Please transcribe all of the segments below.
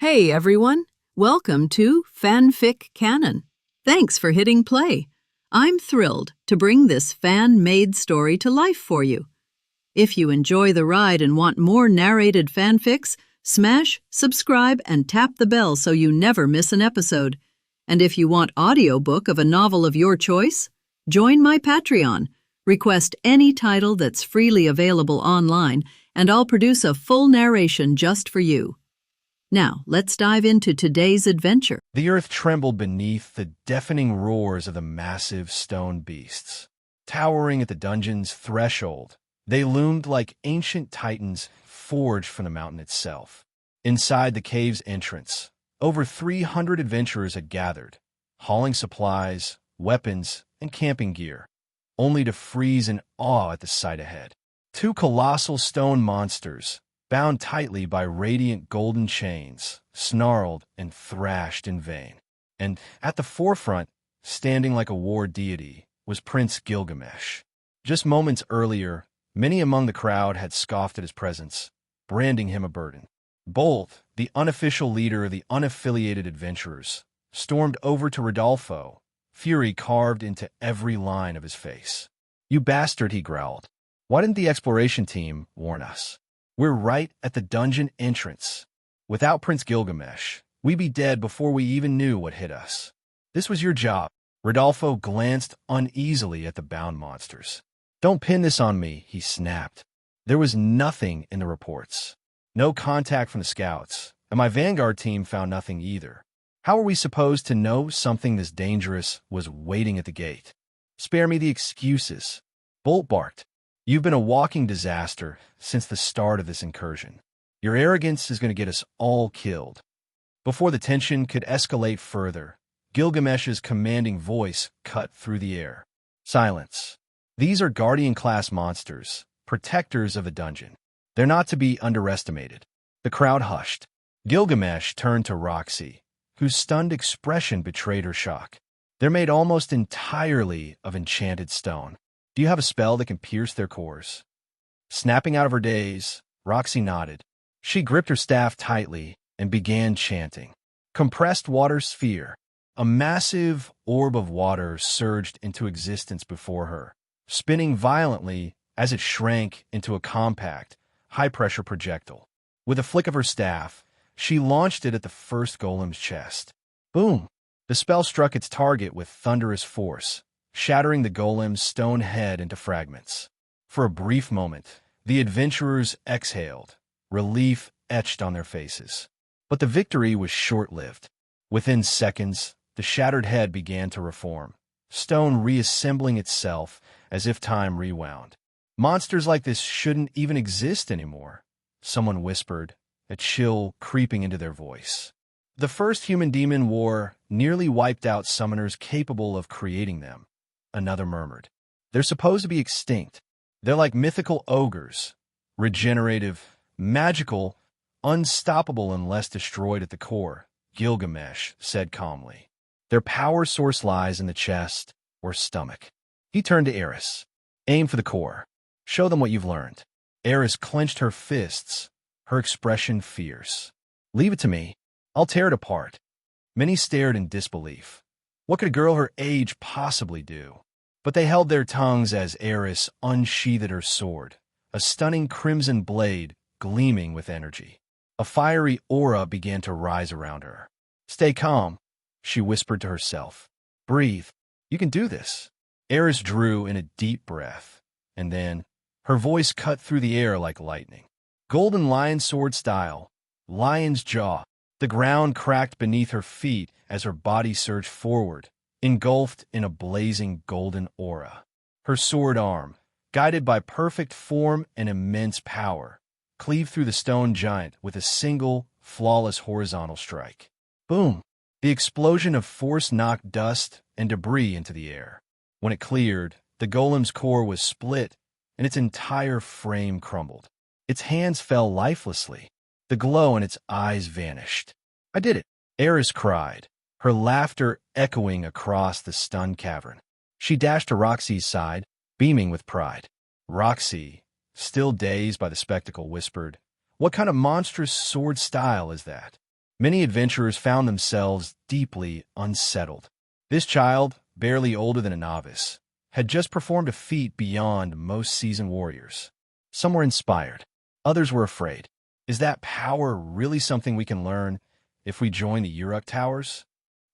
Hey everyone, welcome to FanFic Canon. Thanks for hitting play. I'm thrilled to bring this fan-made story to life for you. If you enjoy the ride and want more narrated fanfics, smash, subscribe, and tap the bell so you never miss an episode. And if you want audiobook of a novel of your choice, join my Patreon. Request any title that's freely available online, and I'll produce a full narration just for you. Now, let's dive into today's adventure. The earth trembled beneath the deafening roars of the massive stone beasts. Towering at the dungeon's threshold, they loomed like ancient titans forged from the mountain itself. Inside the cave's entrance, over 300 adventurers had gathered, hauling supplies, weapons, and camping gear, only to freeze in awe at the sight ahead. Two colossal stone monsters, bound tightly by radiant golden chains, snarled and thrashed in vain. And at the forefront, standing like a war deity, was Prince Gilgamesh. Just moments earlier, many among the crowd had scoffed at his presence, branding him a burden. Bold, the unofficial leader of the unaffiliated adventurers, stormed over to Rodolfo, fury carved into every line of his face. "You bastard," he growled. "Why didn't the exploration team warn us? We're right at the dungeon entrance. Without Prince Gilgamesh, we'd be dead before we even knew what hit us. This was your job." Rodolfo glanced uneasily at the bound monsters. "Don't pin this on me," he snapped. "There was nothing in the reports. No contact from the scouts, and my Vanguard team found nothing either. How are we supposed to know something this dangerous was waiting at the gate?" "Spare me the excuses," Bolt barked. "You've been a walking disaster since the start of this incursion. Your arrogance is going to get us all killed." Before the tension could escalate further, Gilgamesh's commanding voice cut through the air. "Silence. These are Guardian-class monsters, protectors of the dungeon. They're not to be underestimated." The crowd hushed. Gilgamesh turned to Roxy, whose stunned expression betrayed her shock. "They're made almost entirely of enchanted stone. Do you have a spell that can pierce their cores?" Snapping out of her daze, Roxy nodded. She gripped her staff tightly and began chanting. Compressed water sphere. A massive orb of water surged into existence before her, spinning violently as it shrank into a compact, high-pressure projectile. With a flick of her staff, she launched it at the first golem's chest. Boom! The spell struck its target with thunderous force, shattering the golem's stone head into fragments. For a brief moment, the adventurers exhaled, relief etched on their faces. But the victory was short-lived. Within seconds, the shattered head began to reform, stone reassembling itself as if time rewound. "Monsters like this shouldn't even exist anymore," someone whispered, a chill creeping into their voice. "The first human-demon war nearly wiped out summoners capable of creating them," another murmured. "They're supposed to be extinct. They're like mythical ogres, regenerative, magical, unstoppable unless destroyed at the core," Gilgamesh said calmly. "Their power source lies in the chest or stomach." He turned to Eris. "Aim for the core. Show them what you've learned." Eris clenched her fists, her expression fierce. "Leave it to me. I'll tear it apart." Many stared in disbelief. What could a girl her age possibly do? But they held their tongues as Eris unsheathed her sword, a stunning crimson blade gleaming with energy. A fiery aura began to rise around her. "Stay calm," she whispered to herself. "Breathe. You can do this." Eris drew in a deep breath, and then her voice cut through the air like lightning. Golden lion sword style, lion's jaw. The ground cracked beneath her feet as her body surged forward, engulfed in a blazing golden aura. Her sword arm, guided by perfect form and immense power, cleaved through the stone giant with a single, flawless horizontal strike. Boom! The explosion of force knocked dust and debris into the air. When it cleared, the golem's core was split, and its entire frame crumbled. Its hands fell lifelessly. The glow in its eyes vanished. "I did it!" Eris cried, her laughter echoing across the stunned cavern. She dashed to Roxy's side, beaming with pride. Roxy, still dazed by the spectacle, whispered, "What kind of monstrous sword style is that?" Many adventurers found themselves deeply unsettled. This child, barely older than a novice, had just performed a feat beyond most seasoned warriors. Some were inspired. Others were afraid. Is that power really something we can learn if we join the Uruk Towers?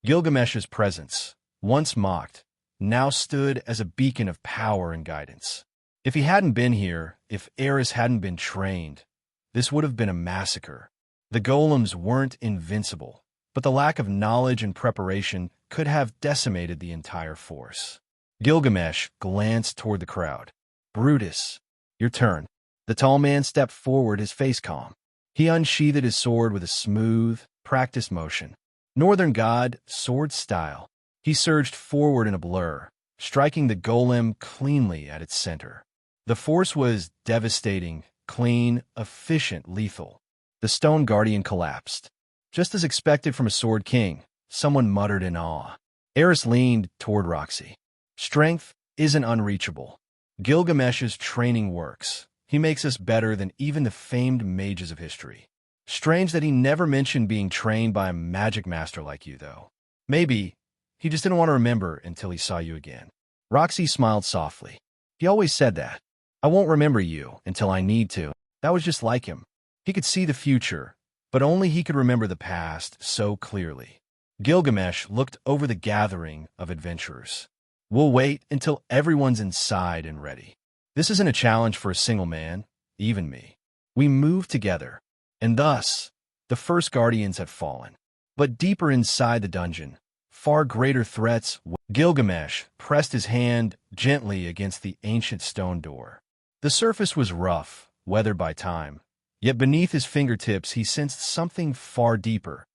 Gilgamesh's presence, once mocked, now stood as a beacon of power and guidance. If he hadn't been here, if Eris hadn't been trained, this would have been a massacre. The golems weren't invincible, but the lack of knowledge and preparation could have decimated the entire force. Gilgamesh glanced toward the crowd. Brutus, your turn. The tall man stepped forward, his face calm. He unsheathed his sword with a smooth, practiced motion. Northern god, sword style. He surged forward in a blur, striking the golem cleanly at its center. The force was devastating, clean, efficient, lethal. The stone guardian collapsed. Just as expected from a sword king, someone muttered in awe. Eris leaned toward Roxy. Strength isn't unreachable. Gilgamesh's training works. He makes us better than even the famed mages of history. Strange that he never mentioned being trained by a magic master like you, though. Maybe he just didn't want to remember until he saw you again. Roxy smiled softly. He always said that. I won't remember you until I need to. That was just like him. He could see the future, but only he could remember the past so clearly. Gilgamesh looked over the gathering of adventurers. We'll wait until everyone's inside and ready. This isn't a challenge for a single man, even me. We move together, and thus, the first guardians had fallen. But deeper inside the dungeon, far greater threats. Gilgamesh pressed his hand gently against the ancient stone door. The surface was rough, weathered by time, yet beneath his fingertips he sensed something far deeper.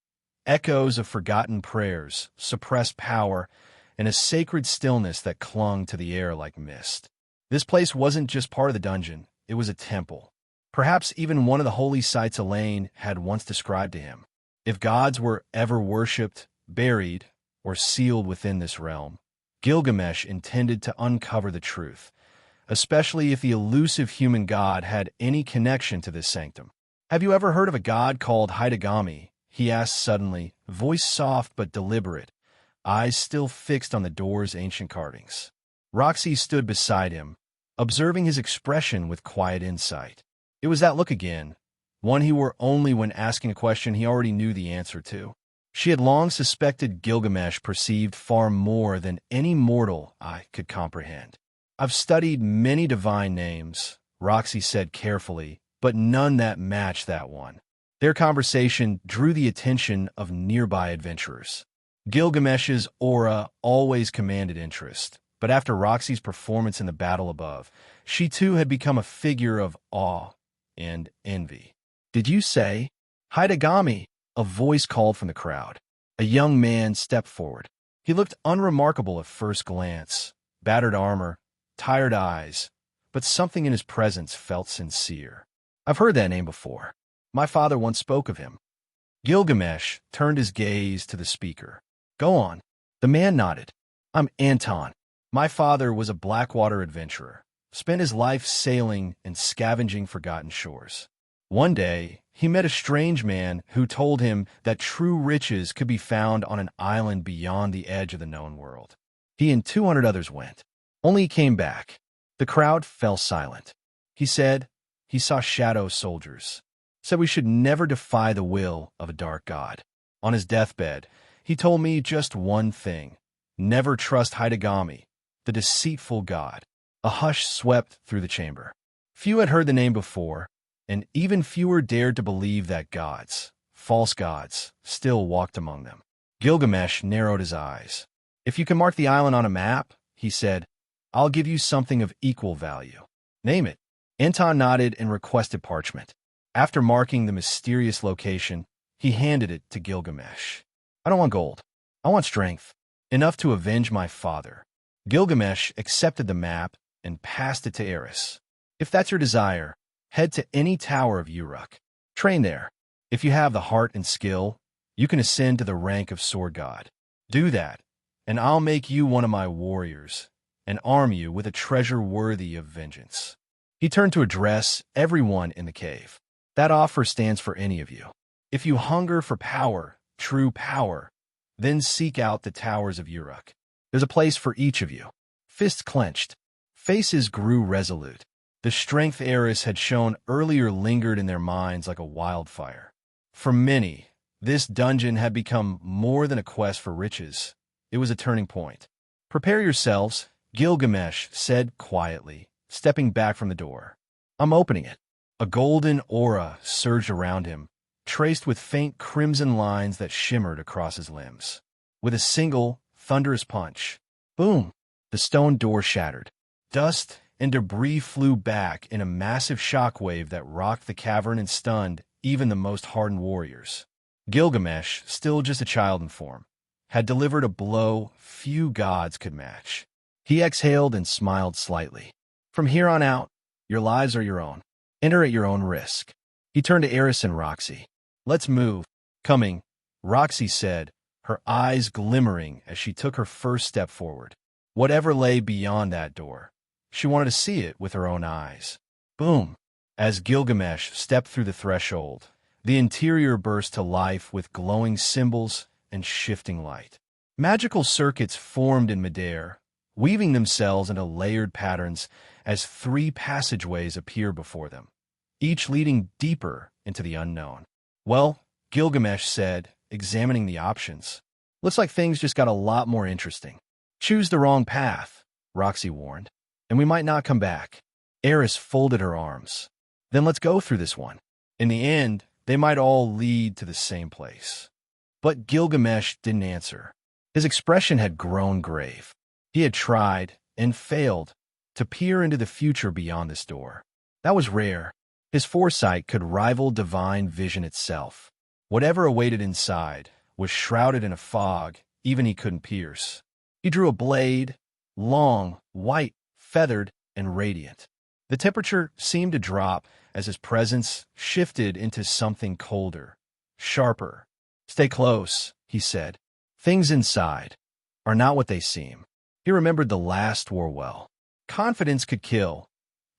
Echoes of forgotten prayers, suppressed power, and a sacred stillness that clung to the air like mist. This place wasn't just part of the dungeon, it was a temple. Perhaps even one of the holy sites Elaine had once described to him. If gods were ever worshipped, buried, or sealed within this realm, Gilgamesh intended to uncover the truth, especially if the elusive human god had any connection to this sanctum. Have you ever heard of a god called Hidegami? He asked suddenly, voice soft but deliberate, eyes still fixed on the door's ancient carvings. Roxy stood beside him, observing his expression with quiet insight. It was that look again, one he wore only when asking a question he already knew the answer to. She had long suspected Gilgamesh perceived far more than any mortal eye could comprehend. I've studied many divine names, Roxy said carefully, but none that matched that one. Their conversation drew the attention of nearby adventurers. Gilgamesh's aura always commanded interest, but after Roxy's performance in the battle above, she too had become a figure of awe and envy. Did you say? Hidegami, a voice called from the crowd. A young man stepped forward. He looked unremarkable at first glance, battered armor, tired eyes, but something in his presence felt sincere. I've heard that name before. My father once spoke of him. Gilgamesh turned his gaze to the speaker. Go on. The man nodded. I'm Anton. My father was a Blackwater adventurer, spent his life sailing and scavenging forgotten shores. One day, he met a strange man who told him that true riches could be found on an island beyond the edge of the known world. He and 200 others went. Only he came back. The crowd fell silent. He said he saw shadow soldiers. Said we should never defy the will of a dark god. On his deathbed, he told me just one thing. Never trust Hidegami, the deceitful god. A hush swept through the chamber. Few had heard the name before, and even fewer dared to believe that gods, false gods, still walked among them. Gilgamesh narrowed his eyes. If you can mark the island on a map, he said, I'll give you something of equal value. Name it. Anton nodded and requested parchment. After marking the mysterious location, he handed it to Gilgamesh. I don't want gold. I want strength. Enough to avenge my father. Gilgamesh accepted the map and passed it to Eris. If that's your desire, head to any tower of Uruk. Train there. If you have the heart and skill, you can ascend to the rank of sword god. Do that, and I'll make you one of my warriors and arm you with a treasure worthy of vengeance. He turned to address everyone in the cave. That offer stands for any of you. If you hunger for power, true power, then seek out the towers of Uruk. There's a place for each of you. Fists clenched. Faces grew resolute. The strength Eris had shown earlier lingered in their minds like a wildfire. For many, this dungeon had become more than a quest for riches. It was a turning point. "Prepare yourselves," Gilgamesh said quietly, stepping back from the door. "I'm opening it." A golden aura surged around him, traced with faint crimson lines that shimmered across his limbs. With a single, thunderous punch, boom, the stone door shattered. Dust and debris flew back in a massive shockwave that rocked the cavern and stunned even the most hardened warriors. Gilgamesh, still just a child in form, had delivered a blow few gods could match. He exhaled and smiled slightly. "From here on out, your lives are your own. Enter at your own risk." He turned to Eris and Roxy. "Let's move." "Coming," Roxy said, her eyes glimmering as she took her first step forward. Whatever lay beyond that door, she wanted to see it with her own eyes. Boom! As Gilgamesh stepped through the threshold, the interior burst to life with glowing symbols and shifting light. Magical circuits formed in midair, weaving themselves into layered patterns as 3 passageways appeared before them, each leading deeper into the unknown. "Well," Gilgamesh said, examining the options, "looks like things just got a lot more interesting." "Choose the wrong path," Roxy warned, "and we might not come back." Eris folded her arms. "Then let's go through this one. In the end, they might all lead to the same place." But Gilgamesh didn't answer. His expression had grown grave. He had tried, and failed, to peer into the future beyond this door. That was rare. His foresight could rival divine vision itself. Whatever awaited inside was shrouded in a fog even he couldn't pierce. He drew a blade, long, white, feathered, and radiant. The temperature seemed to drop as his presence shifted into something colder, sharper. "Stay close," he said. "Things inside are not what they seem." He remembered the last war well. Confidence could kill,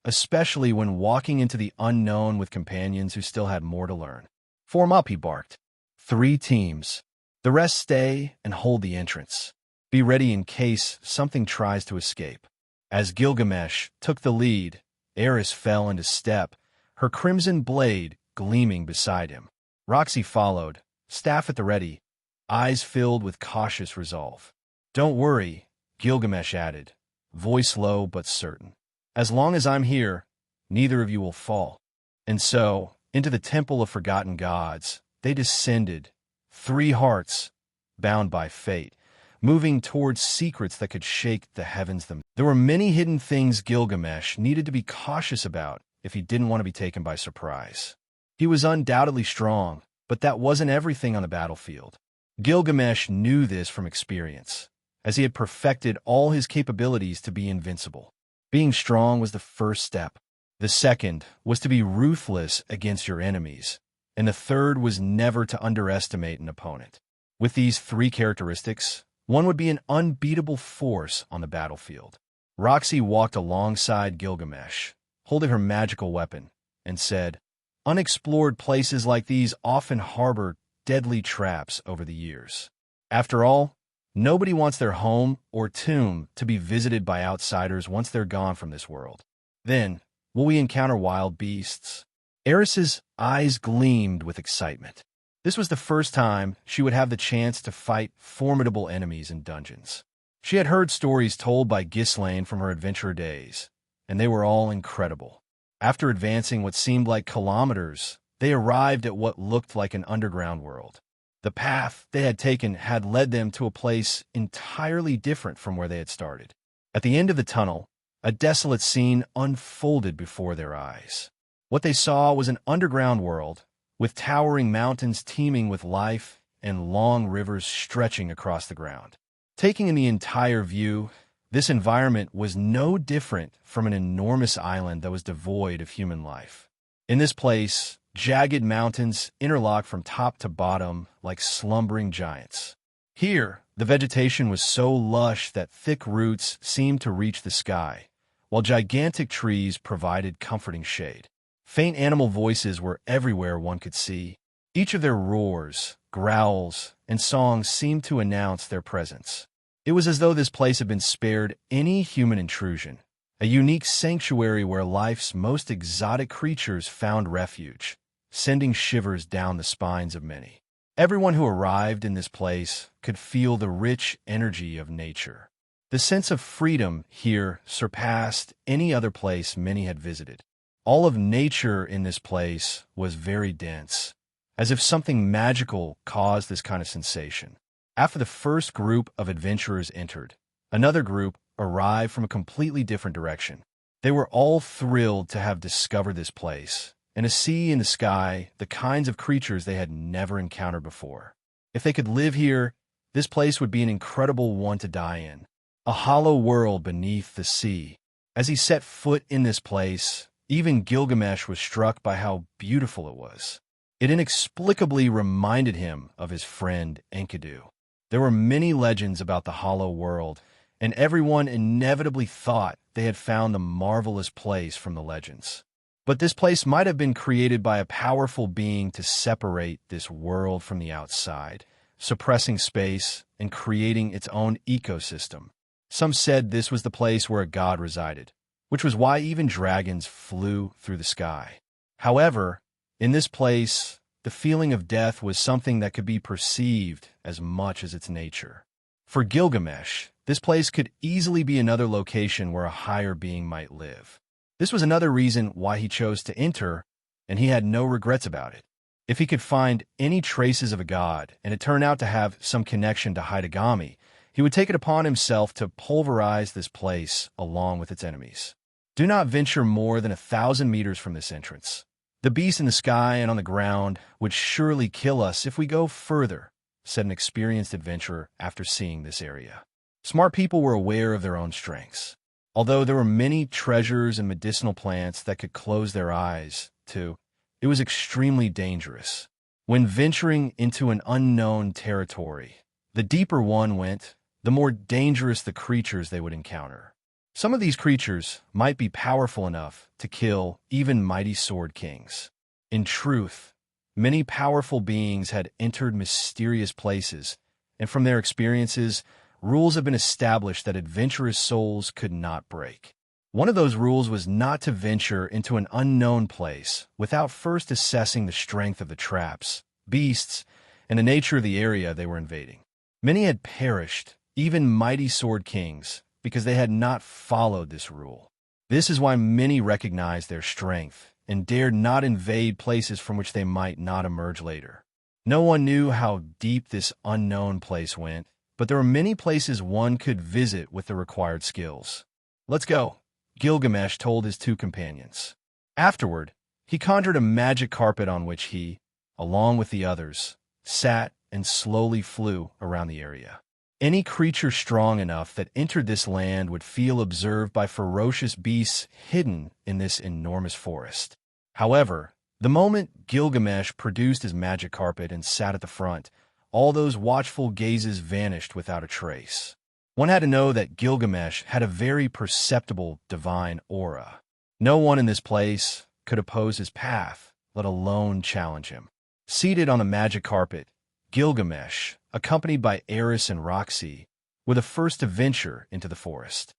especially when walking into the unknown with companions who still had more to learn. "Form up," he barked. 3 teams. The rest stay and hold the entrance. Be ready in case something tries to escape. As Gilgamesh took the lead, Eris fell into step, her crimson blade gleaming beside him. Roxy followed, staff at the ready, eyes filled with cautious resolve. "Don't worry," Gilgamesh added, voice low but certain. "As long as I'm here, neither of you will fall." And so, into the temple of forgotten gods, they descended, 3 hearts, bound by fate, moving towards secrets that could shake the heavens themselves. There were many hidden things Gilgamesh needed to be cautious about if he didn't want to be taken by surprise. He was undoubtedly strong, but that wasn't everything on the battlefield. Gilgamesh knew this from experience, as he had perfected all his capabilities to be invincible. Being strong was the first step. The second was to be ruthless against your enemies, and the third was never to underestimate an opponent. With these 3 characteristics, one would be an unbeatable force on the battlefield. Roxy walked alongside Gilgamesh, holding her magical weapon, and said, "Unexplored places like these often harbor deadly traps over the years. After all, nobody wants their home or tomb to be visited by outsiders once they're gone from this world. Then, will we encounter wild beasts?" Eris's eyes gleamed with excitement. This was the first time she would have the chance to fight formidable enemies in dungeons. She had heard stories told by Ghislaine from her adventurer days, and they were all incredible. After advancing what seemed like kilometers, they arrived at what looked like an underground world. The path they had taken had led them to a place entirely different from where they had started. At the end of the tunnel, a desolate scene unfolded before their eyes. What they saw was an underground world, with towering mountains teeming with life and long rivers stretching across the ground. Taking in the entire view, this environment was no different from an enormous island that was devoid of human life. In this place, jagged mountains interlocked from top to bottom like slumbering giants. Here, the vegetation was so lush that thick roots seemed to reach the sky, while gigantic trees provided comforting shade. Faint animal voices were everywhere one could see, Each of their roars, growls, and songs seemed to announce their presence. It was as though this place had been spared any human intrusion, a unique sanctuary where life's most exotic creatures found refuge, sending shivers down the spines of many. Everyone who arrived in this place could feel the rich energy of nature. The sense of freedom here surpassed any other place many had visited. All of nature in this place was very dense, as if something magical caused this kind of sensation. After the first group of adventurers entered, another group arrived from a completely different direction. They were all thrilled to have discovered this place and to see in the sky the kinds of creatures they had never encountered before. If they could live here, this place would be an incredible one to die in, a hollow world beneath the sea. As he set foot in this place, even Gilgamesh was struck by how beautiful it was. It inexplicably reminded him of his friend Enkidu. There were many legends about the hollow world, and everyone inevitably thought they had found the marvelous place from the legends. But this place might have been created by a powerful being to separate this world from the outside, suppressing space and creating its own ecosystem. Some said this was the place where a god resided, which was why even dragons flew through the sky. However, in this place, the feeling of death was something that could be perceived as much as its nature. For Gilgamesh, this place could easily be another location where a higher being might live. This was another reason why he chose to enter, and he had no regrets about it. If he could find any traces of a god, and it turned out to have some connection to Hidegami, he would take it upon himself to pulverize this place along with its enemies. Do not venture more than 1,000 meters from this entrance. The beasts in the sky and on the ground would surely kill us if we go further, said an experienced adventurer after seeing this area. Smart people were aware of their own strengths. Although there were many treasures and medicinal plants that could close their eyes to, it was extremely dangerous. When venturing into an unknown territory, the deeper one went, the more dangerous the creatures they would encounter. Some of these creatures might be powerful enough to kill even mighty sword kings. In truth, many powerful beings had entered mysterious places, and from their experiences, rules have been established that adventurous souls could not break. One of those rules was not to venture into an unknown place without first assessing the strength of the traps, beasts, and the nature of the area they were invading. Many had perished, even mighty sword kings, because they had not followed this rule. This is why many recognized their strength and dared not invade places from which they might not emerge later. No one knew how deep this unknown place went, but there were many places one could visit with the required skills. Let's go, Gilgamesh told his two companions. Afterward, he conjured a magic carpet on which he, along with the others, sat and slowly flew around the area. Any creature strong enough that entered this land would feel observed by ferocious beasts hidden in this enormous forest. However, the moment Gilgamesh produced his magic carpet and sat at the front, all those watchful gazes vanished without a trace. One had to know that Gilgamesh had a very perceptible divine aura. No one in this place could oppose his path, let alone challenge him. Seated on the magic carpet, Gilgamesh, accompanied by Eris and Roxy, were the first to venture into the forest.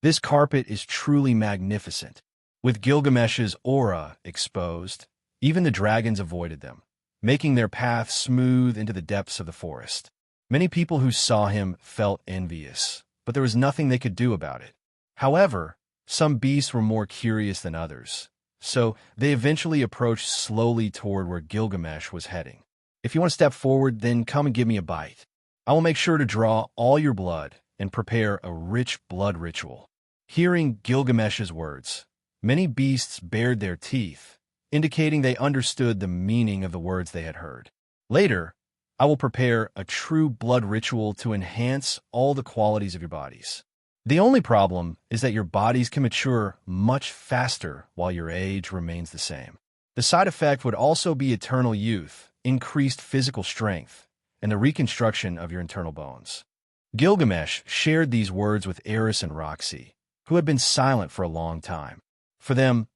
This carpet is truly magnificent. With Gilgamesh's aura exposed, even the dragons avoided them, making their path smooth into the depths of the forest. Many people who saw him felt envious, but there was nothing they could do about it. However, some beasts were more curious than others, so they eventually approached slowly toward where Gilgamesh was heading. If you want to step forward, then come and give me a bite. I will make sure to draw all your blood and prepare a rich blood ritual. Hearing Gilgamesh's words, many beasts bared their teeth, indicating they understood the meaning of the words they had heard. Later, I will prepare a true blood ritual to enhance all the qualities of your bodies. The only problem is that your bodies can mature much faster while your age remains the same. The side effect would also be eternal youth, increased physical strength, and the reconstruction of your internal bones. Gilgamesh shared these words with Eris and Roxy, who had been silent for a long time. For them,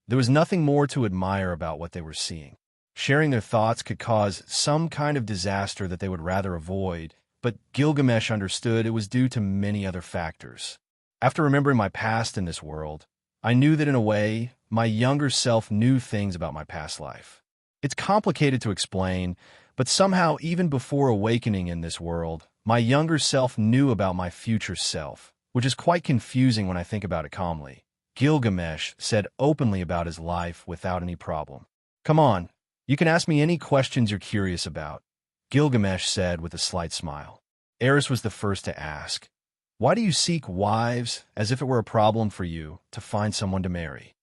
there was nothing more to admire about what they were seeing. Sharing their thoughts could cause some kind of disaster that they would rather avoid, but Gilgamesh understood it was due to many other factors. After remembering my past in this world, I knew that in a way, my younger self knew things about my past life. It's complicated to explain, but somehow even before awakening in this world, my younger self knew about my future self, which is quite confusing when I think about it calmly. Gilgamesh said openly about his life without any problem. "Come on, you can ask me any questions you're curious about," Gilgamesh said with a slight smile. Eris was the first to ask, "Why do you seek wives as if it were a problem for you to find someone to marry?"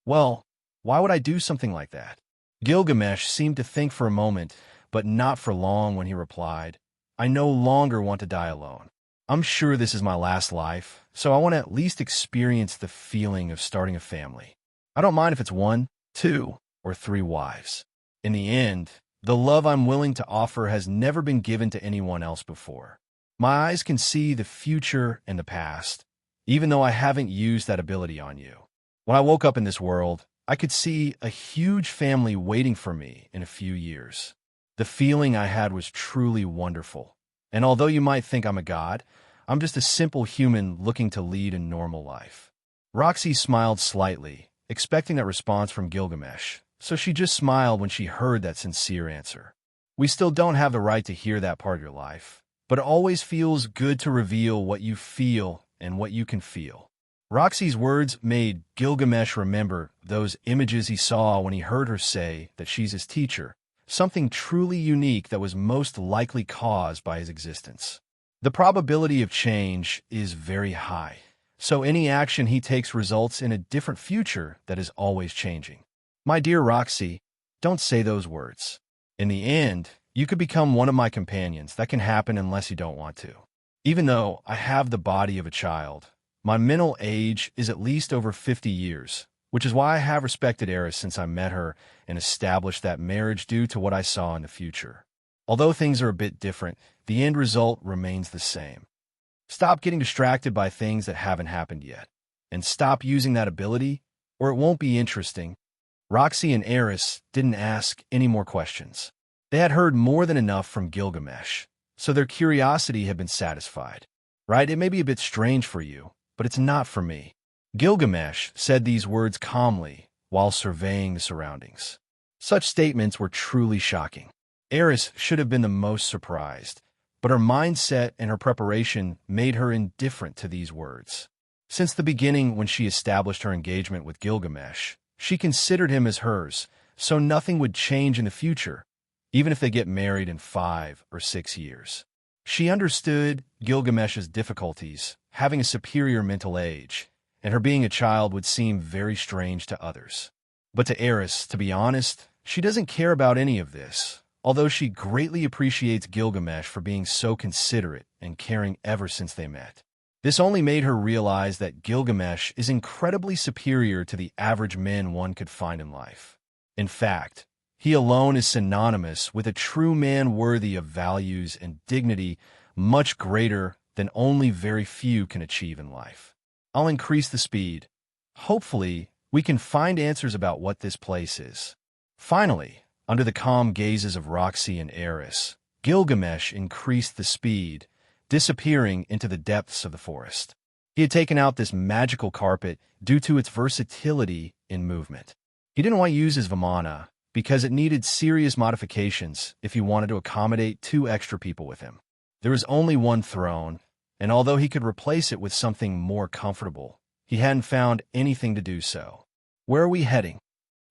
"Well, why would I do something like that?" Gilgamesh seemed to think for a moment, but not for long when he replied, "I no longer want to die alone. I'm sure this is my last life, so I want to at least experience the feeling of starting a family. I don't mind if it's 1, 2, or 3 wives. In the end, the love I'm willing to offer has never been given to anyone else before. My eyes can see the future and the past, even though I haven't used that ability on you. When I woke up in this world, I could see a huge family waiting for me in a few years. The feeling I had was truly wonderful. And although you might think I'm a god, I'm just a simple human looking to lead a normal life." Roxy smiled slightly, expecting that response from Gilgamesh, so she just smiled when she heard that sincere answer. "We still don't have the right to hear that part of your life, but it always feels good to reveal what you feel and what you can feel." Roxy's words made Gilgamesh remember those images he saw when he heard her say that she's his teacher, something truly unique that was most likely caused by his existence. The probability of change is very high, so any action he takes results in a different future that is always changing. "My dear Roxy, don't say those words. In the end, you could become one of my companions. That can happen unless you don't want to. Even though I have the body of a child, my mental age is at least over 50 years, which is why I have respected Eris since I met her and established that marriage due to what I saw in the future. Although things are a bit different, the end result remains the same. Stop getting distracted by things that haven't happened yet, and stop using that ability, or it won't be interesting." Roxy and Eris didn't ask any more questions. They had heard more than enough from Gilgamesh, so their curiosity had been satisfied. "Right, it may be a bit strange for you, but it's not for me." Gilgamesh said these words calmly while surveying the surroundings. Such statements were truly shocking. Eris should have been the most surprised, but her mindset and her preparation made her indifferent to these words. Since the beginning when she established her engagement with Gilgamesh, she considered him as hers, so nothing would change in the future, even if they get married in 5 or 6 years. She understood Gilgamesh's difficulties, having a superior mental age, and her being a child would seem very strange to others. But to Eris, to be honest, she doesn't care about any of this, although she greatly appreciates Gilgamesh for being so considerate and caring ever since they met. This only made her realize that Gilgamesh is incredibly superior to the average men one could find in life. In fact, he alone is synonymous with a true man worthy of values and dignity much greater than only very few can achieve in life. I'll increase the speed. Hopefully, we can find answers about what this place is. Finally, under the calm gazes of Roxy and Eris, Gilgamesh increased the speed, disappearing into the depths of the forest. He had taken out this magical carpet due to its versatility in movement. He didn't want to use his Vimana because it needed serious modifications if he wanted to accommodate 2 extra people with him. There was only one throne, and although he could replace it with something more comfortable, he hadn't found anything to do so. "Where are we heading?"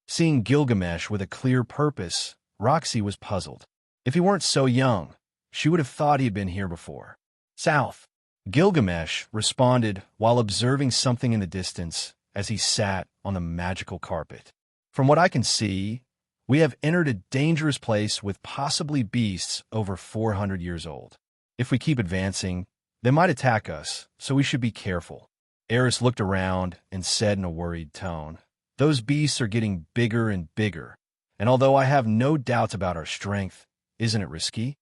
Seeing Gilgamesh with a clear purpose, Roxy was puzzled. If he weren't so young, she would have thought he had been here before. "South," Gilgamesh responded while observing something in the distance as he sat on the magical carpet. "From what I can see, we have entered a dangerous place with possibly beasts over 400 years old. If we keep advancing, they might attack us, so we should be careful." Eris looked around and said in a worried tone, "Those beasts are getting bigger and bigger, and although I have no doubts about our strength, isn't it risky?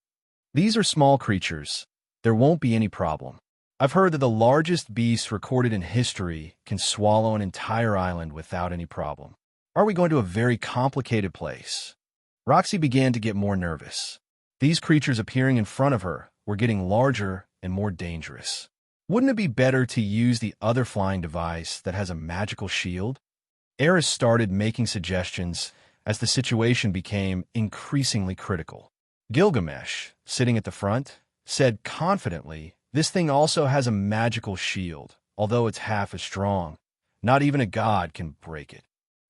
These are small creatures. There won't be any problem. I've heard that the largest beast recorded in history can swallow an entire island without any problem." Are we going to a very complicated place? Roxy began to get more nervous. These creatures appearing in front of her were getting larger and more dangerous. Wouldn't it be better to use the other flying device that has a magical shield? Eris started making suggestions as the situation became increasingly critical. Gilgamesh, sitting at the front, said confidently, "This thing also has a magical shield, although it's half as strong. Not even a god can break it."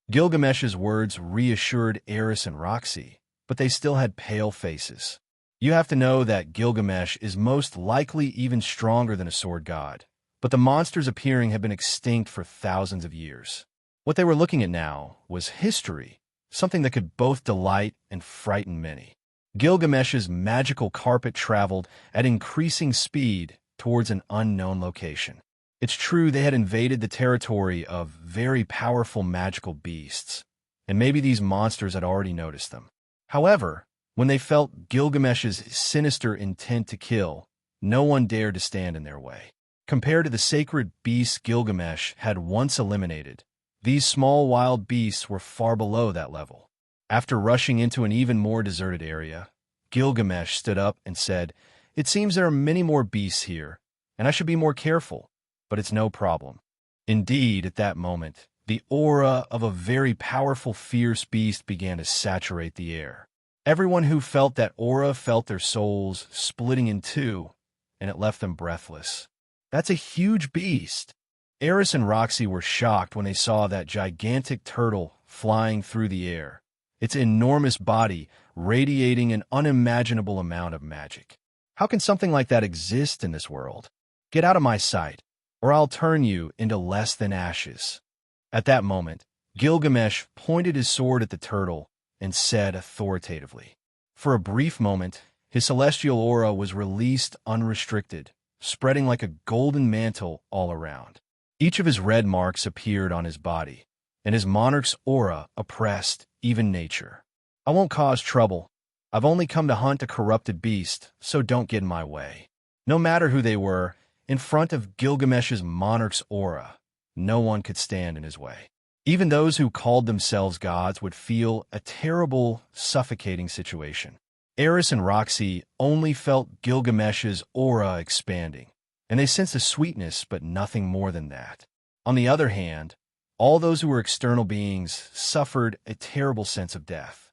Gilgamesh's words reassured Eris and Roxy, but they still had pale faces. You have to know that Gilgamesh is most likely even stronger than a sword god, but the monsters appearing have been extinct for thousands of years. What they were looking at now was history, something that could both delight and frighten many. Gilgamesh's magical carpet traveled at increasing speed towards an unknown location. It's true they had invaded the territory of very powerful magical beasts, and maybe these monsters had already noticed them. However, when they felt Gilgamesh's sinister intent to kill, no one dared to stand in their way. Compared to the sacred beasts Gilgamesh had once eliminated, these small wild beasts were far below that level. After rushing into an even more deserted area, Gilgamesh stood up and said, "It seems there are many more beasts here, and I should be more careful, but it's no problem." Indeed, at that moment, the aura of a very powerful, fierce beast began to saturate the air. Everyone who felt that aura felt their souls splitting in two, and it left them breathless. That's a huge beast. Eris and Roxy were shocked when they saw that gigantic turtle flying through the air, its enormous body radiating an unimaginable amount of magic. How can something like that exist in this world? Get out of my sight, or I'll turn you into less than ashes. At that moment, Gilgamesh pointed his sword at the turtle and said authoritatively. For a brief moment, his celestial aura was released unrestricted, spreading like a golden mantle all around. Each of his red marks appeared on his body, and his monarch's aura oppressed even nature. "I won't cause trouble. I've only come to hunt a corrupted beast, so don't get in my way." No matter who they were, in front of Gilgamesh's monarch's aura, no one could stand in his way. Even those who called themselves gods would feel a terrible, suffocating situation. Eris and Roxy only felt Gilgamesh's aura expanding, and they sensed a sweetness, but nothing more than that. On the other hand, all those who were external beings suffered a terrible sense of death.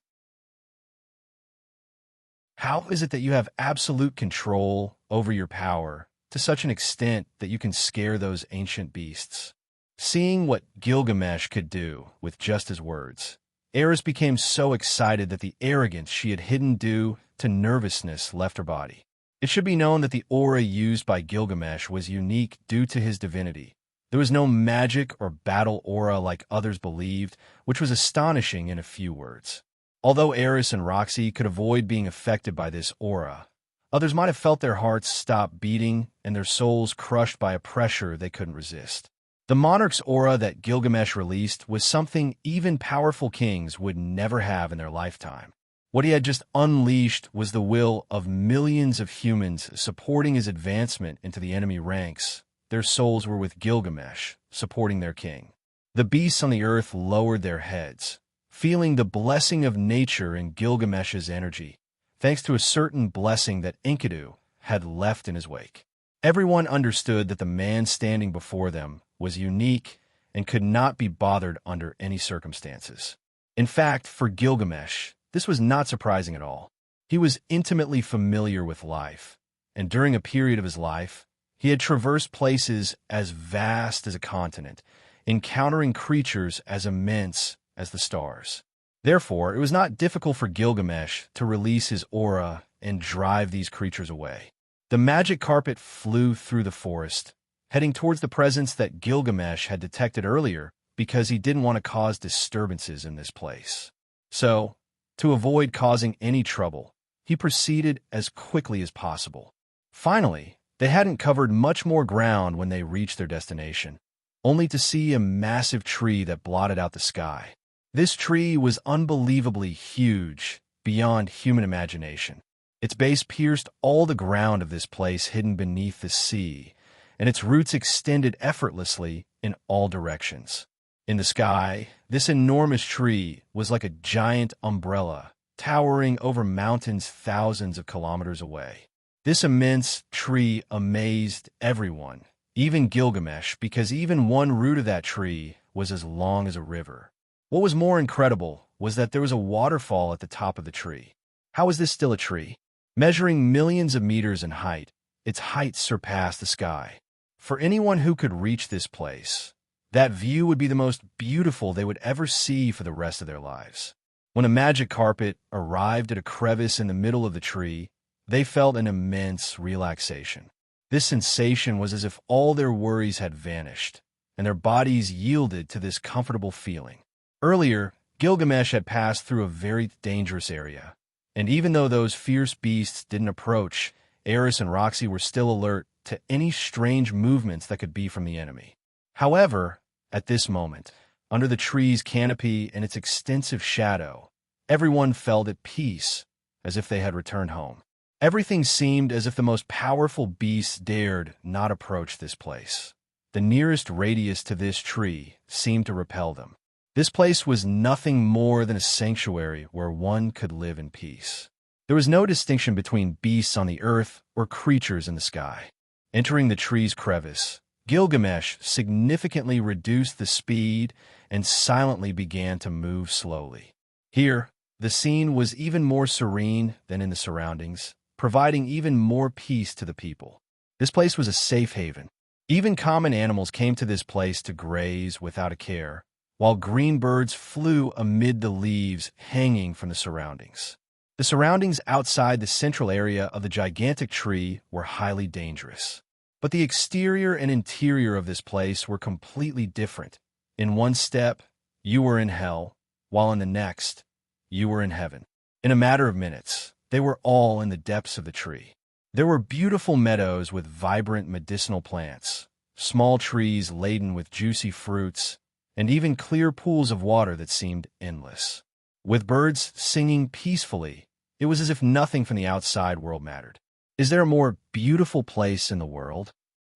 How is it that you have absolute control over your power to such an extent that you can scare those ancient beasts? Seeing what Gilgamesh could do with just his words, Eris became so excited that the arrogance she had hidden due to nervousness left her body. It should be known that the aura used by Gilgamesh was unique due to his divinity. There was no magic or battle aura like others believed, which was astonishing in a few words. Although Eris and Roxy could avoid being affected by this aura, others might have felt their hearts stop beating and their souls crushed by a pressure they couldn't resist. The monarch's aura that Gilgamesh released was something even powerful kings would never have in their lifetime. What he had just unleashed was the will of millions of humans supporting his advancement into the enemy ranks. Their souls were with Gilgamesh, supporting their king. The beasts on the earth lowered their heads, feeling the blessing of nature in Gilgamesh's energy, thanks to a certain blessing that Enkidu had left in his wake. Everyone understood that the man standing before them was unique and could not be bothered under any circumstances. In fact, for Gilgamesh, this was not surprising at all. He was intimately familiar with life, and during a period of his life, he had traversed places as vast as a continent, encountering creatures as immense as the stars. Therefore, it was not difficult for Gilgamesh to release his aura and drive these creatures away. The magic carpet flew through the forest, heading towards the presence that Gilgamesh had detected earlier because he didn't want to cause disturbances in this place. So, to avoid causing any trouble, he proceeded as quickly as possible. Finally, they hadn't covered much more ground when they reached their destination, only to see a massive tree that blotted out the sky. This tree was unbelievably huge, beyond human imagination. Its base pierced all the ground of this place hidden beneath the sea, and its roots extended effortlessly in all directions. In the sky, this enormous tree was like a giant umbrella, towering over mountains thousands of kilometers away. This immense tree amazed everyone, even Gilgamesh, because even one root of that tree was as long as a river. What was more incredible was that there was a waterfall at the top of the tree. How is this still a tree? Measuring millions of meters in height, its height surpassed the sky. For anyone who could reach this place, that view would be the most beautiful they would ever see for the rest of their lives. When a magic carpet arrived at a crevice in the middle of the tree, they felt an immense relaxation. This sensation was as if all their worries had vanished, and their bodies yielded to this comfortable feeling. Earlier, Gilgamesh had passed through a very dangerous area, and even though those fierce beasts didn't approach, Eris and Roxy were still alert to any strange movements that could be from the enemy. However, at this moment, under the tree's canopy and its extensive shadow, everyone felt at peace, as if they had returned home. Everything seemed as if the most powerful beasts dared not approach this place. The nearest radius to this tree seemed to repel them. This place was nothing more than a sanctuary where one could live in peace. There was no distinction between beasts on the earth or creatures in the sky. Entering the tree's crevice, Gilgamesh significantly reduced the speed and silently began to move slowly. Here, the scene was even more serene than in the surroundings, providing even more peace to the people. This place was a safe haven. Even common animals came to this place to graze without a care, while green birds flew amid the leaves hanging from the surroundings. The surroundings outside the central area of the gigantic tree were highly dangerous. But the exterior and interior of this place were completely different. In one step, you were in hell, while in the next, you were in heaven. In a matter of minutes, they were all in the depths of the tree. There were beautiful meadows with vibrant medicinal plants, small trees laden with juicy fruits, and even clear pools of water that seemed endless. With birds singing peacefully, it was as if nothing from the outside world mattered. Is there a more beautiful place in the world?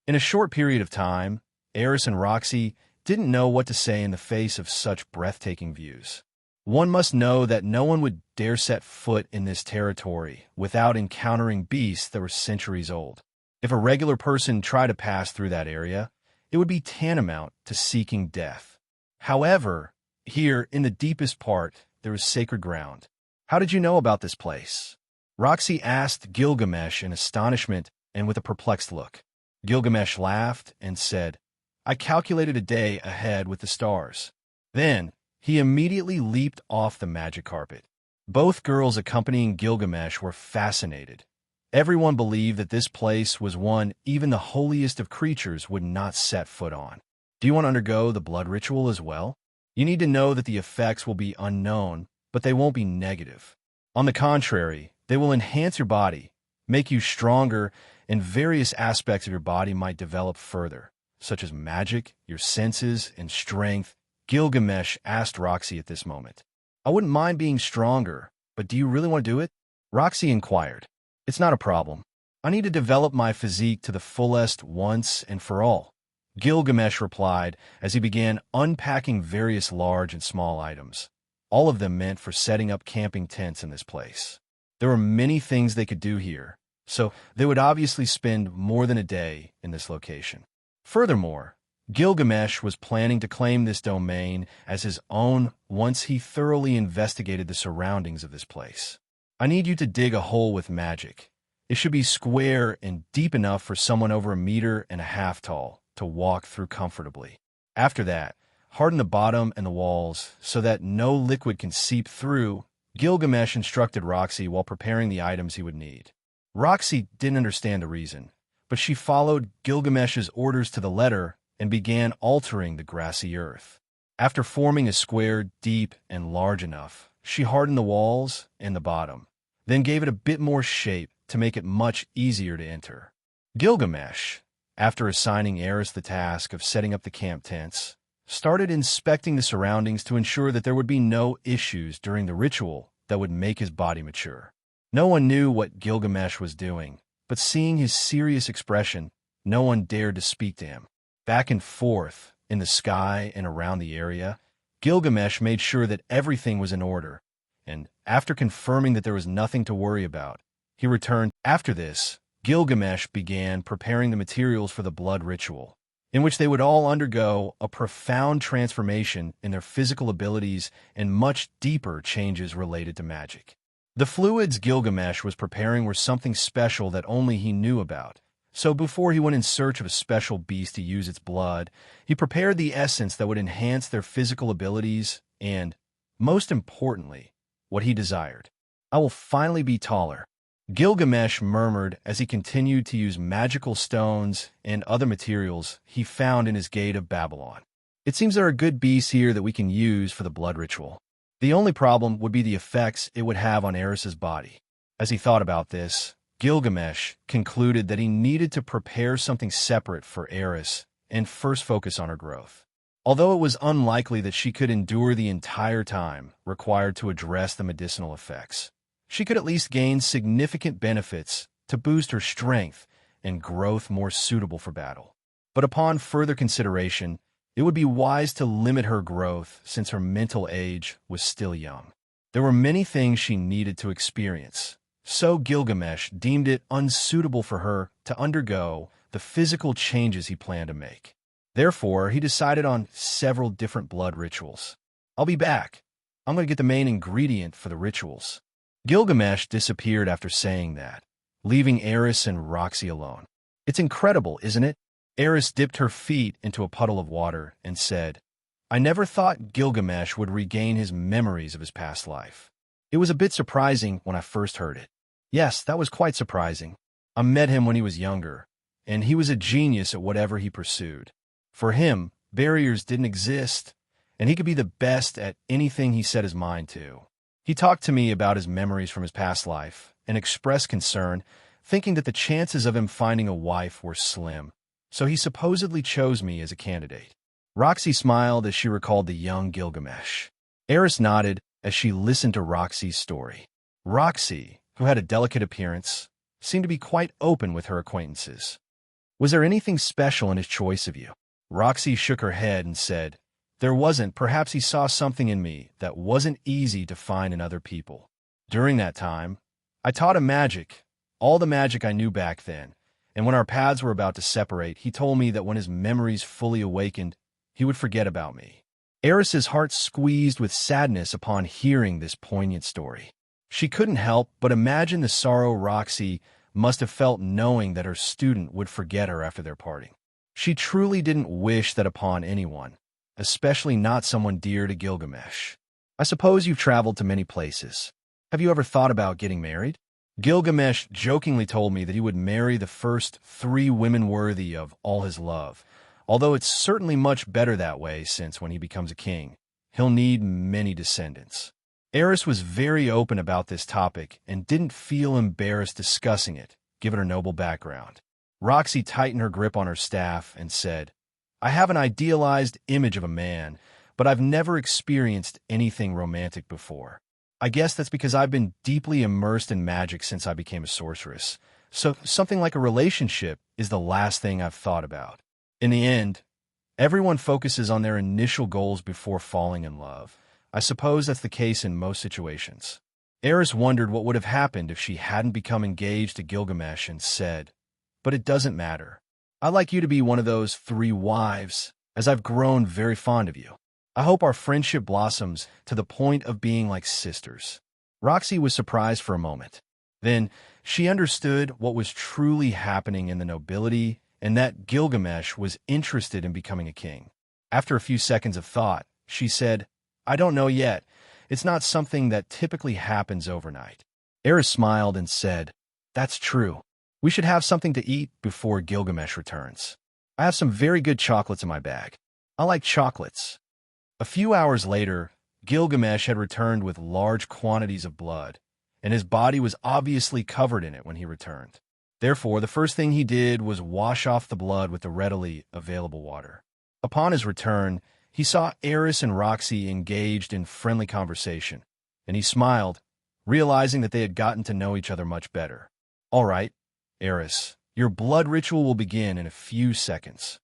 In a short period of time, Eris and Roxy didn't know what to say in the face of such breathtaking views. One must know that no one would dare set foot in this territory without encountering beasts that were centuries old. If a regular person tried to pass through that area, it would be tantamount to seeking death. However, here, in the deepest part, there was sacred ground. How did you know about this place? Roxy asked Gilgamesh in astonishment and with a perplexed look. Gilgamesh laughed and said, "I calculated a day ahead with the stars." Then, he immediately leaped off the magic carpet. Both girls accompanying Gilgamesh were fascinated. Everyone believed that this place was one even the holiest of creatures would not set foot on. Do you want to undergo the blood ritual as well? You need to know that the effects will be unknown, but they won't be negative. On the contrary, they will enhance your body, make you stronger, and various aspects of your body might develop further, such as magic, your senses, and strength. Gilgamesh asked Roxy at this moment. "I wouldn't mind being stronger, but do you really want to do it?" Roxy inquired. "It's not a problem. I need to develop my physique to the fullest once and for all," Gilgamesh replied as he began unpacking various large and small items, all of them meant for setting up camping tents in this place. There were many things they could do here, so they would obviously spend more than a day in this location. Furthermore, Gilgamesh was planning to claim this domain as his own once he thoroughly investigated the surroundings of this place. "I need you to dig a hole with magic. It should be square and deep enough for someone over 1.5 meters tall to walk through comfortably. After that, harden the bottom and the walls so that no liquid can seep through," Gilgamesh instructed Roxy while preparing the items he would need. Roxy didn't understand the reason, but she followed Gilgamesh's orders to the letter and began altering the grassy earth. After forming a square deep and large enough, she hardened the walls and the bottom, then gave it a bit more shape to make it much easier to enter. Gilgamesh, after assigning Eris the task of setting up the camp tents, started inspecting the surroundings to ensure that there would be no issues during the ritual that would make his body mature. No one knew what Gilgamesh was doing, but seeing his serious expression, no one dared to speak to him. Back and forth, in the sky and around the area, Gilgamesh made sure that everything was in order, and after confirming that there was nothing to worry about, he returned. After this, Gilgamesh began preparing the materials for the blood ritual, in which they would all undergo a profound transformation in their physical abilities and much deeper changes related to magic. The fluids Gilgamesh was preparing were something special that only he knew about, so before he went in search of a special beast to use its blood, he prepared the essence that would enhance their physical abilities and, most importantly, what he desired. I will finally be taller, Gilgamesh murmured as he continued to use magical stones and other materials he found in his gate of Babylon. It seems there are good beasts here that we can use for the blood ritual. The only problem would be the effects it would have on Eris's body. As he thought about this, Gilgamesh concluded that he needed to prepare something separate for Eris and first focus on her growth. Although it was unlikely that she could endure the entire time required to address the medicinal effects, she could at least gain significant benefits to boost her strength and growth more suitable for battle. But upon further consideration, it would be wise to limit her growth since her mental age was still young. There were many things she needed to experience, so Gilgamesh deemed it unsuitable for her to undergo the physical changes he planned to make. Therefore, he decided on several different blood rituals. I'll be back. I'm going to get the main ingredient for the rituals. Gilgamesh disappeared after saying that, leaving Eris and Roxy alone. It's incredible, isn't it? Eris dipped her feet into a puddle of water and said, I never thought Gilgamesh would regain his memories of his past life. It was a bit surprising when I first heard it. Yes, that was quite surprising. I met him when he was younger, and he was a genius at whatever he pursued. For him, barriers didn't exist, and he could be the best at anything he set his mind to. He talked to me about his memories from his past life and expressed concern, thinking that the chances of him finding a wife were slim, so he supposedly chose me as a candidate. Roxy smiled as she recalled the young Gilgamesh. Eris nodded as she listened to Roxy's story. Roxy, who had a delicate appearance, seemed to be quite open with her acquaintances. Was there anything special in his choice of you? Roxy shook her head and said, There wasn't. Perhaps he saw something in me that wasn't easy to find in other people. During that time, I taught him magic, all the magic I knew back then, and when our paths were about to separate, he told me that when his memories fully awakened, he would forget about me. Eris's heart squeezed with sadness upon hearing this poignant story. She couldn't help but imagine the sorrow Roxy must have felt knowing that her student would forget her after their parting. She truly didn't wish that upon anyone, especially not someone dear to Gilgamesh. I suppose you've traveled to many places. Have you ever thought about getting married? Gilgamesh jokingly told me that he would marry the first 3 women worthy of all his love, although it's certainly much better that way since when he becomes a king, he'll need many descendants. Eris was very open about this topic and didn't feel embarrassed discussing it, given her noble background. Roxy tightened her grip on her staff and said, I have an idealized image of a man, but I've never experienced anything romantic before. I guess that's because I've been deeply immersed in magic since I became a sorceress, so something like a relationship is the last thing I've thought about. In the end, everyone focuses on their initial goals before falling in love. I suppose that's the case in most situations. Eris wondered what would have happened if she hadn't become engaged to Gilgamesh and said, But it doesn't matter. I'd like you to be one of those 3 wives, as I've grown very fond of you. I hope our friendship blossoms to the point of being like sisters. Roxy was surprised for a moment. Then she understood what was truly happening in the nobility and that Gilgamesh was interested in becoming a king. After a few seconds of thought, she said, I don't know yet. It's not something that typically happens overnight. Eris smiled and said, That's true. We should have something to eat before Gilgamesh returns. I have some very good chocolates in my bag. I like chocolates. A few hours later, Gilgamesh had returned with large quantities of blood, and his body was obviously covered in it when he returned. Therefore, the first thing he did was wash off the blood with the readily available water. Upon his return, he saw Eris and Roxy engaged in friendly conversation, and he smiled, realizing that they had gotten to know each other much better. All right, Eris, your blood ritual will begin in a few seconds.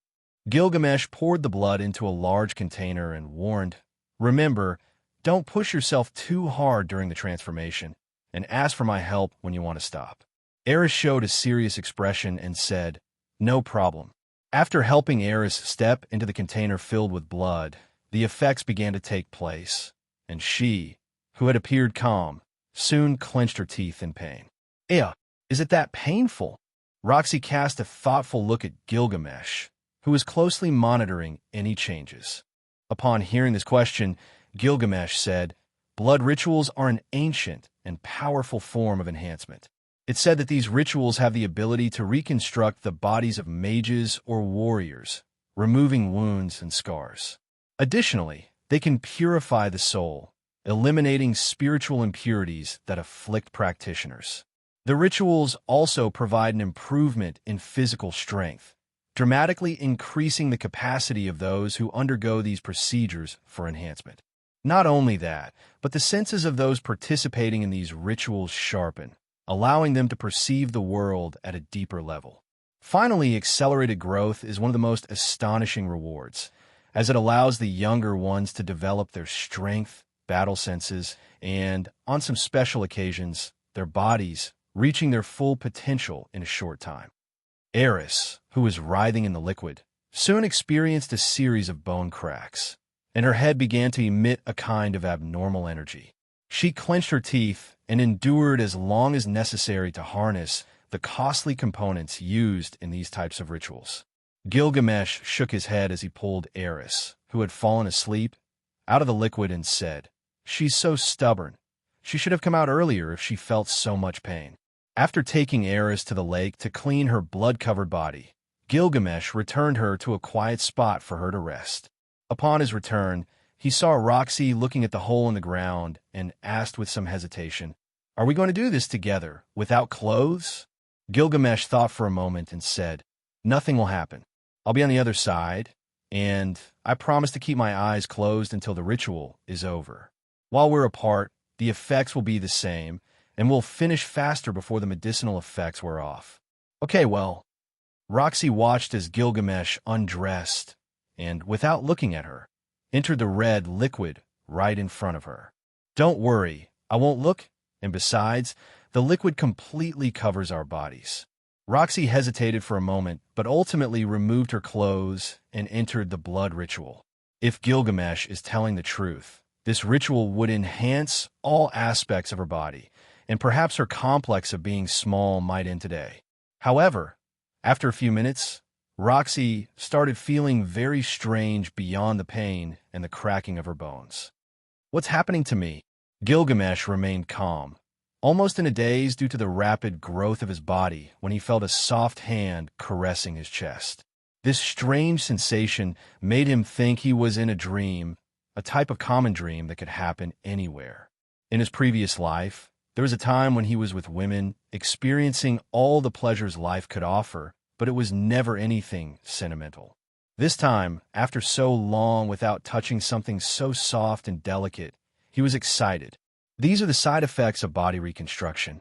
Gilgamesh poured the blood into a large container and warned, "Remember, don't push yourself too hard during the transformation, and ask for my help when you want to stop." Eris showed a serious expression and said, "No problem." After helping Eris step into the container filled with blood, the effects began to take place, and she, who had appeared calm, soon clenched her teeth in pain. Is it that painful?" Roxy cast a thoughtful look at Gilgamesh, who was closely monitoring any changes. Upon hearing this question, Gilgamesh said, "Blood rituals are an ancient and powerful form of enhancement. It's said that these rituals have the ability to reconstruct the bodies of mages or warriors, removing wounds and scars. Additionally, they can purify the soul, eliminating spiritual impurities that afflict practitioners. The rituals also provide an improvement in physical strength, dramatically increasing the capacity of those who undergo these procedures for enhancement. Not only that, but the senses of those participating in these rituals sharpen, allowing them to perceive the world at a deeper level. Finally, accelerated growth is one of the most astonishing rewards, as it allows the younger ones to develop their strength, battle senses, and, on some special occasions, their bodies, reaching their full potential in a short time. Eris, who was writhing in the liquid, soon experienced a series of bone cracks, and her head began to emit a kind of abnormal energy. She clenched her teeth and endured as long as necessary to harness the costly components used in these types of rituals. Gilgamesh shook his head as he pulled Eris, who had fallen asleep, out of the liquid and said, "She's so stubborn. She should have come out earlier if she felt so much pain." After taking Eris to the lake to clean her blood-covered body, Gilgamesh returned her to a quiet spot for her to rest. Upon his return, he saw Roxy looking at the hole in the ground and asked with some hesitation, "Are we going to do this together, without clothes?" Gilgamesh thought for a moment and said, "Nothing will happen. I'll be on the other side, and I promise to keep my eyes closed until the ritual is over. While we're apart, the effects will be the same, and we'll finish faster before the medicinal effects wear off." "Okay, well." Roxy watched as Gilgamesh undressed and, without looking at her, entered the red liquid right in front of her. "Don't worry, I won't look, and besides, the liquid completely covers our bodies." Roxy hesitated for a moment, but ultimately removed her clothes and entered the blood ritual. If Gilgamesh is telling the truth, this ritual would enhance all aspects of her body, and perhaps her complex of being small might end today. However, after a few minutes, Roxy started feeling very strange beyond the pain and the cracking of her bones. "What's happening to me?" Gilgamesh remained calm, almost in a daze due to the rapid growth of his body when he felt a soft hand caressing his chest. This strange sensation made him think he was in a dream, a type of common dream that could happen anywhere. In his previous life, there was a time when he was with women, experiencing all the pleasures life could offer, but it was never anything sentimental. This time, after so long without touching something so soft and delicate, he was excited. These are the side effects of body reconstruction.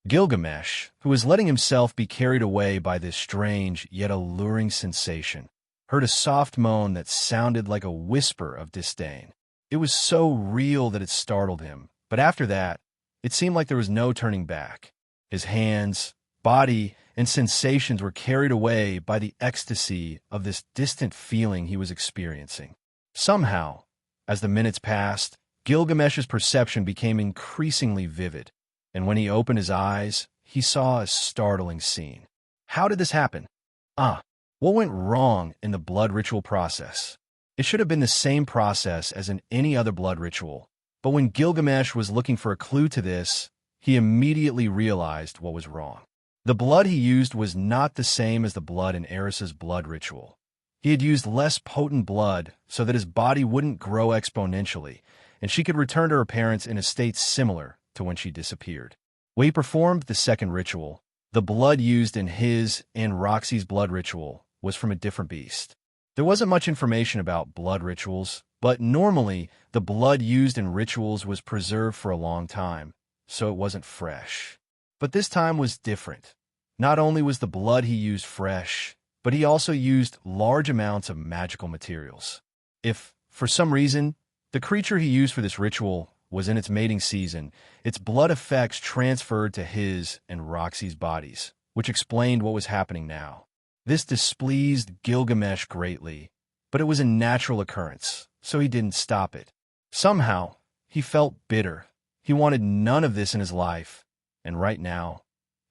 Gilgamesh, who was letting himself be carried away by this strange yet alluring sensation, heard a soft moan that sounded like a whisper of disdain. It was so real that it startled him, but after that, it seemed like there was no turning back. His hands, body, and sensations were carried away by the ecstasy of this distant feeling he was experiencing. Somehow, as the minutes passed, Gilgamesh's perception became increasingly vivid, and when he opened his eyes, he saw a startling scene. How did this happen? What went wrong in the blood ritual process? It should have been the same process as in any other blood ritual, but when Gilgamesh was looking for a clue to this, he immediately realized what was wrong. The blood he used was not the same as the blood in Eris's blood ritual. He had used less potent blood so that his body wouldn't grow exponentially, and she could return to her parents in a state similar to when she disappeared. When he performed the second ritual, the blood used in his and Roxy's blood ritual was from a different beast. There wasn't much information about blood rituals, but normally the blood used in rituals was preserved for a long time, so it wasn't fresh. But this time was different. Not only was the blood he used fresh, but he also used large amounts of magical materials. If, for some reason, the creature he used for this ritual was in its mating season, its blood effects transferred to his and Roxy's bodies, which explained what was happening now. This displeased Gilgamesh greatly, but it was a natural occurrence, so he didn't stop it. Somehow, he felt bitter. He wanted none of this in his life, and right now,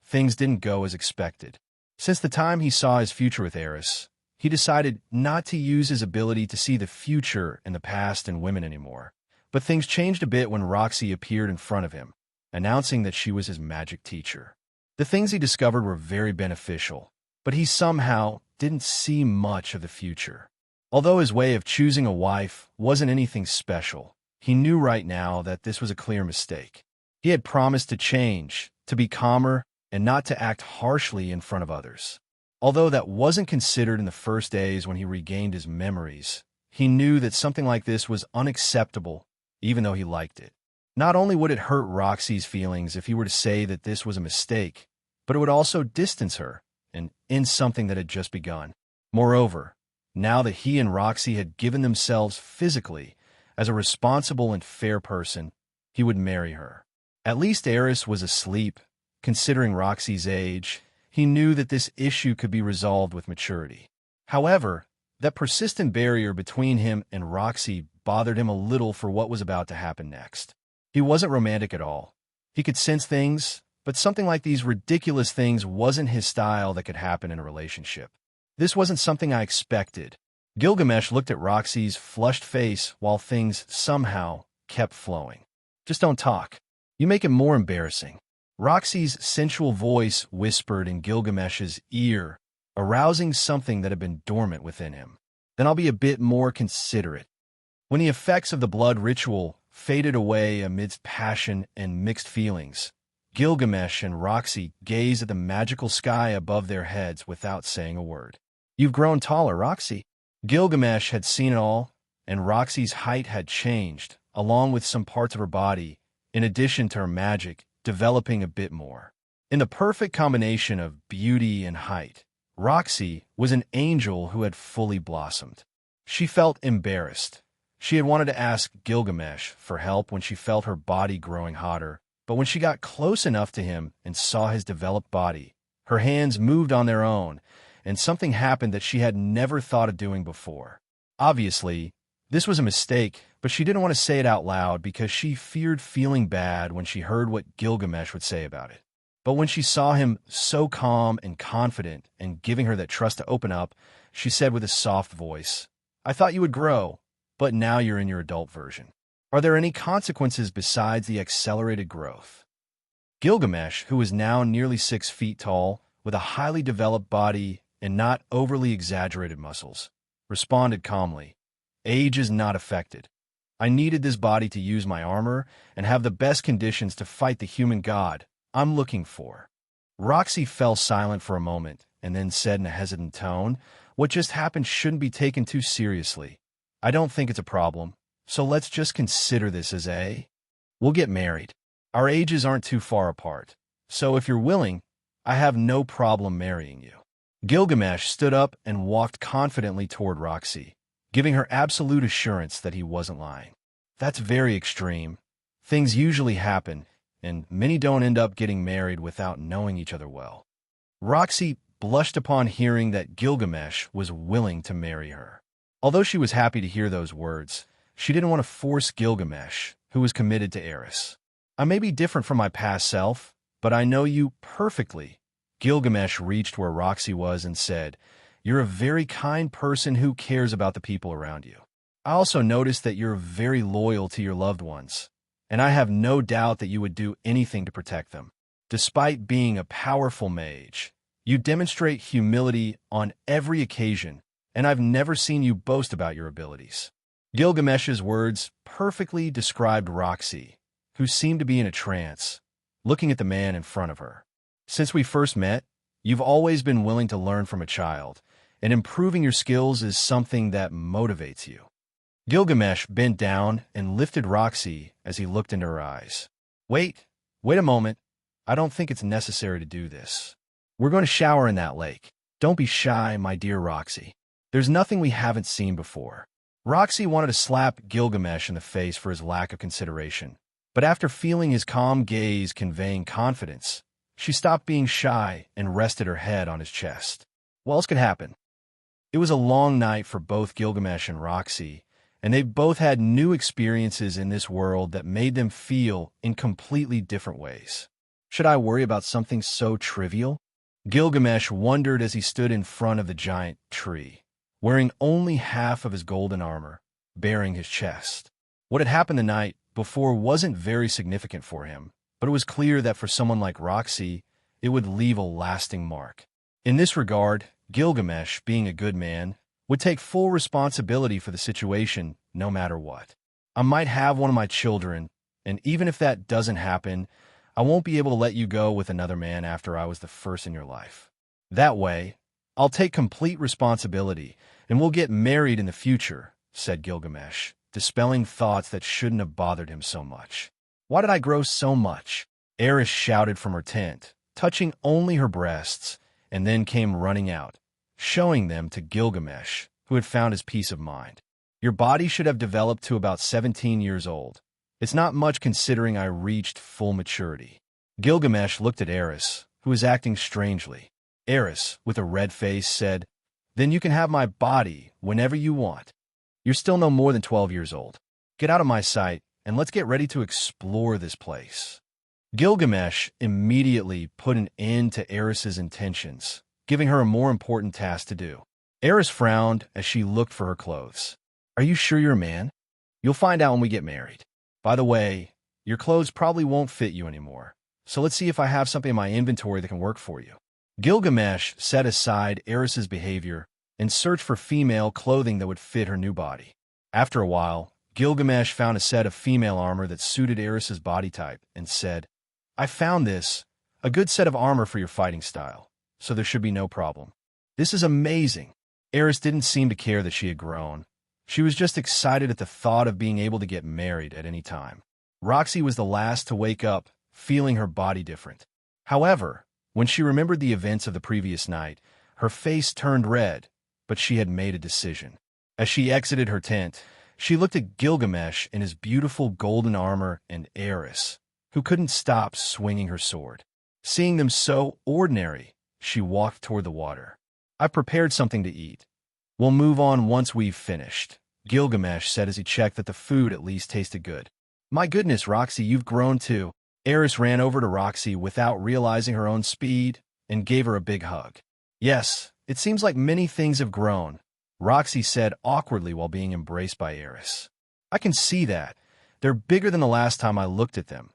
things didn't go as expected. Since the time he saw his future with Eris, he decided not to use his ability to see the future and the past in women anymore. But things changed a bit when Roxy appeared in front of him, announcing that she was his magic teacher. The things he discovered were very beneficial, but he somehow didn't see much of the future. Although his way of choosing a wife wasn't anything special, he knew right now that this was a clear mistake. He had promised to change, to be calmer, and not to act harshly in front of others. Although that wasn't considered in the first days when he regained his memories, he knew that something like this was unacceptable, even though he liked it. Not only would it hurt Roxy's feelings if he were to say that this was a mistake, but it would also distance her and end something that had just begun. Moreover, now that he and Roxy had given themselves physically as a responsible and fair person, he would marry her. At least Eris was asleep. Considering Roxy's age, he knew that this issue could be resolved with maturity. However, that persistent barrier between him and Roxy bothered him a little for what was about to happen next. He wasn't romantic at all. He could sense things, but something like these ridiculous things wasn't his style that could happen in a relationship. This wasn't something I expected. Gilgamesh looked at Roxy's flushed face while things somehow kept flowing. Just don't talk. You make it more embarrassing. Roxy's sensual voice whispered in Gilgamesh's ear, arousing something that had been dormant within him. Then I'll be a bit more considerate. When the effects of the blood ritual faded away amidst passion and mixed feelings, Gilgamesh and Roxy gazed at the magical sky above their heads without saying a word. You've grown taller, Roxy. Gilgamesh had seen it all, and Roxy's height had changed, along with some parts of her body, in addition to her magic, developing a bit more. In the perfect combination of beauty and height, Roxy was an angel who had fully blossomed. She felt embarrassed. She had wanted to ask Gilgamesh for help when she felt her body growing hotter, but when she got close enough to him and saw his developed body, her hands moved on their own, and something happened that she had never thought of doing before. Obviously, this was a mistake, but she didn't want to say it out loud because she feared feeling bad when she heard what Gilgamesh would say about it. But when she saw him so calm and confident and giving her that trust to open up, she said with a soft voice, I thought you would grow, but now you're in your adult version. Are there any consequences besides the accelerated growth? Gilgamesh, who was now nearly 6 feet tall, with a highly developed body and not overly exaggerated muscles, responded calmly, Age is not affected. I needed this body to use my armor and have the best conditions to fight the human god I'm looking for. Roxy fell silent for a moment and then said in a hesitant tone, What just happened shouldn't be taken too seriously. I don't think it's a problem, so let's just consider this as we'll get married. Our ages aren't too far apart, so if you're willing, I have no problem marrying you. Gilgamesh stood up and walked confidently toward Roxy, giving her absolute assurance that he wasn't lying. That's very extreme. Things usually happen, and many don't end up getting married without knowing each other well. Roxy blushed upon hearing that Gilgamesh was willing to marry her. Although she was happy to hear those words, she didn't want to force Gilgamesh, who was committed to Eris. I may be different from my past self, but I know you perfectly. Gilgamesh reached where Roxy was and said, You're a very kind person who cares about the people around you. I also noticed that you're very loyal to your loved ones, and I have no doubt that you would do anything to protect them. Despite being a powerful mage, you demonstrate humility on every occasion, and I've never seen you boast about your abilities. Gilgamesh's words perfectly described Roxy, who seemed to be in a trance, looking at the man in front of her. Since we first met, you've always been willing to learn from a child, and improving your skills is something that motivates you. Gilgamesh bent down and lifted Roxy as he looked into her eyes. Wait a moment. I don't think it's necessary to do this. We're going to shower in that lake. Don't be shy, my dear Roxy. There's nothing we haven't seen before. Roxy wanted to slap Gilgamesh in the face for his lack of consideration, but after feeling his calm gaze conveying confidence, she stopped being shy and rested her head on his chest. What else could happen? It was a long night for both Gilgamesh and Roxy, and they both had new experiences in this world that made them feel in completely different ways. Should I worry about something so trivial? Gilgamesh wondered as he stood in front of the giant tree, wearing only half of his golden armor, bearing his chest. What had happened the night before wasn't very significant for him, but it was clear that for someone like Roxy, it would leave a lasting mark. In this regard, Gilgamesh, being a good man, would take full responsibility for the situation no matter what. I might have one of my children, and even if that doesn't happen, I won't be able to let you go with another man after I was the first in your life. That way, I'll take complete responsibility, and we'll get married in the future, said Gilgamesh, dispelling thoughts that shouldn't have bothered him so much. Why did I grow so much? Eris shouted from her tent, touching only her breasts, and then came running out, showing them to Gilgamesh, who had found his peace of mind. Your body should have developed to about 17 years old. It's not much considering I reached full maturity. Gilgamesh looked at Eris, who was acting strangely. Eris, with a red face, said, Then you can have my body whenever you want. You're still no more than 12 years old. Get out of my sight, and let's get ready to explore this place. Gilgamesh immediately put an end to Eris's intentions, giving her a more important task to do. Eris frowned as she looked for her clothes. Are you sure you're a man? You'll find out when we get married. By the way, your clothes probably won't fit you anymore, so let's see if I have something in my inventory that can work for you. Gilgamesh set aside Eris's behavior and searched for female clothing that would fit her new body. After a while, Gilgamesh found a set of female armor that suited Eris's body type and said, I found this, a good set of armor for your fighting style, so there should be no problem. This is amazing. Eris didn't seem to care that she had grown. She was just excited at the thought of being able to get married at any time. Roxy was the last to wake up, feeling her body different. However, when she remembered the events of the previous night, her face turned red, but she had made a decision. As she exited her tent, she looked at Gilgamesh in his beautiful golden armor and Eris, who couldn't stop swinging her sword. Seeing them so ordinary, she walked toward the water. I've prepared something to eat. We'll move on once we've finished, Gilgamesh said as he checked that the food at least tasted good. My goodness, Roxy, you've grown too. Eris ran over to Roxy without realizing her own speed and gave her a big hug. Yes, it seems like many things have grown, Roxy said awkwardly while being embraced by Eris. I can see that. They're bigger than the last time I looked at them,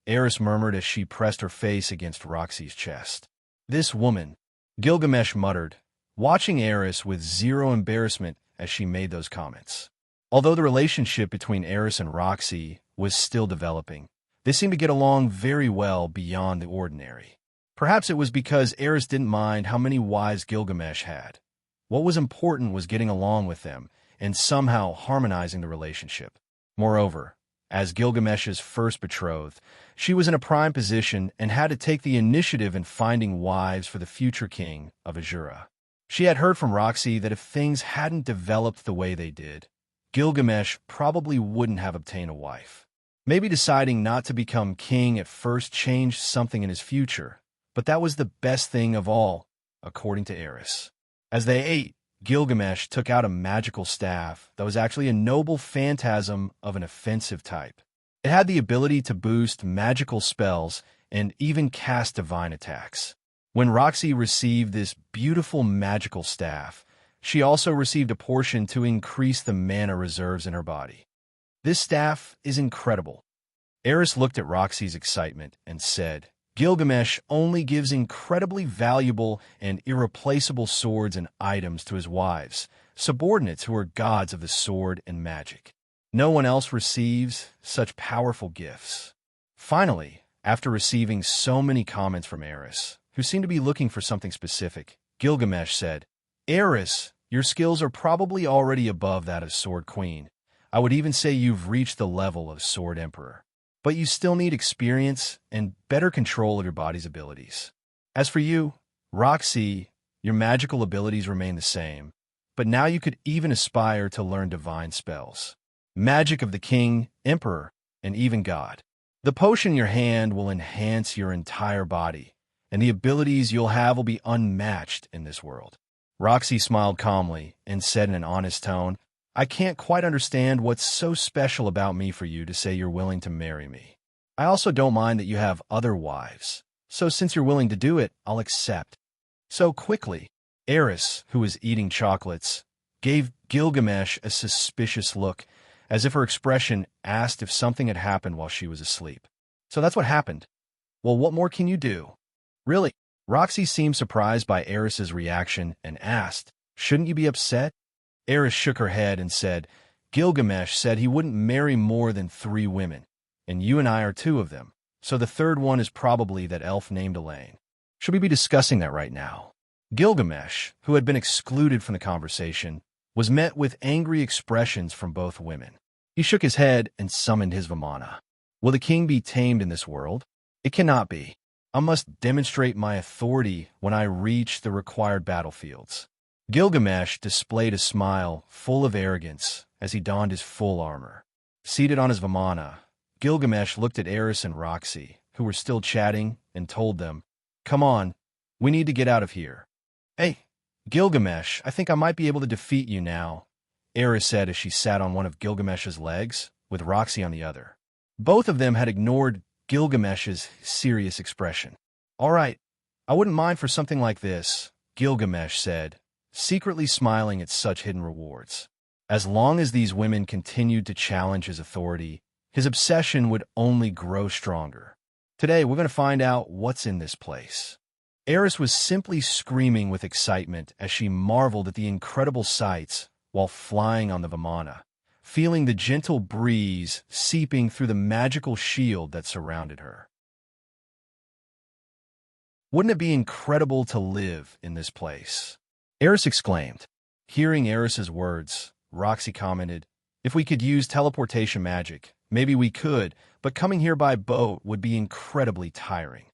Eris murmured as she pressed her face against Roxy's chest. This woman, Gilgamesh muttered, watching Eris with zero embarrassment as she made those comments. Although the relationship between Eris and Roxy was still developing, they seemed to get along very well beyond the ordinary. Perhaps it was because Eris didn't mind how many wives Gilgamesh had. What was important was getting along with them and somehow harmonizing the relationship. Moreover, as Gilgamesh's first betrothed, she was in a prime position and had to take the initiative in finding wives for the future king of Asura. She had heard from Roxy that if things hadn't developed the way they did, Gilgamesh probably wouldn't have obtained a wife. Maybe deciding not to become king at first changed something in his future, but that was the best thing of all, according to Eris. As they ate, Gilgamesh took out a magical staff that was actually a noble phantasm of an offensive type. It had the ability to boost magical spells and even cast divine attacks. When Roxy received this beautiful magical staff, she also received a portion to increase the mana reserves in her body. This staff is incredible. Eris looked at Roxy's excitement and said, Gilgamesh only gives incredibly valuable and irreplaceable swords and items to his wives, subordinates who are gods of the sword and magic. No one else receives such powerful gifts. Finally, after receiving so many comments from Eris, who seemed to be looking for something specific, Gilgamesh said, Eris, your skills are probably already above that of Sword Queen. I would even say you've reached the level of Sword Emperor. But you still need experience and better control of your body's abilities. As for you, Roxy, Your magical abilities remain the same, but now you could even aspire to learn divine spells. Magic of the king, emperor, and even God. The potion in your hand will enhance your entire body, and the abilities you'll have will be unmatched in this world. Roxy smiled calmly and said in an honest tone, I can't quite understand what's so special about me for you to say you're willing to marry me. I also don't mind that you have other wives, so since you're willing to do it, I'll accept. So quickly, Eris, who was eating chocolates, gave Gilgamesh a suspicious look, as if her expression asked if something had happened while she was asleep. So that's what happened. Well, what more can you do? Really? Roxy seemed surprised by Eris's reaction and asked, shouldn't you be upset? Eris shook her head and said, Gilgamesh said he wouldn't marry more than 3 women, and you and I are 2 of them, so the third one is probably that elf named Elaine. Should we be discussing that right now? Gilgamesh, who had been excluded from the conversation, was met with angry expressions from both women. He shook his head and summoned his Vimana. Will the king be tamed in this world? It cannot be. I must demonstrate my authority when I reach the required battlefields. Gilgamesh displayed a smile full of arrogance as he donned his full armor. Seated on his Vimana, Gilgamesh looked at Eris and Roxy, who were still chatting, and told them, Come on, we need to get out of here. Hey, Gilgamesh, I think I might be able to defeat you now, Eris said as she sat on one of Gilgamesh's legs, with Roxy on the other. Both of them had ignored Gilgamesh's serious expression. All right, I wouldn't mind for something like this, Gilgamesh said, secretly smiling at such hidden rewards. As long as these women continued to challenge his authority, his obsession would only grow stronger. Today, we're going to find out what's in this place. Eris was simply screaming with excitement as she marveled at the incredible sights while flying on the Vimana, feeling the gentle breeze seeping through the magical shield that surrounded her. Wouldn't it be incredible to live in this place? Eris exclaimed. Hearing Eris's words, Roxy commented, If we could use teleportation magic, maybe we could, but coming here by boat would be incredibly tiring.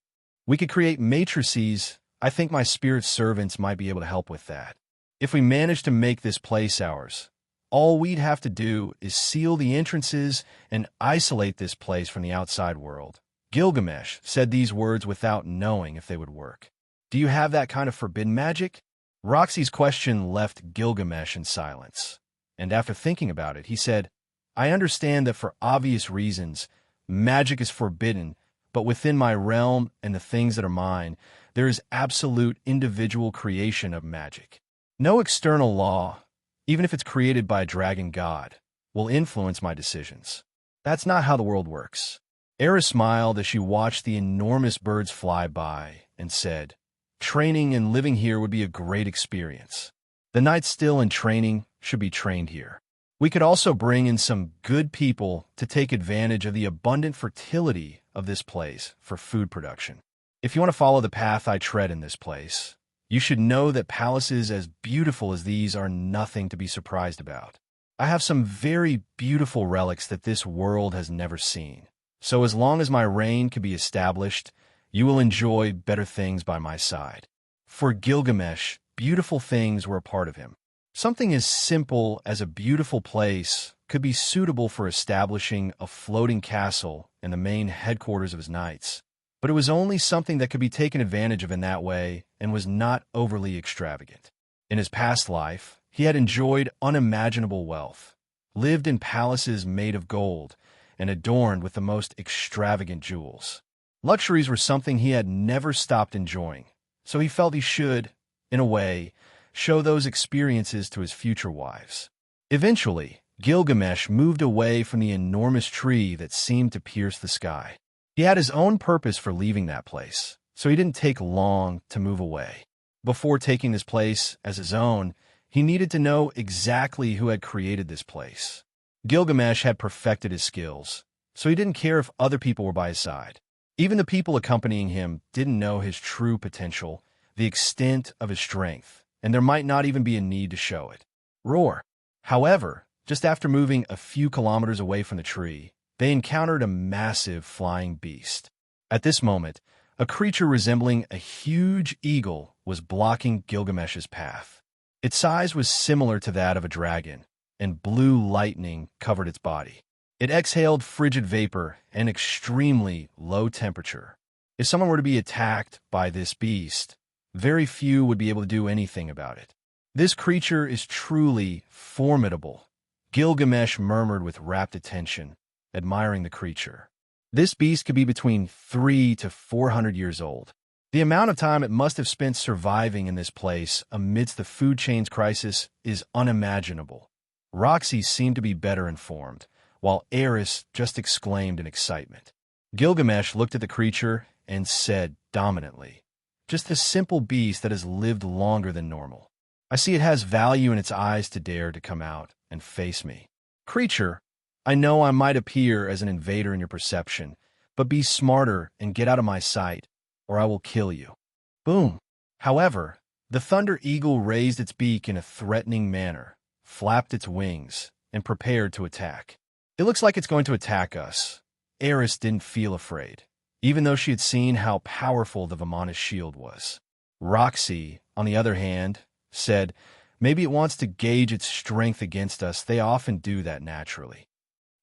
We could create matrices. I think my spirit servants might be able to help with that. If we manage to make this place ours, all we'd have to do is seal the entrances and isolate this place from the outside world. Gilgamesh said these words without knowing if they would work. Do you have that kind of forbidden magic? Roxy's question left Gilgamesh in silence, and after thinking about it, he said, I understand that for obvious reasons, magic is forbidden, but within my realm and the things that are mine, there is absolute individual creation of magic. No external law, even if it's created by a dragon god, will influence my decisions. That's not how the world works. Eris smiled as she watched the enormous birds fly by and said, Training and living here would be a great experience. The knights still in training should be trained here. We could also bring in some good people to take advantage of the abundant fertility of this place for food production. If you want to follow the path I tread in this place, you should know that palaces as beautiful as these are nothing to be surprised about. I have some very beautiful relics that this world has never seen. So as long as my reign can be established, you will enjoy better things by my side. For Gilgamesh, beautiful things were a part of him. Something as simple as a beautiful place could be suitable for establishing a floating castle in the main headquarters of his knights. But it was only something that could be taken advantage of in that way and was not overly extravagant. In his past life, he had enjoyed unimaginable wealth, lived in palaces made of gold, and adorned with the most extravagant jewels. Luxuries were something he had never stopped enjoying, so he felt he should, in a way, show those experiences to his future wives. Eventually, Gilgamesh moved away from the enormous tree that seemed to pierce the sky. He had his own purpose for leaving that place, so he didn't take long to move away. Before taking this place as his own, he needed to know exactly who had created this place. Gilgamesh had perfected his skills, so he didn't care if other people were by his side. Even the people accompanying him didn't know his true potential, the extent of his strength, and there might not even be a need to show it. Roar. However, just after moving a few kilometers away from the tree, they encountered a massive flying beast. At this moment, A creature resembling a huge eagle was blocking Gilgamesh's path. Its size was similar to that of a dragon, and blue lightning covered its body. It exhaled frigid vapor and extremely low temperature. If someone were to be attacked by this beast, very few would be able to do anything about it. This creature is truly formidable, Gilgamesh murmured with rapt attention, admiring the creature. This beast could be between 300 to 400 years old. The amount of time it must have spent surviving in this place amidst the food chain's crisis is unimaginable. Roxy seemed to be better informed, while Eris just exclaimed in excitement. Gilgamesh looked at the creature and said dominantly, "Just a simple beast that has lived longer than normal. I see it has value in its eyes to dare to come out and face me. Creature, I know I might appear as an invader in your perception, but be smarter and get out of my sight, or I will kill you." Boom. However, the thunder eagle raised its beak in a threatening manner, flapped its wings, and prepared to attack. "It looks like it's going to attack us." Eris didn't feel afraid, even though she had seen how powerful the Vamana's shield was. Roxy, on the other hand, said, "Maybe it wants to gauge its strength against us. They often do that naturally."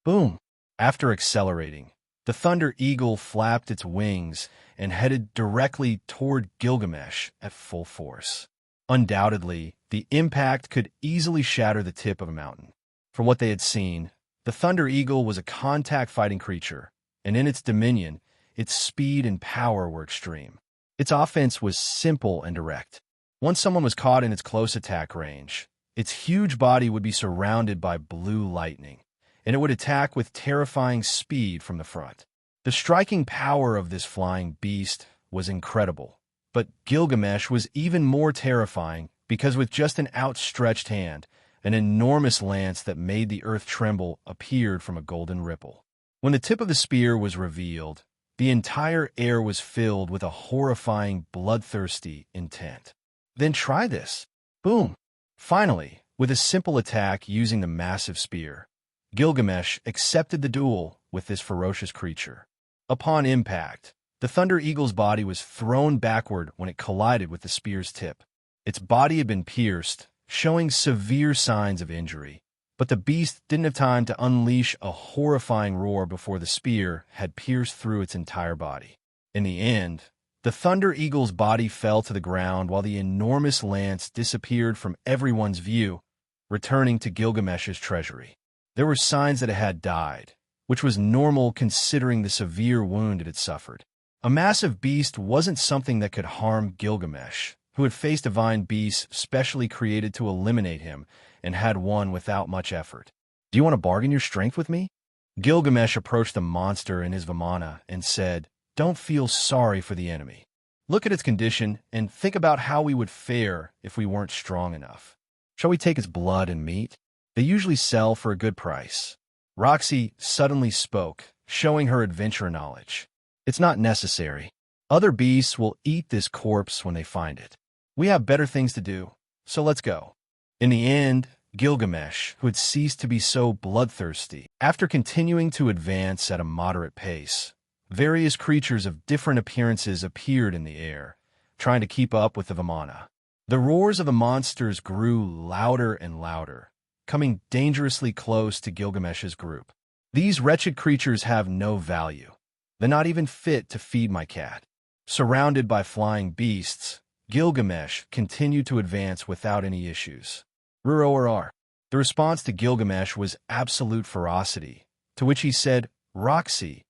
Boom. After accelerating, the thunder eagle flapped its wings and headed directly toward Gilgamesh at full force. Undoubtedly, the impact could easily shatter the tip of a mountain. From what they had seen, the thunder eagle was a contact-fighting creature, and in its dominion, its speed and power were extreme. Its offense was simple and direct. Once someone was caught in its close attack range, its huge body would be surrounded by blue lightning, and it would attack with terrifying speed from the front. The striking power of this flying beast was incredible, but Gilgamesh was even more terrifying because with just an outstretched hand, an enormous lance that made the earth tremble appeared from a golden ripple. When the tip of the spear was revealed, the entire air was filled with a horrifying, bloodthirsty intent. "Then try this." Boom. Finally, with a simple attack using the massive spear, Gilgamesh accepted the duel with this ferocious creature. Upon impact, the thunder eagle's body was thrown backward when it collided with the spear's tip. Its body had been pierced, showing severe signs of injury, but the beast didn't have time to unleash a horrifying roar before the spear had pierced through its entire body. In the end, the thunder eagle's body fell to the ground while the enormous lance disappeared from everyone's view, returning to Gilgamesh's treasury. There were signs that it had died, which was normal considering the severe wound it had suffered. A massive beast wasn't something that could harm Gilgamesh, who had faced divine beasts specially created to eliminate him and had won without much effort. "Do you want to bargain your strength with me?" Gilgamesh approached the monster in his Vamana and said, "Don't feel sorry for the enemy. Look at its condition and think about how we would fare if we weren't strong enough. Shall we take its blood and meat? They usually sell for a good price." Roxy suddenly spoke, showing her adventure knowledge. "It's not necessary. Other beasts will eat this corpse when they find it. We have better things to do, so let's go." In the end, Gilgamesh, who had ceased to be so bloodthirsty, after continuing to advance at a moderate pace, various creatures of different appearances appeared in the air, trying to keep up with the Vamana. The roars of the monsters grew louder and louder, coming dangerously close to Gilgamesh's group. "These wretched creatures have no value. They're not even fit to feed my cat." Surrounded by flying beasts, Gilgamesh continued to advance without any issues. "Ruror." The response to Gilgamesh was absolute ferocity, to which he said, "Roxy,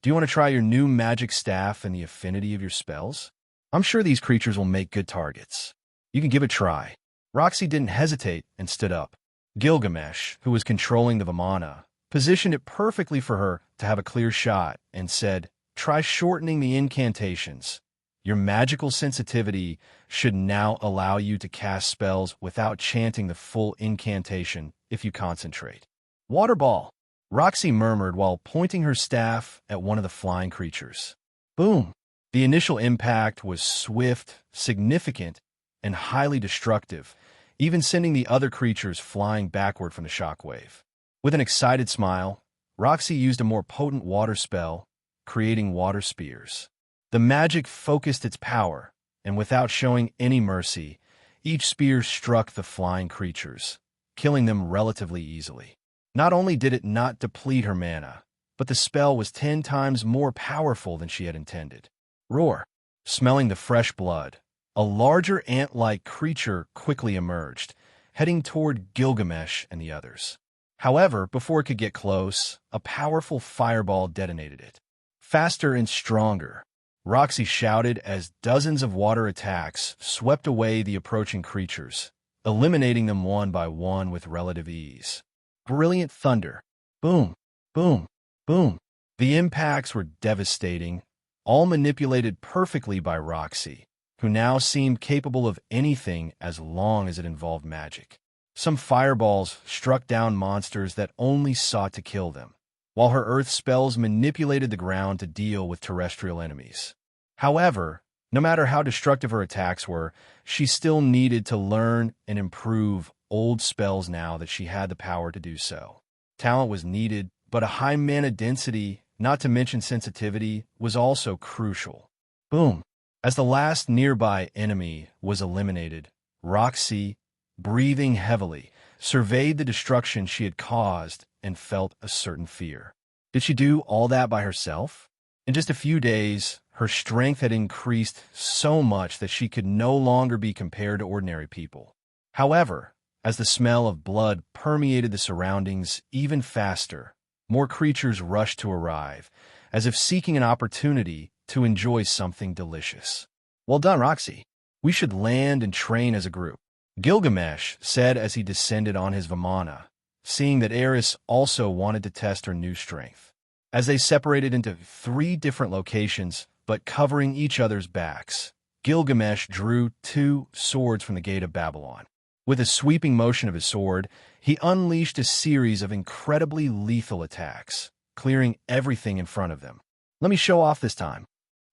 do you want to try your new magic staff and the affinity of your spells? I'm sure these creatures will make good targets. You can give it a try." Roxy didn't hesitate and stood up. Gilgamesh, who was controlling the Vamana, positioned it perfectly for her to have a clear shot and said, "Try shortening the incantations. Your magical sensitivity should now allow you to cast spells without chanting the full incantation if you concentrate." "Water ball," Roxy murmured while pointing her staff at one of the flying creatures. Boom! The initial impact was swift, significant, and highly destructive, even sending the other creatures flying backward from the shockwave. With an excited smile, Roxy used a more potent water spell, creating water spears. The magic focused its power, and without showing any mercy, each spear struck the flying creatures, killing them relatively easily. Not only did it not deplete her mana, but the spell was 10 times more powerful than she had intended. Roar! Smelling the fresh blood, a larger ant-like creature quickly emerged, heading toward Gilgamesh and the others. However, before it could get close, a powerful fireball detonated it. Faster and stronger, Roxy shouted as dozens of water attacks swept away the approaching creatures, eliminating them one by one with relative ease. Brilliant thunder. Boom, boom, boom. The impacts were devastating, all manipulated perfectly by Roxy, who now seemed capable of anything as long as it involved magic. Some fireballs struck down monsters that only sought to kill them, while her earth spells manipulated the ground to deal with terrestrial enemies. However, no matter how destructive her attacks were, she still needed to learn and improve old spells now that she had the power to do so. Talent was needed, but a high mana density, not to mention sensitivity, was also crucial. Boom! As the last nearby enemy was eliminated, Roxy, breathing heavily, surveyed the destruction she had caused and felt a certain fear. Did she do all that by herself? In just a few days, her strength had increased so much that she could no longer be compared to ordinary people. However, as the smell of blood permeated the surroundings even faster, more creatures rushed to arrive, as if seeking an opportunity to enjoy something delicious. Well done, Roxy. We should land and train as a group, Gilgamesh said as he descended on his Vimana, seeing that Eris also wanted to test her new strength. As they separated into 3 different locations, but covering each other's backs, Gilgamesh drew 2 swords from the Gate of Babylon. With a sweeping motion of his sword, he unleashed a series of incredibly lethal attacks, clearing everything in front of them. Let me show off this time.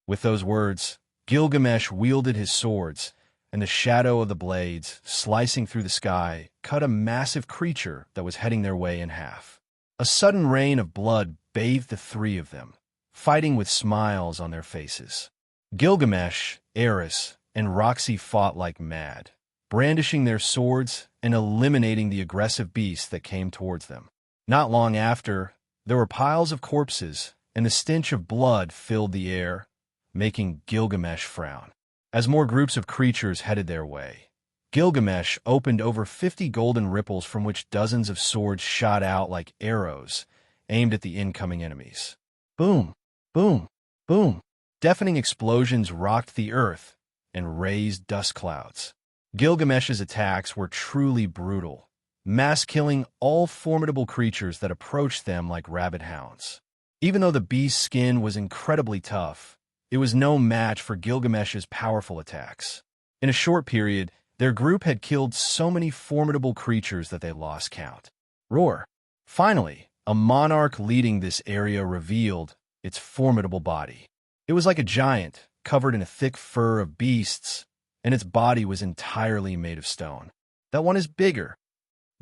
With those words, Gilgamesh wielded his swords, and the shadow of the blades, slicing through the sky, cut a massive creature that was heading their way in half. A sudden rain of blood bathed the 3 of them, fighting with smiles on their faces. Gilgamesh, Eris, and Roxy fought like mad, brandishing their swords and eliminating the aggressive beasts that came towards them. Not long after, there were piles of corpses, and the stench of blood filled the air, making Gilgamesh frown. As more groups of creatures headed their way, Gilgamesh opened over 50 golden ripples from which dozens of swords shot out like arrows, aimed at the incoming enemies. Boom, boom, boom. Deafening explosions rocked the earth and raised dust clouds. Gilgamesh's attacks were truly brutal, mass-killing all formidable creatures that approached them like rabid hounds. Even though the beast's skin was incredibly tough, it was no match for Gilgamesh's powerful attacks. In a short period, their group had killed so many formidable creatures that they lost count. Roar! Finally, a monarch leading this area revealed its formidable body. It was like a giant, covered in a thick fur of beasts, and its body was entirely made of stone. That one is bigger,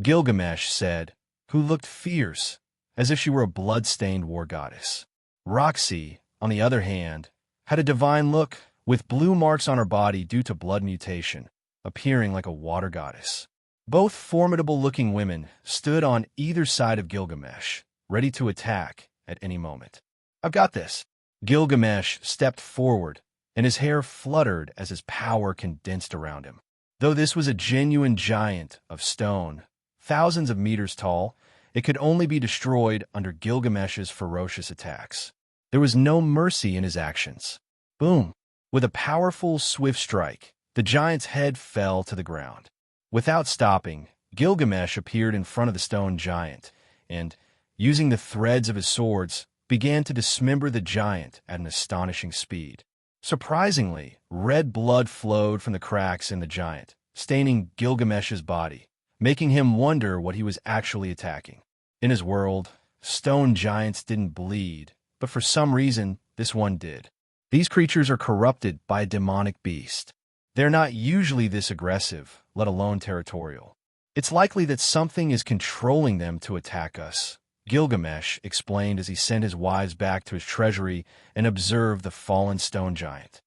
Gilgamesh said, who looked fierce, as if she were a blood-stained war goddess. Roxy, on the other hand, had a divine look, with blue marks on her body due to blood mutation, appearing like a water goddess. Both formidable-looking women stood on either side of Gilgamesh, ready to attack at any moment. I've got this. Gilgamesh stepped forward, and his hair fluttered as his power condensed around him. Though this was a genuine giant of stone, thousands of meters tall, it could only be destroyed under Gilgamesh's ferocious attacks. There was no mercy in his actions. Boom! With a powerful, swift strike, the giant's head fell to the ground. Without stopping, Gilgamesh appeared in front of the stone giant, and, using the threads of his swords, began to dismember the giant at an astonishing speed. Surprisingly, red blood flowed from the cracks in the giant, staining Gilgamesh's body, making him wonder what he was actually attacking. In his world, stone giants didn't bleed, but for some reason, this one did. These creatures are corrupted by a demonic beast. They're not usually this aggressive, let alone territorial. It's likely that something is controlling them to attack us, Gilgamesh explained as he sent his wives back to his treasury and observed the fallen stone giant.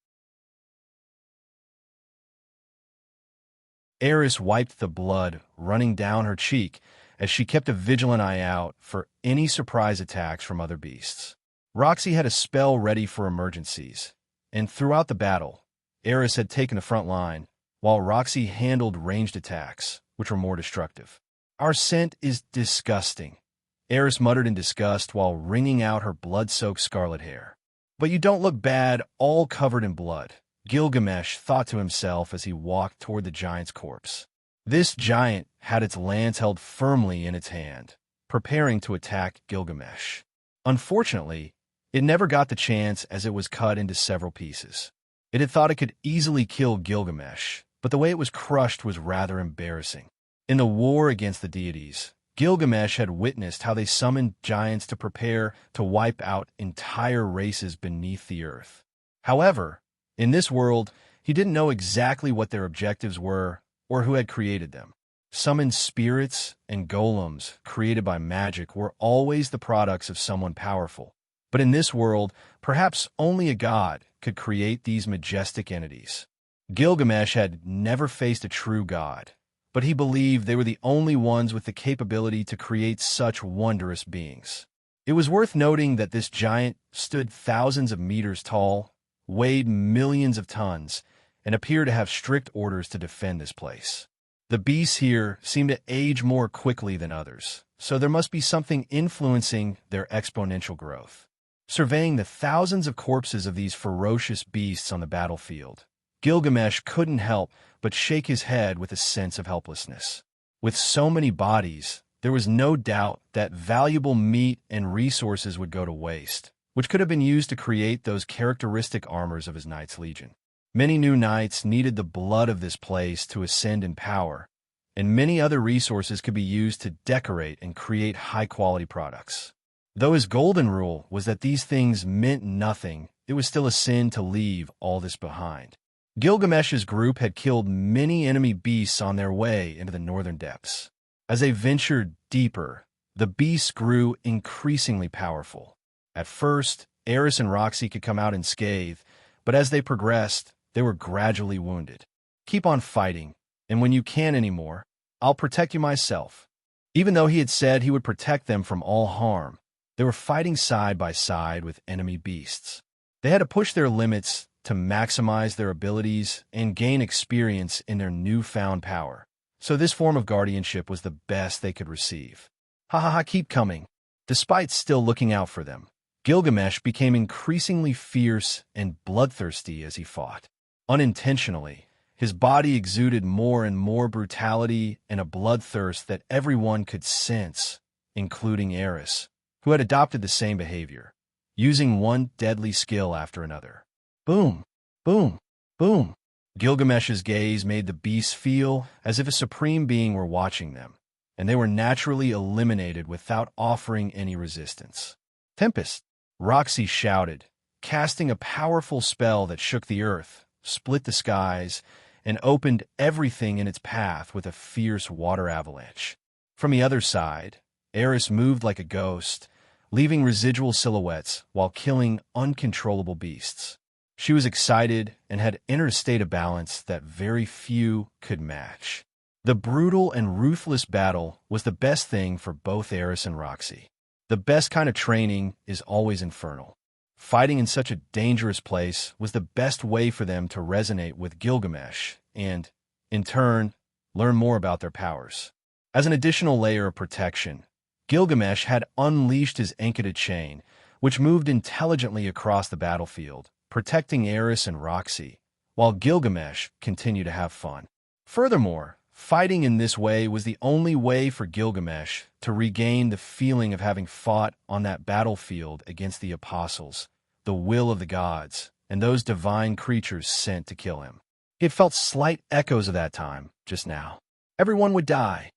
Eris wiped the blood running down her cheek as she kept a vigilant eye out for any surprise attacks from other beasts. Roxy had a spell ready for emergencies, and throughout the battle, Eris had taken the front line, while Roxy handled ranged attacks, which were more destructive. "Our scent is disgusting," Eris muttered in disgust while wringing out her blood-soaked scarlet hair. "But you don't look bad, all covered in blood," Gilgamesh thought to himself as he walked toward the giant's corpse. This giant had its lance held firmly in its hand, preparing to attack Gilgamesh. Unfortunately, it never got the chance as it was cut into several pieces. It had thought it could easily kill Gilgamesh, but the way it was crushed was rather embarrassing. In the war against the deities, Gilgamesh had witnessed how they summoned giants to prepare to wipe out entire races beneath the earth. However, in this world, he didn't know exactly what their objectives were or who had created them. Summoned spirits and golems created by magic were always the products of someone powerful. But in this world, perhaps only a god could create these majestic entities. Gilgamesh had never faced a true god, but he believed they were the only ones with the capability to create such wondrous beings. It was worth noting that this giant stood thousands of meters tall, weighed millions of tons, and appeared to have strict orders to defend this place. The beasts here seemed to age more quickly than others, so there must be something influencing their exponential growth. Surveying the thousands of corpses of these ferocious beasts on the battlefield, Gilgamesh couldn't help but shake his head with a sense of helplessness. With so many bodies, there was no doubt that valuable meat and resources would go to waste, which could have been used to create those characteristic armors of his Knights Legion. Many new knights needed the blood of this place to ascend in power, and many other resources could be used to decorate and create high-quality products. Though his golden rule was that these things meant nothing, it was still a sin to leave all this behind. Gilgamesh's group had killed many enemy beasts on their way into the northern depths. As they ventured deeper, the beasts grew increasingly powerful. At first, Eris and Roxy could come out unscathed, but as they progressed, they were gradually wounded. "Keep on fighting, and when you can't anymore, I'll protect you myself." Even though he had said he would protect them from all harm, they were fighting side by side with enemy beasts. They had to push their limits to maximize their abilities and gain experience in their newfound power. So this form of guardianship was the best they could receive. Keep coming. Despite still looking out for them, Gilgamesh became increasingly fierce and bloodthirsty as he fought. Unintentionally, his body exuded more and more brutality and a bloodthirst that everyone could sense, including Eris, who had adopted the same behavior, using one deadly skill after another. Boom, boom, boom. Gilgamesh's gaze made the beasts feel as if a supreme being were watching them, and they were naturally eliminated without offering any resistance. "Tempest!" Roxy shouted, casting a powerful spell that shook the earth, split the skies, and opened everything in its path with a fierce water avalanche. From the other side, Eris moved like a ghost, leaving residual silhouettes while killing uncontrollable beasts. She was excited and had entered a state of balance that very few could match. The brutal and ruthless battle was the best thing for both Eris and Roxy. The best kind of training is always infernal. Fighting in such a dangerous place was the best way for them to resonate with Gilgamesh and, in turn, learn more about their powers. As an additional layer of protection, Gilgamesh had unleashed his Enkidu chain, which moved intelligently across the battlefield, protecting Eris and Roxy, while Gilgamesh continued to have fun. Furthermore, fighting in this way was the only way for Gilgamesh to regain the feeling of having fought on that battlefield against the apostles, the will of the gods, and those divine creatures sent to kill him. He had felt slight echoes of that time just now. Everyone would die.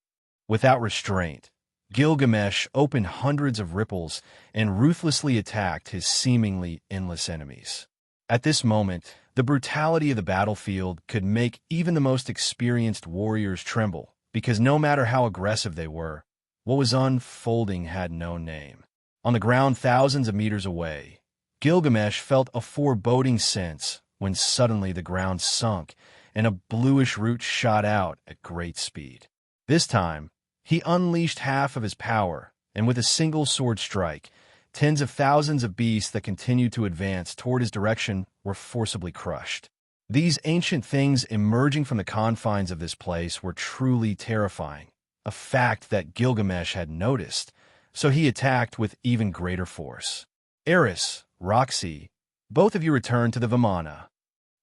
Without restraint, Gilgamesh opened hundreds of ripples and ruthlessly attacked his seemingly endless enemies. At this moment, the brutality of the battlefield could make even the most experienced warriors tremble, because no matter how aggressive they were, What was unfolding had no name. On the ground thousands of meters away, Gilgamesh felt a foreboding sense when suddenly the ground sunk and a bluish root shot out at great speed. This time, he unleashed half of his power, and with a single sword strike, tens of thousands of beasts that continued to advance toward his direction were forcibly crushed. These ancient things emerging from the confines of this place were truly terrifying, a fact that Gilgamesh had noticed, so he attacked with even greater force. Eris, Roxy, both of you returned to the Vimana.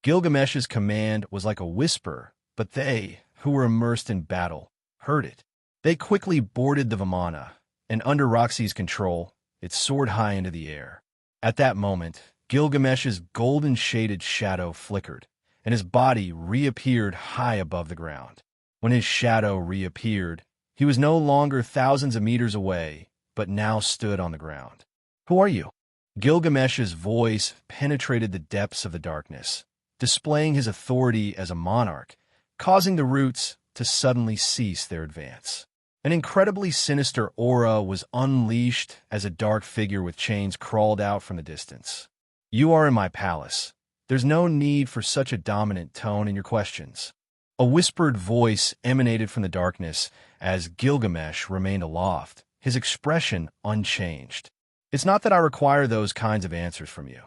Gilgamesh's command was like a whisper, but they, who were immersed in battle, heard it. They quickly boarded the Vimana, and under Roxy's control, it soared high into the air. At that moment, Gilgamesh's golden-shaded shadow flickered, and his body reappeared high above the ground. When his shadow reappeared, he was no longer thousands of meters away, but now stood on the ground. "Who are you?" Gilgamesh's voice penetrated the depths of the darkness, displaying his authority as a monarch, causing the roots to suddenly cease their advance. An incredibly sinister aura was unleashed as a dark figure with chains crawled out from the distance. "You are in my palace. There's no need for such a dominant tone in your questions." A whispered voice emanated from the darkness as Gilgamesh remained aloft, his expression unchanged. "It's not that I require those kinds of answers from you.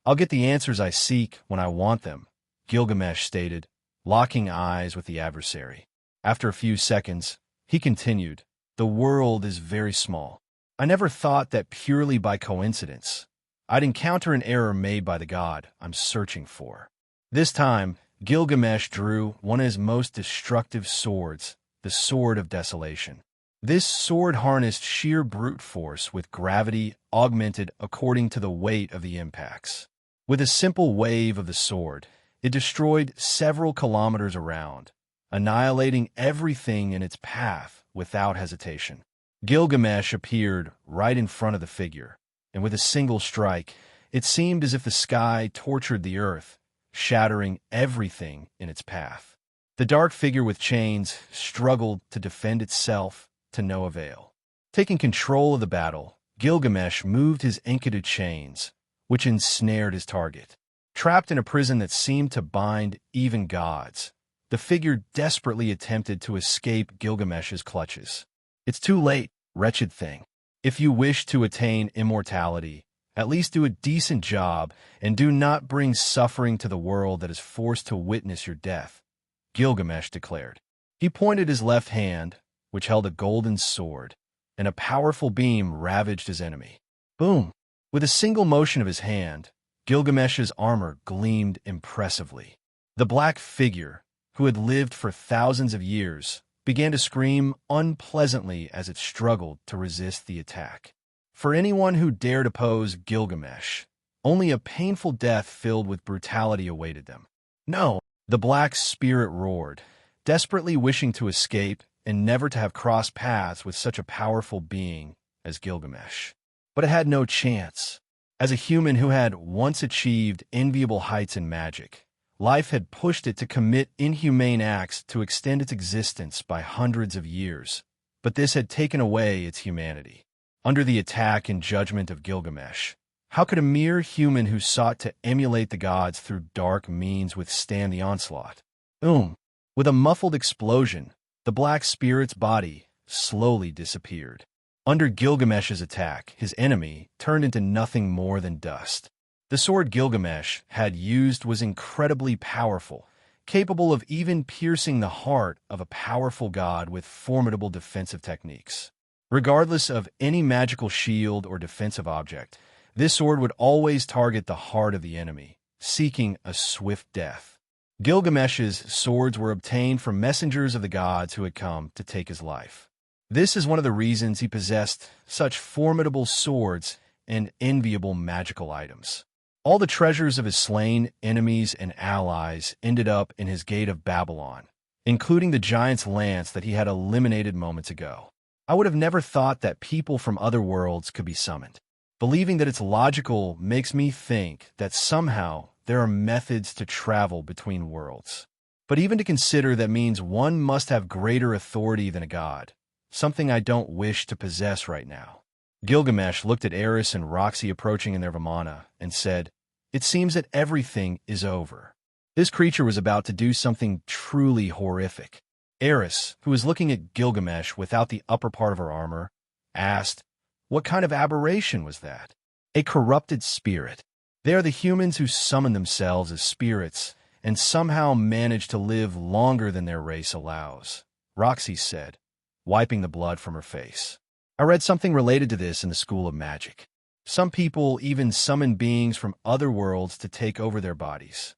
I'll get the answers I seek when I want them," Gilgamesh stated, locking eyes with the adversary. After a few seconds, he continued, "The world is very small. I never thought that purely by coincidence I'd encounter an error made by the god I'm searching for." This time, Gilgamesh drew one of his most destructive swords, the Sword of Desolation. This sword harnessed sheer brute force with gravity augmented according to the weight of the impacts. With a simple wave of the sword, it destroyed several kilometers around, annihilating everything in its path without hesitation. Gilgamesh appeared right in front of the figure, and with a single strike, it seemed as if the sky tortured the earth, shattering everything in its path. The dark figure with chains struggled to defend itself to no avail. Taking control of the battle, Gilgamesh moved his Enkidu chains, which ensnared his target. Trapped in a prison that seemed to bind even gods, the figure desperately attempted to escape Gilgamesh's clutches. "It's too late, wretched thing. If you wish to attain immortality, at least do a decent job and do not bring suffering to the world that is forced to witness your death," Gilgamesh declared. He pointed his left hand, which held a golden sword, and a powerful beam ravaged his enemy. Boom! With a single motion of his hand, Gilgamesh's armor gleamed impressively. The black figure, who had lived for thousands of years, began to scream unpleasantly as it struggled to resist the attack. For anyone who dared oppose Gilgamesh, only a painful death filled with brutality awaited them. "No!" the black spirit roared, desperately wishing to escape and never to have crossed paths with such a powerful being as Gilgamesh. But it had no chance. As a human who had once achieved enviable heights in magic, life had pushed it to commit inhumane acts to extend its existence by hundreds of years, but this had taken away its humanity. Under the attack and judgment of Gilgamesh, how could a mere human who sought to emulate the gods through dark means withstand the onslaught? With a muffled explosion, the black spirit's body slowly disappeared. Under Gilgamesh's attack, his enemy turned into nothing more than dust. The sword Gilgamesh had used was incredibly powerful, capable of even piercing the heart of a powerful god with formidable defensive techniques. Regardless of any magical shield or defensive object, this sword would always target the heart of the enemy, seeking a swift death. Gilgamesh's swords were obtained from messengers of the gods who had come to take his life. This is one of the reasons he possessed such formidable swords and enviable magical items. All the treasures of his slain enemies and allies ended up in his gate of Babylon, including the giant's lance that he had eliminated moments ago. I would have never thought that people from other worlds could be summoned. Believing that it's logical makes me think that somehow there are methods to travel between worlds. But even to consider that means one must have greater authority than a god. something I don't wish to possess right now. Gilgamesh looked at Eris and Roxy approaching in their vimana and said, "It seems that everything is over." This creature was about to do something truly horrific. Eris, who was looking at Gilgamesh without the upper part of her armor, asked, "What kind of aberration was that?" "A corrupted spirit. They are the humans who summon themselves as spirits and somehow manage to live longer than their race allows," Roxy said, wiping the blood from her face. "I read something related to this in the School of Magic. Some people even summon beings from other worlds to take over their bodies."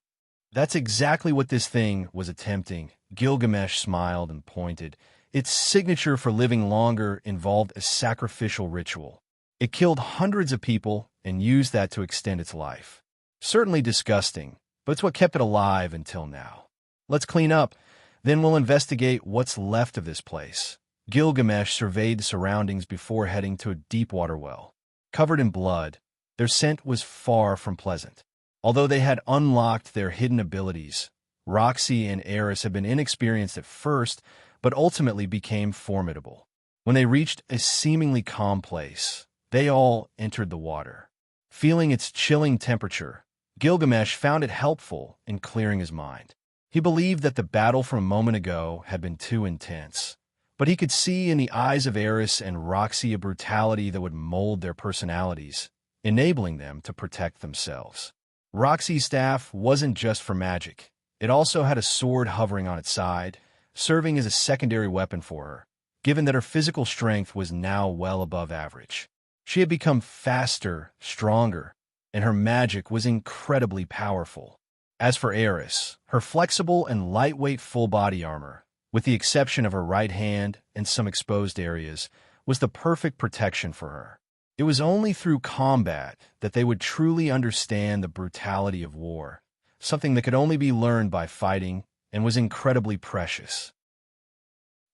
"That's exactly what this thing was attempting." Gilgamesh smiled and pointed. "Its signature for living longer involved a sacrificial ritual. It killed hundreds of people and used that to extend its life. Certainly disgusting, but it's what kept it alive until now. Let's clean up, then we'll investigate what's left of this place." Gilgamesh surveyed the surroundings before heading to a deep water well. Covered in blood, their scent was far from pleasant. Although they had unlocked their hidden abilities, Roxy and Eris had been inexperienced at first, but ultimately became formidable. When they reached a seemingly calm place, they all entered the water. Feeling its chilling temperature, Gilgamesh found it helpful in clearing his mind. He believed that the battle from a moment ago had been too intense, but he could see in the eyes of Eris and Roxy a brutality that would mold their personalities, enabling them to protect themselves. Roxy's staff wasn't just for magic. It also had a sword hovering on its side, serving as a secondary weapon for her, given that her physical strength was now well above average. She had become faster, stronger, and her magic was incredibly powerful. As for Eris, her flexible and lightweight full-body armor, with the exception of her right hand and some exposed areas, was the perfect protection for her. It was only through combat that they would truly understand the brutality of war, something that could only be learned by fighting and was incredibly precious.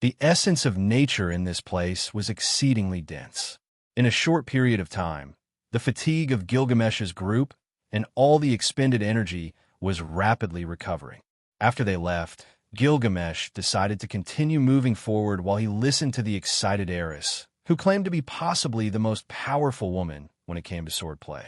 The essence of nature in this place was exceedingly dense. In a short period of time, the fatigue of Gilgamesh's group and all the expended energy was rapidly recovering. After they left, Gilgamesh decided to continue moving forward while he listened to the excited Eris, who claimed to be possibly the most powerful woman when it came to swordplay.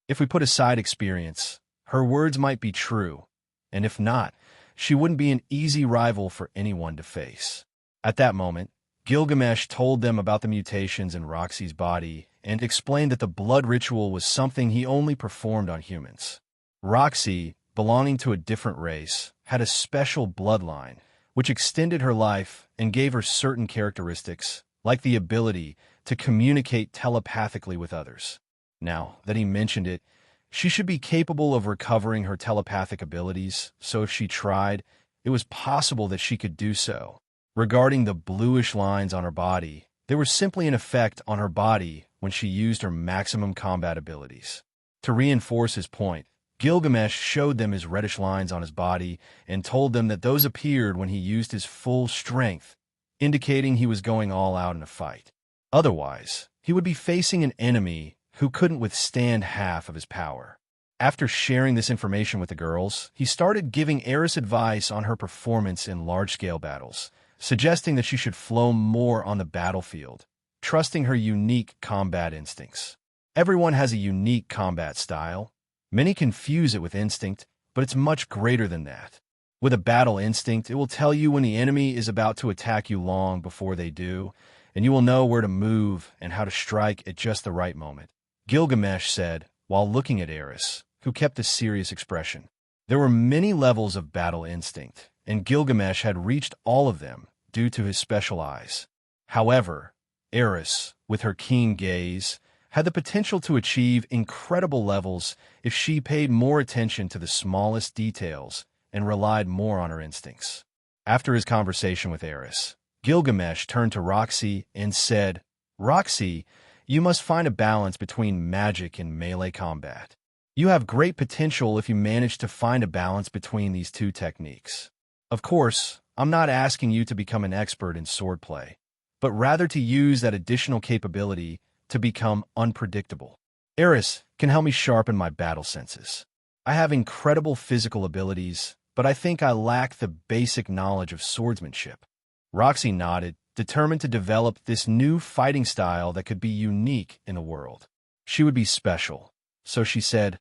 If we put aside experience, her words might be true, and if not, she wouldn't be an easy rival for anyone to face. At that moment, Gilgamesh told them about the mutations in Roxy's body and explained that the blood ritual was something he only performed on humans. Roxy, belonging to a different race, had a special bloodline, which extended her life and gave her certain characteristics, like the ability to communicate telepathically with others. Now that he mentioned it, she should be capable of recovering her telepathic abilities, so if she tried, it was possible that she could do so. Regarding the bluish lines on her body, they were simply an effect on her body when she used her maximum combat abilities. To reinforce his point, Gilgamesh showed them his reddish lines on his body and told them that those appeared when he used his full strength, indicating he was going all out in a fight. Otherwise, he would be facing an enemy who couldn't withstand half of his power. After sharing this information with the girls, he started giving Eris advice on her performance in large-scale battles, suggesting that she should flow more on the battlefield, trusting her unique combat instincts. Everyone has a unique combat style. Many confuse it with instinct, but it's much greater than that. With a battle instinct, it will tell you when the enemy is about to attack you long before they do, and you will know where to move and how to strike at just the right moment. Gilgamesh said, while looking at Eris, who kept a serious expression. There were many levels of battle instinct, and Gilgamesh had reached all of them due to his special eyes. However, Eris, with her keen gaze, had the potential to achieve incredible levels if she paid more attention to the smallest details and relied more on her instincts. After his conversation with Eris, Gilgamesh turned to Roxy and said, "Roxy, you must find a balance between magic and melee combat. You have great potential if you manage to find a balance between these two techniques. Of course, I'm not asking you to become an expert in swordplay, but rather to use that additional capability to become unpredictable. Eris can help me sharpen my battle senses. I have incredible physical abilities, but I think I lack the basic knowledge of swordsmanship." Roxy nodded, determined to develop this new fighting style that could be unique in the world. She would be special. So she said,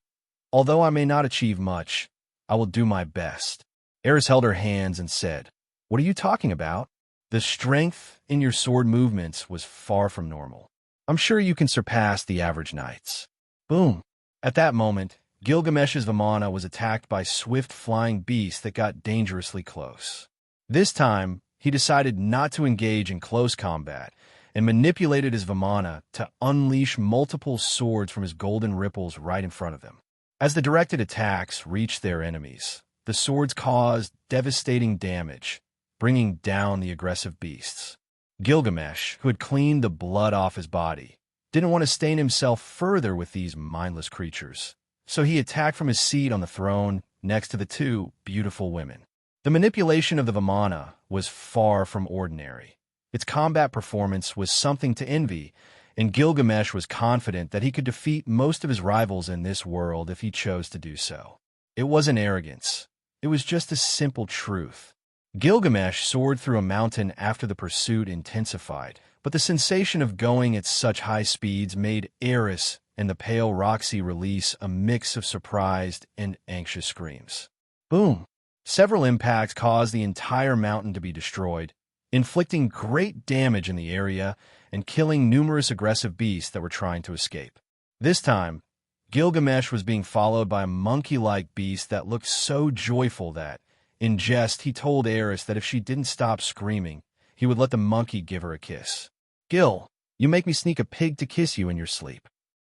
"Although I may not achieve much, I will do my best." Eris held her hands and said, "What are you talking about? The strength in your sword movements was far from normal. I'm sure you can surpass the average knights." Boom! At that moment, Gilgamesh's Vimana was attacked by swift flying beasts that got dangerously close. This time, he decided not to engage in close combat and manipulated his Vimana to unleash multiple swords from his golden ripples right in front of them. As the directed attacks reached their enemies, the swords caused devastating damage, bringing down the aggressive beasts. Gilgamesh, who had cleaned the blood off his body, didn't want to stain himself further with these mindless creatures, so he attacked from his seat on the throne next to the two beautiful women. The manipulation of the Vimana was far from ordinary. Its combat performance was something to envy, and Gilgamesh was confident that he could defeat most of his rivals in this world if he chose to do so. It wasn't arrogance. It was just a simple truth. Gilgamesh soared through a mountain after the pursuit intensified, but the sensation of going at such high speeds made Eris and the pale Roxy release a mix of surprised and anxious screams. Boom! Several impacts caused the entire mountain to be destroyed, inflicting great damage in the area and killing numerous aggressive beasts that were trying to escape. This time, Gilgamesh was being followed by a monkey-like beast that looked so joyful that, in jest, he told Eris that if she didn't stop screaming, he would let the monkey give her a kiss. "Gil, you make me sneak a pig to kiss you in your sleep."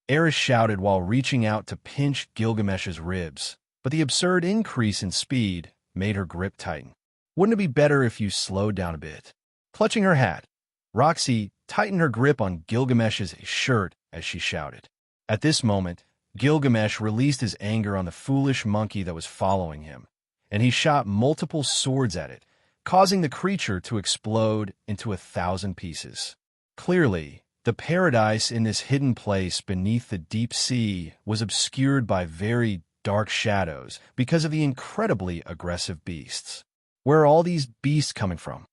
Eris shouted while reaching out to pinch Gilgamesh's ribs, but the absurd increase in speed made her grip tighten. "Wouldn't it be better if you slowed down a bit?" Clutching her hat, Roxy tightened her grip on Gilgamesh's shirt as she shouted. At this moment, Gilgamesh released his anger on the foolish monkey that was following him, and he shot multiple swords at it, causing the creature to explode into 1,000 pieces. Clearly, the paradise in this hidden place beneath the deep sea was obscured by very dark shadows because of the incredibly aggressive beasts. Where are all these beasts coming from?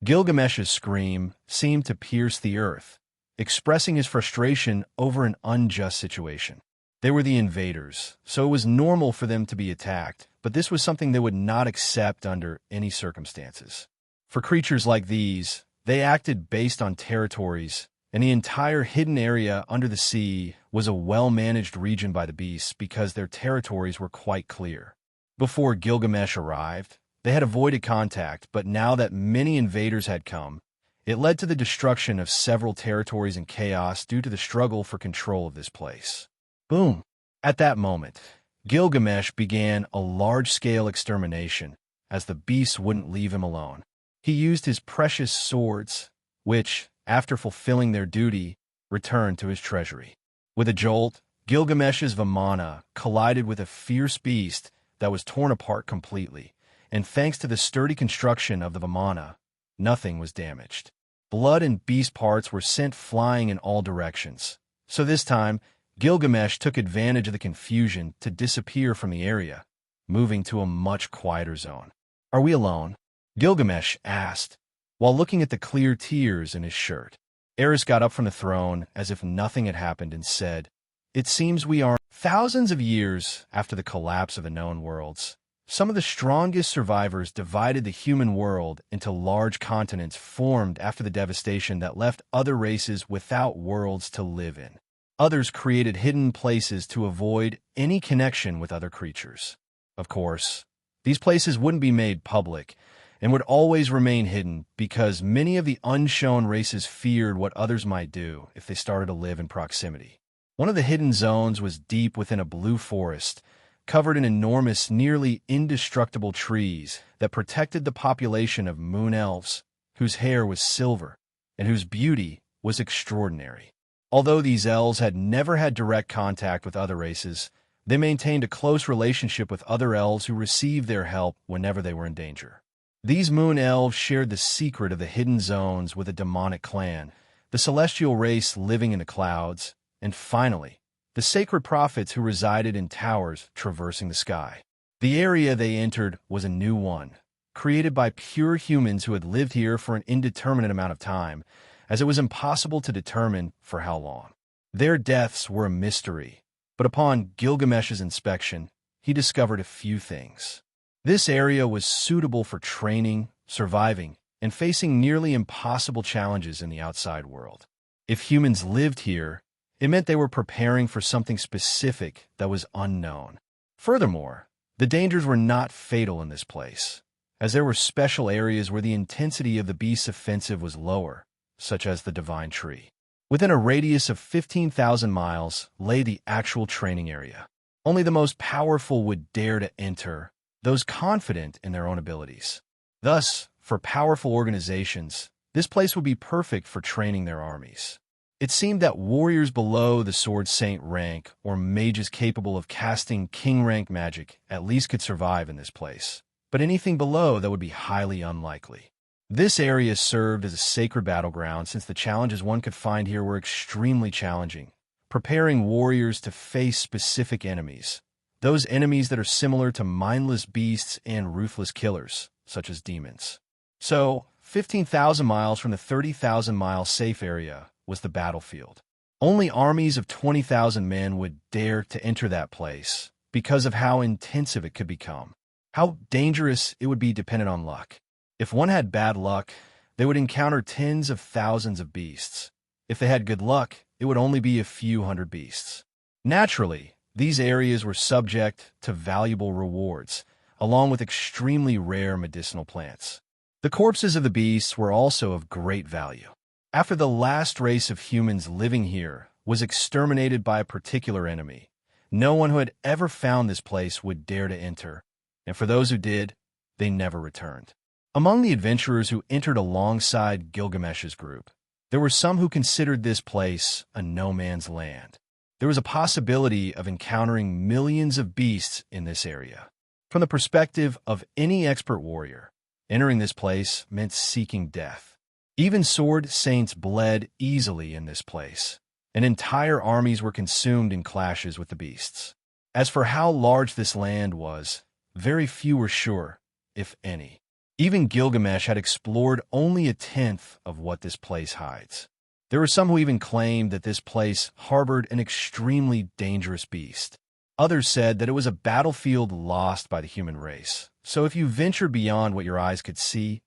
Gilgamesh's scream seemed to pierce the earth, expressing his frustration over an unjust situation. They were the invaders, so it was normal for them to be attacked, but this was something they would not accept under any circumstances. For creatures like these, they acted based on territories, and the entire hidden area under the sea was a well-managed region by the beasts because their territories were quite clear. Before Gilgamesh arrived, they had avoided contact, but now that many invaders had come, it led to the destruction of several territories and chaos due to the struggle for control of this place. Boom! At that moment, Gilgamesh began a large-scale extermination, as the beasts wouldn't leave him alone. He used his precious swords, which, after fulfilling their duty, returned to his treasury. With a jolt, Gilgamesh's Vimana collided with a fierce beast that was torn apart completely, and thanks to the sturdy construction of the Vimana, nothing was damaged. Blood and beast parts were sent flying in all directions, so this time, Gilgamesh took advantage of the confusion to disappear from the area, moving to a much quieter zone. "Are we alone?" Gilgamesh asked, while looking at the clear tears in his shirt. Eris got up from the throne as if nothing had happened and said, "It seems we are." Thousands of years after the collapse of the known worlds, some of the strongest survivors divided the human world into large continents formed after the devastation that left other races without worlds to live in. Others created hidden places to avoid any connection with other creatures. Of course, these places wouldn't be made public and would always remain hidden because many of the unshown races feared what others might do if they started to live in proximity. One of the hidden zones was deep within a blue forest, covered in enormous, nearly indestructible trees that protected the population of moon elves, whose hair was silver and whose beauty was extraordinary. Although these elves had never had direct contact with other races, they maintained a close relationship with other elves who received their help whenever they were in danger. These moon elves shared the secret of the hidden zones with a demonic clan, the celestial race living in the clouds, and finally, the sacred prophets who resided in towers traversing the sky. The area they entered was a new one, created by pure humans who had lived here for an indeterminate amount of time, as it was impossible to determine for how long. Their deaths were a mystery, but upon Gilgamesh's inspection, he discovered a few things. This area was suitable for training, surviving, and facing nearly impossible challenges in the outside world. If humans lived here, it meant they were preparing for something specific that was unknown. Furthermore, the dangers were not fatal in this place, as there were special areas where the intensity of the beast's offensive was lower, such as the Divine Tree. Within a radius of 15,000 miles lay the actual training area. Only the most powerful would dare to enter, those confident in their own abilities. Thus, for powerful organizations, this place would be perfect for training their armies. It seemed that warriors below the Sword Saint rank or mages capable of casting king rank magic at least could survive in this place, but anything below that would be highly unlikely. This area served as a sacred battleground since the challenges one could find here were extremely challenging, preparing warriors to face specific enemies, those enemies that are similar to mindless beasts and ruthless killers, such as demons. So, 15,000 miles from the 30,000-mile safe area was the battlefield. Only armies of 20,000 men would dare to enter that place because of how intensive it could become. How dangerous it would be depended on luck. If one had bad luck, they would encounter tens of thousands of beasts. If they had good luck, it would only be a few hundred beasts. Naturally, these areas were subject to valuable rewards, along with extremely rare medicinal plants. The corpses of the beasts were also of great value. After the last race of humans living here was exterminated by a particular enemy, no one who had ever found this place would dare to enter, and for those who did, they never returned. Among the adventurers who entered alongside Gilgamesh's group, there were some who considered this place a no-man's land. There was a possibility of encountering millions of beasts in this area. From the perspective of any expert warrior, entering this place meant seeking death. Even sword saints bled easily in this place, and entire armies were consumed in clashes with the beasts. As for how large this land was, very few were sure, if any. Even Gilgamesh had explored only a tenth of what this place hides. There were some who even claimed that this place harbored an extremely dangerous beast. Others said that it was a battlefield lost by the human race, so if you ventured beyond what your eyes could see,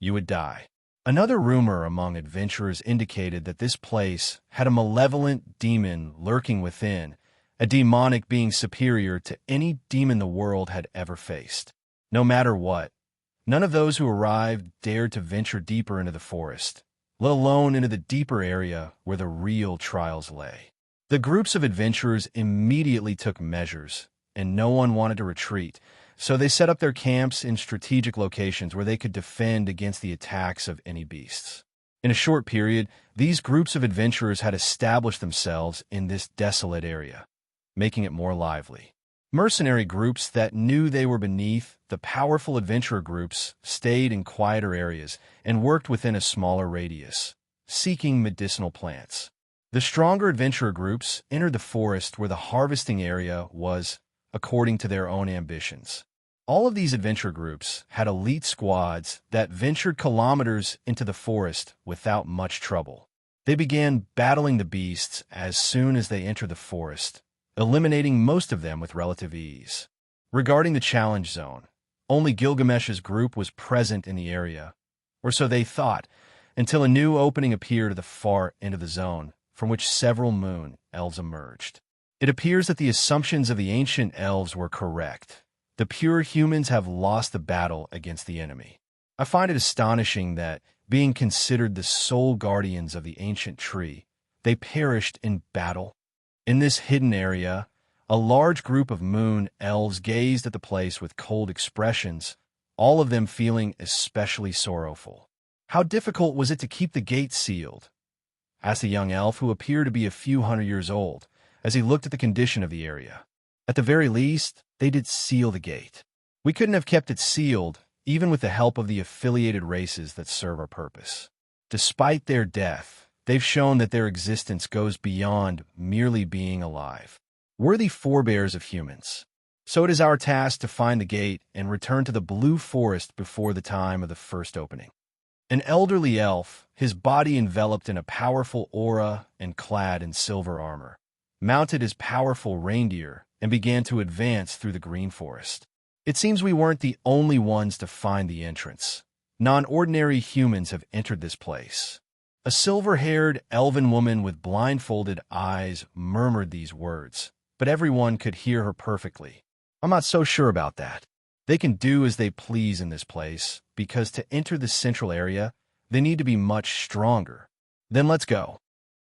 you would die. Another rumor among adventurers indicated that this place had a malevolent demon lurking within, a demonic being superior to any demon the world had ever faced. No matter what, none of those who arrived dared to venture deeper into the forest, let alone into the deeper area where the real trials lay. The groups of adventurers immediately took measures, and no one wanted to retreat, so they set up their camps in strategic locations where they could defend against the attacks of any beasts. In a short period, these groups of adventurers had established themselves in this desolate area, making it more lively. Mercenary groups that knew they were beneath the powerful adventurer groups stayed in quieter areas and worked within a smaller radius, seeking medicinal plants. The stronger adventurer groups entered the forest where the harvesting area was, according to their own ambitions. All of these adventure groups had elite squads that ventured kilometers into the forest without much trouble. They began battling the beasts as soon as they entered the forest, eliminating most of them with relative ease. Regarding the challenge zone, only Gilgamesh's group was present in the area, or so they thought, until a new opening appeared at the far end of the zone, from which several moon elves emerged. It appears that the assumptions of the ancient elves were correct. The pure humans have lost the battle against the enemy. I find it astonishing that, being considered the sole guardians of the ancient tree, they perished in battle. In this hidden area, a large group of moon elves gazed at the place with cold expressions, all of them feeling especially sorrowful. "How difficult was it to keep the gate sealed?" asked a young elf who appeared to be a few hundred years old, as he looked at the condition of the area. "At the very least, they did seal the gate. We couldn't have kept it sealed, even with the help of the affiliated races that serve our purpose. Despite their death, they've shown that their existence goes beyond merely being alive. Worthy forebears of humans, So it is our task to find the gate and return to the blue forest before the time of the first opening. An elderly elf, his body enveloped in a powerful aura and clad in silver armor, mounted his powerful reindeer and began to advance through the green forest. It seems we weren't the only ones to find the entrance. Non-ordinary humans have entered this place. A silver-haired elven woman with blindfolded eyes murmured these words, but everyone could hear her perfectly. I'm not so sure about that. They can do as they please in this place, because to enter the central area, they need to be much stronger. Then let's go.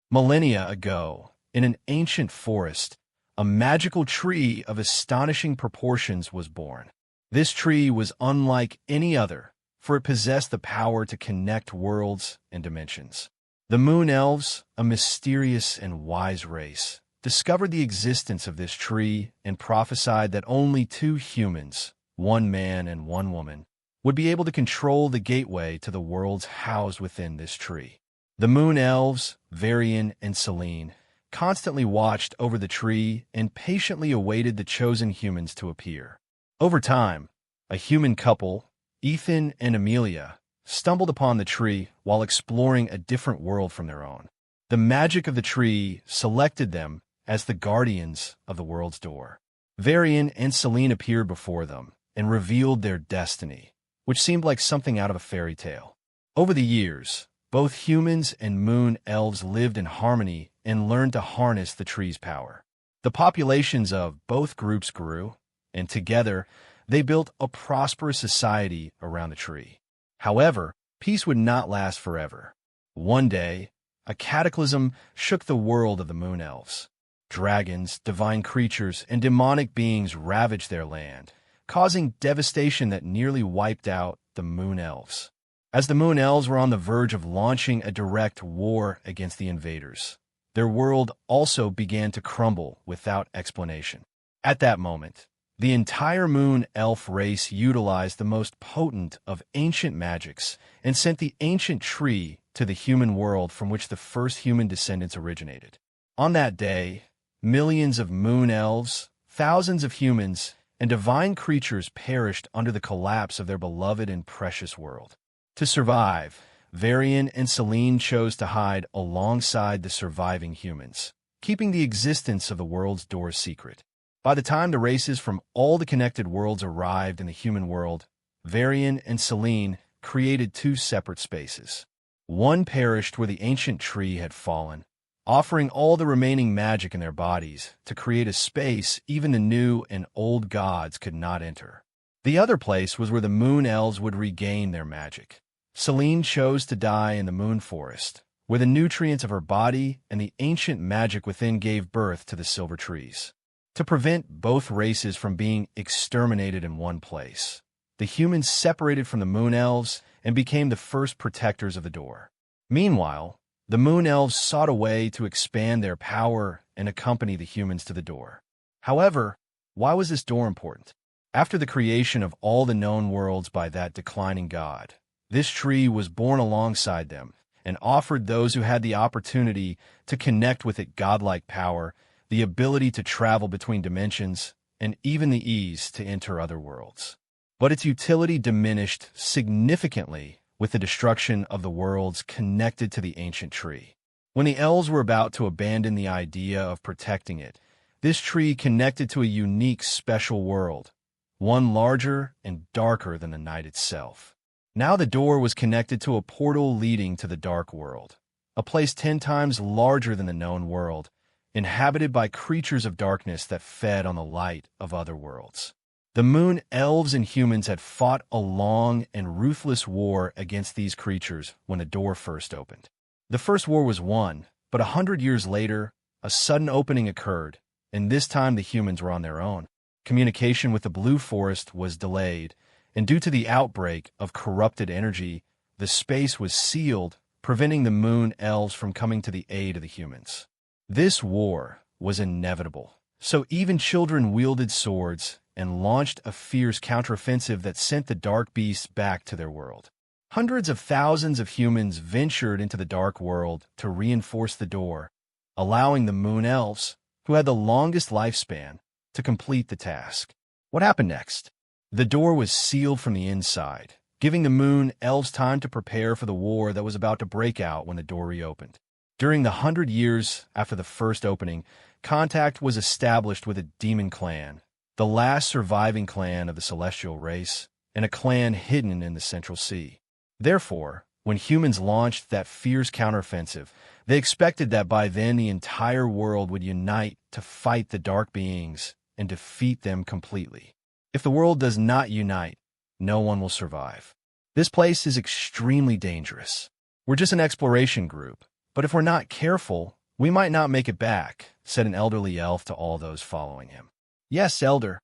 Millennia ago, in an ancient forest, a magical tree of astonishing proportions was born. This tree was unlike any other, for it possessed the power to connect worlds and dimensions. The Moon Elves, a mysterious and wise race, discovered the existence of this tree and prophesied that only two humans, one man and one woman, would be able to control the gateway to the worlds housed within this tree. The Moon Elves, Varian and Selene, constantly watched over the tree and patiently awaited the chosen humans to appear. Over time, a human couple, Ethan and Amelia, stumbled upon the tree while exploring a different world from their own. The magic of the tree selected them as the guardians of the world's door. Varian and Selene appeared before them and revealed their destiny, which seemed like something out of a fairy tale. Over the years, both humans and moon elves lived in harmony and learned to harness the tree's power. The populations of both groups grew, and together they built a prosperous society around the tree. However, peace would not last forever. One day, a cataclysm shook the world of the moon elves. Dragons, divine creatures, and demonic beings ravaged their land, causing devastation that nearly wiped out the moon elves. As the moon elves were on the verge of launching a direct war against the invaders, their world also began to crumble without explanation. At that moment, the entire moon elf race utilized the most potent of ancient magics and sent the ancient tree to the human world from which the first human descendants originated. On that day, millions of moon elves, thousands of humans, and divine creatures perished under the collapse of their beloved and precious world. To survive, Varian and Selene chose to hide alongside the surviving humans, keeping the existence of the world's door secret. By the time the races from all the connected worlds arrived in the human world, Varian and Selene created two separate spaces. One perished where the ancient tree had fallen, offering all the remaining magic in their bodies to create a space even the new and old gods could not enter. The other place was where the moon elves would regain their magic. Selene chose to die in the moon forest, where the nutrients of her body and the ancient magic within gave birth to the silver trees. To prevent both races from being exterminated in one place, the humans separated from the moon elves and became the first protectors of the door. Meanwhile, the moon elves sought a way to expand their power and accompany the humans to the door. However, why was this door important? After the creation of all the known worlds by that declining god, this tree was born alongside them and offered those who had the opportunity to connect with it godlike power, the ability to travel between dimensions, and even the ease to enter other worlds. But its utility diminished significantly with the destruction of the worlds connected to the ancient tree. When the elves were about to abandon the idea of protecting it, this tree connected to a unique special world, one larger and darker than the night itself. Now the door was connected to a portal leading to the dark world, a place 10 times larger than the known world, inhabited by creatures of darkness that fed on the light of other worlds. The moon elves and humans had fought a long and ruthless war against these creatures when the door first opened. The first war was won, but 100 years later, a sudden opening occurred, and this time the humans were on their own. Communication with the blue forest was delayed, and due to the outbreak of corrupted energy, the space was sealed, preventing the moon elves from coming to the aid of the humans. This war was inevitable, so even children wielded swords and launched a fierce counteroffensive that sent the dark beasts back to their world. Hundreds of thousands of humans ventured into the dark world to reinforce the door, allowing the moon elves, who had the longest lifespan, to complete the task. What happened next? The door was sealed from the inside, giving the Moon Elves time to prepare for the war that was about to break out when the door reopened. During the 100 years after the first opening, contact was established with a demon clan, the last surviving clan of the celestial race, and a clan hidden in the Central Sea. Therefore, when humans launched that fierce counteroffensive, they expected that by then the entire world would unite to fight the dark beings and defeat them completely. If the world does not unite, no one will survive. This place is extremely dangerous. We're just an exploration group, but if we're not careful, we might not make it back, said an elderly elf to all those following him. Yes, Elder.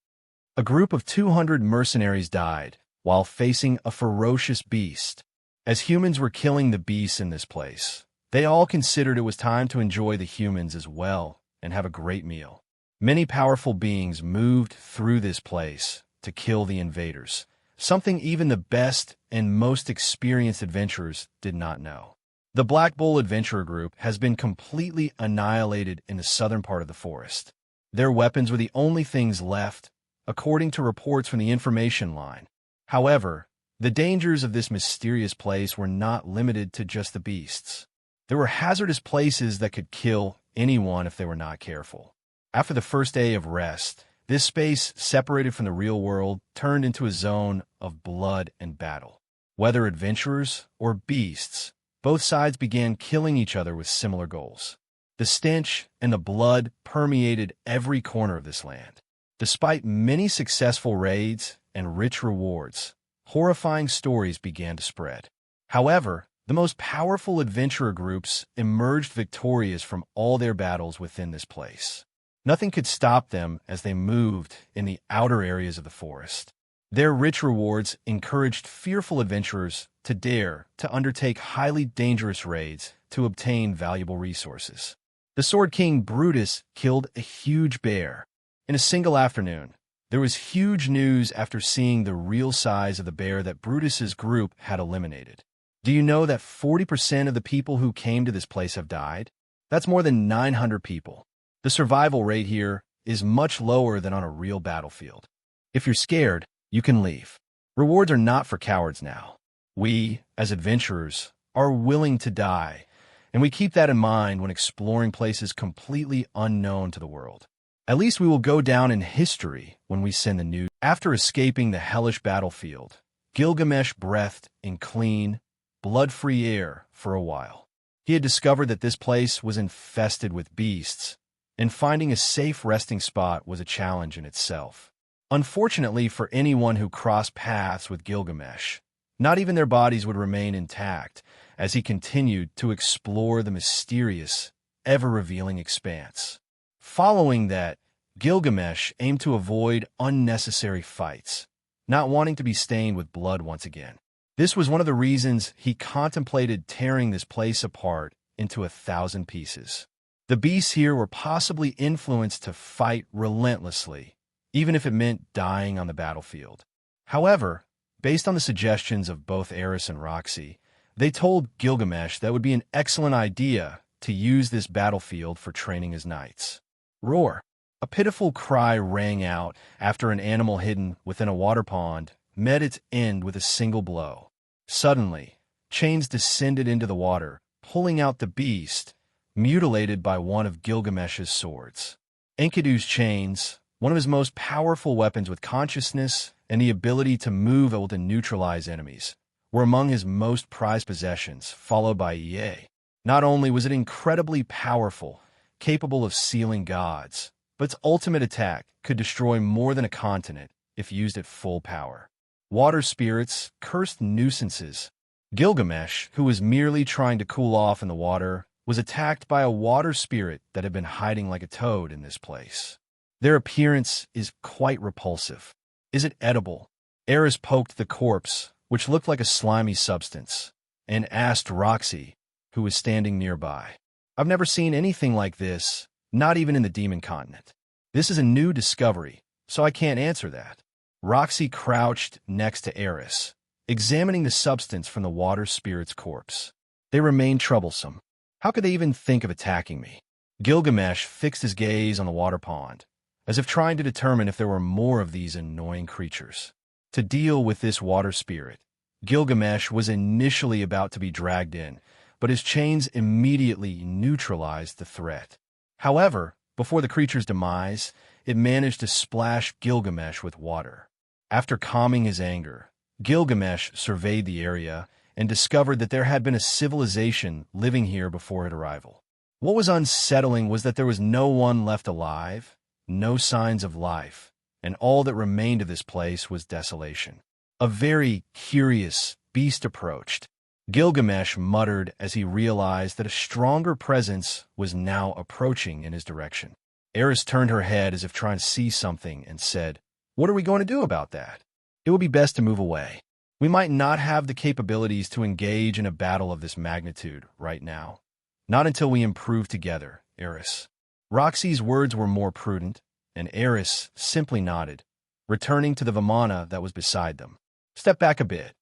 A group of 200 mercenaries died while facing a ferocious beast. As humans were killing the beasts in this place, they all considered it was time to enjoy the humans as well and have a great meal. Many powerful beings moved through this place to kill the invaders, something even the best and most experienced adventurers did not know. The Black Bull Adventurer Group has been completely annihilated in the southern part of the forest. Their weapons were the only things left, according to reports from the information line. However, the dangers of this mysterious place were not limited to just the beasts. There were hazardous places that could kill anyone if they were not careful. After the first day of rest, this space, separated from the real world, turned into a zone of blood and battle. Whether adventurers or beasts, both sides began killing each other with similar goals. The stench and the blood permeated every corner of this land. Despite many successful raids and rich rewards, horrifying stories began to spread. However, the most powerful adventurer groups emerged victorious from all their battles within this place. Nothing could stop them as they moved in the outer areas of the forest. Their rich rewards encouraged fearful adventurers to dare to undertake highly dangerous raids to obtain valuable resources. The Sword King Brutus killed a huge bear. In a single afternoon, there was huge news after seeing the real size of the bear that Brutus's group had eliminated. Do you know that 40% of the people who came to this place have died? That's more than 900 people. The survival rate here is much lower than on a real battlefield. If you're scared, you can leave. Rewards are not for cowards now. We, as adventurers, are willing to die, and we keep that in mind when exploring places completely unknown to the world. At least we will go down in history when we send the news. After escaping the hellish battlefield, Gilgamesh breathed in clean, blood-free air for a while. He had discovered that this place was infested with beasts, and finding a safe resting spot was a challenge in itself. Unfortunately for anyone who crossed paths with Gilgamesh, not even their bodies would remain intact as he continued to explore the mysterious, ever-revealing expanse. Following that, Gilgamesh aimed to avoid unnecessary fights, not wanting to be stained with blood once again. This was one of the reasons he contemplated tearing this place apart into 1,000 pieces. The beasts here were possibly influenced to fight relentlessly, even if it meant dying on the battlefield. However, based on the suggestions of both Eris and Roxy, they told Gilgamesh that it would be an excellent idea to use this battlefield for training his knights. Roar! A pitiful cry rang out after an animal hidden within a water pond met its end with a single blow. Suddenly, chains descended into the water, pulling out the beast, mutilated by one of Gilgamesh's swords. Enkidu's chains, one of his most powerful weapons with consciousness and the ability to move able to neutralize enemies, were among his most prized possessions, followed by Ye. Not only was it incredibly powerful, capable of sealing gods, but its ultimate attack could destroy more than a continent if used at full power. Water spirits, cursed nuisances. Gilgamesh, who was merely trying to cool off in the water, was attacked by a water spirit that had been hiding like a toad in this place. Their appearance is quite repulsive. Is it edible? Eris poked the corpse, which looked like a slimy substance, and asked Roxy, who was standing nearby. I've never seen anything like this, not even in the demon continent. This is a new discovery, so I can't answer that. Roxy crouched next to Eris, examining the substance from the water spirit's corpse. They remained troublesome. How could they even think of attacking me? Gilgamesh fixed his gaze on the water pond, as if trying to determine if there were more of these annoying creatures. To deal with this water spirit, Gilgamesh was initially about to be dragged in, but his chains immediately neutralized the threat. However, before the creature's demise, it managed to splash Gilgamesh with water. After calming his anger, Gilgamesh surveyed the area and discovered that there had been a civilization living here before its arrival. What was unsettling was that there was no one left alive, no signs of life, and all that remained of this place was desolation. A very curious beast approached. Gilgamesh muttered as he realized that a stronger presence was now approaching in his direction. Eris turned her head as if trying to see something and said, "What are we going to do about that? It would be best to move away. We might not have the capabilities to engage in a battle of this magnitude right now. Not until we improve together, Eris." Roxy's words were more prudent, and Eris simply nodded, returning to the Vimana that was beside them. "Step back a bit.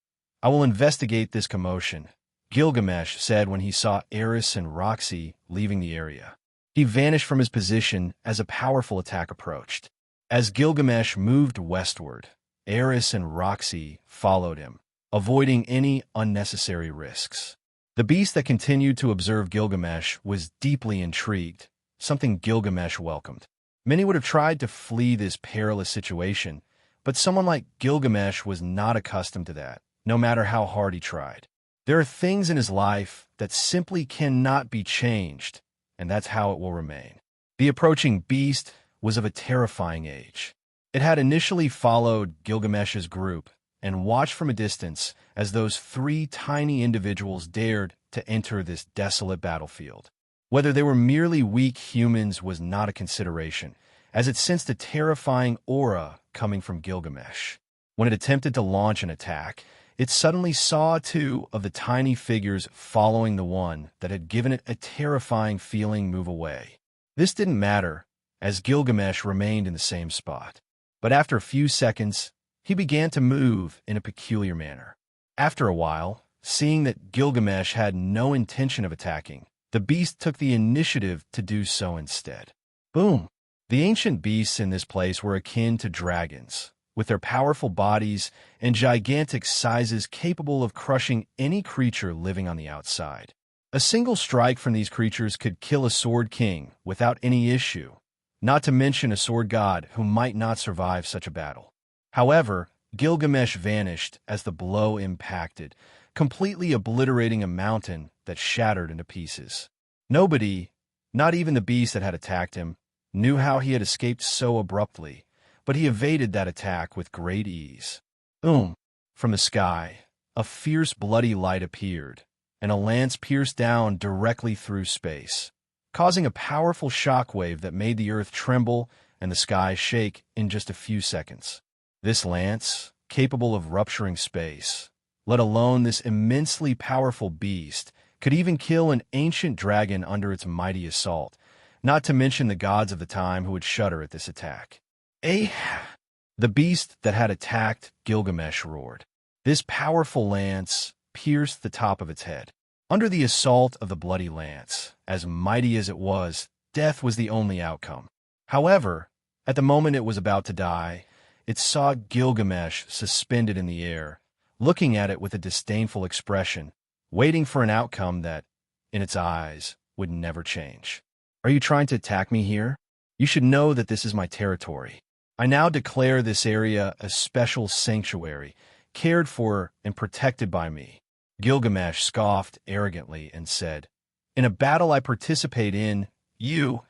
I will investigate this commotion," Gilgamesh said when he saw Eris and Roxy leaving the area. He vanished from his position as a powerful attack approached. As Gilgamesh moved westward, Eris and Roxy followed him, avoiding any unnecessary risks. The beast that continued to observe Gilgamesh was deeply intrigued, something Gilgamesh welcomed. Many would have tried to flee this perilous situation, but someone like Gilgamesh was not accustomed to that, no matter how hard he tried. There are things in his life that simply cannot be changed, and that's how it will remain. The approaching beast was of a terrifying age. It had initially followed Gilgamesh's group and watched from a distance as those three tiny individuals dared to enter this desolate battlefield. Whether they were merely weak humans was not a consideration, as it sensed a terrifying aura coming from Gilgamesh. When it attempted to launch an attack, it suddenly saw two of the tiny figures following the one that had given it a terrifying feeling move away. This didn't matter, as Gilgamesh remained in the same spot. But after a few seconds, he began to move in a peculiar manner. After a while, seeing that Gilgamesh had no intention of attacking, the beast took the initiative to do so instead. Boom! The ancient beasts in this place were akin to dragons, with their powerful bodies and gigantic sizes capable of crushing any creature living on the outside. A single strike from these creatures could kill a sword king without any issue, not to mention a sword god who might not survive such a battle. However, Gilgamesh vanished as the blow impacted, completely obliterating a mountain that shattered into pieces. Nobody, not even the beast that had attacked him, knew how he had escaped so abruptly, but he evaded that attack with great ease. From the sky, a fierce bloody light appeared, and a lance pierced down directly through space, causing a powerful shockwave that made the earth tremble and the sky shake in just a few seconds. This lance, capable of rupturing space, let alone this immensely powerful beast, could even kill an ancient dragon under its mighty assault, not to mention the gods of the time who would shudder at this attack. The beast that had attacked Gilgamesh roared. This powerful lance pierced the top of its head. Under the assault of the bloody lance, as mighty as it was, death was the only outcome. However, at the moment it was about to die, it saw Gilgamesh suspended in the air, looking at it with a disdainful expression, waiting for an outcome that, in its eyes, would never change. "Are you trying to attack me here? You should know that this is my territory. I now declare this area a special sanctuary, cared for and protected by me." Gilgamesh scoffed arrogantly and said, "In a battle I participate in, you,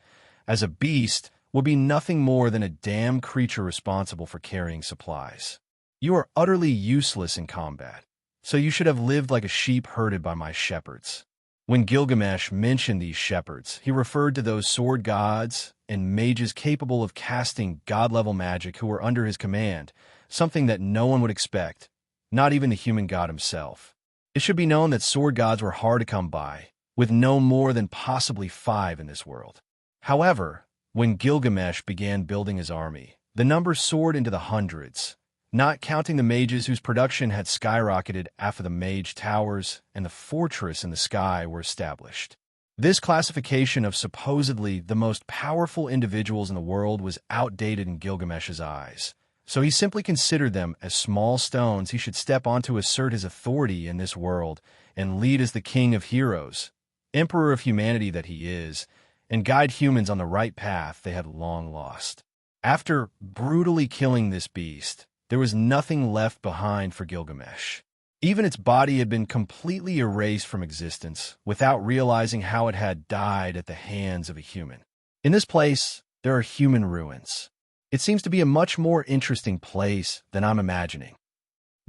as a beast, will be nothing more than a damn creature responsible for carrying supplies. You are utterly useless in combat, so you should have lived like a sheep herded by my shepherds." When Gilgamesh mentioned these shepherds, he referred to those sword gods and mages capable of casting god-level magic who were under his command, something that no one would expect, not even the human god himself. It should be known that sword gods were hard to come by, with no more than possibly 5 in this world. However, when Gilgamesh began building his army, the number soared into the hundreds, not counting the mages whose production had skyrocketed after the mage towers and the fortress in the sky were established. This classification of supposedly the most powerful individuals in the world was outdated in Gilgamesh's eyes, so he simply considered them as small stones he should step on to assert his authority in this world and lead as the king of heroes, emperor of humanity that he is, and guide humans on the right path they had long lost. After brutally killing this beast, there was nothing left behind for Gilgamesh. Even its body had been completely erased from existence without realizing how it had died at the hands of a human. In this place, there are human ruins. It seems to be a much more interesting place than I'm imagining.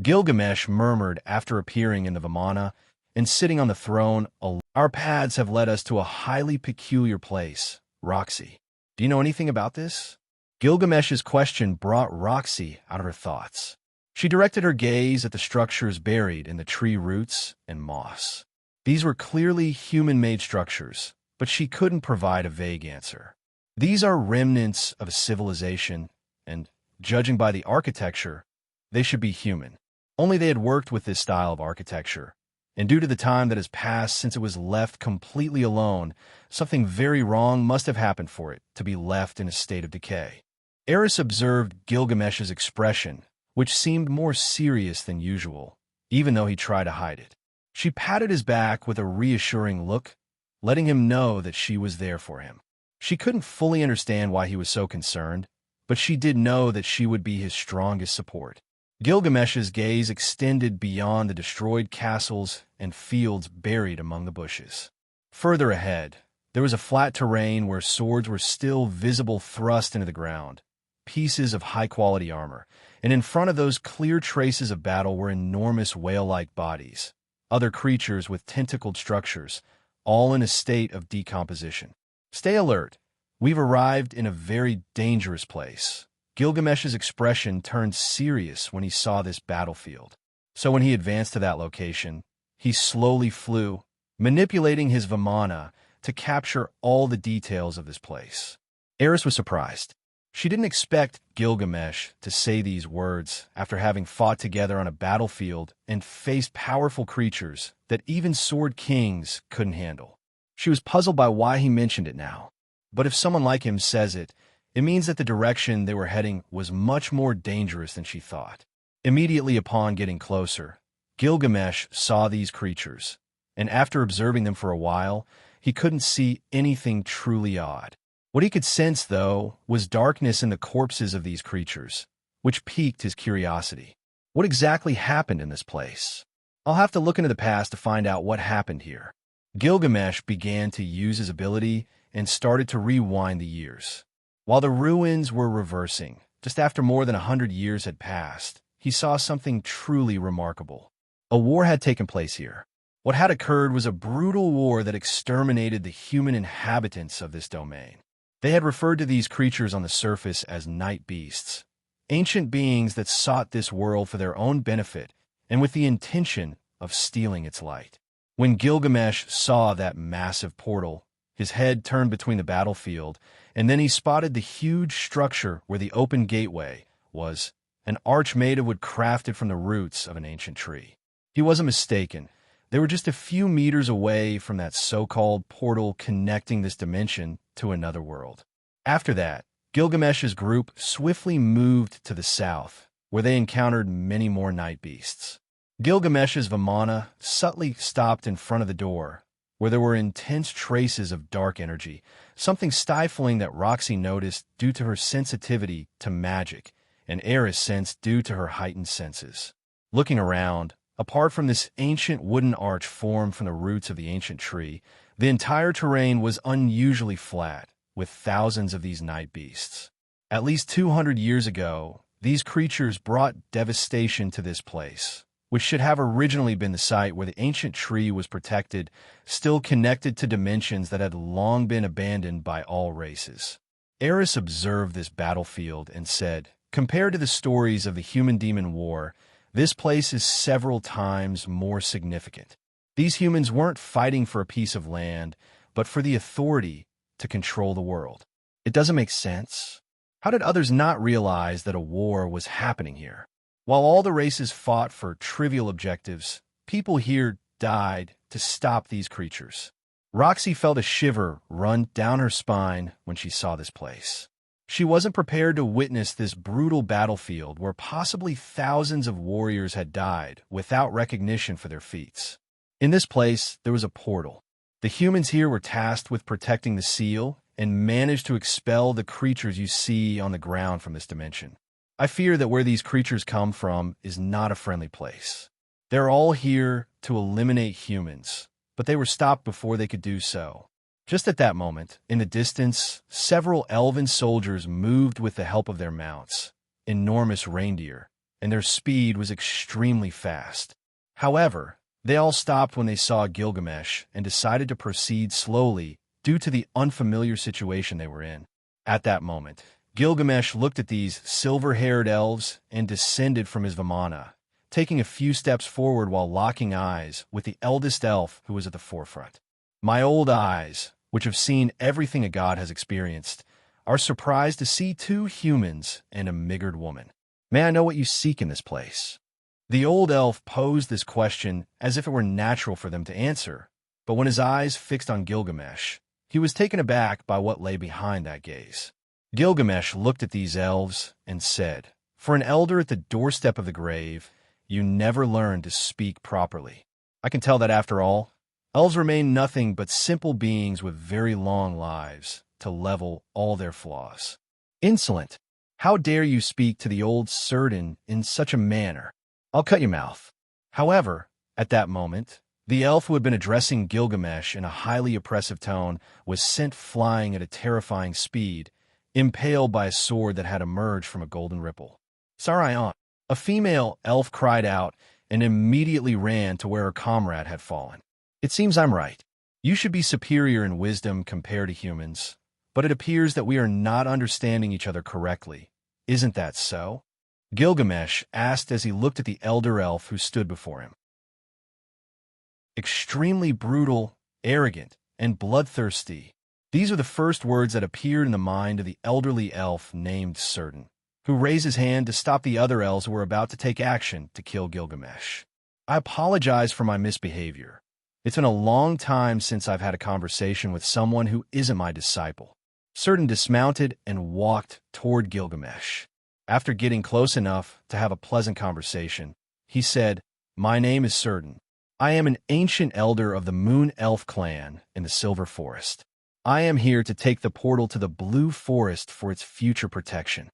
Gilgamesh murmured after appearing in the Vimana and sitting on the throne. Our paths have led us to a highly peculiar place, Roxy. Do you know anything about this? Gilgamesh's question brought Roxy out of her thoughts. She directed her gaze at the structures buried in the tree roots and moss. These were clearly human-made structures, but she couldn't provide a vague answer. These are remnants of a civilization, and, judging by the architecture, they should be human. Only they had worked with this style of architecture, and due to the time that has passed since it was left completely alone, something very wrong must have happened for it to be left in a state of decay. Eris observed Gilgamesh's expression, which seemed more serious than usual, even though he tried to hide it. She patted his back with a reassuring look, letting him know that she was there for him. She couldn't fully understand why he was so concerned, but she did know that she would be his strongest support. Gilgamesh's gaze extended beyond the destroyed castles and fields buried among the bushes. Further ahead, there was a flat terrain where swords were still visible thrust into the ground, pieces of high-quality armor, and in front of those clear traces of battle were enormous whale-like bodies, other creatures with tentacled structures, all in a state of decomposition. Stay alert. We've arrived in a very dangerous place. Gilgamesh's expression turned serious when he saw this battlefield. So when he advanced to that location, he slowly flew, manipulating his Vimana to capture all the details of this place. Eris was surprised. She didn't expect Gilgamesh to say these words after having fought together on a battlefield and faced powerful creatures that even sword kings couldn't handle. She was puzzled by why he mentioned it now. But if someone like him says it, it means that the direction they were heading was much more dangerous than she thought. Immediately upon getting closer, Gilgamesh saw these creatures, and after observing them for a while, he couldn't see anything truly odd. What he could sense, though, was darkness in the corpses of these creatures, which piqued his curiosity. What exactly happened in this place? I'll have to look into the past to find out what happened here. Gilgamesh began to use his ability and started to rewind the years. While the ruins were reversing, just after more than 100 years had passed, he saw something truly remarkable. A war had taken place here. What had occurred was a brutal war that exterminated the human inhabitants of this domain. They had referred to these creatures on the surface as night beasts, ancient beings that sought this world for their own benefit and with the intention of stealing its light. When Gilgamesh saw that massive portal, his head turned between the battlefield, and then he spotted the huge structure where the open gateway was, an arch made of wood crafted from the roots of an ancient tree. He wasn't mistaken. They were just a few meters away from that so-called portal connecting this dimension to another world. After that, Gilgamesh's group swiftly moved to the south, where they encountered many more night beasts. Gilgamesh's Vimana subtly stopped in front of the door, where there were intense traces of dark energy, something stifling that Roxy noticed due to her sensitivity to magic, and Eris sensed due to her heightened senses. Looking around, apart from this ancient wooden arch formed from the roots of the ancient tree, the entire terrain was unusually flat, with thousands of these night beasts. At least 200 years ago, these creatures brought devastation to this place, which should have originally been the site where the ancient tree was protected, still connected to dimensions that had long been abandoned by all races. Eris observed this battlefield and said, compared to the stories of the human-demon war, this place is several times more significant. These humans weren't fighting for a piece of land, but for the authority to control the world. It doesn't make sense. How did others not realize that a war was happening here? While all the races fought for trivial objectives, people here died to stop these creatures. Roxy felt a shiver run down her spine when she saw this place. She wasn't prepared to witness this brutal battlefield where possibly thousands of warriors had died without recognition for their feats. In this place, there was a portal. The humans here were tasked with protecting the seal and managed to expel the creatures you see on the ground from this dimension. I fear that where these creatures come from is not a friendly place. They're all here to eliminate humans, but they were stopped before they could do so. Just at that moment, in the distance, several elven soldiers moved with the help of their mounts, enormous reindeer, and their speed was extremely fast. However, they all stopped when they saw Gilgamesh and decided to proceed slowly due to the unfamiliar situation they were in. At that moment, Gilgamesh looked at these silver-haired elves and descended from his vimana, taking a few steps forward while locking eyes with the eldest elf who was at the forefront. My old eyes, which have seen everything a god has experienced, are surprised to see two humans and a miggered woman. May I know what you seek in this place? The old elf posed this question as if it were natural for them to answer, but when his eyes fixed on Gilgamesh, he was taken aback by what lay behind that gaze. Gilgamesh looked at these elves and said, "For an elder at the doorstep of the grave, you never learned to speak properly. I can tell that after all, elves remain nothing but simple beings with very long lives to level all their flaws. Insolent! How dare you speak to the old Certain in such a manner? I'll cut your mouth." However, at that moment, the elf who had been addressing Gilgamesh in a highly oppressive tone was sent flying at a terrifying speed, impaled by a sword that had emerged from a golden ripple. "Sarayon!" A female elf cried out and immediately ran to where her comrade had fallen. "It seems I'm right. You should be superior in wisdom compared to humans, but it appears that we are not understanding each other correctly. Isn't that so?" Gilgamesh asked as he looked at the elder elf who stood before him. Extremely brutal, arrogant, and bloodthirsty. These are the first words that appeared in the mind of the elderly elf named Certain, who raised his hand to stop the other elves who were about to take action to kill Gilgamesh. "I apologize for my misbehavior. It's been a long time since I've had a conversation with someone who isn't my disciple." Certain dismounted and walked toward Gilgamesh. After getting close enough to have a pleasant conversation, he said, "My name is Certain. I am an ancient elder of the Moon Elf clan in the Silver Forest. I am here to take the portal to the Blue Forest for its future protection."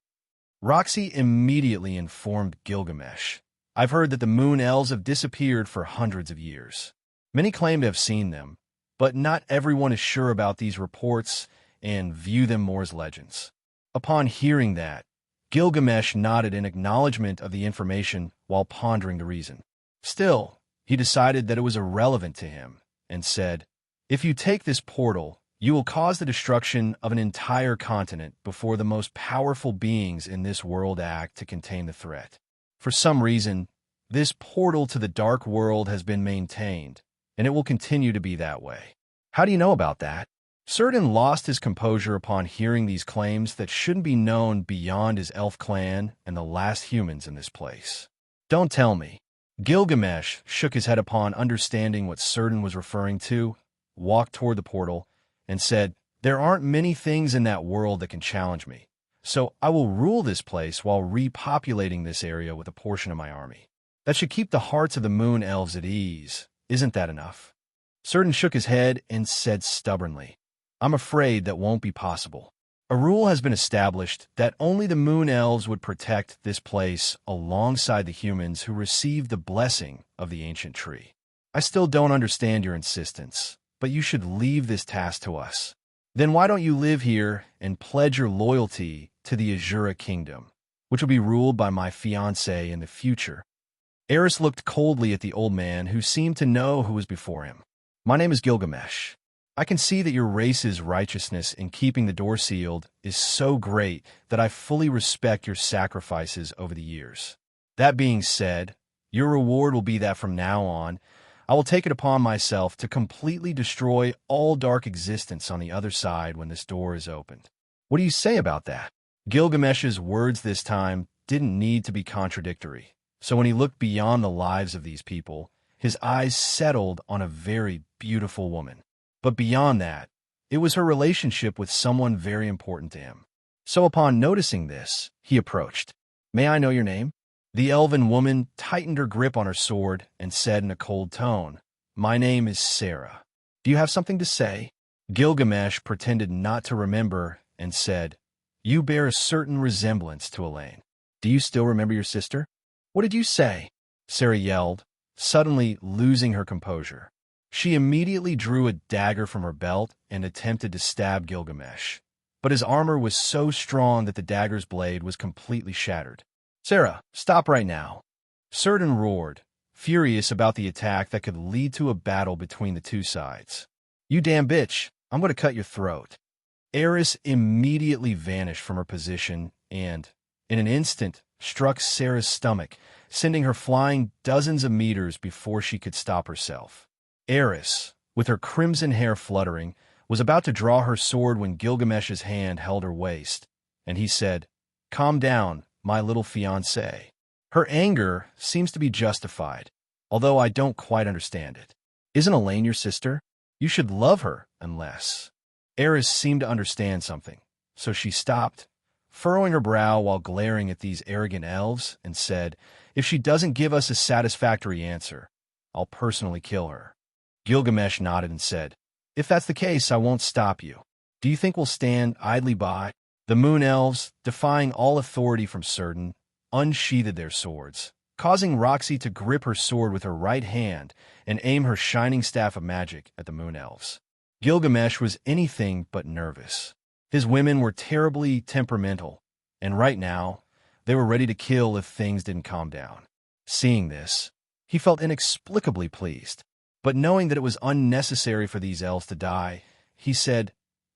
Roxy immediately informed Gilgamesh, "I've heard that the Moon Elves have disappeared for hundreds of years. Many claim to have seen them, but not everyone is sure about these reports and view them more as legends." Upon hearing that, Gilgamesh nodded in acknowledgement of the information while pondering the reason. Still, he decided that it was irrelevant to him and said, "If you take this portal, you will cause the destruction of an entire continent before the most powerful beings in this world act to contain the threat. For some reason, this portal to the dark world has been maintained, and it will continue to be that way." "How do you know about that?" Certain lost his composure upon hearing these claims that shouldn't be known beyond his elf clan and the last humans in this place. "Don't tell me." Gilgamesh shook his head upon understanding what Certain was referring to, walked toward the portal, and said, "There aren't many things in that world that can challenge me, so I will rule this place while repopulating this area with a portion of my army. That should keep the hearts of the Moon Elves at ease. Isn't that enough?" Certain shook his head and said stubbornly, "I'm afraid that won't be possible. A rule has been established that only the Moon Elves would protect this place alongside the humans who received the blessing of the ancient tree. I still don't understand your insistence, but you should leave this task to us. Then why don't you live here and pledge your loyalty to the Asura kingdom, which will be ruled by my fiancé in the future?" Eris looked coldly at the old man who seemed to know who was before him. "My name is Gilgamesh. I can see that your race's righteousness in keeping the door sealed is so great that I fully respect your sacrifices over the years. That being said, your reward will be that from now on, I will take it upon myself to completely destroy all dark existence on the other side when this door is opened. What do you say about that?" Gilgamesh's words this time didn't need to be contradictory, so when he looked beyond the lives of these people, his eyes settled on a very beautiful woman. But beyond that, it was her relationship with someone very important to him. So upon noticing this, he approached. "May I know your name?" The elven woman tightened her grip on her sword and said in a cold tone, "My name is Sarah. Do you have something to say?" Gilgamesh pretended not to remember and said, "You bear a certain resemblance to Elaine. Do you still remember your sister?" "What did you say?" Sarah yelled, suddenly losing her composure. She immediately drew a dagger from her belt and attempted to stab Gilgamesh. But his armor was so strong that the dagger's blade was completely shattered. "Sarah, stop right now." Surdin roared, furious about the attack that could lead to a battle between the two sides. "You damn bitch, I'm going to cut your throat." Eris immediately vanished from her position and, in an instant, struck Sarah's stomach, sending her flying dozens of meters before she could stop herself. Eris, with her crimson hair fluttering, was about to draw her sword when Gilgamesh's hand held her waist, and he said, "Calm down, my little fiancée." Her anger seems to be justified, although I don't quite understand it. "Isn't Elaine your sister? You should love her, unless—" Eris seemed to understand something, so she stopped, furrowing her brow while glaring at these arrogant elves, and said, "If she doesn't give us a satisfactory answer, I'll personally kill her." Gilgamesh nodded and said, "If that's the case, I won't stop you. Do you think we'll stand idly by?" The Moon Elves, defying all authority from Surdin, unsheathed their swords, causing Roxy to grip her sword with her right hand and aim her shining staff of magic at the Moon Elves. Gilgamesh was anything but nervous. His women were terribly temperamental, and right now, they were ready to kill if things didn't calm down. Seeing this, he felt inexplicably pleased, but knowing that it was unnecessary for these elves to die, he said,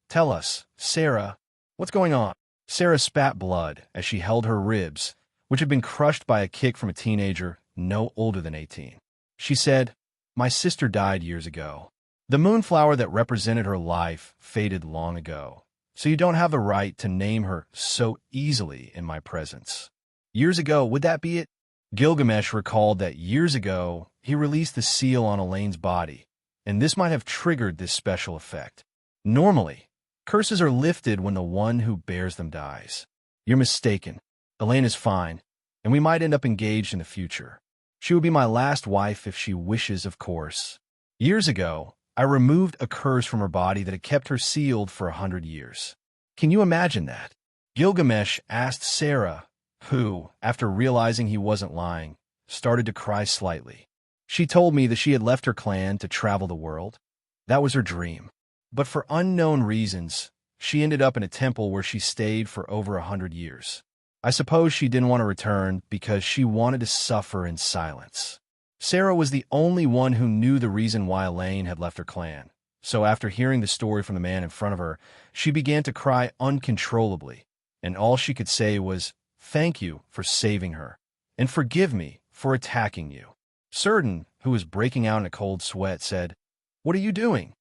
"Tell us, Sarah, what's going on?" Sarah spat blood as she held her ribs, which had been crushed by a kick from a teenager no older than 18. She said, "My sister died years ago. The moonflower that represented her life faded long ago, so you don't have the right to name her so easily in my presence." Years ago, would that be it? Gilgamesh recalled that years ago, he released the seal on Elaine's body, and this might have triggered this special effect. Normally, curses are lifted when the one who bears them dies. You're mistaken. Elaine is fine, and we might end up engaged in the future. She would be my last wife if she wishes, of course. Years ago, I removed a curse from her body that had kept her sealed for 100 years. Can you imagine that? Gilgamesh asked Sarah, who, after realizing he wasn't lying, started to cry slightly. She told me that she had left her clan to travel the world. That was her dream. But for unknown reasons, she ended up in a temple where she stayed for over 100 years. I suppose she didn't want to return because she wanted to suffer in silence. Sarah was the only one who knew the reason why Elaine had left her clan. So after hearing the story from the man in front of her, she began to cry uncontrollably, and all she could say was, "Thank you for saving her, and forgive me for attacking you." Surdin, who was breaking out in a cold sweat, said, "What are you doing?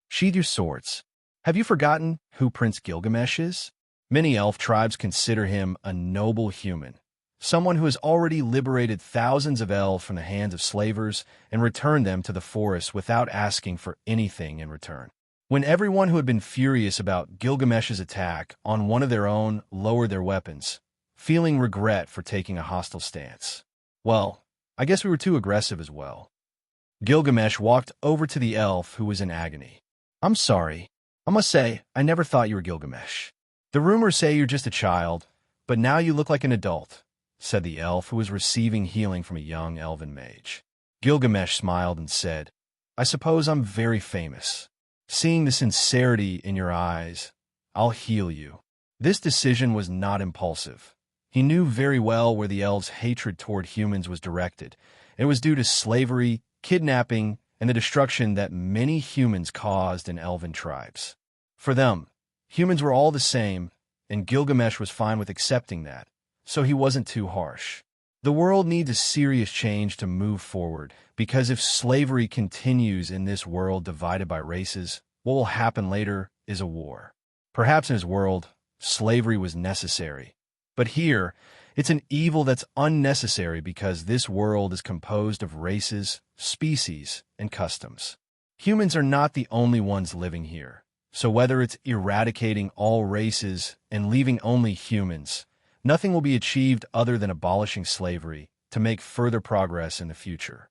Sheathe your swords. Have you forgotten who Prince Gilgamesh is?" Many elf tribes consider him a noble human, someone who has already liberated thousands of elves from the hands of slavers and returned them to the forest without asking for anything in return. When everyone who had been furious about Gilgamesh's attack on one of their own lowered their weapons, feeling regret for taking a hostile stance. "Well, I guess we were too aggressive as well." Gilgamesh walked over to the elf who was in agony. "I'm sorry. I must say, I never thought you were Gilgamesh. The rumors say you're just a child, but now you look like an adult," said the elf who was receiving healing from a young elven mage. Gilgamesh smiled and said, "I suppose I'm very famous. Seeing the sincerity in your eyes, I'll heal you." This decision was not impulsive. He knew very well where the elves' hatred toward humans was directed. It was due to slavery, kidnapping, and the destruction that many humans caused in elven tribes. For them, humans were all the same, and Gilgamesh was fine with accepting that, so he wasn't too harsh. The world needs a serious change to move forward, because if slavery continues in this world divided by races, what will happen later is a war. Perhaps in his world, slavery was necessary, but here, it's an evil that's unnecessary because this world is composed of races, species, and customs. Humans are not the only ones living here, so whether it's eradicating all races and leaving only humans, nothing will be achieved other than abolishing slavery to make further progress in the future.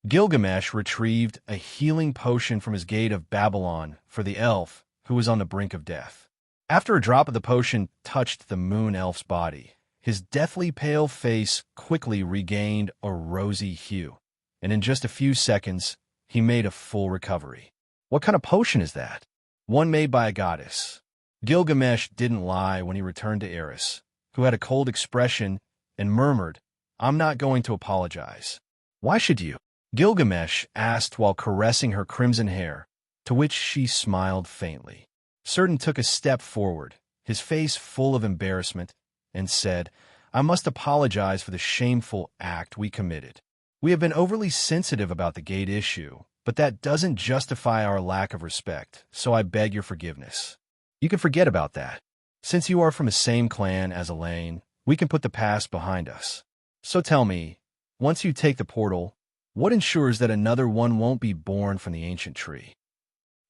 Gilgamesh retrieved a healing potion from his gate of Babylon for the elf who was on the brink of death. After a drop of the potion touched the moon elf's body, his deathly pale face quickly regained a rosy hue, and in just a few seconds, he made a full recovery. What kind of potion is that? One made by a goddess. Gilgamesh didn't lie when he returned to Eris, who had a cold expression and murmured, "I'm not going to apologize." "Why should you?" Gilgamesh asked while caressing her crimson hair, to which she smiled faintly. Certain took a step forward, his face full of embarrassment, and said, "I must apologize for the shameful act we committed. We have been overly sensitive about the gate issue, but that doesn't justify our lack of respect, so I beg your forgiveness." "You can forget about that. Since you are from the same clan as Elaine, we can put the past behind us. So tell me, once you take the portal, what ensures that another one won't be born from the ancient tree?"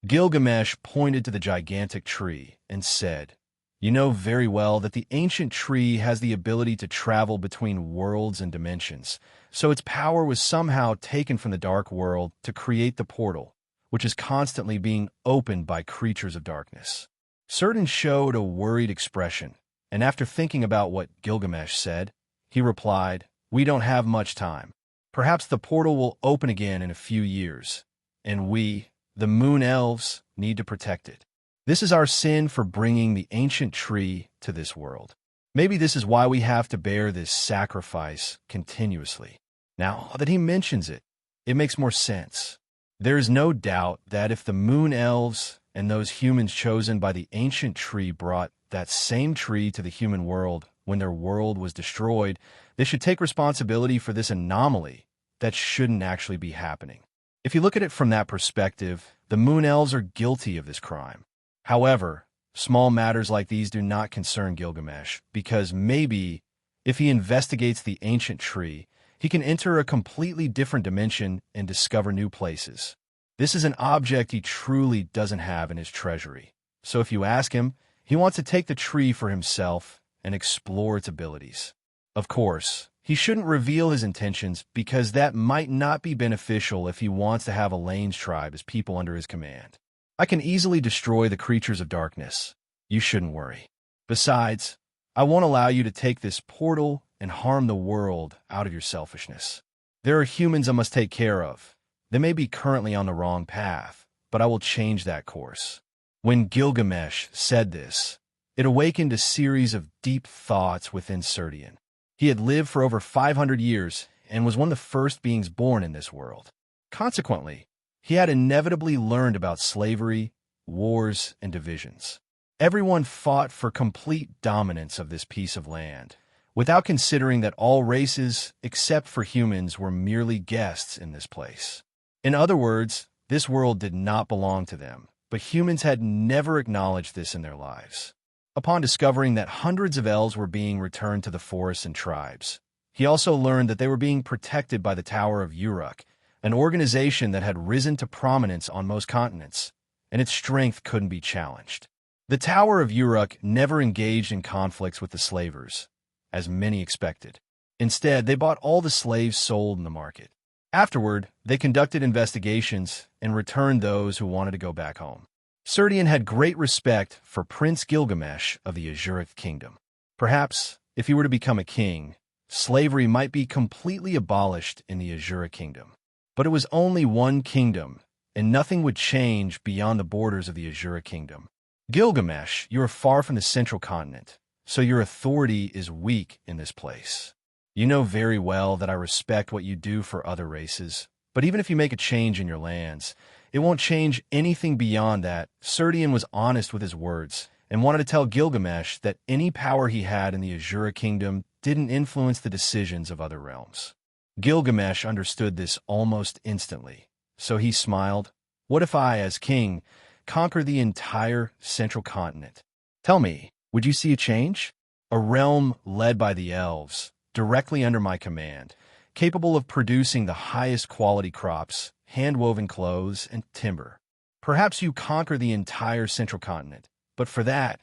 Gilgamesh pointed to the gigantic tree and said, "You know very well that the ancient tree has the ability to travel between worlds and dimensions, so its power was somehow taken from the dark world to create the portal, which is constantly being opened by creatures of darkness." Certain showed a worried expression, and after thinking about what Gilgamesh said, he replied, "We don't have much time. Perhaps the portal will open again in a few years, and we, the Moon Elves, need to protect it. This is our sin for bringing the ancient tree to this world. Maybe this is why we have to bear this sacrifice continuously." Now that he mentions it, it makes more sense. There is no doubt that if the Moon Elves and those humans chosen by the ancient tree brought that same tree to the human world when their world was destroyed, they should take responsibility for this anomaly that shouldn't actually be happening. If you look at it from that perspective, the Moon Elves are guilty of this crime. However, small matters like these do not concern Gilgamesh, because maybe, if he investigates the ancient tree, he can enter a completely different dimension and discover new places. This is an object he truly doesn't have in his treasury. So if you ask him, he wants to take the tree for himself and explore its abilities. Of course, he shouldn't reveal his intentions because that might not be beneficial if he wants to have Elaine's tribe as people under his command. "I can easily destroy the creatures of darkness. You shouldn't worry. Besides, I won't allow you to take this portal and harm the world out of your selfishness. There are humans I must take care of. They may be currently on the wrong path, but I will change that course." When Gilgamesh said this, it awakened a series of deep thoughts within Serdian. He had lived for over 500 years and was one of the first beings born in this world. Consequently, he had inevitably learned about slavery, wars, and divisions. Everyone fought for complete dominance of this piece of land, without considering that all races, except for humans, were merely guests in this place. In other words, this world did not belong to them, but humans had never acknowledged this in their lives. Upon discovering that hundreds of elves were being returned to the forests and tribes, he also learned that they were being protected by the Tower of Uruk, an organization that had risen to prominence on most continents, and its strength couldn't be challenged. The Tower of Uruk never engaged in conflicts with the slavers, as many expected. Instead, they bought all the slaves sold in the market. Afterward, they conducted investigations and returned those who wanted to go back home. Serdian had great respect for Prince Gilgamesh of the Uruk kingdom. Perhaps, if he were to become a king, slavery might be completely abolished in the Uruk kingdom. But it was only one kingdom, and nothing would change beyond the borders of the Uruk kingdom. Gilgamesh, you are far from the central continent, so your authority is weak in this place. You know very well that I respect what you do for other races, but even if you make a change in your lands, it won't change anything beyond that. Serdian was honest with his words and wanted to tell Gilgamesh that any power he had in the Asura kingdom didn't influence the decisions of other realms. Gilgamesh understood this almost instantly, so he smiled. "What if I, as king, conquer the entire central continent? Tell me, would you see a change? A realm led by the elves, directly under my command, capable of producing the highest quality crops, hand-woven clothes, and timber. Perhaps you conquer the entire central continent, but for that,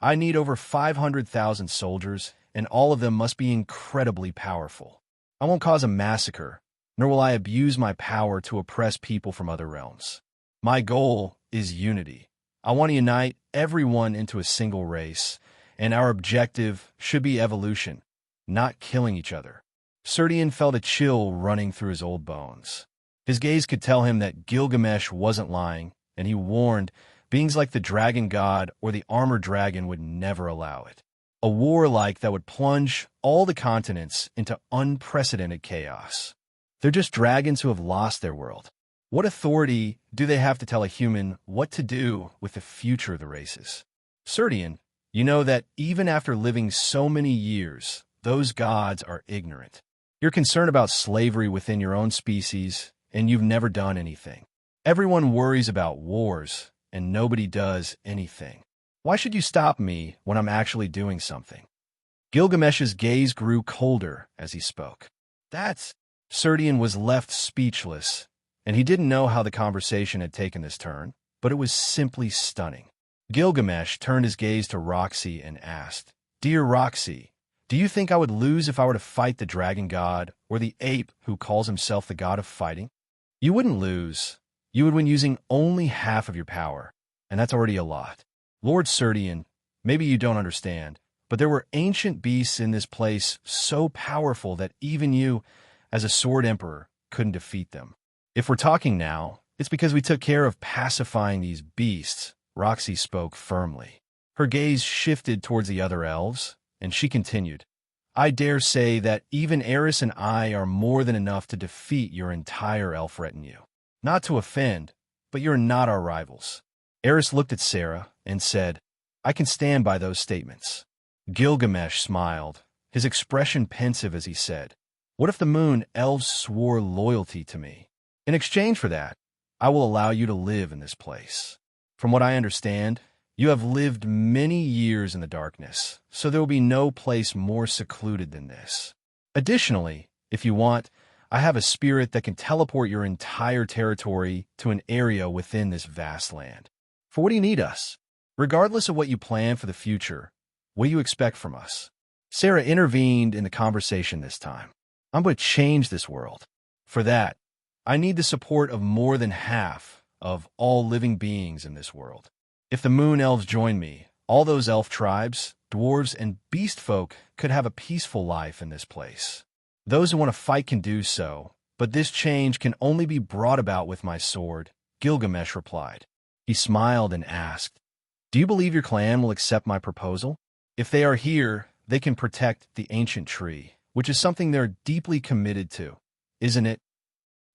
I need over 500,000 soldiers, and all of them must be incredibly powerful. I won't cause a massacre, nor will I abuse my power to oppress people from other realms. My goal is unity. I want to unite everyone into a single race, and our objective should be evolution, not killing each other. Serdian felt a chill running through his old bones. His gaze could tell him that Gilgamesh wasn't lying, and he warned beings like the dragon god or the armored dragon would never allow it. A war like that would plunge all the continents into unprecedented chaos. They're just dragons who have lost their world. What authority do they have to tell a human what to do with the future of the races? Serdian, you know that even after living so many years, those gods are ignorant. You're concerned about slavery within your own species, and you've never done anything. Everyone worries about wars, and nobody does anything. Why should you stop me when I'm actually doing something? Gilgamesh's gaze grew colder as he spoke. Serdian was left speechless, and he didn't know how the conversation had taken this turn, but it was simply stunning. Gilgamesh turned his gaze to Roxy and asked, "Dear Roxy, do you think I would lose if I were to fight the dragon god or the ape who calls himself the god of fighting?" "You wouldn't lose. You would win using only half of your power, and that's already a lot. Lord Serdian, maybe you don't understand, but there were ancient beasts in this place so powerful that even you, as a sword emperor, couldn't defeat them. If we're talking now, it's because we took care of pacifying these beasts." Roxy spoke firmly. Her gaze shifted towards the other elves, and she continued, "I dare say that even Eris and I are more than enough to defeat your entire elf retinue. Not to offend, but you're not our rivals." Eris looked at Sarah and said, "I can stand by those statements." Gilgamesh smiled, his expression pensive as he said, "What if the moon elves swore loyalty to me? In exchange for that, I will allow you to live in this place. From what I understand, you have lived many years in the darkness, so there will be no place more secluded than this. Additionally, if you want, I have a spirit that can teleport your entire territory to an area within this vast land. For what do you need us? Regardless of what you plan for the future, what do you expect from us?" Sarah intervened in the conversation this time. "I'm going to change this world. For that, I need the support of more than half of all living beings in this world. If the moon elves join me, all those elf tribes, dwarves, and beast folk could have a peaceful life in this place. Those who want to fight can do so, but this change can only be brought about with my sword," Gilgamesh replied. He smiled and asked, "Do you believe your clan will accept my proposal? If they are here, they can protect the ancient tree, which is something they're deeply committed to, isn't it?"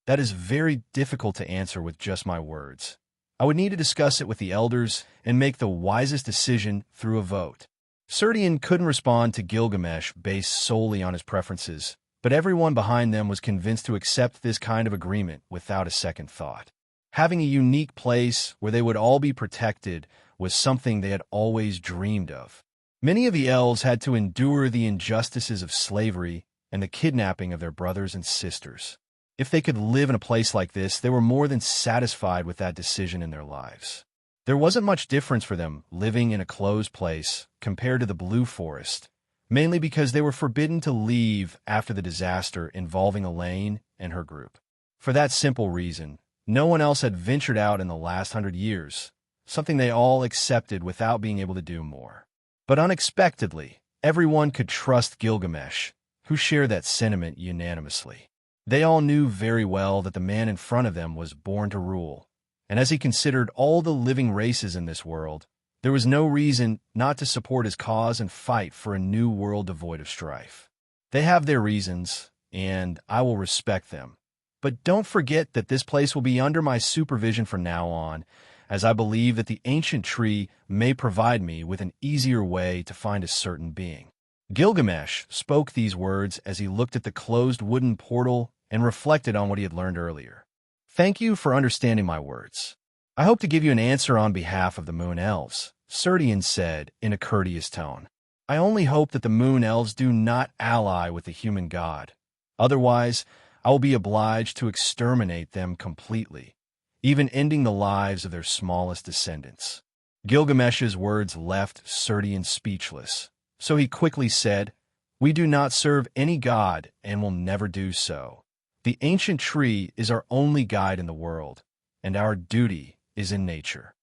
"That is very difficult to answer with just my words. I would need to discuss it with the elders and make the wisest decision through a vote." Serdian couldn't respond to Gilgamesh based solely on his preferences, but everyone behind them was convinced to accept this kind of agreement without a second thought. Having a unique place where they would all be protected was something they had always dreamed of. Many of the elves had to endure the injustices of slavery and the kidnapping of their brothers and sisters. If they could live in a place like this, they were more than satisfied with that decision in their lives. There wasn't much difference for them living in a closed place compared to the Blue Forest, mainly because they were forbidden to leave after the disaster involving Elaine and her group. For that simple reason, no one else had ventured out in the last 100 years, something they all accepted without being able to do more. But unexpectedly, everyone could trust Gilgamesh, who shared that sentiment unanimously. They all knew very well that the man in front of them was born to rule, and as he considered all the living races in this world, there was no reason not to support his cause and fight for a new world devoid of strife. They have their reasons, and I will respect them. But don't forget that this place will be under my supervision from now on, as I believe that the ancient tree may provide me with an easier way to find a certain being." Gilgamesh spoke these words as he looked at the closed wooden portal and reflected on what he had learned earlier. "Thank you for understanding my words. I hope to give you an answer on behalf of the Moon Elves," Serdian said in a courteous tone. "I only hope that the Moon Elves do not ally with the human god. Otherwise, I will be obliged to exterminate them completely, even ending the lives of their smallest descendants. Gilgamesh's words left Serdian speechless, so he quickly said, "We do not serve any god and will never do so. The ancient tree is our only guide in the world, and our duty is in nature.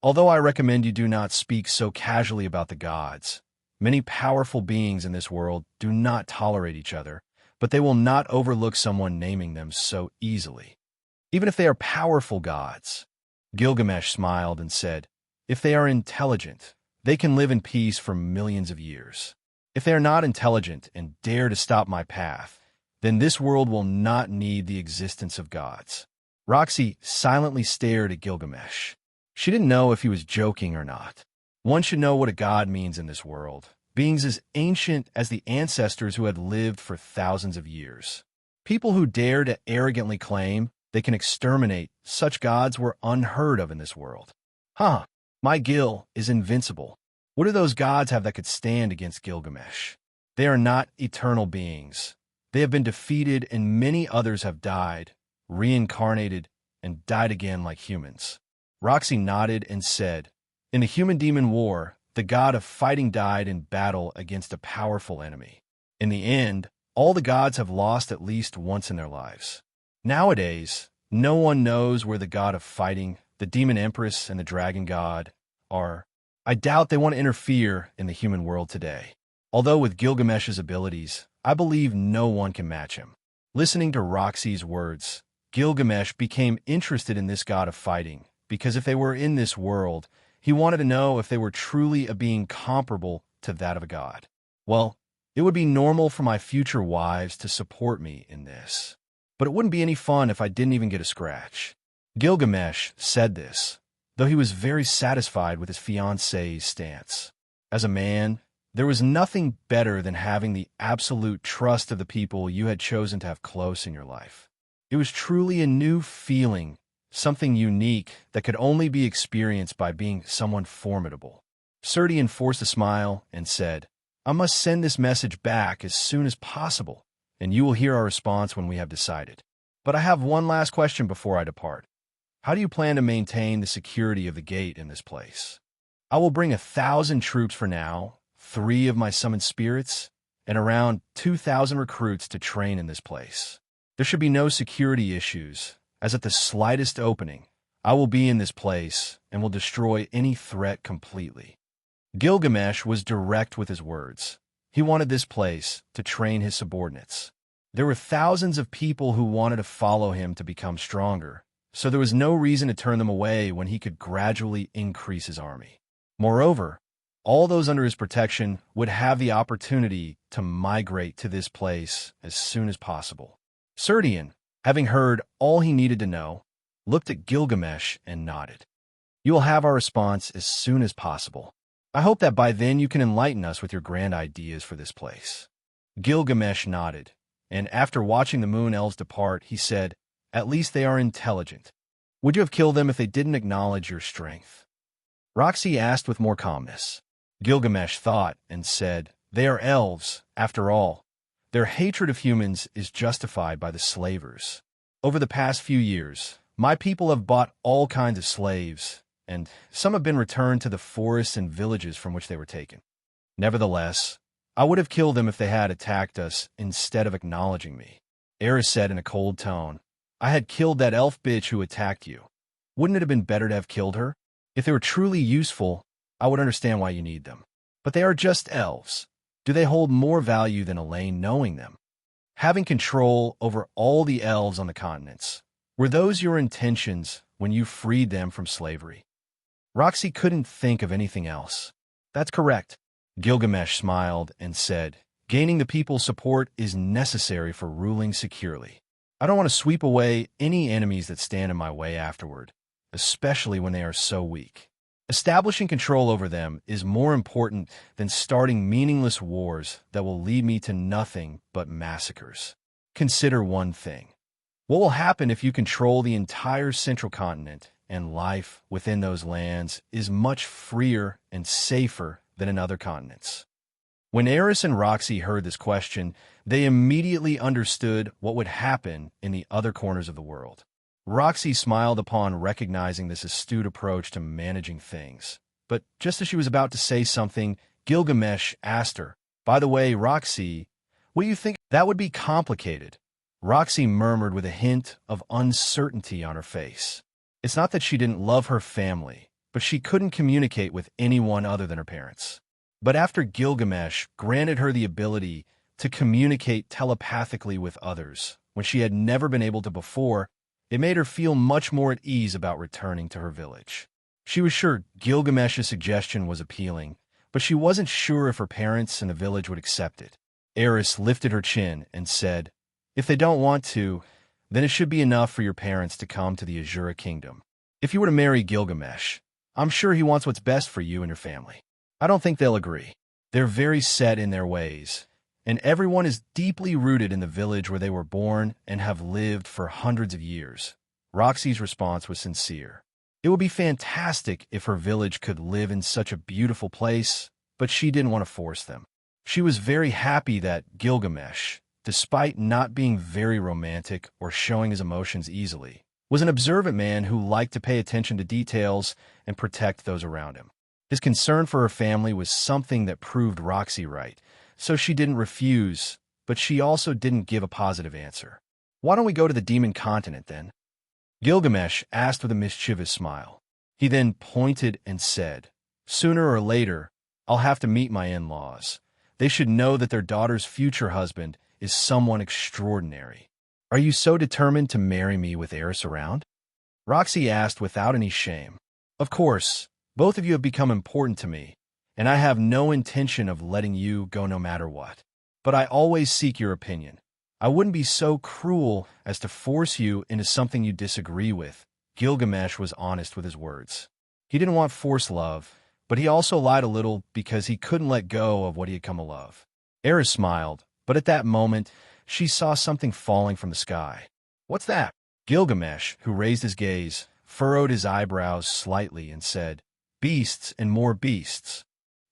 Although I recommend you do not speak so casually about the gods, many powerful beings in this world do not tolerate each other, but they will not overlook someone naming them so easily. Even if they are powerful gods." Gilgamesh smiled and said, "If they are intelligent, they can live in peace for millions of years. If they are not intelligent and dare to stop my path, then this world will not need the existence of gods." Roxy silently stared at Gilgamesh. She didn't know if he was joking or not. One should know what a god means in this world. Beings as ancient as the ancestors who had lived for thousands of years. People who dare to arrogantly claim they can exterminate such gods were unheard of in this world. Huh, my Gil is invincible. What do those gods have that could stand against Gilgamesh? They are not eternal beings. They have been defeated and many others have died, reincarnated, and died again like humans. Roxy nodded and said, "In the human-demon war, the god of fighting died in battle against a powerful enemy. In the end, all the gods have lost at least once in their lives. Nowadays, no one knows where the god of fighting, the demon empress, and the dragon god are. I doubt they want to interfere in the human world today. Although with Gilgamesh's abilities, I believe no one can match him." Listening to Roxy's words, Gilgamesh became interested in this god of fighting, because if they were in this world, he wanted to know if they were truly a being comparable to that of a god. Well, it would be normal for my future wives to support me in this. But it wouldn't be any fun if I didn't even get a scratch. Gilgamesh said this, though he was very satisfied with his fiancée's stance. As a man, there was nothing better than having the absolute trust of the people you had chosen to have close in your life. It was truly a new feeling, something unique that could only be experienced by being someone formidable. Serdian forced a smile and said, "I must send this message back as soon as possible, and you will hear our response when we have decided. But I have one last question before I depart. How do you plan to maintain the security of the gate in this place? I will bring 1,000 troops for now, 3 of my summoned spirits, and around 2,000 recruits to train in this place. There should be no security issues, as at the slightest opening, I will be in this place and will destroy any threat completely." Gilgamesh was direct with his words. He wanted this place to train his subordinates. There were thousands of people who wanted to follow him to become stronger, so there was no reason to turn them away when he could gradually increase his army. Moreover, all those under his protection would have the opportunity to migrate to this place as soon as possible. Serdian, having heard all he needed to know, looked at Gilgamesh and nodded. "You will have our response as soon as possible. I hope that by then you can enlighten us with your grand ideas for this place." Gilgamesh nodded, and after watching the Moon Elves depart, he said, "At least they are intelligent. Would you have killed them if they didn't acknowledge your strength?" Roxy asked with more calmness. Gilgamesh thought and said, "They are elves, after all. Their hatred of humans is justified by the slavers. Over the past few years, my people have bought all kinds of slaves, and some have been returned to the forests and villages from which they were taken. Nevertheless, I would have killed them if they had attacked us instead of acknowledging me." Eris said in a cold tone, "I had killed that elf bitch who attacked you. Wouldn't it have been better to have killed her? If they were truly useful, I would understand why you need them. But they are just elves. Do they hold more value than Elaine knowing them? Having control over all the elves on the continents, were those your intentions when you freed them from slavery?" Roxy couldn't think of anything else. "That's correct." Gilgamesh smiled and said, "Gaining the people's support is necessary for ruling securely. I don't want to sweep away any enemies that stand in my way afterward, especially when they are so weak. Establishing control over them is more important than starting meaningless wars that will lead me to nothing but massacres. Consider one thing. What will happen if you control the entire central continent and life within those lands is much freer and safer than in other continents? When Eris and Roxy heard this question, they immediately understood what would happen in the other corners of the world. Roxy smiled upon recognizing this astute approach to managing things. But just as she was about to say something, Gilgamesh asked her, "By the way, Roxy, what do you think?" "That would be complicated," Roxy murmured with a hint of uncertainty on her face. It's not that she didn't love her family, but she couldn't communicate with anyone other than her parents. But after Gilgamesh granted her the ability to communicate telepathically with others, when she had never been able to before, it made her feel much more at ease about returning to her village. She was sure Gilgamesh's suggestion was appealing, but she wasn't sure if her parents and the village would accept it. Eris lifted her chin and said, "If they don't want to, then it should be enough for your parents to come to the Asura kingdom. If you were to marry Gilgamesh, I'm sure he wants what's best for you and your family. I don't think they'll agree. They're very set in their ways, and everyone is deeply rooted in the village where they were born and have lived for hundreds of years." Roxy's response was sincere. It would be fantastic if her village could live in such a beautiful place, but she didn't want to force them. She was very happy that Gilgamesh, despite not being very romantic or showing his emotions easily, was an observant man who liked to pay attention to details and protect those around him. His concern for her family was something that proved Roxy right, so she didn't refuse, but she also didn't give a positive answer. "Why don't we go to the demon continent, then?" Gilgamesh asked with a mischievous smile. He then pointed and said, "Sooner or later, I'll have to meet my in-laws. They should know that their daughter's future husband is someone extraordinary. Are you so determined to marry me with Eris around?" Roxy asked without any shame. "Of course, both of you have become important to me, and I have no intention of letting you go no matter what. But I always seek your opinion. I wouldn't be so cruel as to force you into something you disagree with." Gilgamesh was honest with his words. He didn't want forced love, but he also lied a little because he couldn't let go of what he had come to love. Eris smiled, but at that moment, she saw something falling from the sky. "What's that?" Gilgamesh, who raised his gaze, furrowed his eyebrows slightly and said, "Beasts and more beasts."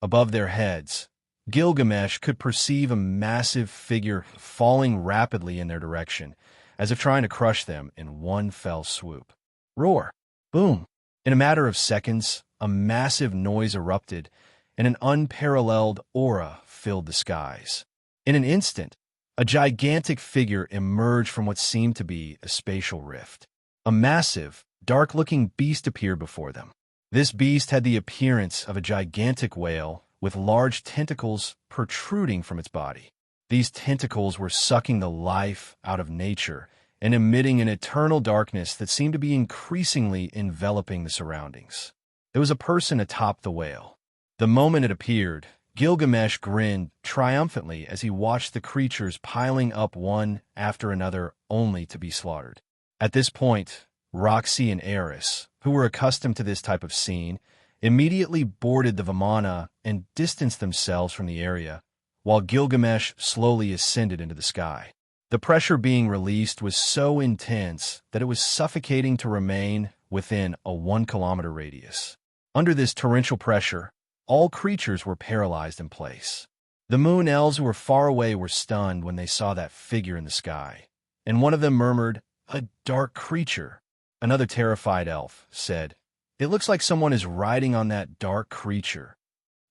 Above their heads, Gilgamesh could perceive a massive figure falling rapidly in their direction, as if trying to crush them in one fell swoop. Roar! Boom! In a matter of seconds, a massive noise erupted, and an unparalleled aura filled the skies. In an instant, a gigantic figure emerged from what seemed to be a spatial rift. A massive, dark-looking beast appeared before them. This beast had the appearance of a gigantic whale with large tentacles protruding from its body. These tentacles were sucking the life out of nature and emitting an eternal darkness that seemed to be increasingly enveloping the surroundings. There was a person atop the whale. The moment it appeared, Gilgamesh grinned triumphantly as he watched the creatures piling up one after another only to be slaughtered. At this point, Roxy and Eris, who were accustomed to this type of scene, immediately boarded the Vimana and distanced themselves from the area, while Gilgamesh slowly ascended into the sky. The pressure being released was so intense that it was suffocating to remain within a 1-kilometer radius. Under this torrential pressure, all creatures were paralyzed in place. The moon elves who were far away were stunned when they saw that figure in the sky, and one of them murmured, "A dark creature." Another terrified elf said, "It looks like someone is riding on that dark creature."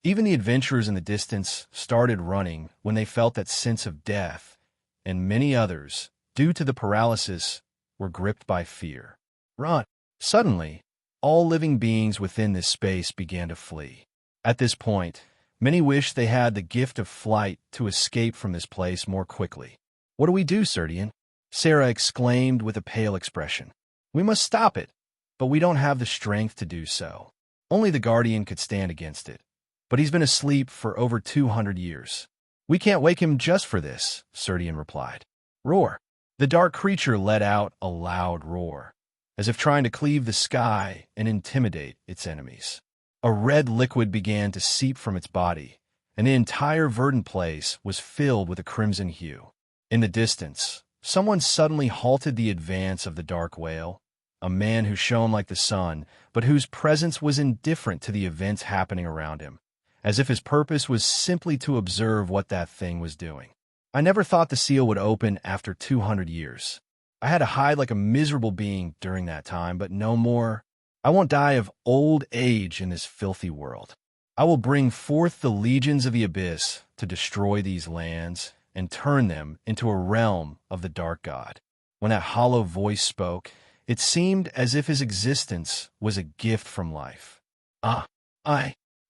Even the adventurers in the distance started running when they felt that sense of death, and many others, due to the paralysis, were gripped by fear. Run! Suddenly, all living beings within this space began to flee. At this point, many wished they had the gift of flight to escape from this place more quickly. "What do we do, Serdian?" Sarah exclaimed with a pale expression. "We must stop it, but we don't have the strength to do so. Only the Guardian could stand against it, but he's been asleep for over 200 years. We can't wake him just for this," Serdian replied. Roar! The dark creature let out a loud roar, as if trying to cleave the sky and intimidate its enemies. A red liquid began to seep from its body, and the entire verdant place was filled with a crimson hue. In the distance, someone suddenly halted the advance of the dark whale, a man who shone like the sun, but whose presence was indifferent to the events happening around him, as if his purpose was simply to observe what that thing was doing. I never thought the seal would open after 200 years. I had to hide like a miserable being during that time, but no more. I won't die of old age in this filthy world. I will bring forth the legions of the abyss to destroy these lands and turn them into a realm of the dark god. When that hollow voice spoke, it seemed as if his existence was a gift from life.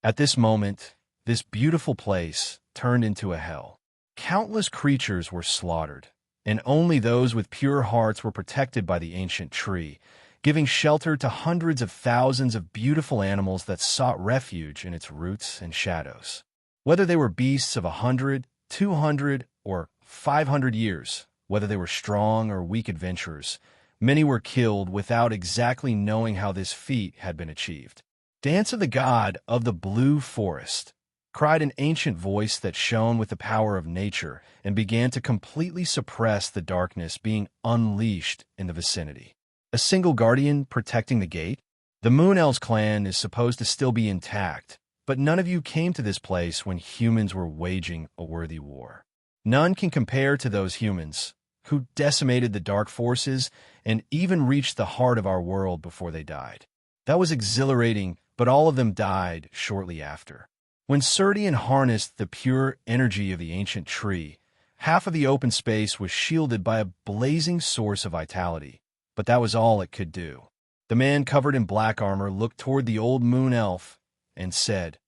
At this moment, this beautiful place turned into a hell. Countless creatures were slaughtered, and only those with pure hearts were protected by the ancient tree, giving shelter to hundreds of thousands of beautiful animals that sought refuge in its roots and shadows. Whether they were beasts of 100, 200, or 500 years, whether they were strong or weak adventurers, many were killed without exactly knowing how this feat had been achieved. "Dance of the god of the blue forest," cried an ancient voice that shone with the power of nature and began to completely suppress the darkness being unleashed in the vicinity. A single guardian protecting the gate? The Moon Elves clan is supposed to still be intact, but none of you came to this place when humans were waging a worthy war. None can compare to those humans who decimated the dark forces and even reached the heart of our world before they died. That was exhilarating, but all of them died shortly after. When Serdian harnessed the pure energy of the ancient tree, half of the open space was shielded by a blazing source of vitality, but that was all it could do. The man covered in black armor looked toward the old moon elf and said,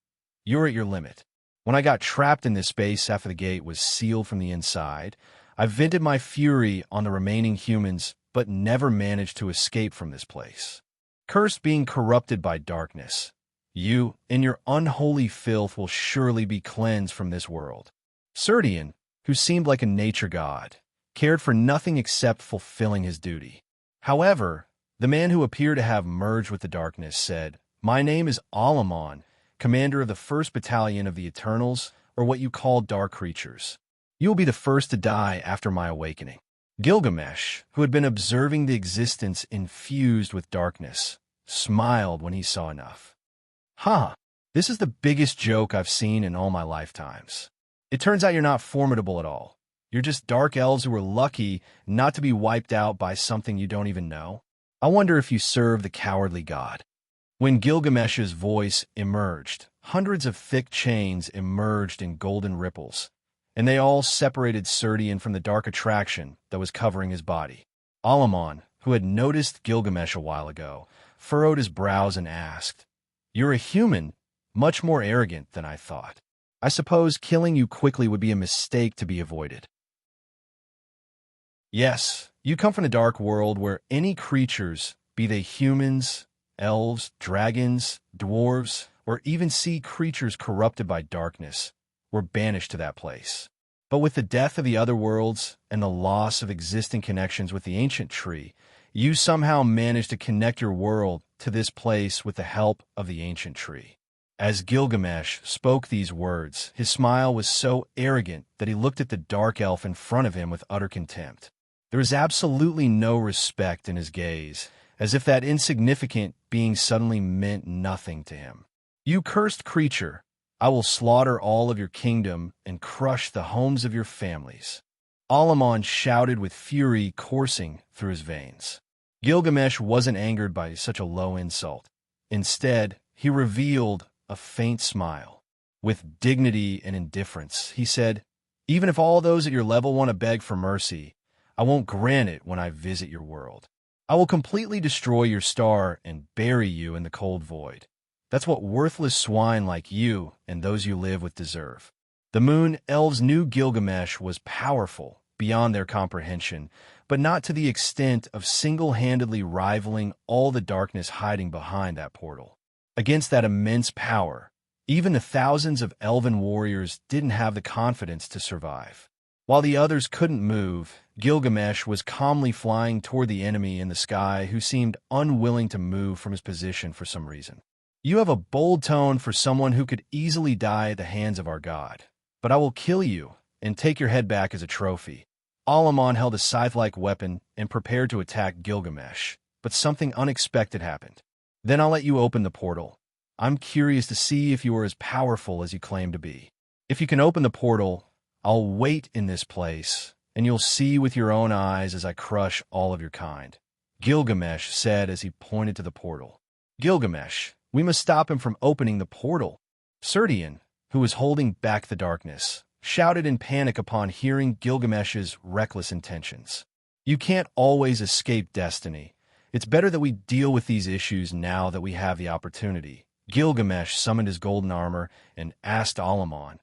"You're at your limit. When I got trapped in this space after the gate was sealed from the inside, I vented my fury on the remaining humans, but never managed to escape from this place. Cursed being corrupted by darkness, you and your unholy filth will surely be cleansed from this world." Serdian, who seemed like a nature god, cared for nothing except fulfilling his duty. However, the man who appeared to have merged with the darkness said, "My name is Alamon, commander of the 1st Battalion of the Eternals, or what you call dark creatures. You will be the first to die after my awakening." Gilgamesh, who had been observing the existence infused with darkness, smiled when he saw enough. This is the biggest joke I've seen in all my lifetimes. It turns out you're not formidable at all. You're just dark elves who were lucky not to be wiped out by something you don't even know. I wonder if you serve the cowardly god." When Gilgamesh's voice emerged, hundreds of thick chains emerged in golden ripples, and they all separated Serdian from the dark attraction that was covering his body. Alamon, who had noticed Gilgamesh a while ago, furrowed his brows and asked, "You're a human, much more arrogant than I thought. I suppose killing you quickly would be a mistake to be avoided." "Yes, you come from the dark world where any creatures, be they humans, elves, dragons, dwarves, or even sea creatures corrupted by darkness, were banished to that place. But with the death of the other worlds and the loss of existing connections with the ancient tree, you somehow managed to connect your world to this place with the help of the ancient tree." As Gilgamesh spoke these words, his smile was so arrogant that he looked at the dark elf in front of him with utter contempt. There was absolutely no respect in his gaze, as if that insignificant being suddenly meant nothing to him. "You cursed creature, I will slaughter all of your kingdom and crush the homes of your families." Alamon shouted with fury coursing through his veins. Gilgamesh wasn't angered by such a low insult. Instead, he revealed a faint smile. With dignity and indifference, he said, "Even if all those at your level want to beg for mercy, I won't grant it when I visit your world. I will completely destroy your star and bury you in the cold void. That's what worthless swine like you and those you live with deserve." The Moon Elves knew Gilgamesh was powerful beyond their comprehension, but not to the extent of single-handedly rivaling all the darkness hiding behind that portal. Against that immense power, even the thousands of elven warriors didn't have the confidence to survive. While the others couldn't move, Gilgamesh was calmly flying toward the enemy in the sky who seemed unwilling to move from his position for some reason. "You have a bold tone for someone who could easily die at the hands of our god, but I will kill you and take your head back as a trophy." Alamon held a scythe-like weapon and prepared to attack Gilgamesh, but something unexpected happened. "Then I'll let you open the portal. I'm curious to see if you are as powerful as you claim to be. If you can open the portal, I'll wait in this place, and you'll see with your own eyes as I crush all of your kind," Gilgamesh said as he pointed to the portal. "Gilgamesh, we must stop him from opening the portal." Serdian, who was holding back the darkness, shouted in panic upon hearing Gilgamesh's reckless intentions. "You can't always escape destiny. It's better that we deal with these issues now that we have the opportunity." Gilgamesh summoned his golden armor and asked Alamon,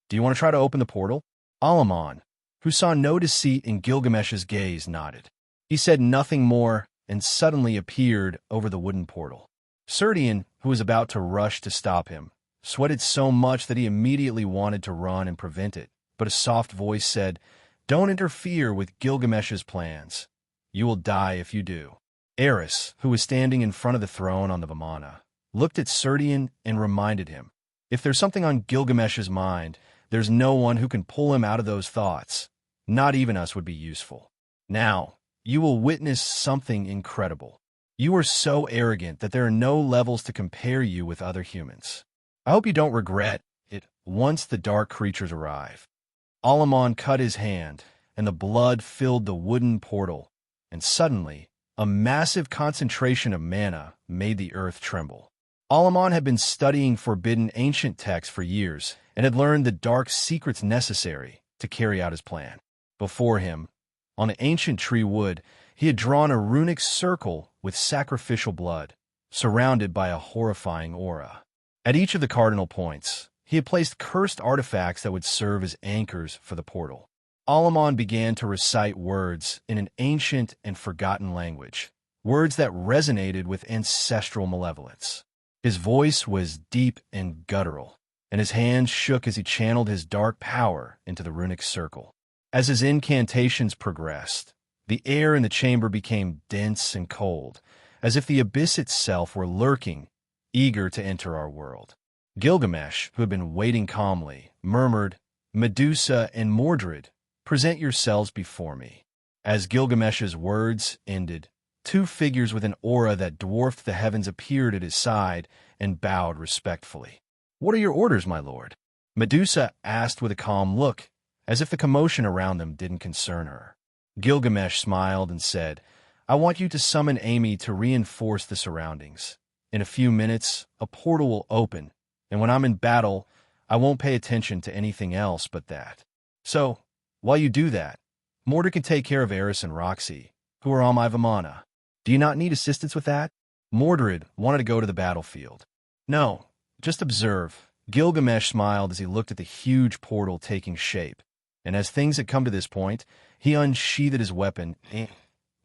"Do you want to try to open the portal?" Alamon, who saw no deceit in Gilgamesh's gaze, nodded. He said nothing more and suddenly appeared over the wooden portal. Serdian, who was about to rush to stop him, sweated so much that he immediately wanted to run and prevent it, but a soft voice said, "Don't interfere with Gilgamesh's plans. You will die if you do." Eris, who was standing in front of the throne on the Vimana, looked at Serdian and reminded him, "If there's something on Gilgamesh's mind, there's no one who can pull him out of those thoughts. Not even us would be useful. Now, you will witness something incredible. You are so arrogant that there are no levels to compare you with other humans. I hope you don't regret it once the dark creatures arrive." Alamon cut his hand, and the blood filled the wooden portal, and suddenly, a massive concentration of mana made the earth tremble. Alamon had been studying forbidden ancient texts for years and had learned the dark secrets necessary to carry out his plan. Before him, on an ancient tree wood, he had drawn a runic circle with sacrificial blood, surrounded by a horrifying aura. At each of the cardinal points, he had placed cursed artifacts that would serve as anchors for the portal. Alamon began to recite words in an ancient and forgotten language, words that resonated with ancestral malevolence. His voice was deep and guttural, and his hands shook as he channeled his dark power into the runic circle. As his incantations progressed, the air in the chamber became dense and cold, as if the abyss itself were lurking, eager to enter our world. Gilgamesh, who had been waiting calmly, murmured, "Medusa and Mordred, present yourselves before me." As Gilgamesh's words ended, two figures with an aura that dwarfed the heavens appeared at his side and bowed respectfully. "What are your orders, my lord?" Medusa asked with a calm look, as if the commotion around them didn't concern her. Gilgamesh smiled and said, "I want you to summon Amy to reinforce the surroundings. In a few minutes, a portal will open, and when I'm in battle, I won't pay attention to anything else but that. So, while you do that, Mordred can take care of Eris and Roxy, who are on my Vimana. Do you not need assistance with that?" Mordred wanted to go to the battlefield. "No, just observe." Gilgamesh smiled as he looked at the huge portal taking shape, and as things had come to this point, he unsheathed his weapon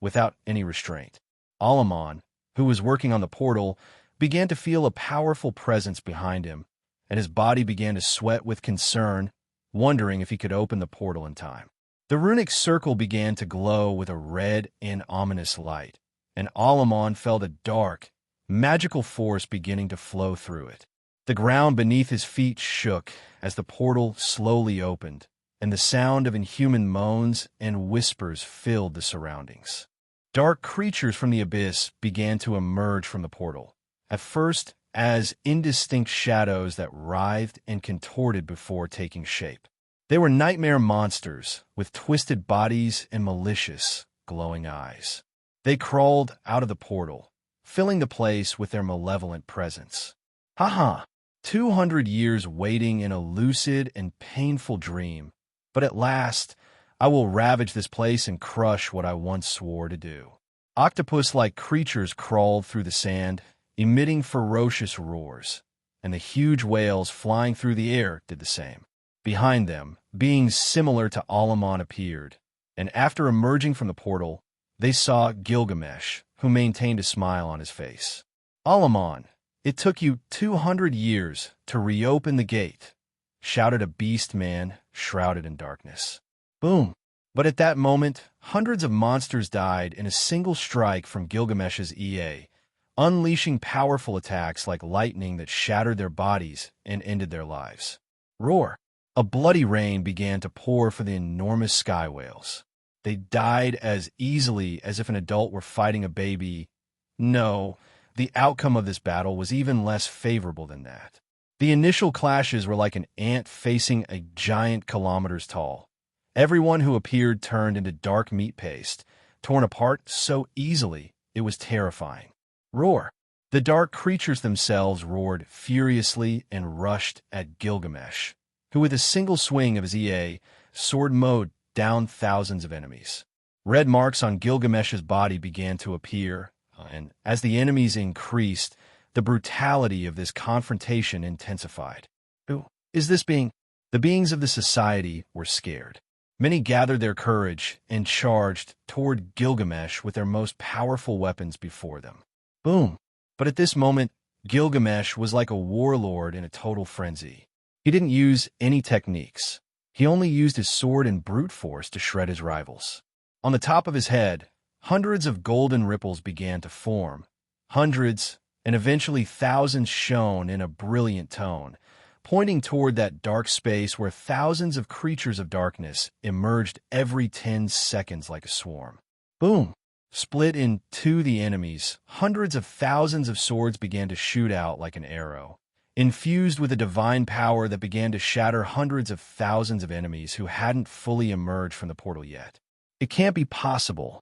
without any restraint. Alamon, who was working on the portal, began to feel a powerful presence behind him, and his body began to sweat with concern, wondering if he could open the portal in time. The runic circle began to glow with a red and ominous light, and Alamon felt a dark, magical force beginning to flow through it. The ground beneath his feet shook as the portal slowly opened, and the sound of inhuman moans and whispers filled the surroundings. Dark creatures from the abyss began to emerge from the portal, at first as indistinct shadows that writhed and contorted before taking shape. They were nightmare monsters with twisted bodies and malicious, glowing eyes. They crawled out of the portal, filling the place with their malevolent presence. "Ha! 200 years waiting in a lucid and painful dream, but at last I will ravage this place and crush what I once swore to do." Octopus-like creatures crawled through the sand, emitting ferocious roars, and the huge whales flying through the air did the same. Behind them, beings similar to Alamon appeared, and after emerging from the portal, they saw Gilgamesh, who maintained a smile on his face. "Alamon, it took you 200 years to reopen the gate," shouted a beast man shrouded in darkness. Boom! But at that moment, hundreds of monsters died in a single strike from Gilgamesh's EA, unleashing powerful attacks like lightning that shattered their bodies and ended their lives. Roar! A bloody rain began to pour for the enormous sky whales. They died as easily as if an adult were fighting a baby. No, the outcome of this battle was even less favorable than that. The initial clashes were like an ant facing a giant kilometers tall. Everyone who appeared turned into dark meat paste, torn apart so easily it was terrifying. Roar! The dark creatures themselves roared furiously and rushed at Gilgamesh, who with a single swing of his sword mowed down thousands of enemies. Red marks on Gilgamesh's body began to appear, and as the enemies increased, the brutality of this confrontation intensified. Who is this being? The beings of the society were scared. Many gathered their courage and charged toward Gilgamesh with their most powerful weapons before them. Boom! But at this moment, Gilgamesh was like a warlord in a total frenzy. He didn't use any techniques. He only used his sword and brute force to shred his rivals. On the top of his head, hundreds of golden ripples began to form. Hundreds, and eventually thousands shone in a brilliant tone, pointing toward that dark space where thousands of creatures of darkness emerged every 10 seconds like a swarm. Boom! Split in two the enemies, hundreds of thousands of swords began to shoot out like an arrow, infused with a divine power that began to shatter hundreds of thousands of enemies who hadn't fully emerged from the portal yet. It can't be possible.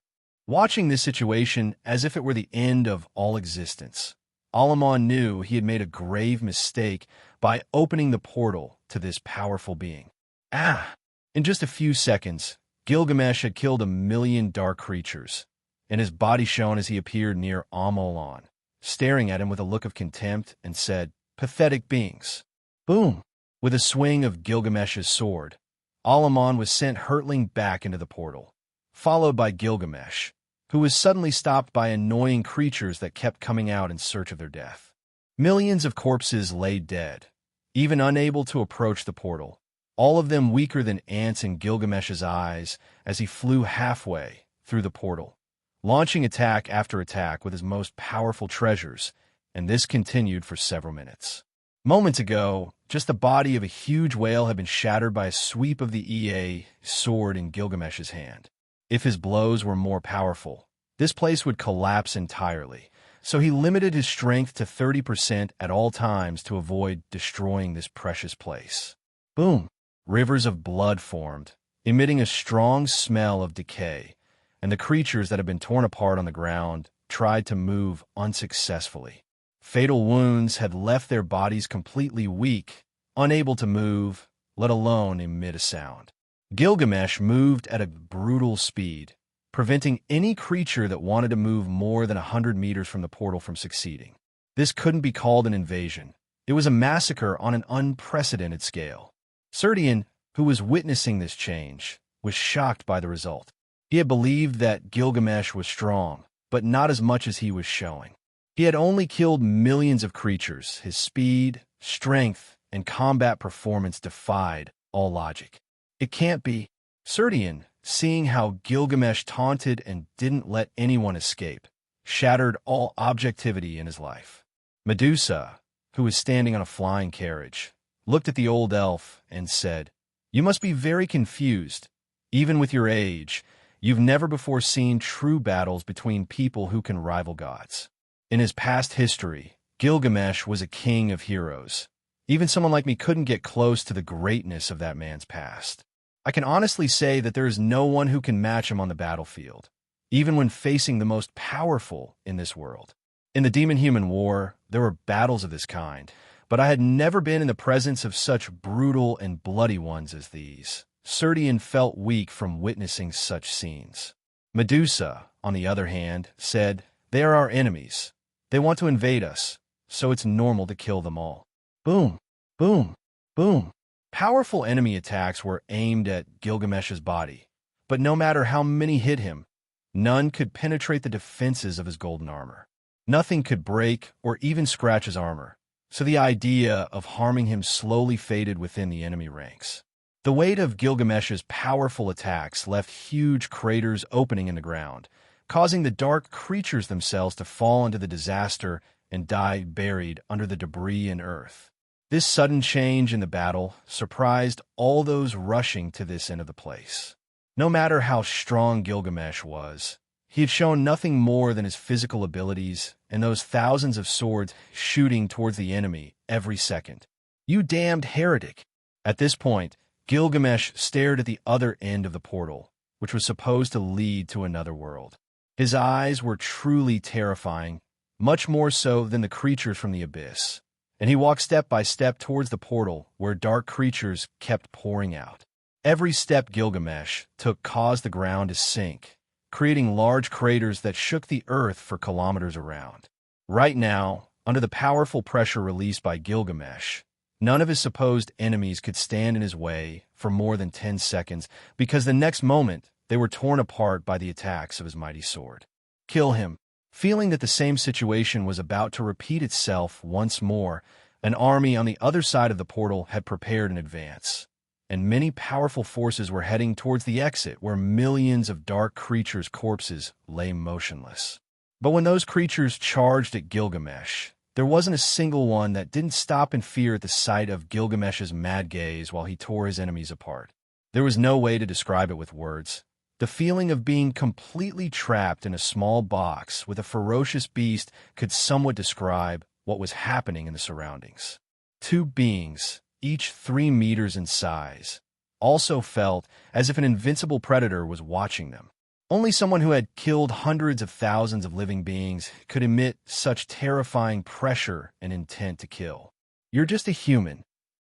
Watching this situation as if it were the end of all existence, Alamon knew he had made a grave mistake by opening the portal to this powerful being. In just a few seconds, Gilgamesh had killed 1,000,000 dark creatures, and his body shone as he appeared near Amolon, staring at him with a look of contempt, and said, "Pathetic beings." Boom! With a swing of Gilgamesh's sword, Alamon was sent hurtling back into the portal, followed by Gilgamesh, who was suddenly stopped by annoying creatures that kept coming out in search of their death. Millions of corpses lay dead, even unable to approach the portal, all of them weaker than ants in Gilgamesh's eyes as he flew halfway through the portal, launching attack after attack with his most powerful treasures, and this continued for several minutes. Moments ago, just the body of a huge whale had been shattered by a sweep of the sword in Gilgamesh's hand. If his blows were more powerful, this place would collapse entirely, so he limited his strength to 30% at all times to avoid destroying this precious place. Boom! Rivers of blood formed, emitting a strong smell of decay, and the creatures that had been torn apart on the ground tried to move unsuccessfully. Fatal wounds had left their bodies completely weak, unable to move, let alone emit a sound. Gilgamesh moved at a brutal speed, preventing any creature that wanted to move more than 100 meters from the portal from succeeding. This couldn't be called an invasion. It was a massacre on an unprecedented scale. Serdian, who was witnessing this change, was shocked by the result. He had believed that Gilgamesh was strong, but not as much as he was showing. He had only killed millions of creatures. His speed, strength, and combat performance defied all logic. It can't be. Serdian, seeing how Gilgamesh taunted and didn't let anyone escape, shattered all objectivity in his life. Medusa, who was standing on a flying carriage, looked at the old elf and said, "You must be very confused. Even with your age, you've never before seen true battles between people who can rival gods." In his past history, Gilgamesh was a king of heroes. Even someone like me couldn't get close to the greatness of that man's past. I can honestly say that there is no one who can match him on the battlefield, even when facing the most powerful in this world. In the Demon-Human War, there were battles of this kind, but I had never been in the presence of such brutal and bloody ones as these. Serdian felt weak from witnessing such scenes. Medusa, on the other hand, said, "They are our enemies. They want to invade us, so it's normal to kill them all." Boom, boom, boom. Powerful enemy attacks were aimed at Gilgamesh's body, but no matter how many hit him, none could penetrate the defenses of his golden armor. Nothing could break or even scratch his armor, so the idea of harming him slowly faded within the enemy ranks. The weight of Gilgamesh's powerful attacks left huge craters opening in the ground, causing the dark creatures themselves to fall into the disaster and die buried under the debris and earth. This sudden change in the battle surprised all those rushing to this end of the place. No matter how strong Gilgamesh was, He had shown nothing more than his physical abilities and those thousands of swords shooting towards the enemy every second. "You damned heretic!" At this point, Gilgamesh stared at the other end of the portal, which was supposed to lead to another world. His eyes were truly terrifying, much more so than the creatures from the abyss, and he walked step by step towards the portal where dark creatures kept pouring out. Every step Gilgamesh took caused the ground to sink, creating large craters that shook the earth for kilometers around. Right now, under the powerful pressure released by Gilgamesh, none of his supposed enemies could stand in his way for more than 10 seconds, because the next moment they were torn apart by the attacks of his mighty sword. Kill him. Feeling that the same situation was about to repeat itself once more, an army on the other side of the portal had prepared in advance, and many powerful forces were heading towards the exit where millions of dark creatures' corpses lay motionless. But when those creatures charged at Gilgamesh, there wasn't a single one that didn't stop in fear at the sight of Gilgamesh's mad gaze while he tore his enemies apart. There was no way to describe it with words. The feeling of being completely trapped in a small box with a ferocious beast could somewhat describe what was happening in the surroundings. Two beings, each 3 meters in size, also felt as if an invincible predator was watching them. Only someone who had killed hundreds of thousands of living beings could emit such terrifying pressure and intent to kill. "You're just a human."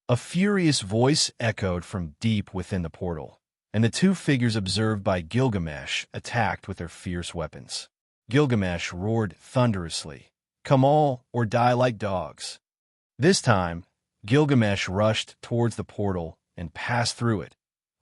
A furious voice echoed from deep within the portal, and the two figures observed by Gilgamesh attacked with their fierce weapons. Gilgamesh roared thunderously, "Come all, or die like dogs." This time, Gilgamesh rushed towards the portal and passed through it,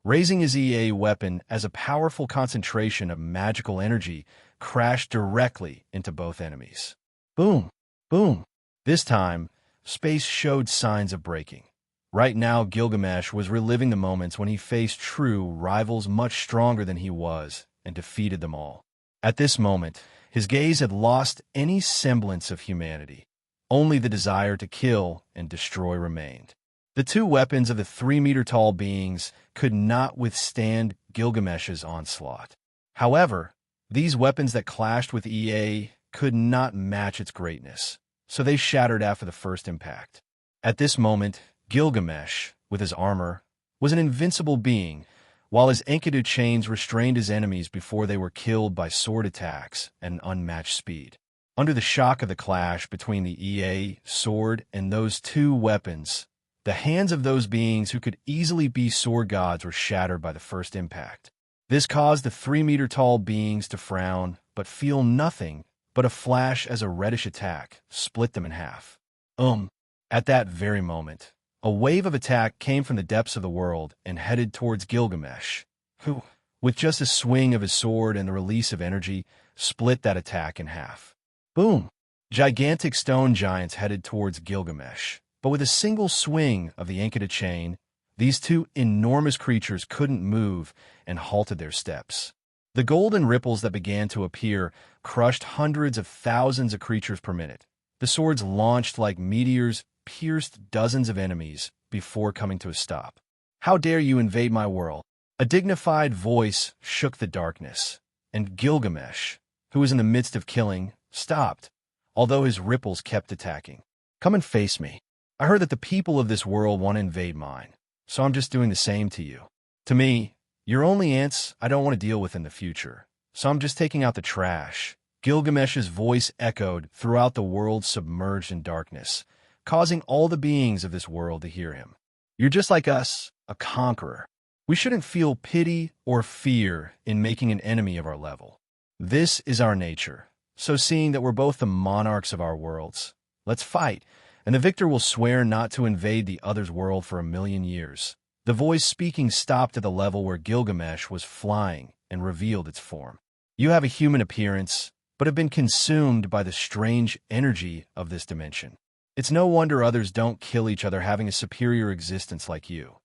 raising his EA weapon as a powerful concentration of magical energy crashed directly into both enemies. Boom! Boom! This time, space showed signs of breaking. Right now, Gilgamesh was reliving the moments when he faced true rivals much stronger than he was and defeated them all. At this moment, his gaze had lost any semblance of humanity. Only the desire to kill and destroy remained. The two weapons of the 3-meter-tall beings could not withstand Gilgamesh's onslaught. However, these weapons that clashed with EA could not match its greatness, so they shattered after the first impact. At this moment, Gilgamesh, with his armor, was an invincible being, while his Enkidu chains restrained his enemies before they were killed by sword attacks at an unmatched speed. Under the shock of the clash between the EA sword and those two weapons, the hands of those beings who could easily be sword gods were shattered by the first impact. This caused the 3-meter-tall beings to frown, but feel nothing but a flash as a reddish attack split them in half. At that very moment, a wave of attack came from the depths of the world and headed towards Gilgamesh, who, with just a swing of his sword and the release of energy, split that attack in half. Boom! Gigantic stone giants headed towards Gilgamesh, but with a single swing of the Enkidu chain, these two enormous creatures couldn't move and halted their steps. The golden ripples that began to appear crushed hundreds of thousands of creatures per minute. The swords launched like meteors pierced dozens of enemies before coming to a stop. "How dare you invade my world?" A dignified voice shook the darkness, and Gilgamesh, who was in the midst of killing, stopped, although his ripples kept attacking. "Come and face me. I heard that the people of this world want to invade mine, so I'm just doing the same to you. To me, you're only ants I don't want to deal with in the future, so I'm just taking out the trash." Gilgamesh's voice echoed throughout the world submerged in darkness, causing all the beings of this world to hear him. "You're just like us, a conqueror. We shouldn't feel pity or fear in making an enemy of our level. This is our nature. So seeing that we're both the monarchs of our worlds, let's fight, and the victor will swear not to invade the other's world for 1,000,000 years. The voice speaking stopped at the level where Gilgamesh was flying and revealed its form. "You have a human appearance, but have been consumed by the strange energy of this dimension. It's no wonder others don't kill each other having a superior existence like you.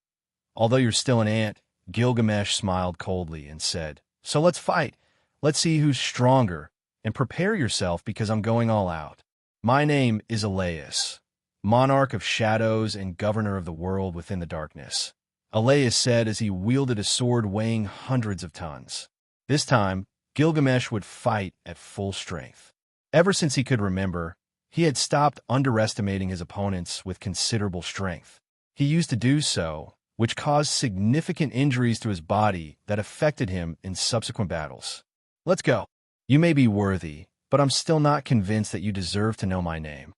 Although you're still an ant," Gilgamesh smiled coldly and said, "So let's fight. Let's see who's stronger, and prepare yourself because I'm going all out. My name is Elias, monarch of shadows and governor of the world within the darkness," Elias said as he wielded a sword weighing hundreds of tons. This time, Gilgamesh would fight at full strength. Ever since he could remember, he had stopped underestimating his opponents with considerable strength. He used to do so, which caused significant injuries to his body that affected him in subsequent battles. Let's go. You may be worthy, but I'm still not convinced that you deserve to know my name.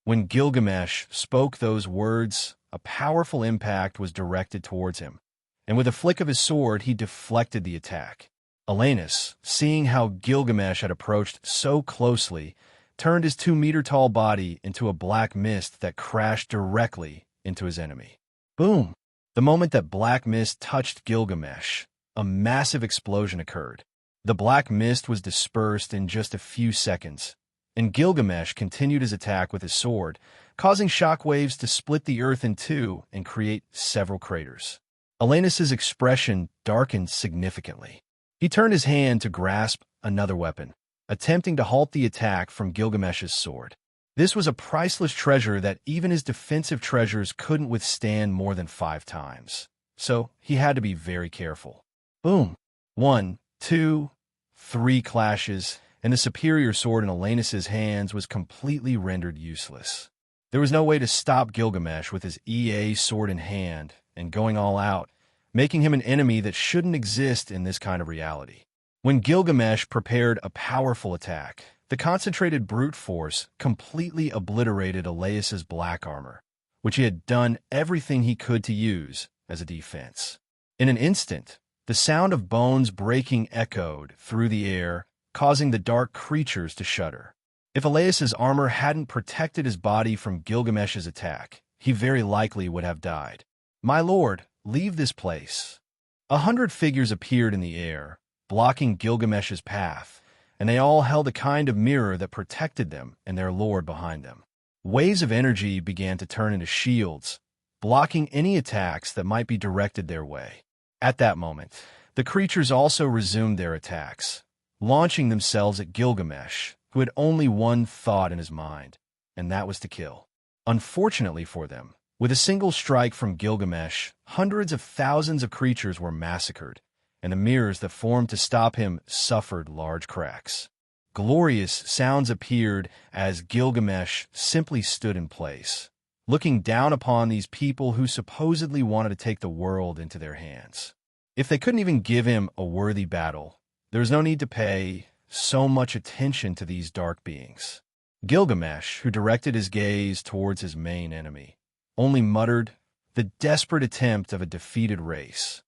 When Gilgamesh spoke those words, a powerful impact was directed towards him, and with a flick of his sword, he deflected the attack. Alanus, seeing how Gilgamesh had approached so closely, turned his 2-meter-tall body into a black mist that crashed directly into his enemy. Boom! The moment that black mist touched Gilgamesh, a massive explosion occurred. The black mist was dispersed in just a few seconds, and Gilgamesh continued his attack with his sword, causing shockwaves to split the earth in two and create several craters. Alanus's expression darkened significantly. He turned his hand to grasp another weapon, attempting to halt the attack from Gilgamesh's sword. This was a priceless treasure that even his defensive treasures couldn't withstand more than 5 times. So he had to be very careful. Boom! 1, 2, 3 clashes, and the superior sword in Alanus's hands was completely rendered useless. There was no way to stop Gilgamesh with his EA sword in hand and going all out, making him an enemy that shouldn't exist in this kind of reality. When Gilgamesh prepared a powerful attack, the concentrated brute force completely obliterated Alanus's black armor, which he had done everything he could to use as a defense. In an instant, the sound of bones breaking echoed through the air, causing the dark creatures to shudder. If Alanus's armor hadn't protected his body from Gilgamesh's attack, he very likely would have died. "My lord, leave this place." 100 figures appeared in the air, blocking Gilgamesh's path, and they all held a kind of mirror that protected them and their lord behind them. Waves of energy began to turn into shields, blocking any attacks that might be directed their way. At that moment, the creatures also resumed their attacks, launching themselves at Gilgamesh, who had only one thought in his mind, and that was to kill. Unfortunately for them, with a single strike from Gilgamesh, hundreds of thousands of creatures were massacred, and the mirrors that formed to stop him suffered large cracks. Glorious sounds appeared as Gilgamesh simply stood in place, looking down upon these people who supposedly wanted to take the world into their hands. If they couldn't even give him a worthy battle, there was no need to pay so much attention to these dark beings. Gilgamesh, who directed his gaze towards his main enemy, only muttered, "The desperate attempt of a defeated race."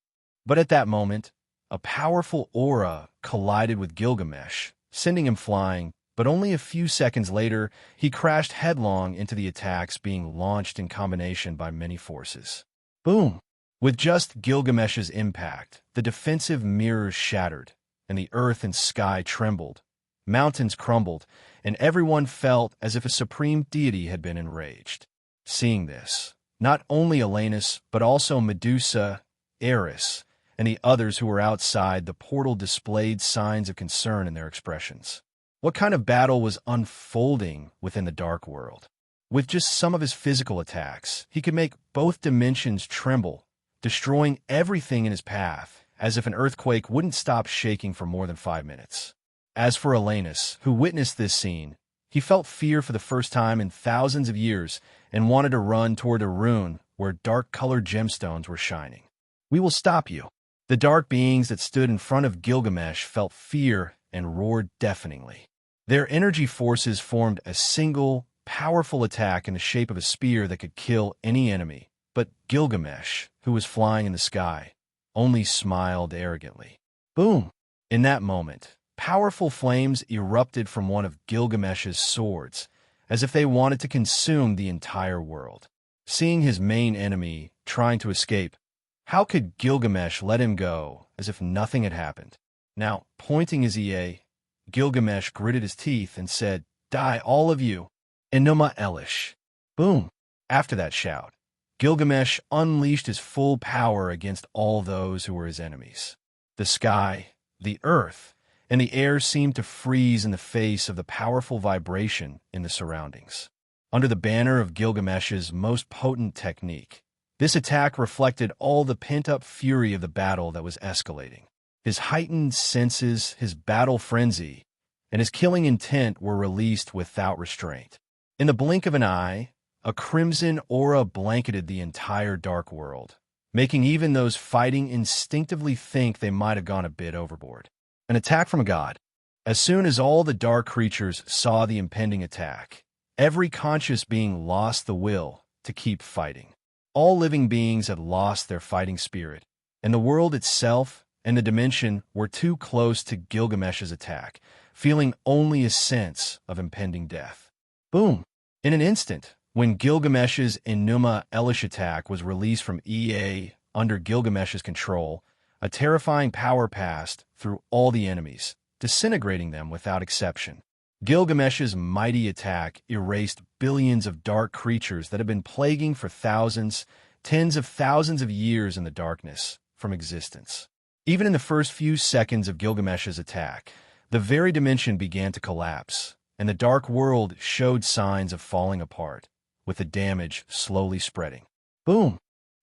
But at that moment, a powerful aura collided with Gilgamesh, sending him flying, but only a few seconds later, he crashed headlong into the attacks being launched in combination by many forces. Boom! With just Gilgamesh's impact, the defensive mirrors shattered, and the earth and sky trembled, mountains crumbled, and everyone felt as if a supreme deity had been enraged. Seeing this, not only Alanus, but also Medusa, Eris, and the others who were outside the portal displayed signs of concern in their expressions. What kind of battle was unfolding within the dark world? With just some of his physical attacks, he could make both dimensions tremble, destroying everything in his path, as if an earthquake wouldn't stop shaking for more than 5 minutes. As for Alanus, who witnessed this scene, he felt fear for the first time in thousands of years and wanted to run toward a rune where dark-colored gemstones were shining. "We will stop you." The dark beings that stood in front of Gilgamesh felt fear and roared deafeningly. Their energy forces formed a single, powerful attack in the shape of a spear that could kill any enemy. But Gilgamesh, who was flying in the sky, only smiled arrogantly. Boom! In that moment, powerful flames erupted from one of Gilgamesh's swords, as if they wanted to consume the entire world. Seeing his main enemy trying to escape, how could Gilgamesh let him go as if nothing had happened? Now, pointing his EA, Gilgamesh gritted his teeth and said, "Die, all of you, Enuma Elish." Boom! After that shout, Gilgamesh unleashed his full power against all those who were his enemies. The sky, the earth, and the air seemed to freeze in the face of the powerful vibration in the surroundings. Under the banner of Gilgamesh's most potent technique, this attack reflected all the pent-up fury of the battle that was escalating. His heightened senses, his battle frenzy, and his killing intent were released without restraint. In the blink of an eye, a crimson aura blanketed the entire dark world, making even those fighting instinctively think they might have gone a bit overboard. An attack from a god. As soon as all the dark creatures saw the impending attack, every conscious being lost the will to keep fighting. All living beings had lost their fighting spirit, and the world itself and the dimension were too close to Gilgamesh's attack, feeling only a sense of impending death. Boom! In an instant, when Gilgamesh's Enuma Elish attack was released from EA under Gilgamesh's control, a terrifying power passed through all the enemies, disintegrating them without exception. Gilgamesh's mighty attack erased billions of dark creatures that had been plaguing for thousands, tens of thousands of years in the darkness, from existence. Even in the first few seconds of Gilgamesh's attack, the very dimension began to collapse, and the dark world showed signs of falling apart, with the damage slowly spreading. Boom!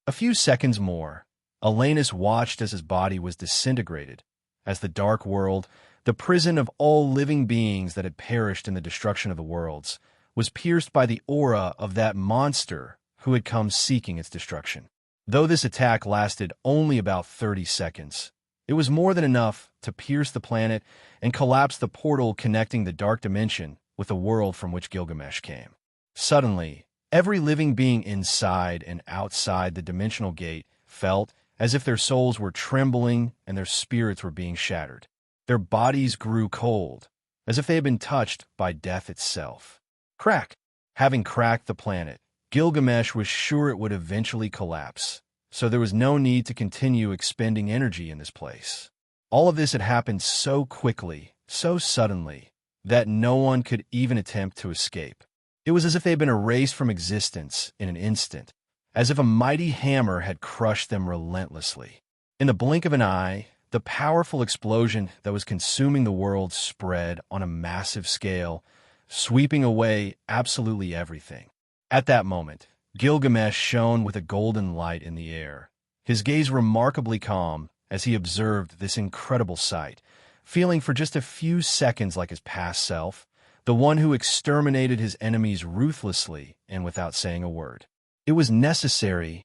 A few seconds more, Alanus watched as his body was disintegrated, as the dark world, the prison of all living beings that had perished in the destruction of the worlds, was pierced by the aura of that monster who had come seeking its destruction. Though this attack lasted only about 30 seconds, it was more than enough to pierce the planet and collapse the portal connecting the dark dimension with the world from which Gilgamesh came. Suddenly, every living being inside and outside the dimensional gate felt as if their souls were trembling and their spirits were being shattered. Their bodies grew cold, as if they had been touched by death itself. Crack! Having cracked the planet, Gilgamesh was sure it would eventually collapse, so there was no need to continue expending energy in this place. All of this had happened so quickly, so suddenly, that no one could even attempt to escape. It was as if they had been erased from existence in an instant, as if a mighty hammer had crushed them relentlessly. In the blink of an eye, the powerful explosion that was consuming the world spread on a massive scale, sweeping away absolutely everything. At that moment, Gilgamesh shone with a golden light in the air, his gaze remarkably calm as he observed this incredible sight, feeling for just a few seconds like his past self, the one who exterminated his enemies ruthlessly and without saying a word. It was necessary.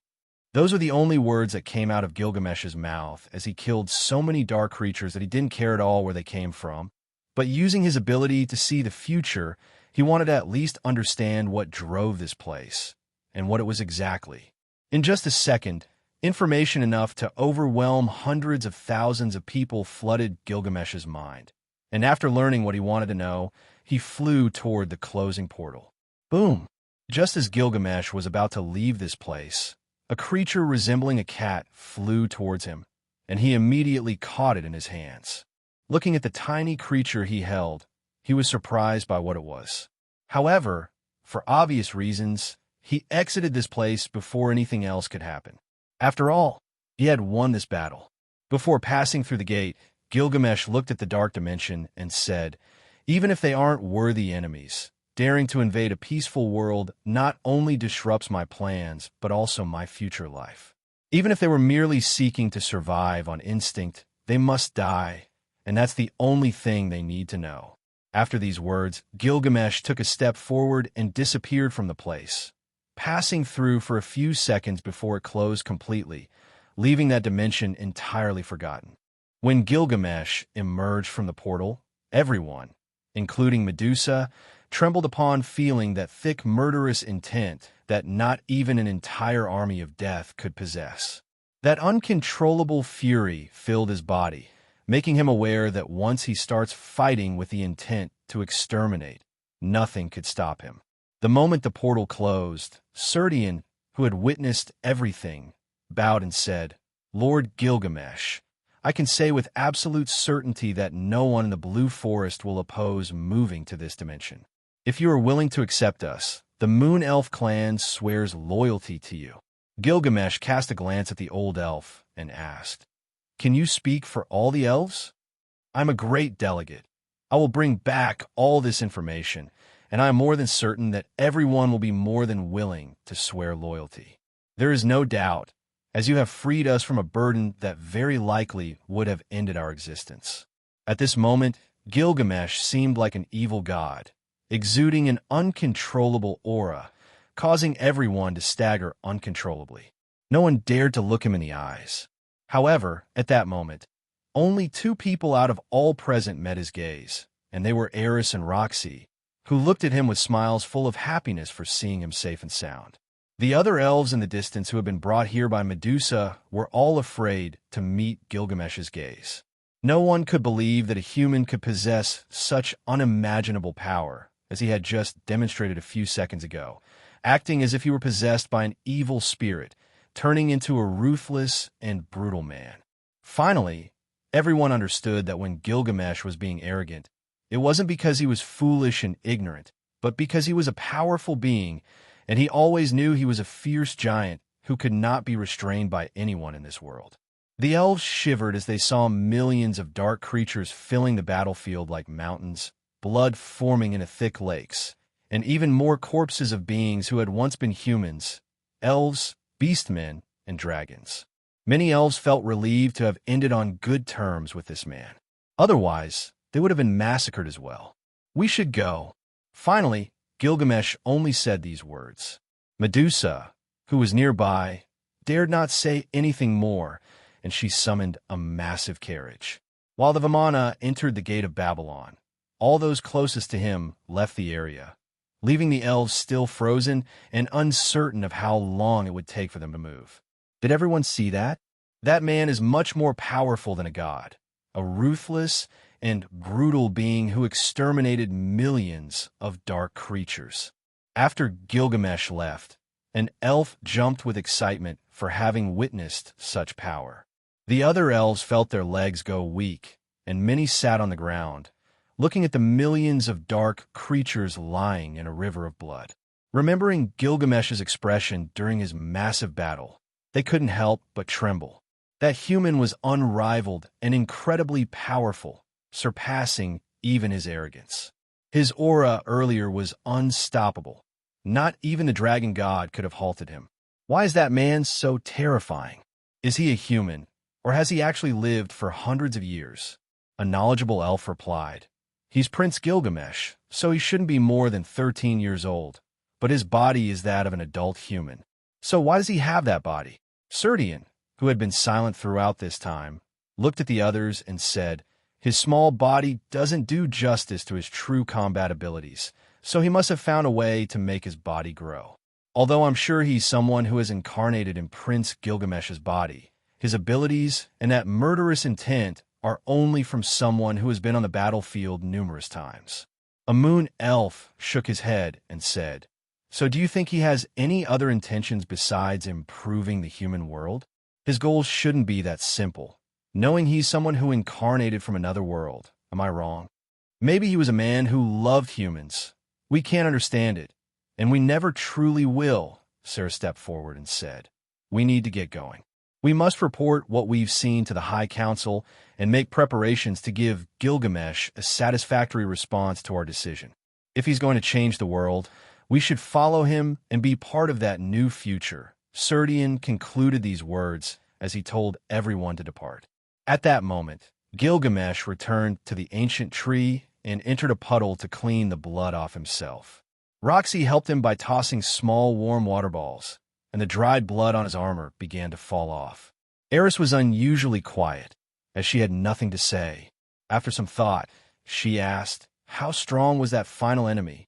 Those were the only words that came out of Gilgamesh's mouth as he killed so many dark creatures that he didn't care at all where they came from. But using his ability to see the future, he wanted to at least understand what drove this place and what it was exactly. In just a second, information enough to overwhelm hundreds of thousands of people flooded Gilgamesh's mind. And after learning what he wanted to know, he flew toward the closing portal. Boom! Just as Gilgamesh was about to leave this place, a creature resembling a cat flew towards him, and he immediately caught it in his hands. Looking at the tiny creature he held, he was surprised by what it was. However, for obvious reasons, he exited this place before anything else could happen. After all, he had won this battle. Before passing through the gate, Gilgamesh looked at the dark dimension and said, "Even if they aren't worthy enemies, daring to invade a peaceful world not only disrupts my plans, but also my future life. Even if they were merely seeking to survive on instinct, they must die, and that's the only thing they need to know." After these words, Gilgamesh took a step forward and disappeared from the place, passing through for a few seconds before it closed completely, leaving that dimension entirely forgotten. When Gilgamesh emerged from the portal, everyone, including Medusa, trembled upon feeling that thick murderous intent that not even an entire army of death could possess. That uncontrollable fury filled his body, making him aware that once he starts fighting with the intent to exterminate, nothing could stop him. The moment the portal closed, Serdian, who had witnessed everything, bowed and said, "Lord Gilgamesh, I can say with absolute certainty that no one in the Blue Forest will oppose moving to this dimension. If you are willing to accept us, the Moon Elf clan swears loyalty to you." Gilgamesh cast a glance at the old elf and asked, "Can you speak for all the elves?" "I'm a great delegate. I will bring back all this information, and I am more than certain that everyone will be more than willing to swear loyalty. There is no doubt as you have freed us from a burden that very likely would have ended our existence." At this moment, Gilgamesh seemed like an evil god, exuding an uncontrollable aura, causing everyone to stagger uncontrollably. No one dared to look him in the eyes. However, at that moment, only two people out of all present met his gaze, and they were Eris and Roxy, who looked at him with smiles full of happiness for seeing him safe and sound. The other elves in the distance who had been brought here by Medusa were all afraid to meet Gilgamesh's gaze. No one could believe that a human could possess such unimaginable power, as he had just demonstrated a few seconds ago, acting as if he were possessed by an evil spirit, turning into a ruthless and brutal man. Finally, everyone understood that when Gilgamesh was being arrogant, it wasn't because he was foolish and ignorant, but because he was a powerful being, and he always knew he was a fierce giant who could not be restrained by anyone in this world. The elves shivered as they saw millions of dark creatures filling the battlefield like mountains, blood forming into thick lakes, and even more corpses of beings who had once been humans, elves, beastmen, and dragons. Many elves felt relieved to have ended on good terms with this man. Otherwise, they would have been massacred as well. "We should go." Finally, Gilgamesh only said these words. Medusa, who was nearby, dared not say anything more, and she summoned a massive carriage. While the Vimana entered the gate of Babylon, all those closest to him left the area, leaving the elves still frozen and uncertain of how long it would take for them to move. Did everyone see that? That man is much more powerful than a god, a ruthless and brutal being who exterminated millions of dark creatures. After Gilgamesh left, an elf jumped with excitement for having witnessed such power. The other elves felt their legs go weak, and many sat on the ground, looking at the millions of dark creatures lying in a river of blood. Remembering Gilgamesh's expression during his massive battle, they couldn't help but tremble. That human was unrivaled and incredibly powerful, surpassing even his arrogance. His aura earlier was unstoppable. Not even the dragon god could have halted him. Why is that man so terrifying? Is he a human, or has he actually lived for hundreds of years? A knowledgeable elf replied, "He's Prince Gilgamesh, so he shouldn't be more than 13 years old, but his body is that of an adult human. So why does he have that body?" Serdian, who had been silent throughout this time, looked at the others and said, "His small body doesn't do justice to his true combat abilities, so he must have found a way to make his body grow. Although I'm sure he's someone who has incarnated in Prince Gilgamesh's body, his abilities and that murderous intent are only from someone who has been on the battlefield numerous times." A moon elf shook his head and said, "So do you think he has any other intentions besides improving the human world? His goals shouldn't be that simple. Knowing he's someone who incarnated from another world, am I wrong? Maybe he was a man who loved humans. We can't understand it, and we never truly will." Sarah stepped forward and said, "We need to get going. We must report what we've seen to the High Council and make preparations to give Gilgamesh a satisfactory response to our decision. If he's going to change the world, we should follow him and be part of that new future." Serdian concluded these words as he told everyone to depart. At that moment, Gilgamesh returned to the ancient tree and entered a puddle to clean the blood off himself. Roxy helped him by tossing small warm water balls, and the dried blood on his armor began to fall off. Eris was unusually quiet, as she had nothing to say. After some thought, she asked, "How strong was that final enemy?"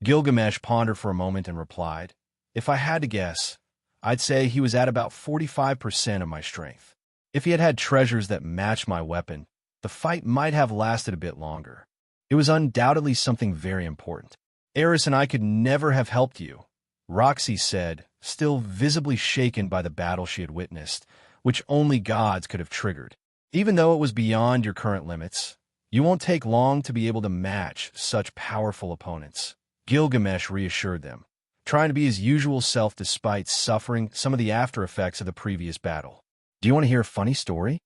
Gilgamesh pondered for a moment and replied, "If I had to guess, I'd say he was at about 45% of my strength. If he had had treasures that matched my weapon, the fight might have lasted a bit longer. It was undoubtedly something very important. Eris and I could never have helped you," Roxy said, still visibly shaken by the battle she had witnessed, which only gods could have triggered. "Even though it was beyond your current limits, you won't take long to be able to match such powerful opponents," Gilgamesh reassured them, trying to be his usual self despite suffering some of the after effects of the previous battle. "Do you want to hear a funny story?"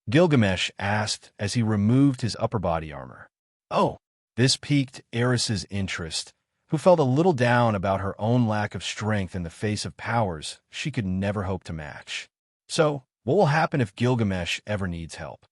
Gilgamesh asked as he removed his upper body armor. "Oh," this piqued Eris's interest, who felt a little down about her own lack of strength in the face of powers she could never hope to match. So, what will happen if Gilgamesh ever needs help?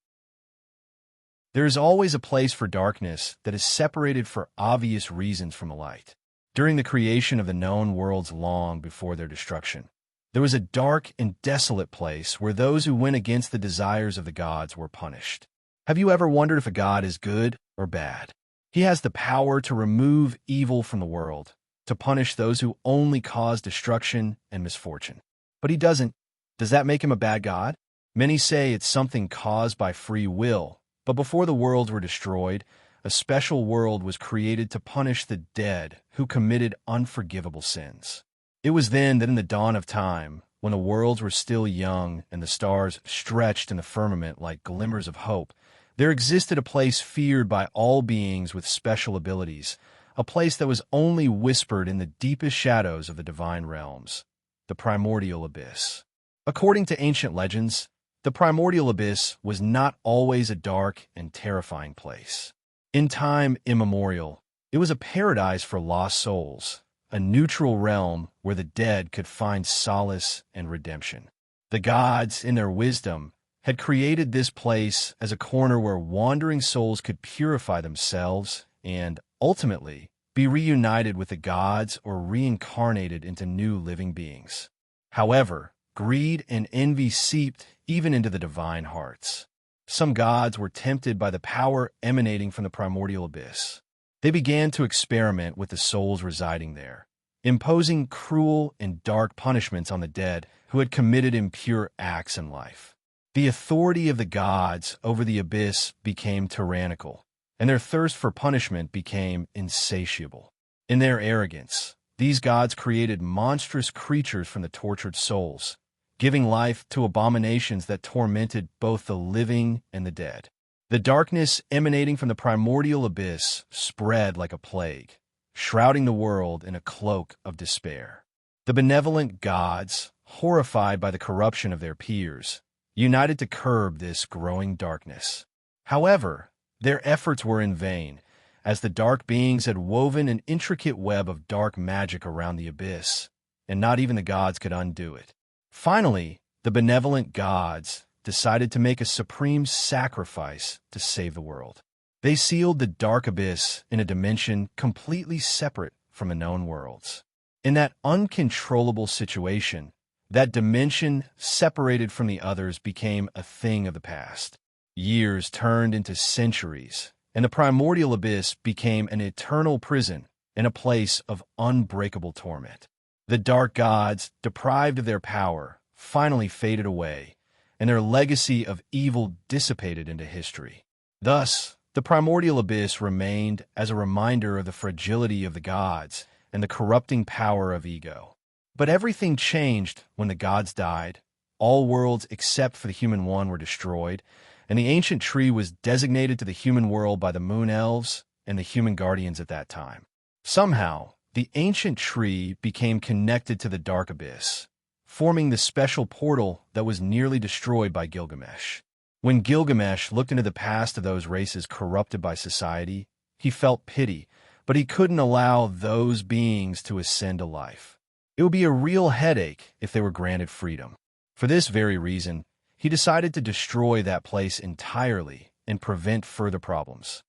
There is always a place for darkness that is separated for obvious reasons from the light. During the creation of the known worlds long before their destruction, there was a dark and desolate place where those who went against the desires of the gods were punished. Have you ever wondered if a god is good or bad? He has the power to remove evil from the world, to punish those who only cause destruction and misfortune. But he doesn't. Does that make him a bad god? Many say it's something caused by free will, but before the worlds were destroyed, a special world was created to punish the dead who committed unforgivable sins. It was then that in the dawn of time, when the worlds were still young and the stars stretched in the firmament like glimmers of hope, there existed a place feared by all beings with special abilities, a place that was only whispered in the deepest shadows of the divine realms, the primordial abyss. According to ancient legends, the primordial abyss was not always a dark and terrifying place. In time immemorial, it was a paradise for lost souls, a neutral realm where the dead could find solace and redemption. The gods, in their wisdom, had created this place as a corner where wandering souls could purify themselves and, ultimately, be reunited with the gods or reincarnated into new living beings. However, greed and envy seeped even into the divine hearts. Some gods were tempted by the power emanating from the primordial abyss. They began to experiment with the souls residing there, imposing cruel and dark punishments on the dead who had committed impure acts in life. The authority of the gods over the abyss became tyrannical, and their thirst for punishment became insatiable. In their arrogance, these gods created monstrous creatures from the tortured souls, giving life to abominations that tormented both the living and the dead. The darkness emanating from the primordial abyss spread like a plague, shrouding the world in a cloak of despair. The benevolent gods, horrified by the corruption of their peers, united to curb this growing darkness. However, their efforts were in vain, as the dark beings had woven an intricate web of dark magic around the abyss, and not even the gods could undo it. Finally, the benevolent gods decided to make a supreme sacrifice to save the world. They sealed the dark abyss in a dimension completely separate from the known worlds. In that uncontrollable situation, that dimension separated from the others became a thing of the past. Years turned into centuries, and the primordial abyss became an eternal prison and a place of unbreakable torment. The dark gods, deprived of their power, finally faded away, and their legacy of evil dissipated into history. Thus, the primordial abyss remained as a reminder of the fragility of the gods and the corrupting power of ego. But everything changed when the gods died. All worlds except for the human one were destroyed, and the ancient tree was designated to the human world by the moon elves and the human guardians at that time. Somehow, the ancient tree became connected to the dark abyss, forming the special portal that was nearly destroyed by Gilgamesh. When Gilgamesh looked into the past of those races corrupted by society, he felt pity, but he couldn't allow those beings to ascend to life. It would be a real headache if they were granted freedom. For this very reason, he decided to destroy that place entirely and prevent further problems.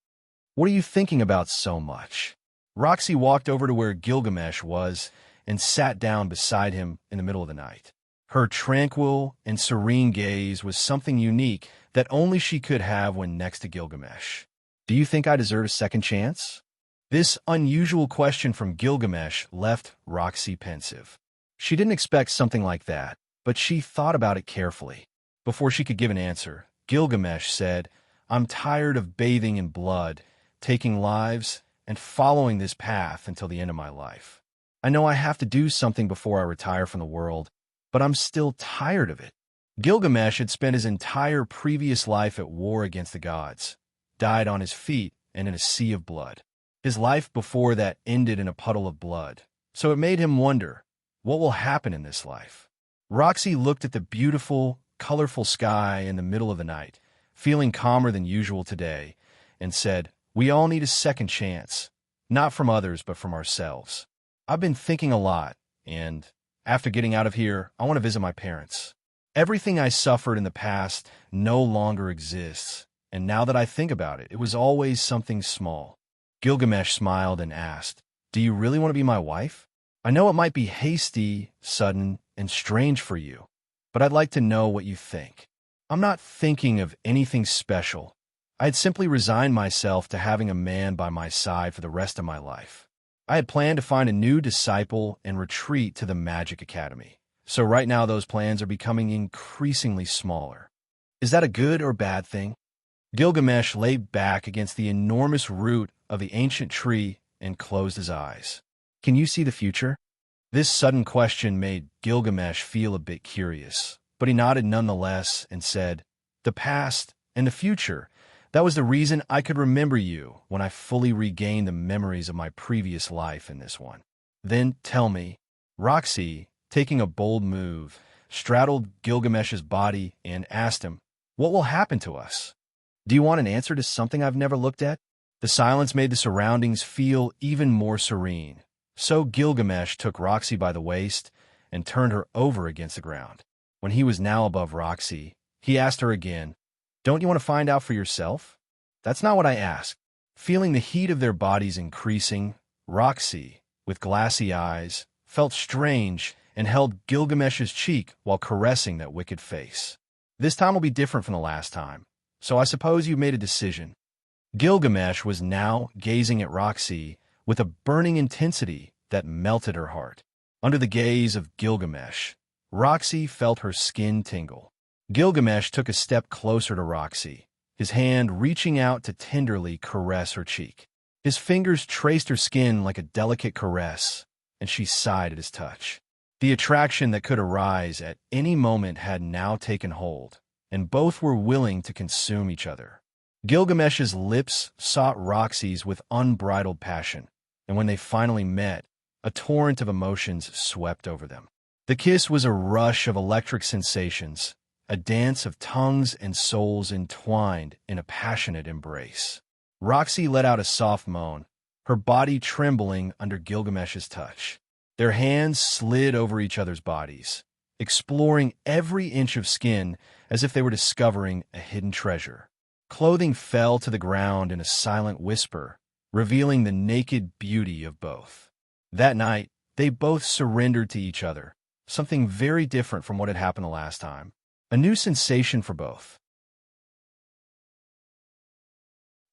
What are you thinking about so much? Roxy walked over to where Gilgamesh was and sat down beside him in the middle of the night. Her tranquil and serene gaze was something unique that only she could have when next to Gilgamesh. Do you think I deserve a second chance? This unusual question from Gilgamesh left Roxy pensive. She didn't expect something like that, but she thought about it carefully. Before she could give an answer, Gilgamesh said, "I'm tired of bathing in blood, taking lives, and following this path until the end of my life. I know I have to do something before I retire from the world, but I'm still tired of it." Gilgamesh had spent his entire previous life at war against the gods, died on his feet and in a sea of blood. His life before that ended in a puddle of blood, so it made him wonder, what will happen in this life? Roxy looked at the beautiful, colorful sky in the middle of the night, feeling calmer than usual today, and said, "We all need a second chance, not from others but from ourselves. I've been thinking a lot, and after getting out of here, I want to visit my parents." Everything I suffered in the past no longer exists, and now that I think about it, it was always something small. Gilgamesh smiled and asked, "Do you really want to be my wife? I know it might be hasty, sudden, and strange for you, but I'd like to know what you think." "I'm not thinking of anything special. I'd simply resigned myself to having a man by my side for the rest of my life. I had planned to find a new disciple and retreat to the Magic Academy. So right now those plans are becoming increasingly smaller. Is that a good or bad thing?" Gilgamesh lay back against the enormous root of the ancient tree and closed his eyes. "Can you see the future?" This sudden question made Gilgamesh feel a bit curious, but he nodded nonetheless and said, "The past and the future. That was the reason I could remember you when I fully regained the memories of my previous life in this one." "Then tell me." Roxy, taking a bold move, straddled Gilgamesh's body and asked him, "What will happen to us? Do you want an answer to something I've never looked at?" The silence made the surroundings feel even more serene. So Gilgamesh took Roxy by the waist and turned her over against the ground. When he was now above Roxy, he asked her again, "Don't you want to find out for yourself?" "That's not what I asked." Feeling the heat of their bodies increasing, Roxy, with glassy eyes, felt strange and held Gilgamesh's cheek while caressing that wicked face. "This time will be different from the last time, so I suppose you've made a decision." Gilgamesh was now gazing at Roxy with a burning intensity that melted her heart. Under the gaze of Gilgamesh, Roxy felt her skin tingle. Gilgamesh took a step closer to Roxy, his hand reaching out to tenderly caress her cheek. His fingers traced her skin like a delicate caress, and she sighed at his touch. The attraction that could arise at any moment had now taken hold, and both were willing to consume each other. Gilgamesh's lips sought Roxy's with unbridled passion, and when they finally met, a torrent of emotions swept over them. The kiss was a rush of electric sensations, a dance of tongues and souls entwined in a passionate embrace. Roxy let out a soft moan, her body trembling under Gilgamesh's touch. Their hands slid over each other's bodies, exploring every inch of skin as if they were discovering a hidden treasure. Clothing fell to the ground in a silent whisper, revealing the naked beauty of both. That night, they both surrendered to each other, something very different from what had happened the last time. A new sensation for both.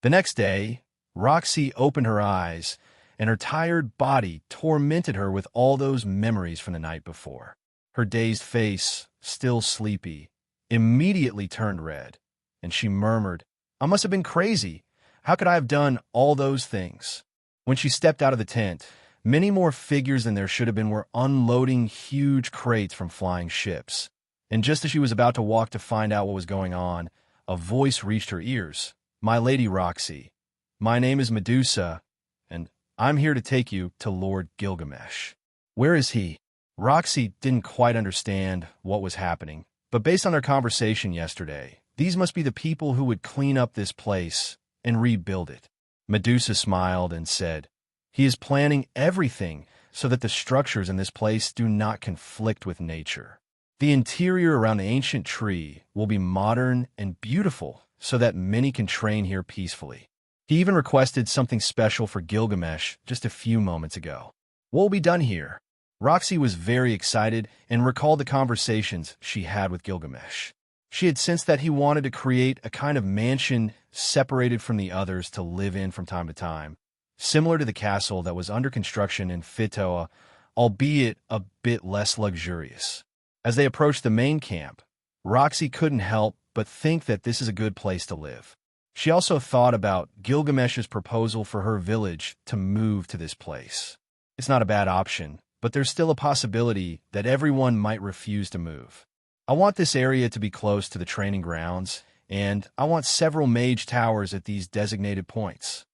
The next day, Roxy opened her eyes, and her tired body tormented her with all those memories from the night before. Her dazed face, still sleepy, immediately turned red, and she murmured, "I must have been crazy. How could I have done all those things?" When she stepped out of the tent, many more figures than there should have been were unloading huge crates from flying ships. And just as she was about to walk to find out what was going on, a voice reached her ears. "My lady Roxy, my name is Medusa, and I'm here to take you to Lord Gilgamesh." "Where is he?" Roxy didn't quite understand what was happening, but based on their conversation yesterday, these must be the people who would clean up this place and rebuild it. Medusa smiled and said, "He is planning everything so that the structures in this place do not conflict with nature. The interior around the ancient tree will be modern and beautiful so that many can train here peacefully. He even requested something special for Gilgamesh just a few moments ago. What will be done here?" Roxy was very excited and recalled the conversations she had with Gilgamesh. She had sensed that he wanted to create a kind of mansion separated from the others to live in from time to time, similar to the castle that was under construction in Fitoa, albeit a bit less luxurious. As they approached the main camp, Roxy couldn't help but think that this is a good place to live. She also thought about Gilgamesh's proposal for her village to move to this place. It's not a bad option, but there's still a possibility that everyone might refuse to move. "I want this area to be close to the training grounds, and I want several mage towers at these designated points,"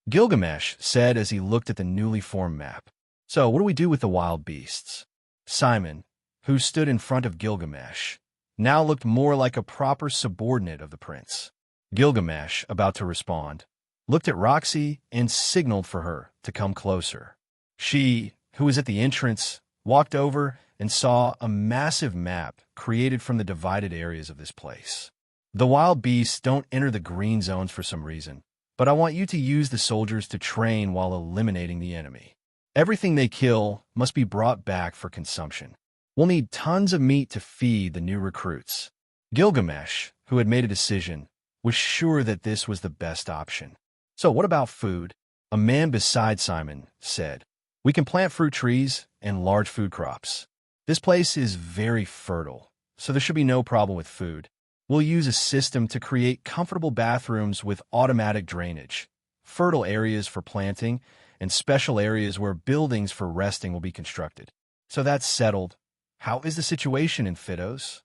Gilgamesh said as he looked at the newly formed map. "So what do we do with the wild beasts?" Simon, who stood in front of Gilgamesh, now looked more like a proper subordinate of the prince. Gilgamesh, about to respond, looked at Roxy and signaled for her to come closer. She, who was at the entrance, walked over and saw a massive map created from the divided areas of this place. The wild beasts don't enter the green zones for some reason, but I want you to use the soldiers to train while eliminating the enemy. Everything they kill must be brought back for consumption. We'll need tons of meat to feed the new recruits. Gilgamesh, who had made a decision, was sure that this was the best option. So what about food? A man beside Simon said, "We can plant fruit trees and large food crops. This place is very fertile, so there should be no problem with food. We'll use a system to create comfortable bathrooms with automatic drainage, fertile areas for planting, and special areas where buildings for resting will be constructed." So that's settled. How is the situation in Phidos?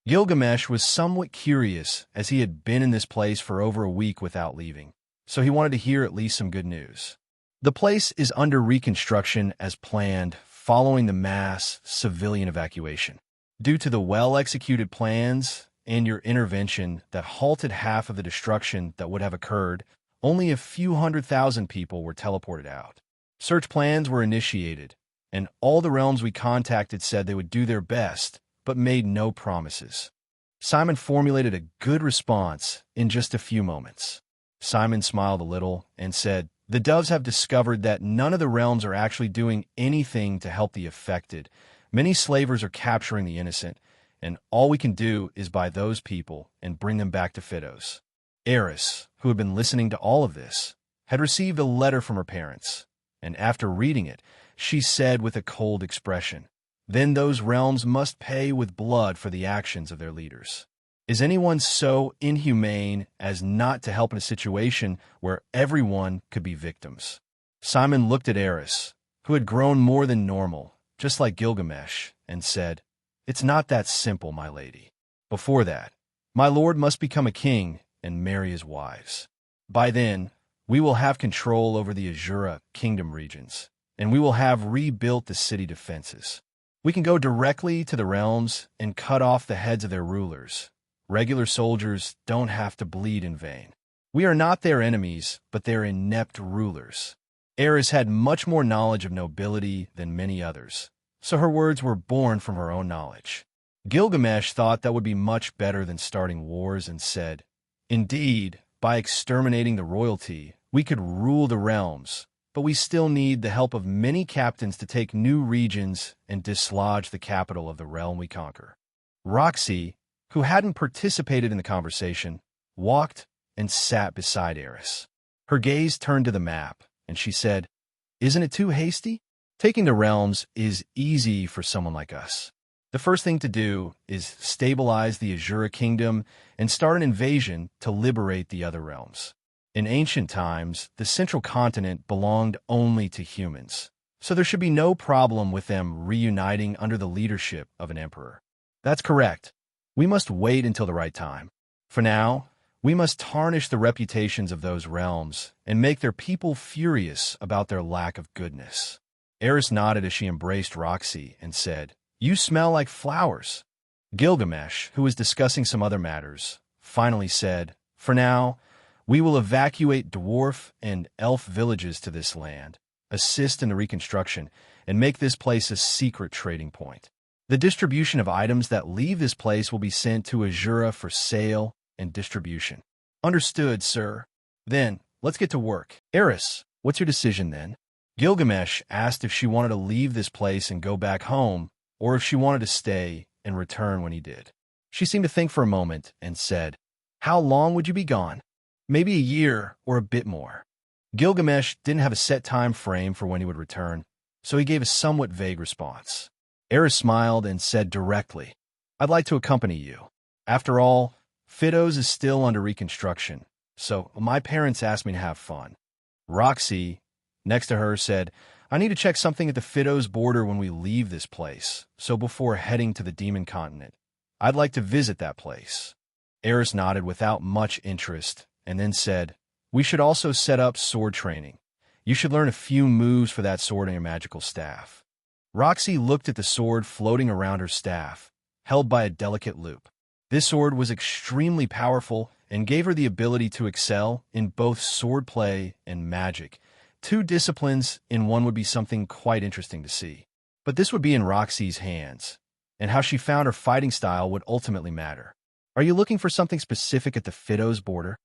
Gilgamesh was somewhat curious, as he had been in this place for over a week without leaving, so he wanted to hear at least some good news. The place is under reconstruction as planned, following the mass civilian evacuation. Due to the well-executed plans and your intervention that halted half of the destruction that would have occurred, only a few 100,000 people were teleported out. Search plans were initiated, and all the realms we contacted said they would do their best, but made no promises. Simon formulated a good response in just a few moments. Simon smiled a little and said, "The doves have discovered that none of the realms are actually doing anything to help the affected. Many slavers are capturing the innocent, and all we can do is buy those people and bring them back to Phidos." Eris, who had been listening to all of this, had received a letter from her parents, and after reading it, she said with a cold expression, "Then those realms must pay with blood for the actions of their leaders. Is anyone so inhumane as not to help in a situation where everyone could be victims?" Simon looked at Eris, who had grown more than normal, just like Gilgamesh, and said, "It's not that simple, my lady. Before that, my lord must become a king and marry his wives. By then, we will have control over the Asura kingdom regions, and we will have rebuilt the city defenses. We can go directly to the realms and cut off the heads of their rulers. Regular soldiers don't have to bleed in vain. We are not their enemies, but their inept rulers." Eris had much more knowledge of nobility than many others, so her words were born from her own knowledge. Gilgamesh thought that would be much better than starting wars and said, "Indeed, by exterminating the royalty, we could rule the realms, but we still need the help of many captains to take new regions and dislodge the capital of the realm we conquer." Roxy, who hadn't participated in the conversation, walked and sat beside Eris. Her gaze turned to the map, and she said, "Isn't it too hasty? Taking the realms is easy for someone like us. The first thing to do is stabilize the Asura kingdom and start an invasion to liberate the other realms. In ancient times, the central continent belonged only to humans, so there should be no problem with them reuniting under the leadership of an emperor." "That's correct. We must wait until the right time. For now, we must tarnish the reputations of those realms and make their people furious about their lack of goodness." Eris nodded as she embraced Roxy and said, "You smell like flowers." Gilgamesh, who was discussing some other matters, finally said, "For now, we will evacuate dwarf and elf villages to this land, assist in the reconstruction, and make this place a secret trading point. The distribution of items that leave this place will be sent to Asura for sale and distribution." "Understood, sir." "Then, let's get to work. Eris, what's your decision then?" Gilgamesh asked if she wanted to leave this place and go back home, or if she wanted to stay and return when he did. She seemed to think for a moment and said, "How long would you be gone?" "Maybe a year or a bit more." Gilgamesh didn't have a set time frame for when he would return, so he gave a somewhat vague response. Eris smiled and said directly, "I'd like to accompany you. After all, Phidos is still under reconstruction, so my parents asked me to have fun." Roxy, next to her, said, "I need to check something at the Phidos border when we leave this place, so before heading to the Demon Continent, I'd like to visit that place." Eris nodded without much interest and then said, "We should also set up sword training. You should learn a few moves for that sword and your magical staff." Roxy looked at the sword floating around her staff, held by a delicate loop. This sword was extremely powerful and gave her the ability to excel in both swordplay and magic. Two disciplines in one would be something quite interesting to see. But this would be in Roxy's hands, and how she found her fighting style would ultimately matter. Are you looking for something specific at the Fido's border?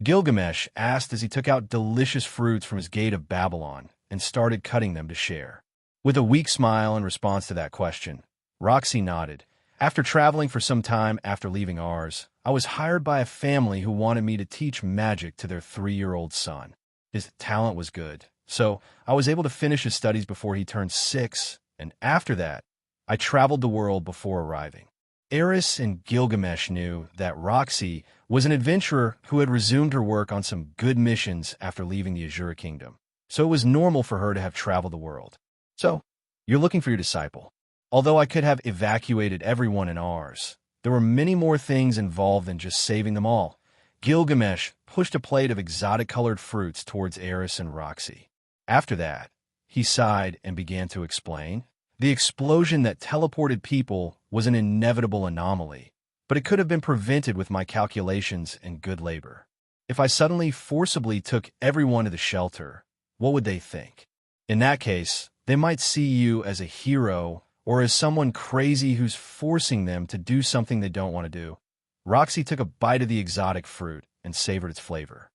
Gilgamesh asked as he took out delicious fruits from his gate of Babylon and started cutting them to share. With a weak smile in response to that question, Roxy nodded. After traveling for some time after leaving ours, I was hired by a family who wanted me to teach magic to their 3-year-old son. His talent was good, so I was able to finish his studies before he turned 6, and after that, I traveled the world before arriving. Eris and Gilgamesh knew that Roxy was an adventurer who had resumed her work on some good missions after leaving the Asura kingdom, so it was normal for her to have traveled the world. So, you're looking for your disciple. Although I could have evacuated everyone in ours, there were many more things involved than just saving them all. Gilgamesh pushed a plate of exotic-colored fruits towards Eris and Roxy. After that, he sighed and began to explain. The explosion that teleported people was an inevitable anomaly, but it could have been prevented with my calculations and good labor. If I suddenly forcibly took everyone to the shelter, what would they think? In that case, they might see you as a hero or as someone crazy who's forcing them to do something they don't want to do. Roxy took a bite of the exotic fruit and savored its flavor.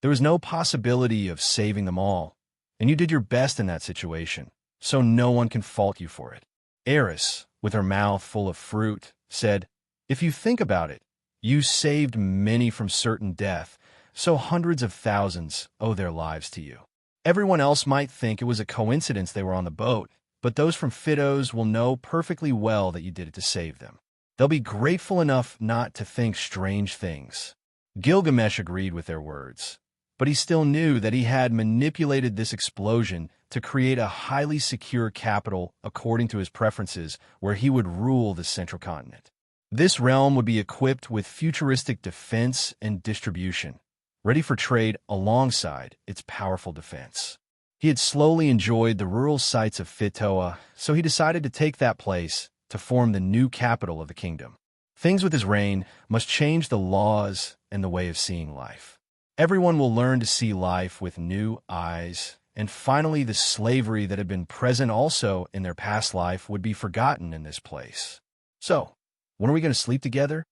There was no possibility of saving them all, and you did your best in that situation, so no one can fault you for it. Eris, with her mouth full of fruit, said, "If you think about it, you saved many from certain death, so hundreds of thousands owe their lives to you. Everyone else might think it was a coincidence they were on the boat, but those from Fido's will know perfectly well that you did it to save them. They'll be grateful enough not to think strange things." Gilgamesh agreed with their words, but he still knew that he had manipulated this explosion to create a highly secure capital according to his preferences where he would rule the central continent. This realm would be equipped with futuristic defense and distribution, ready for trade alongside its powerful defense. He had slowly enjoyed the rural sites of Fitoa, so he decided to take that place to form the new capital of the kingdom. Things with his reign must change the laws and the way of seeing life. Everyone will learn to see life with new eyes, and finally the slavery that had been present also in their past life would be forgotten in this place. So, when are we going to sleep together?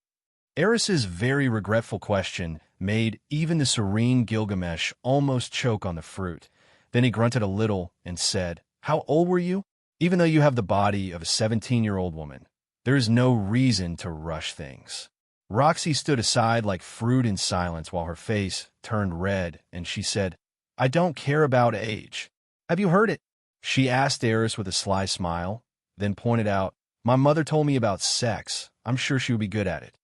Eris's very regretful question made even the serene Gilgamesh almost choke on the fruit. Then he grunted a little and said, "How old were you? Even though you have the body of a 17-year-old woman, there is no reason to rush things." Roxy stood aside like fruit in silence while her face turned red, and she said, "I don't care about age. Have you heard it?" She asked Eris with a sly smile, then pointed out, "My mother told me about sex. I'm sure she would be good at it."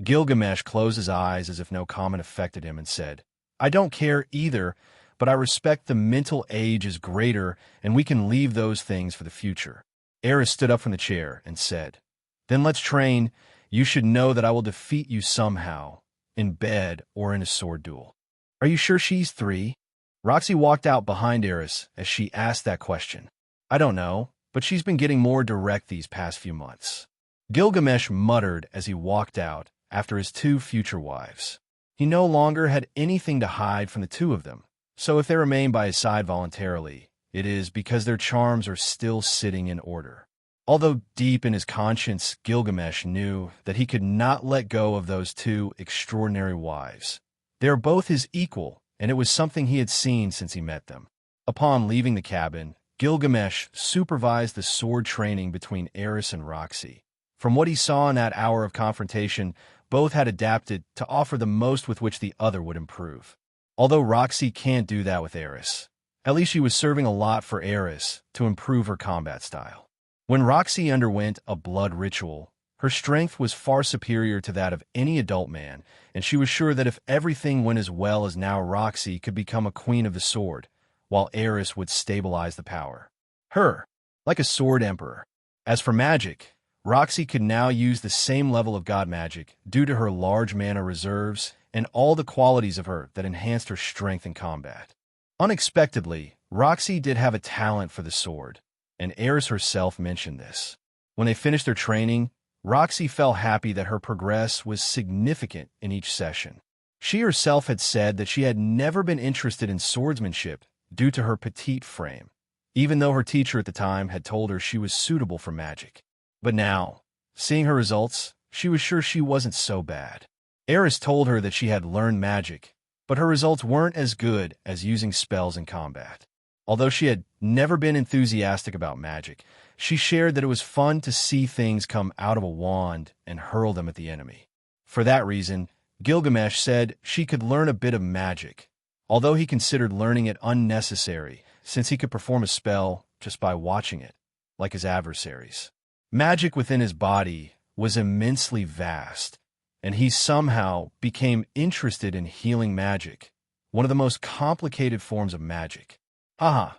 Gilgamesh closed his eyes as if no comment affected him and said, "I don't care either, but I respect the mental age is greater and we can leave those things for the future." Eris stood up from the chair and said, "Then let's train. You should know that I will defeat you somehow, in bed or in a sword duel." "Are you sure she's 3? Roxy walked out behind Eris as she asked that question. "I don't know, but she's been getting more direct these past few months." Gilgamesh muttered as he walked out after his 2 future wives. He no longer had anything to hide from the 2 of them, so if they remain by his side voluntarily, it is because their charms are still sitting in order. Although deep in his conscience, Gilgamesh knew that he could not let go of those 2 extraordinary wives. They are both his equal, and it was something he had seen since he met them. Upon leaving the cabin, Gilgamesh supervised the sword training between Eris and Roxy. From what he saw in that hour of confrontation, both had adapted to offer the most with which the other would improve. Although Roxy can't do that with Eris, at least she was serving a lot for Eris to improve her combat style. When Roxy underwent a blood ritual, her strength was far superior to that of any adult man, and she was sure that if everything went as well as now, Roxy could become a queen of the sword, while Eris would stabilize the power. Her, like a sword emperor. As for magic, Roxy could now use the same level of god magic due to her large mana reserves and all the qualities of her that enhanced her strength in combat. Unexpectedly, Roxy did have a talent for the sword, and Eris herself mentioned this. When they finished their training, Roxy felt happy that her progress was significant in each session. She herself had said that she had never been interested in swordsmanship due to her petite frame, even though her teacher at the time had told her she was suitable for magic. But now, seeing her results, she was sure she wasn't so bad. Eris told her that she had learned magic, but her results weren't as good as using spells in combat. Although she had never been enthusiastic about magic, she shared that it was fun to see things come out of a wand and hurl them at the enemy. For that reason, Gilgamesh said she could learn a bit of magic, although he considered learning it unnecessary since he could perform a spell just by watching it, like his adversaries. Magic within his body was immensely vast, and he somehow became interested in healing magic, one of the most complicated forms of magic. Haha.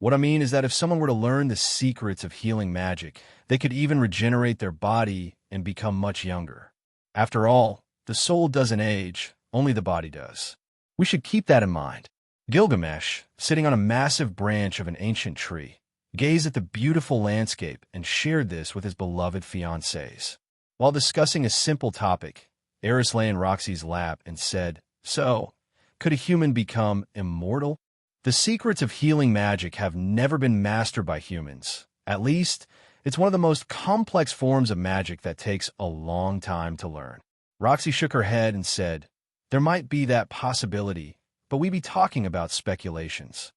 What I mean is that if someone were to learn the secrets of healing magic, they could even regenerate their body and become much younger. After all, the soul doesn't age, only the body does. We should keep that in mind. Gilgamesh, sitting on a massive branch of an ancient tree, gazed at the beautiful landscape and shared this with his beloved fiancées. While discussing a simple topic, Eris lay in Roxy's lap and said, "So, could a human become immortal?" The secrets of healing magic have never been mastered by humans. At least, it's one of the most complex forms of magic that takes a long time to learn. Roxy shook her head and said, "There might be that possibility, but we be talking about speculations."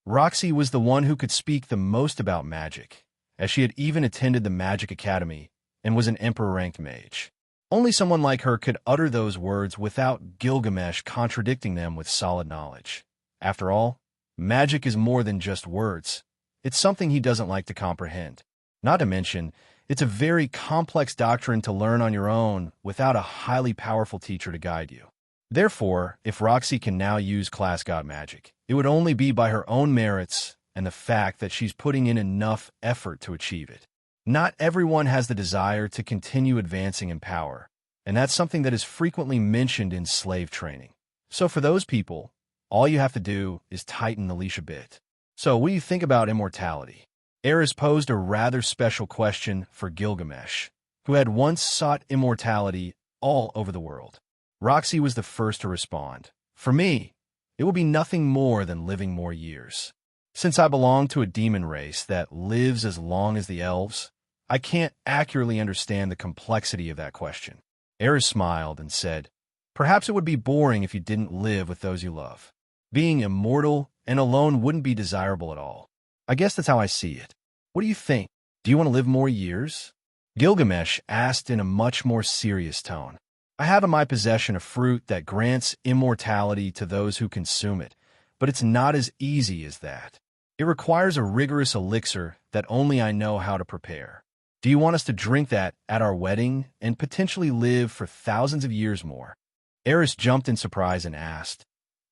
Roxy was the one who could speak the most about magic, as she had even attended the Magic Academy and was an Emperor-ranked mage. Only someone like her could utter those words without Gilgamesh contradicting them with solid knowledge. After all, magic is more than just words. It's something he doesn't like to comprehend. Not to mention, it's a very complex doctrine to learn on your own without a highly powerful teacher to guide you. Therefore, if Roxy can now use class god magic, it would only be by her own merits and the fact that she's putting in enough effort to achieve it. Not everyone has the desire to continue advancing in power, and that's something that is frequently mentioned in slave training. So for those people, all you have to do is tighten the leash a bit. So what do you think about immortality? Eris posed a rather special question for Gilgamesh, who had once sought immortality all over the world. Roxy was the first to respond. "For me, it will be nothing more than living more years. Since I belong to a demon race that lives as long as the elves, I can't accurately understand the complexity of that question." Eris smiled and said, "Perhaps it would be boring if you didn't live with those you love. Being immortal and alone wouldn't be desirable at all. I guess that's how I see it. What do you think? Do you want to live more years?" Gilgamesh asked in a much more serious tone. "I have in my possession a fruit that grants immortality to those who consume it, but it's not as easy as that. It requires a rigorous elixir that only I know how to prepare. Do you want us to drink that at our wedding and potentially live for thousands of years more?" Eris jumped in surprise and asked,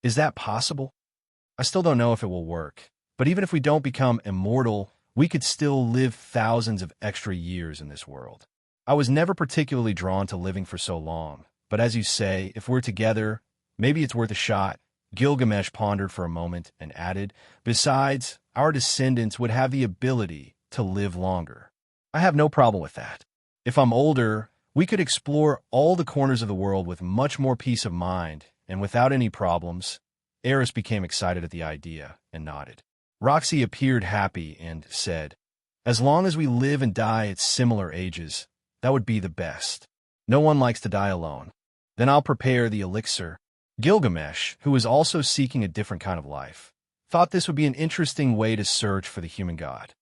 "Is that possible? I still don't know if it will work, but even if we don't become immortal, we could still live thousands of extra years in this world. I was never particularly drawn to living for so long, but as you say, if we're together, maybe it's worth a shot." Gilgamesh pondered for a moment and added, "Besides, our descendants would have the ability to live longer. I have no problem with that. If I'm older, we could explore all the corners of the world with much more peace of mind and without any problems." Eris became excited at the idea and nodded. Roxy appeared happy and said, "As long as we live and die at similar ages, that would be the best. No one likes to die alone. Then I'll prepare the elixir." Gilgamesh, who was also seeking a different kind of life, thought this would be an interesting way to search for the human god.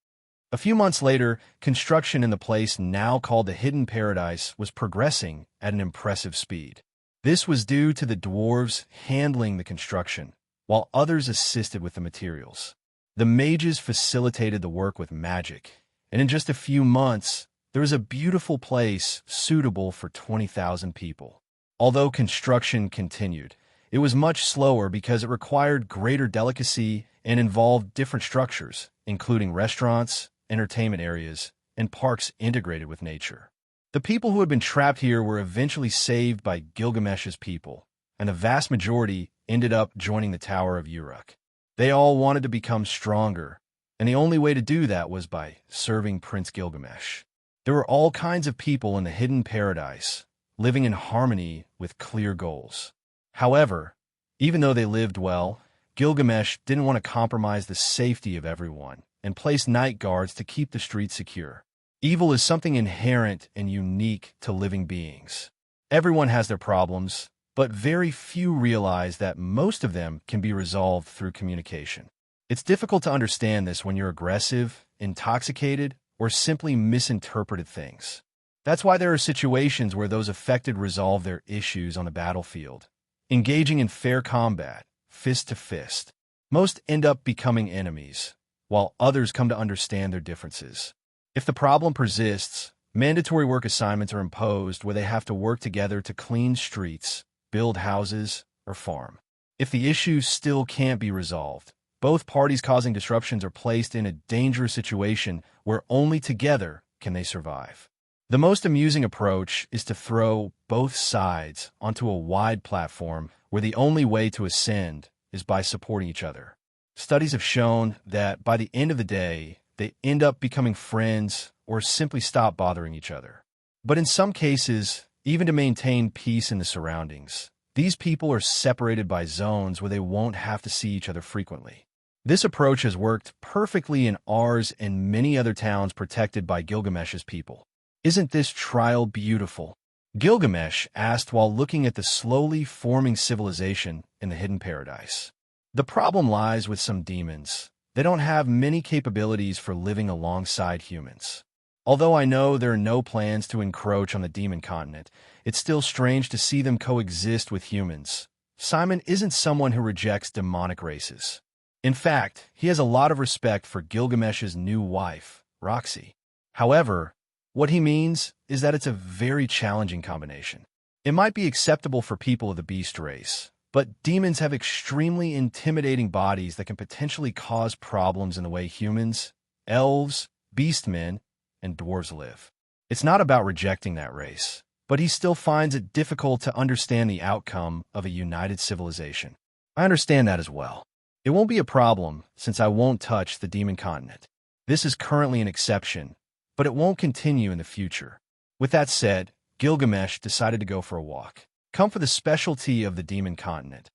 A few months later, construction in the place now called the Hidden Paradise was progressing at an impressive speed. This was due to the dwarves handling the construction, while others assisted with the materials. The mages facilitated the work with magic, and in just a few months, there was a beautiful place suitable for 20,000 people. Although construction continued, it was much slower because it required greater delicacy and involved different structures, including restaurants, entertainment areas, and parks integrated with nature. The people who had been trapped here were eventually saved by Gilgamesh's people, and the vast majority ended up joining the Tower of Uruk. They all wanted to become stronger, and the only way to do that was by serving Prince Gilgamesh. There were all kinds of people in the Hidden Paradise, living in harmony with clear goals. However, even though they lived well, Gilgamesh didn't want to compromise the safety of everyone, and place night guards to keep the streets secure. Evil is something inherent and unique to living beings. Everyone has their problems, but very few realize that most of them can be resolved through communication. It's difficult to understand this when you're aggressive, intoxicated, or simply misinterpreted things. That's why there are situations where those affected resolve their issues on the battlefield, engaging in fair combat, fist to fist. Most end up becoming enemies, while others come to understand their differences. If the problem persists, mandatory work assignments are imposed where they have to work together to clean streets, build houses, or farm. If the issue still can't be resolved, both parties causing disruptions are placed in a dangerous situation where only together can they survive. The most amusing approach is to throw both sides onto a wide platform where the only way to ascend is by supporting each other. Studies have shown that by the end of the day, they end up becoming friends or simply stop bothering each other. But in some cases, even to maintain peace in the surroundings, these people are separated by zones where they won't have to see each other frequently. This approach has worked perfectly in ours and many other towns protected by Gilgamesh's people. Isn't this trial beautiful? Gilgamesh asked while looking at the slowly forming civilization in the hidden paradise. The problem lies with some demons. They don't have many capabilities for living alongside humans. Although I know there are no plans to encroach on the demon continent, it's still strange to see them coexist with humans. Simon isn't someone who rejects demonic races. In fact, he has a lot of respect for Gilgamesh's new wife, Roxy. However, what he means is that it's a very challenging combination. It might be acceptable for people of the beast race, but demons have extremely intimidating bodies that can potentially cause problems in the way humans, elves, beastmen, and dwarves live. It's not about rejecting that race, but he still finds it difficult to understand the outcome of a united civilization. I understand that as well. It won't be a problem since I won't touch the demon continent. This is currently an exception, but it won't continue in the future. With that said, Gilgamesh decided to go for a walk. Come for the specialty of the demon continent.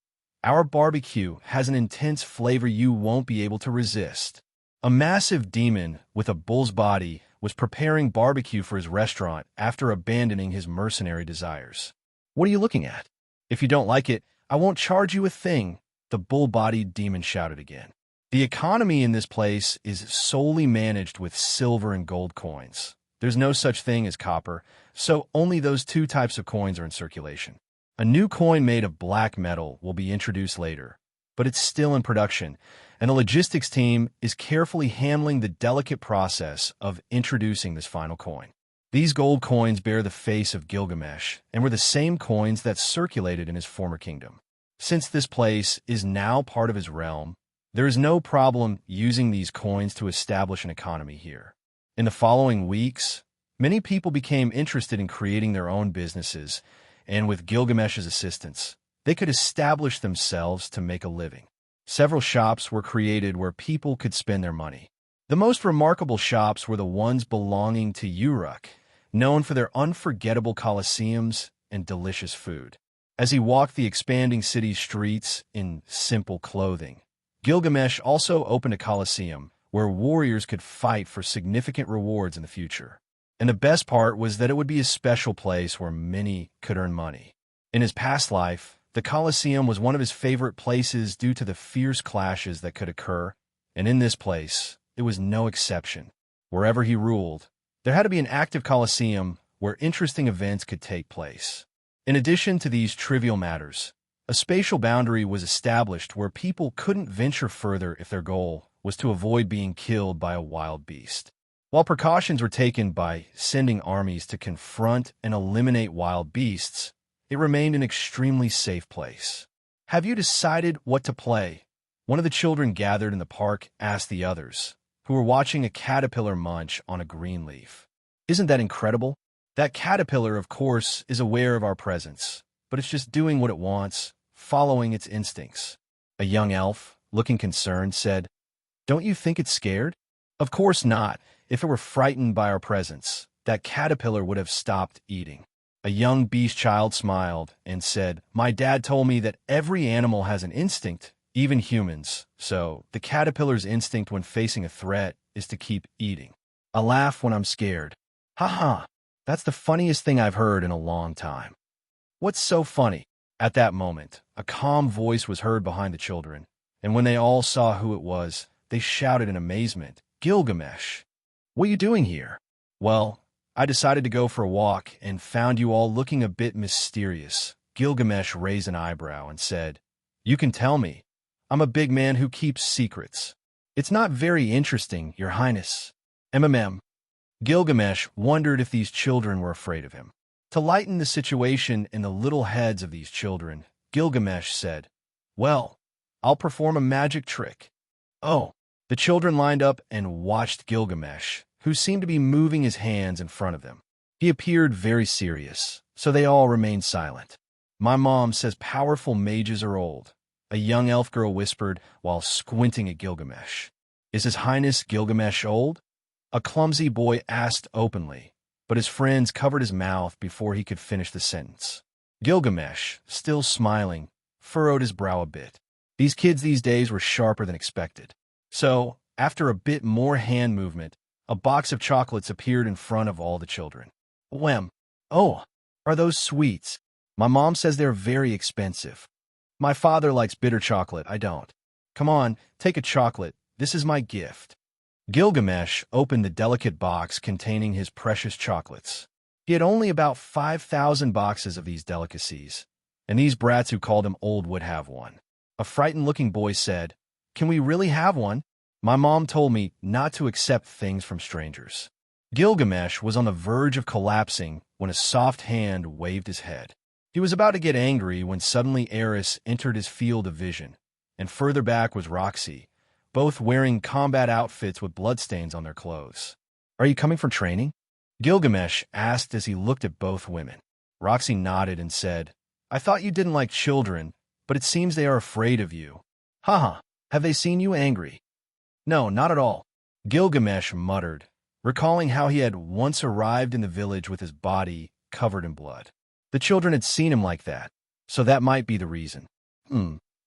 Our barbecue has an intense flavor you won't be able to resist. A massive demon with a bull's body was preparing barbecue for his restaurant after abandoning his mercenary desires. What are you looking at? If you don't like it, I won't charge you a thing, the bull-bodied demon shouted again. The economy in this place is solely managed with silver and gold coins. There's no such thing as copper, so only those two types of coins are in circulation. A new coin made of black metal will be introduced later, but it's still in production, and the logistics team is carefully handling the delicate process of introducing this final coin. These gold coins bear the face of Gilgamesh and were the same coins that circulated in his former kingdom. Since this place is now part of his realm, there is no problem using these coins to establish an economy here. In the following weeks, many people became interested in creating their own businesses, and with Gilgamesh's assistance, they could establish themselves to make a living. Several shops were created where people could spend their money. The most remarkable shops were the ones belonging to Uruk, known for their unforgettable colosseums and delicious food. As he walked the expanding city streets in simple clothing, Gilgamesh also opened a colosseum where warriors could fight for significant rewards in the future. And the best part was that it would be a special place where many could earn money. In his past life, the Colosseum was one of his favorite places due to the fierce clashes that could occur, and in this place, it was no exception. Wherever he ruled, there had to be an active Colosseum where interesting events could take place. In addition to these trivial matters, a spatial boundary was established where people couldn't venture further if their goal was to avoid being killed by a wild beast. While precautions were taken by sending armies to confront and eliminate wild beasts, it remained an extremely safe place. "Have you decided what to play?" One of the children gathered in the park asked the others, who were watching a caterpillar munch on a green leaf. "Isn't that incredible? That caterpillar, of course, is aware of our presence, but it's just doing what it wants, following its instincts." A young elf, looking concerned, said, "Don't you think it's scared?" "Of course not. If it were frightened by our presence, that caterpillar would have stopped eating." A young beast child smiled and said, "My dad told me that every animal has an instinct, even humans, so the caterpillar's instinct when facing a threat is to keep eating. I laugh when I'm scared. Haha, that's the funniest thing I've heard in a long time. What's so funny? At that moment, a calm voice was heard behind the children, and when they all saw who it was, they shouted in amazement, Gilgamesh, what are you doing here? Well, I decided to go for a walk and found you all looking a bit mysterious. Gilgamesh raised an eyebrow and said, You can tell me. I'm a big man who keeps secrets. It's not very interesting, Your Highness. Gilgamesh wondered if these children were afraid of him. To lighten the situation in the little heads of these children, Gilgamesh said, Well, I'll perform a magic trick. Oh, the children lined up and watched Gilgamesh, who seemed to be moving his hands in front of them. He appeared very serious, so they all remained silent. My mom says powerful mages are old, a young elf girl whispered while squinting at Gilgamesh. Is His Highness Gilgamesh old? A clumsy boy asked openly, but his friends covered his mouth before he could finish the sentence. Gilgamesh, still smiling, furrowed his brow a bit. These kids these days were sharper than expected. So, after a bit more hand movement, a box of chocolates appeared in front of all the children. Oh, are those sweets? My mom says they're very expensive. My father likes bitter chocolate, I don't. Come on, take a chocolate. This is my gift. Gilgamesh opened the delicate box containing his precious chocolates. He had only about 5,000 boxes of these delicacies, and these brats who called him old would have one. A frightened-looking boy said, Can we really have one? My mom told me not to accept things from strangers. Gilgamesh was on the verge of collapsing when a soft hand waved his head. He was about to get angry when suddenly Eris entered his field of vision, and further back was Roxy, both wearing combat outfits with bloodstains on their clothes. Are you coming from training? Gilgamesh asked as he looked at both women. Roxy nodded and said, I thought you didn't like children, but it seems they are afraid of you. Haha, have they seen you angry? No, not at all. Gilgamesh muttered, recalling how he had once arrived in the village with his body covered in blood. The children had seen him like that, so that might be the reason.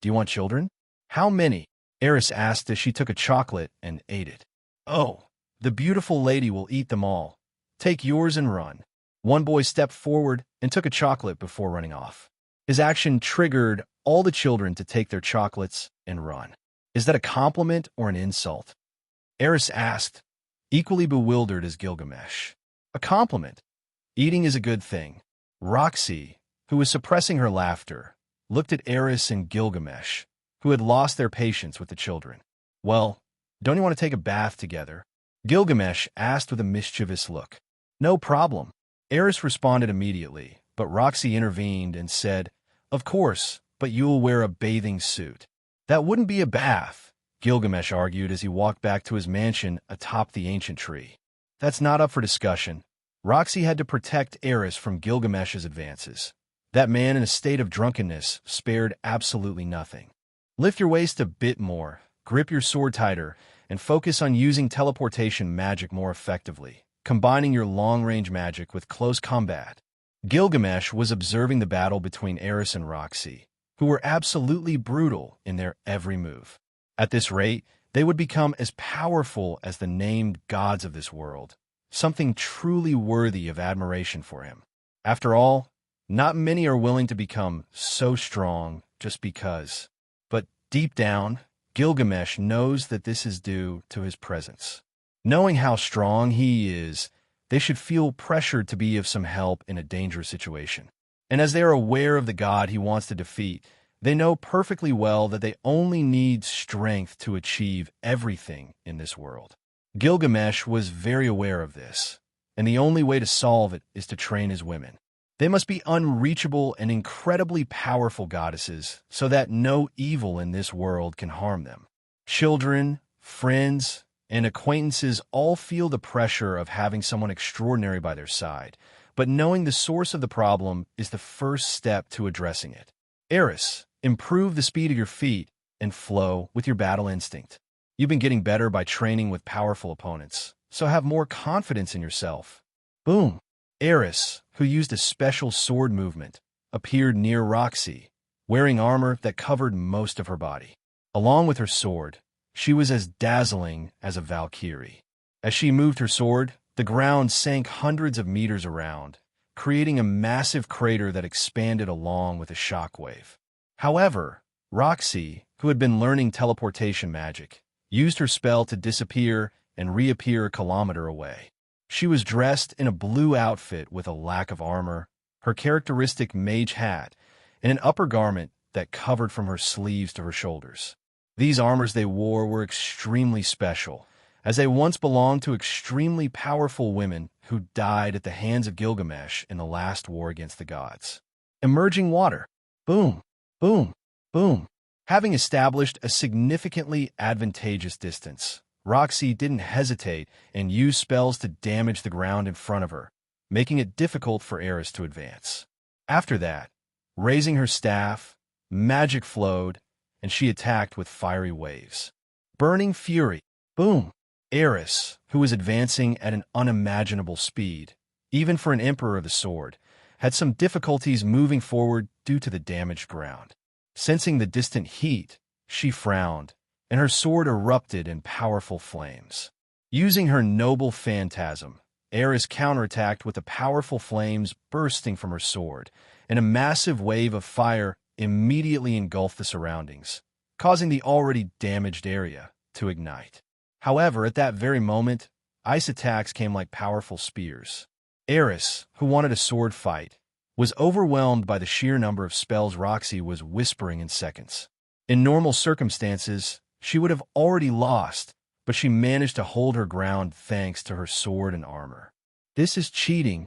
Do you want children? How many? Eris asked as she took a chocolate and ate it. Oh, the beautiful lady will eat them all. Take yours and run. One boy stepped forward and took a chocolate before running off. His action triggered all the children to take their chocolates and run. Is that a compliment or an insult? Eris asked, equally bewildered as Gilgamesh. A compliment. Eating is a good thing. Roxy, who was suppressing her laughter, looked at Eris and Gilgamesh, who had lost their patience with the children. Well, don't you want to take a bath together? Gilgamesh asked with a mischievous look. No problem. Eris responded immediately, but Roxy intervened and said, Of course, but you'll wear a bathing suit. That wouldn't be a bath, Gilgamesh argued as he walked back to his mansion atop the ancient tree. That's not up for discussion. Roxy had to protect Eris from Gilgamesh's advances. That man in a state of drunkenness spared absolutely nothing. Lift your waist a bit more, grip your sword tighter, and focus on using teleportation magic more effectively, combining your long-range magic with close combat. Gilgamesh was observing the battle between Eris and Roxy, who were absolutely brutal in their every move. At this rate, they would become as powerful as the named gods of this world, something truly worthy of admiration for him. After all, not many are willing to become so strong just because. But deep down, Gilgamesh knows that this is due to his presence. Knowing how strong he is, they should feel pressured to be of some help in a dangerous situation. And as they are aware of the god he wants to defeat, they know perfectly well that they only need strength to achieve everything in this world. Gilgamesh was very aware of this, and the only way to solve it is to train his women. They must be unreachable and incredibly powerful goddesses so that no evil in this world can harm them. Children, friends, and acquaintances all feel the pressure of having someone extraordinary by their side, but knowing the source of the problem is the first step to addressing it. Eris, improve the speed of your feet and flow with your battle instinct. You've been getting better by training with powerful opponents, so have more confidence in yourself. Boom! Eris, who used a special sword movement, appeared near Roxy, wearing armor that covered most of her body. Along with her sword, she was as dazzling as a valkyrie. As she moved her sword, the ground sank hundreds of meters around, creating a massive crater that expanded along with a shockwave. However, Roxy, who had been learning teleportation magic, used her spell to disappear and reappear a kilometer away. She was dressed in a blue outfit with a lack of armor, her characteristic mage hat, and an upper garment that covered from her sleeves to her shoulders. These armors they wore were extremely special, as they once belonged to extremely powerful women who died at the hands of Gilgamesh in the last war against the gods. Emerging water. Boom, boom, boom. Having established a significantly advantageous distance, Roxy didn't hesitate and used spells to damage the ground in front of her, making it difficult for Eris to advance. After that, raising her staff, magic flowed, and she attacked with fiery waves. Burning fury. Boom. Eris, who was advancing at an unimaginable speed, even for an emperor of the sword, had some difficulties moving forward due to the damaged ground. Sensing the distant heat, she frowned, and her sword erupted in powerful flames. Using her noble phantasm, Eris counterattacked with the powerful flames bursting from her sword, and a massive wave of fire immediately engulfed the surroundings, causing the already damaged area to ignite. However, at that very moment, ice attacks came like powerful spears. Eris, who wanted a sword fight, was overwhelmed by the sheer number of spells Roxy was whispering in seconds. In normal circumstances, she would have already lost, but she managed to hold her ground thanks to her sword and armor. This is cheating.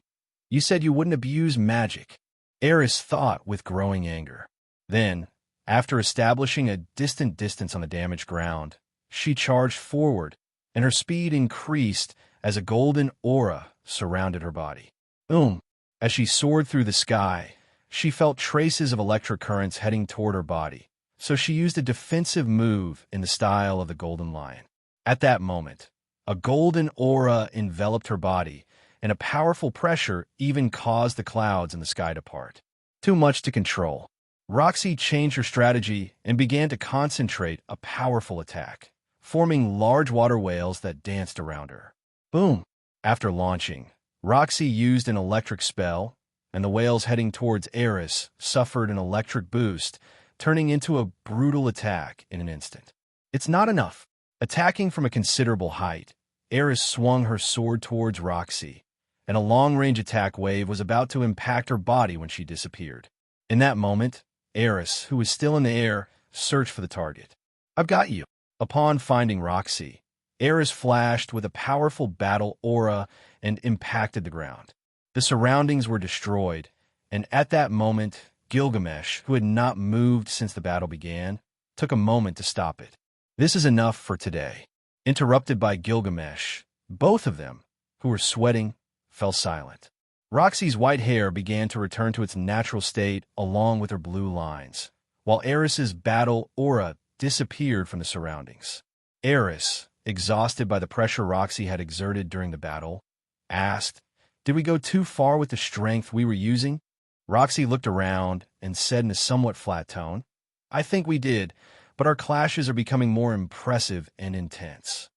You said you wouldn't abuse magic, Eris thought with growing anger. Then, after establishing a distant distance on the damaged ground, she charged forward, and her speed increased as a golden aura surrounded her body. Boom! As she soared through the sky, she felt traces of electric currents heading toward her body, so she used a defensive move in the style of the Golden Lion. At that moment, a golden aura enveloped her body, and a powerful pressure even caused the clouds in the sky to part. Too much to control. Roxy changed her strategy and began to concentrate a powerful attack, forming large water whales that danced around her. Boom! After launching, Roxy used an electric spell, and the whales heading towards Eris suffered an electric boost, turning into a brutal attack in an instant. It's not enough. Attacking from a considerable height, Eris swung her sword towards Roxy, and a long-range attack wave was about to impact her body when she disappeared. In that moment, Eris, who was still in the air, searched for the target. I've got you. Upon finding Roxy, Eris flashed with a powerful battle aura and impacted the ground. The surroundings were destroyed, and at that moment, Gilgamesh, who had not moved since the battle began, took a moment to stop it. This is enough for today. Interrupted by Gilgamesh, both of them, who were sweating, fell silent. Roxy's white hair began to return to its natural state along with her blue lines, while Eris's battle aura disappeared from the surroundings. Eris, exhausted by the pressure Roxy had exerted during the battle, asked, "Did we go too far with the strength we were using?" Roxy looked around and said in a somewhat flat tone, "I think we did, but our clashes are becoming more impressive and intense."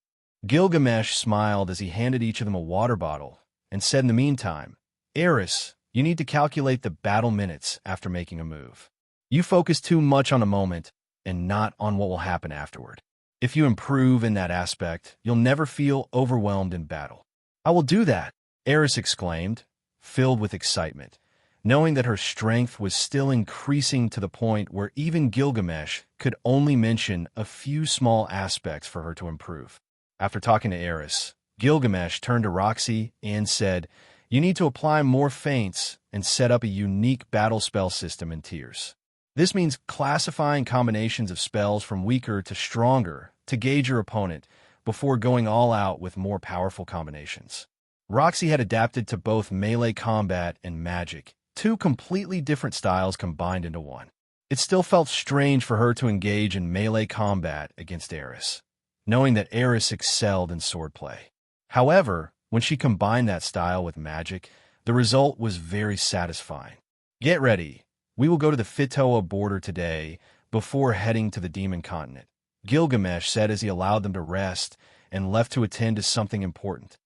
Gilgamesh smiled as he handed each of them a water bottle and said in the meantime, "Eris, you need to calculate the battle minutes after making a move. You focus too much on the moment and not on what will happen afterward. If you improve in that aspect, you'll never feel overwhelmed in battle." "I will do that," Eris exclaimed, filled with excitement, knowing that her strength was still increasing to the point where even Gilgamesh could only mention a few small aspects for her to improve. After talking to Eris, Gilgamesh turned to Roxy and said, "You need to apply more feints and set up a unique battle spell system in tiers. This means classifying combinations of spells from weaker to stronger to gauge your opponent before going all out with more powerful combinations." Roxy had adapted to both melee combat and magic, two completely different styles combined into one. It still felt strange for her to engage in melee combat against Eris, knowing that Eris excelled in swordplay. However, when she combined that style with magic, the result was very satisfying. "Get ready. We will go to the Fitoa border today before heading to the Demon Continent," Gilgamesh said as he allowed them to rest and left to attend to something important.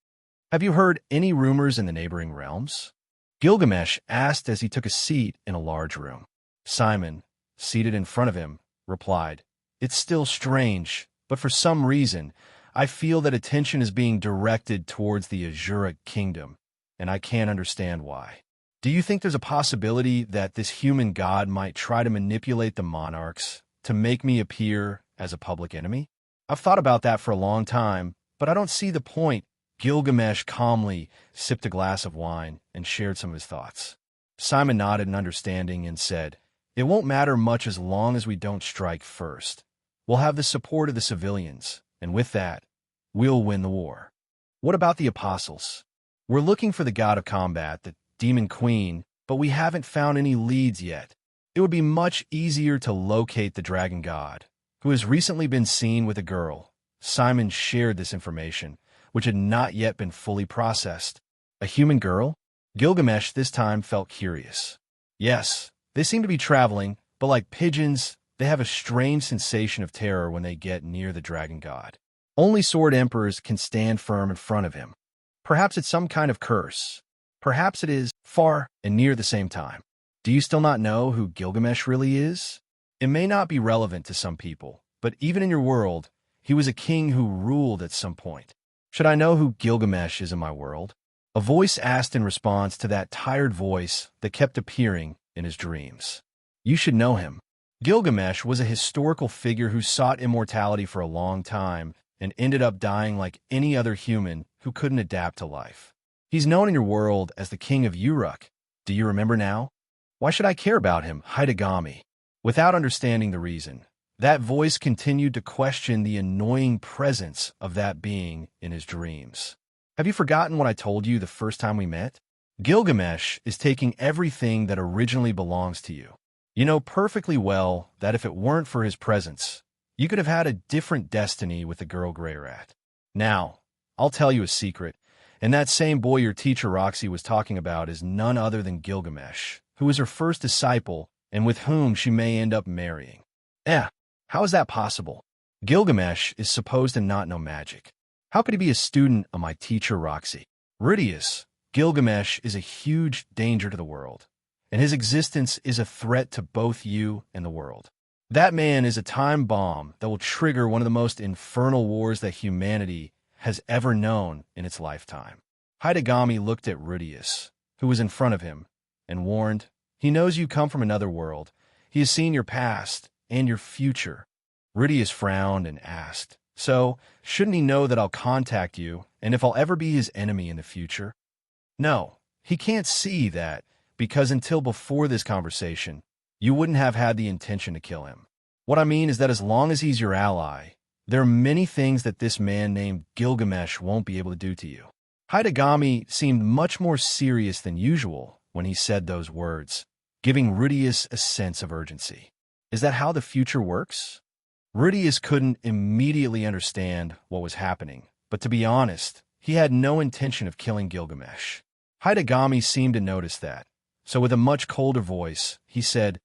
"Have you heard any rumors in the neighboring realms?" Gilgamesh asked as he took a seat in a large room. Simon, seated in front of him, replied, "It's still strange, but for some reason, I feel that attention is being directed towards the Uruk kingdom, and I can't understand why. Do you think there's a possibility that this human god might try to manipulate the monarchs to make me appear as a public enemy? I've thought about that for a long time, but I don't see the point." Gilgamesh calmly sipped a glass of wine and shared some of his thoughts. Simon nodded in understanding and said, "It won't matter much as long as we don't strike first. We'll have the support of the civilians, and with that, we'll win the war." "What about the apostles? We're looking for the god of combat, the demon queen, but we haven't found any leads yet. It would be much easier to locate the dragon god, who has recently been seen with a girl." Simon shared this information, which had not yet been fully processed. "A human girl?" Gilgamesh this time felt curious. "Yes, they seem to be traveling, but like pigeons, they have a strange sensation of terror when they get near the dragon god. Only sword emperors can stand firm in front of him. Perhaps it's some kind of curse. Perhaps it is far and near the same time. Do you still not know who Gilgamesh really is? It may not be relevant to some people, but even in your world, he was a king who ruled at some point. Should I know who Gilgamesh is in my world?" A voice asked in response to that tired voice that kept appearing in his dreams. "You should know him." Gilgamesh was a historical figure who sought immortality for a long time and ended up dying like any other human who couldn't adapt to life. He's known in your world as the King of Uruk. Do you remember now? Why should I care about him, Hidegami? Without understanding the reason, that voice continued to question the annoying presence of that being in his dreams. "Have you forgotten what I told you the first time we met? Gilgamesh is taking everything that originally belongs to you. You know perfectly well that if it weren't for his presence, you could have had a different destiny with the girl Greyrat. Now, I'll tell you a secret, and that same boy your teacher Roxy was talking about is none other than Gilgamesh, who is her first disciple and with whom she may end up marrying." How is that possible? Gilgamesh is supposed to not know magic. How could he be a student of my teacher Roxy? Ridius, Gilgamesh is a huge danger to the world, and his existence is a threat to both you and the world. That man is a time bomb that will trigger one of the most infernal wars that humanity has ever known in its lifetime. Hidegami looked at Ridius, who was in front of him, and warned, "He knows you come from another world. He has seen your past and your future." Ridius frowned and asked, "So, shouldn't he know that I'll contact you, and if I'll ever be his enemy in the future?" "No, he can't see that, because until before this conversation, you wouldn't have had the intention to kill him. What I mean is that as long as he's your ally, there are many things that this man named Gilgamesh won't be able to do to you." Hidegami seemed much more serious than usual when he said those words, giving Ridius a sense of urgency. Is that how the future works? Ridius couldn't immediately understand what was happening, but to be honest, he had no intention of killing Gilgamesh. Hidegami seemed to notice that, so with a much colder voice, he said,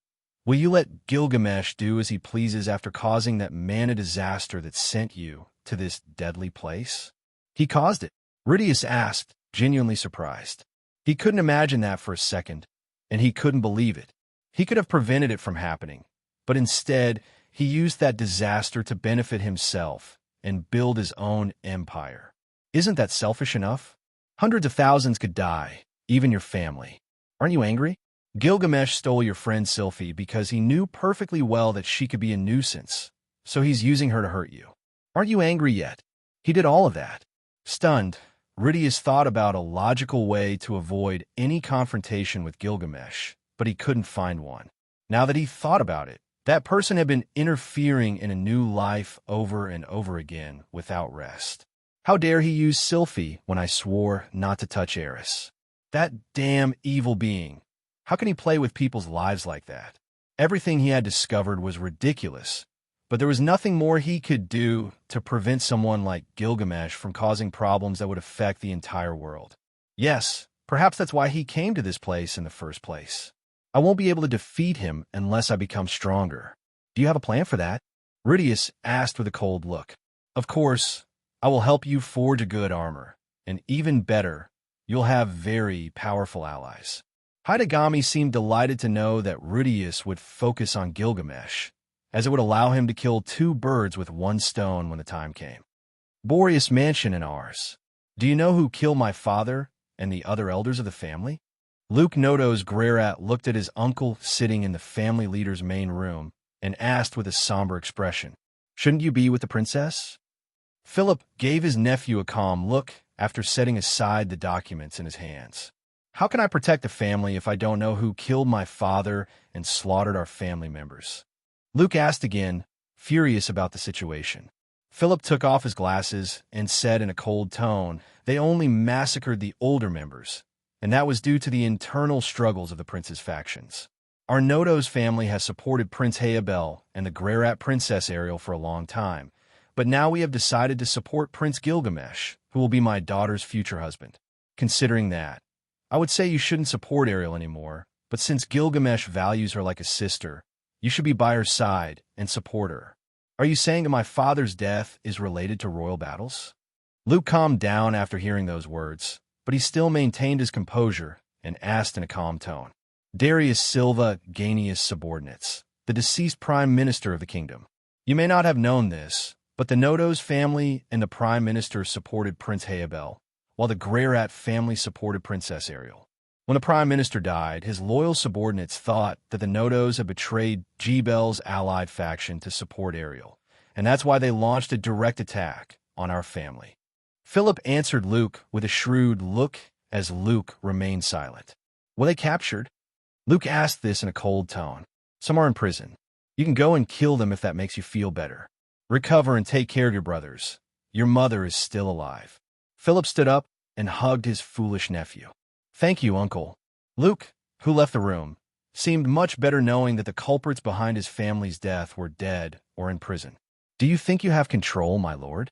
"Will you let Gilgamesh do as he pleases after causing that mana disaster that sent you to this deadly place?" "He caused it?" Ridius asked, genuinely surprised. He couldn't imagine that for a second, and he couldn't believe it. He could have prevented it from happening, but instead, he used that disaster to benefit himself and build his own empire. Isn't that selfish enough? Hundreds of thousands could die, even your family. Aren't you angry? Gilgamesh stole your friend Sylphie because he knew perfectly well that she could be a nuisance, so he's using her to hurt you. Aren't you angry yet? He did all of that. Stunned, Ridius thought about a logical way to avoid any confrontation with Gilgamesh, but he couldn't find one. Now that he thought about it, that person had been interfering in a new life over and over again without rest. How dare he use Sylphie when I swore not to touch Eris? That damn evil being. How can he play with people's lives like that? Everything he had discovered was ridiculous, but there was nothing more he could do to prevent someone like Gilgamesh from causing problems that would affect the entire world. Yes, perhaps that's why he came to this place in the first place. I won't be able to defeat him unless I become stronger. Do you have a plan for that? Rudius asked with a cold look. Of course, I will help you forge a good armor, and even better, you'll have very powerful allies. Hidegami seemed delighted to know that Rudius would focus on Gilgamesh, as it would allow him to kill 2 birds with 1 stone when the time came. Boreas Mansion and ours. Do you know who killed my father and the other elders of the family? Luke Nodo's Grerat looked at his uncle sitting in the family leader's main room and asked with a somber expression, "Shouldn't you be with the princess?" Philip gave his nephew a calm look after setting aside the documents in his hands. How can I protect the family if I don't know who killed my father and slaughtered our family members? Luke asked again, furious about the situation. Philip took off his glasses and said in a cold tone, they only massacred the older members, and that was due to the internal struggles of the prince's factions. Our Nodo's family has supported Prince Hayabel and the Grerat Princess Ariel for a long time, but now we have decided to support Prince Gilgamesh, who will be my daughter's future husband. Considering that, I would say you shouldn't support Ariel anymore, but since Gilgamesh values her like a sister, you should be by her side and support her. Are you saying that my father's death is related to royal battles? Luke calmed down after hearing those words, but he still maintained his composure and asked in a calm tone. Darius Silva Ganius subordinates, the deceased prime minister of the kingdom. You may not have known this, but the Nodo's family and the prime minister supported Prince Hayabel, while the Grerat family supported Princess Ariel. When the prime minister died, his loyal subordinates thought that the Nodos had betrayed Jebel's allied faction to support Ariel, and that's why they launched a direct attack on our family. Philip answered Luke with a shrewd look as Luke remained silent. Were they captured? Luke asked this in a cold tone. Some are in prison. You can go and kill them if that makes you feel better. Recover and take care of your brothers. Your mother is still alive. Philip stood up and hugged his foolish nephew. Thank you, Uncle. Luke, who left the room, seemed much better knowing that the culprits behind his family's death were dead or in prison. Do you think you have control, my lord?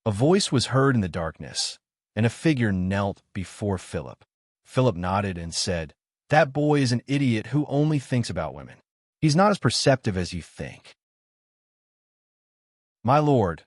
A voice was heard in the darkness, and a figure knelt before Philip. Philip nodded and said, That boy is an idiot who only thinks about women. He's not as perceptive as you think. My lord,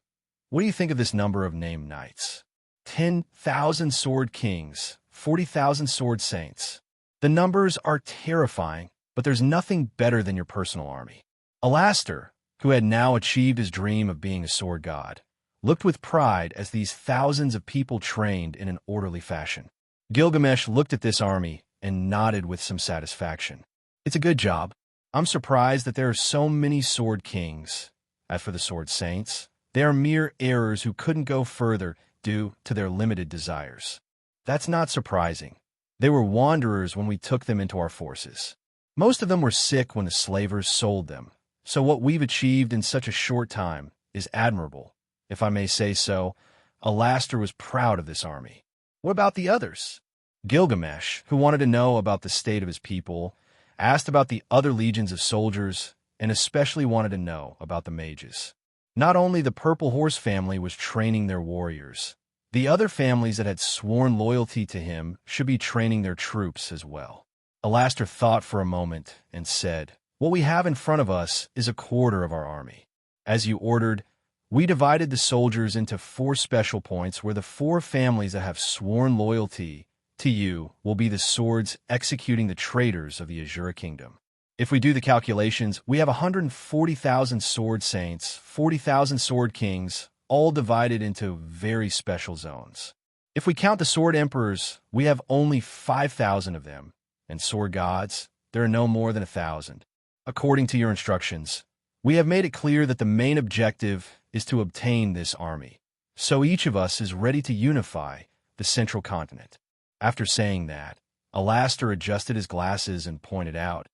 what do you think of this number of named knights? 10,000 sword kings, 40,000 sword saints. The numbers are terrifying, but there's nothing better than your personal army. Alastor, who had now achieved his dream of being a sword god, looked with pride as these thousands of people trained in an orderly fashion. Gilgamesh looked at this army and nodded with some satisfaction. It's a good job. I'm surprised that there are so many sword kings. As for the sword saints, they are mere errors who couldn't go further due to their limited desires. That's not surprising. They were wanderers when we took them into our forces. Most of them were sick when the slavers sold them, so what we've achieved in such a short time is admirable. If I may say so, Alastor was proud of this army. What about the others? Gilgamesh, who wanted to know about the state of his people, asked about the other legions of soldiers, and especially wanted to know about the mages. Not only the Purple Horse family was training their warriors, the other families that had sworn loyalty to him should be training their troops as well. Alastor thought for a moment and said, What we have in front of us is a quarter of our army. As you ordered, we divided the soldiers into 4 special points where the 4 families that have sworn loyalty to you will be the swords executing the traitors of the Asura kingdom. If we do the calculations, we have 140,000 sword saints, 40,000 sword kings, all divided into very special zones. If we count the sword emperors, we have only 5,000 of them, and sword gods, there are no more than 1,000. According to your instructions, we have made it clear that the main objective is to obtain this army, so each of us is ready to unify the central continent. After saying that, Alastor adjusted his glasses and pointed out,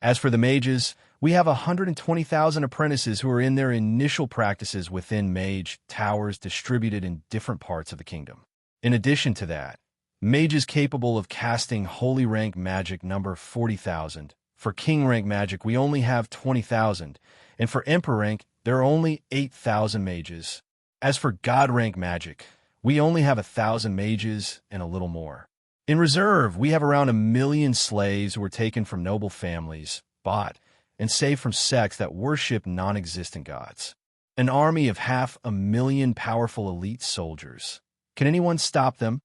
As for the mages, we have 120,000 apprentices who are in their initial practices within mage towers distributed in different parts of the kingdom. In addition to that, mages capable of casting holy rank magic number 40,000. For king rank magic, we only have 20,000, and for emperor rank, there are only 8,000 mages. As for god rank magic, we only have 1,000 mages and a little more. In reserve, we have around 1 million slaves who were taken from noble families, bought, and safe from sects that worship non-existent gods. An army of 500,000 powerful elite soldiers. Can anyone stop them?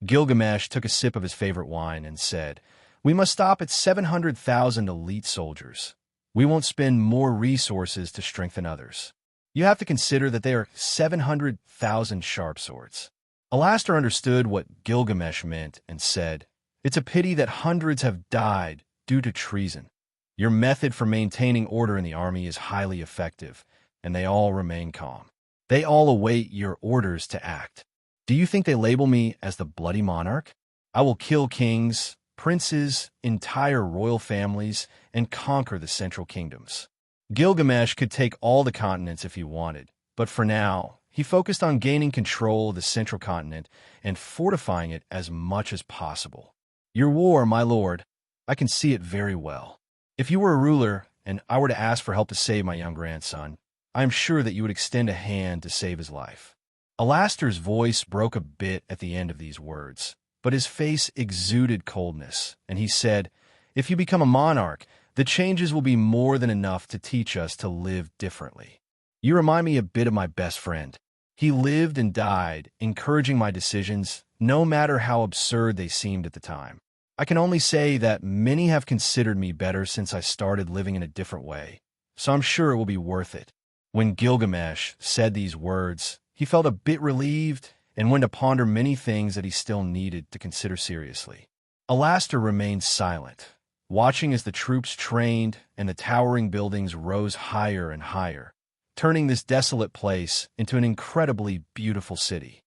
Gilgamesh took a sip of his favorite wine and said, "We must stop at 700,000 elite soldiers. We won't spend more resources to strengthen others. You have to consider that they are 700,000 sharp swords." Alastor understood what Gilgamesh meant and said, "It's a pity that hundreds have died due to treason. Your method for maintaining order in the army is highly effective, and they all remain calm. They all await your orders to act. Do you think they label me as the Bloody Monarch? I will kill kings, princes, entire royal families, and conquer the central kingdoms." Gilgamesh could take all the continents if he wanted, but for now, he focused on gaining control of the central continent and fortifying it as much as possible. "Your war, my lord, I can see it very well. If you were a ruler and I were to ask for help to save my young grandson, I am sure that you would extend a hand to save his life." Alastor's voice broke a bit at the end of these words, but his face exuded coldness, and he said, "If you become a monarch, the changes will be more than enough to teach us to live differently. You remind me a bit of my best friend. He lived and died, encouraging my decisions, no matter how absurd they seemed at the time. I can only say that many have considered me better since I started living in a different way, so I'm sure it will be worth it." When Gilgamesh said these words, he felt a bit relieved and went to ponder many things that he still needed to consider seriously. Alastor remained silent, watching as the troops trained and the towering buildings rose higher and higher, turning this desolate place into an incredibly beautiful city.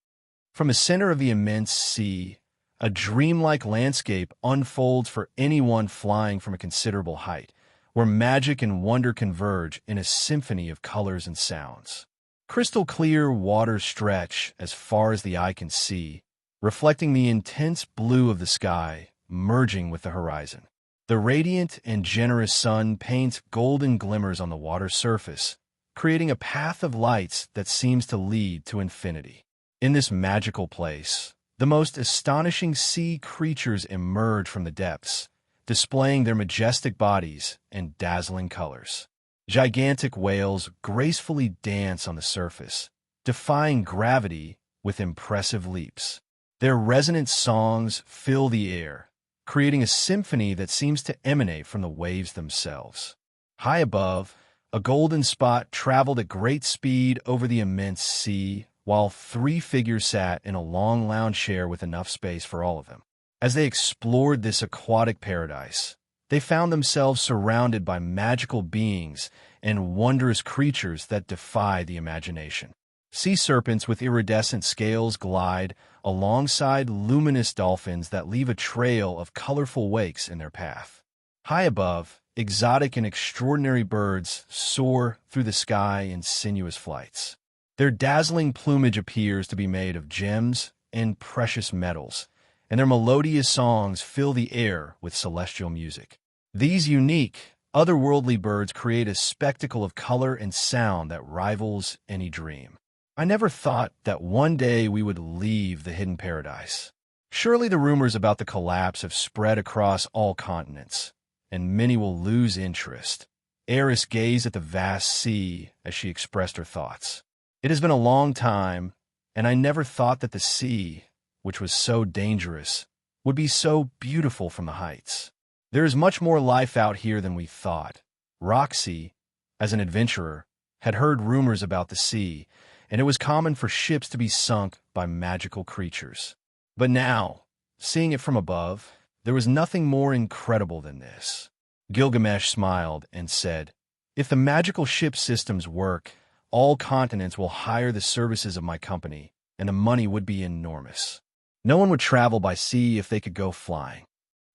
From the center of the immense sea, a dreamlike landscape unfolds for anyone flying from a considerable height, where magic and wonder converge in a symphony of colors and sounds. Crystal clear waters stretch as far as the eye can see, reflecting the intense blue of the sky, merging with the horizon. The radiant and generous sun paints golden glimmers on the water's surface, creating a path of lights that seems to lead to infinity. In this magical place, the most astonishing sea creatures emerge from the depths, displaying their majestic bodies and dazzling colors. Gigantic whales gracefully dance on the surface, defying gravity with impressive leaps. Their resonant songs fill the air, creating a symphony that seems to emanate from the waves themselves. High above, a golden spot traveled at great speed over the immense sea, while 3 figures sat in a long lounge chair with enough space for all of them. As they explored this aquatic paradise, they found themselves surrounded by magical beings and wondrous creatures that defy the imagination. Sea serpents with iridescent scales glide alongside luminous dolphins that leave a trail of colorful wakes in their path. High above, exotic and extraordinary birds soar through the sky in sinuous flights. Their dazzling plumage appears to be made of gems and precious metals, and their melodious songs fill the air with celestial music. These unique, otherworldly birds create a spectacle of color and sound that rivals any dream. I never thought that one day we would leave the hidden paradise. Surely the rumors about the collapse have spread across all continents, and many will lose interest. Eris gazed at the vast sea as she expressed her thoughts. It has been a long time, and I never thought that the sea, which was so dangerous, would be so beautiful from the heights. There is much more life out here than we thought. Roxy, as an adventurer, had heard rumors about the sea, and it was common for ships to be sunk by magical creatures. But now, seeing it from above, there was nothing more incredible than this. Gilgamesh smiled and said, "If the magical ship systems work, all continents will hire the services of my company, and the money would be enormous. No one would travel by sea if they could go flying.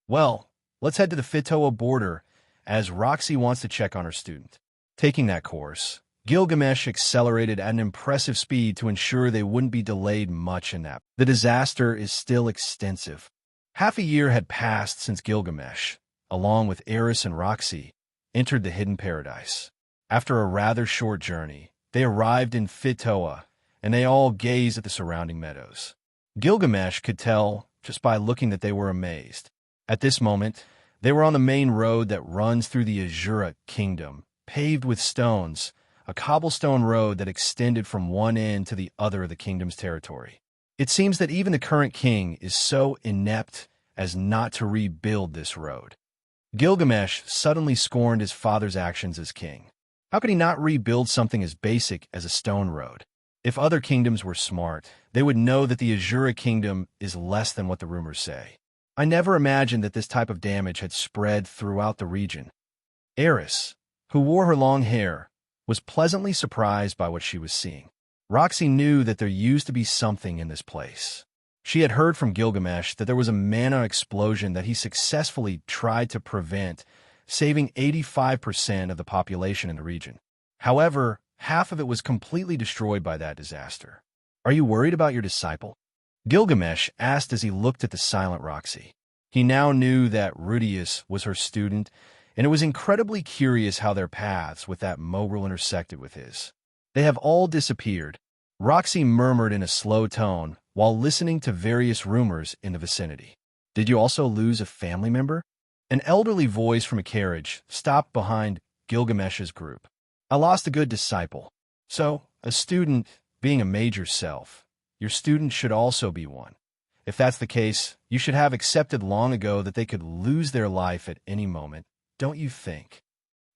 Well, let's head to the Fitoa border, as Roxy wants to check on her student." Taking that course, Gilgamesh accelerated at an impressive speed to ensure they wouldn't be delayed much in that. The disaster is still extensive. Half a year had passed since Gilgamesh, along with Eris and Roxy, entered the hidden paradise. After a rather short journey, they arrived in Fitoa, and they all gazed at the surrounding meadows. Gilgamesh could tell, just by looking, that they were amazed. At this moment, They were on the main road that runs through the Asura kingdom, paved with stones, a cobblestone road that extended from one end to the other of the kingdom's territory. It seems that even the current king is so inept as not to rebuild this road. Gilgamesh suddenly scorned his father's actions as king. How could he not rebuild something as basic as a stone road? If other kingdoms were smart, they would know that the Asura kingdom is less than what the rumors say. I never imagined that this type of damage had spread throughout the region. Eris, who wore her long hair, was pleasantly surprised by what she was seeing. Roxy knew that there used to be something in this place. She had heard from Gilgamesh that there was a mana explosion that he successfully tried to prevent, saving 85% of the population in the region. However, half of it was completely destroyed by that disaster. Are you worried about your disciple? Gilgamesh asked as he looked at the silent Roxy. He now knew that Rudius was her student, and it was incredibly curious how their paths with that Mogrel intersected with his. They have all disappeared, Roxy murmured in a slow tone while listening to various rumors in the vicinity. Did you also lose a family member? An elderly voice from a carriage stopped behind Gilgamesh's group. I lost a good disciple. So, a student being a mage yourself, your student should also be one. If that's the case, you should have accepted long ago that they could lose their life at any moment, don't you think?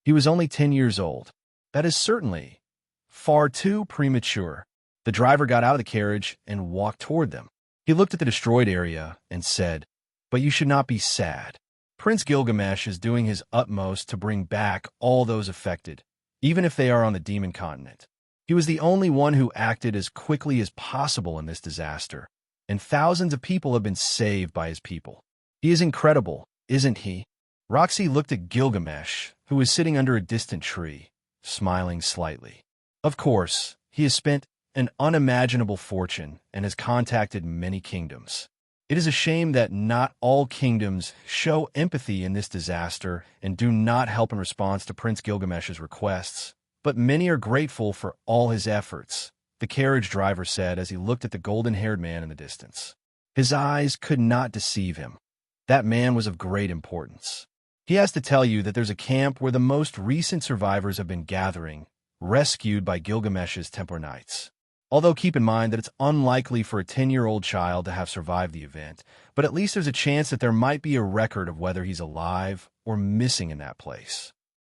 He was only 10 years old. That is certainly far too premature. The driver got out of the carriage and walked toward them. He looked at the destroyed area and said, "But you should not be sad. Prince Gilgamesh is doing his utmost to bring back all those affected, even if they are on the demon continent. He was the only one who acted as quickly as possible in this disaster, and thousands of people have been saved by his people. He is incredible, isn't he?" Roxy looked at Gilgamesh, who was sitting under a distant tree, smiling slightly. Of course, he has spent an unimaginable fortune and has contacted many kingdoms. It is a shame that not all kingdoms show empathy in this disaster and do not help in response to Prince Gilgamesh's requests, but many are grateful for all his efforts, the carriage driver said as he looked at the golden-haired man in the distance. His eyes could not deceive him. That man was of great importance. He has to tell you that there's a camp where the most recent survivors have been gathering, rescued by Gilgamesh's Templar Knights. Although keep in mind that it's unlikely for a 10-year-old child to have survived the event, but at least there's a chance that there might be a record of whether he's alive or missing in that place.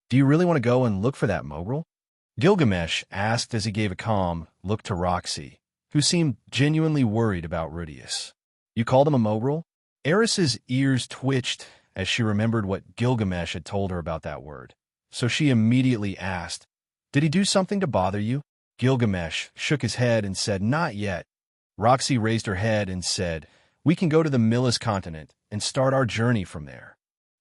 Do you really want to go and look for that Mogrel? Gilgamesh asked as he gave a calm look to Roxy, who seemed genuinely worried about Rudius. You called him a Mogrel? Eris's ears twitched as she remembered what Gilgamesh had told her about that word, so she immediately asked, "Did he do something to bother you?" Gilgamesh shook his head and said, "Not yet." Roxy raised her head and said, "We can go to the Millis continent and start our journey from there.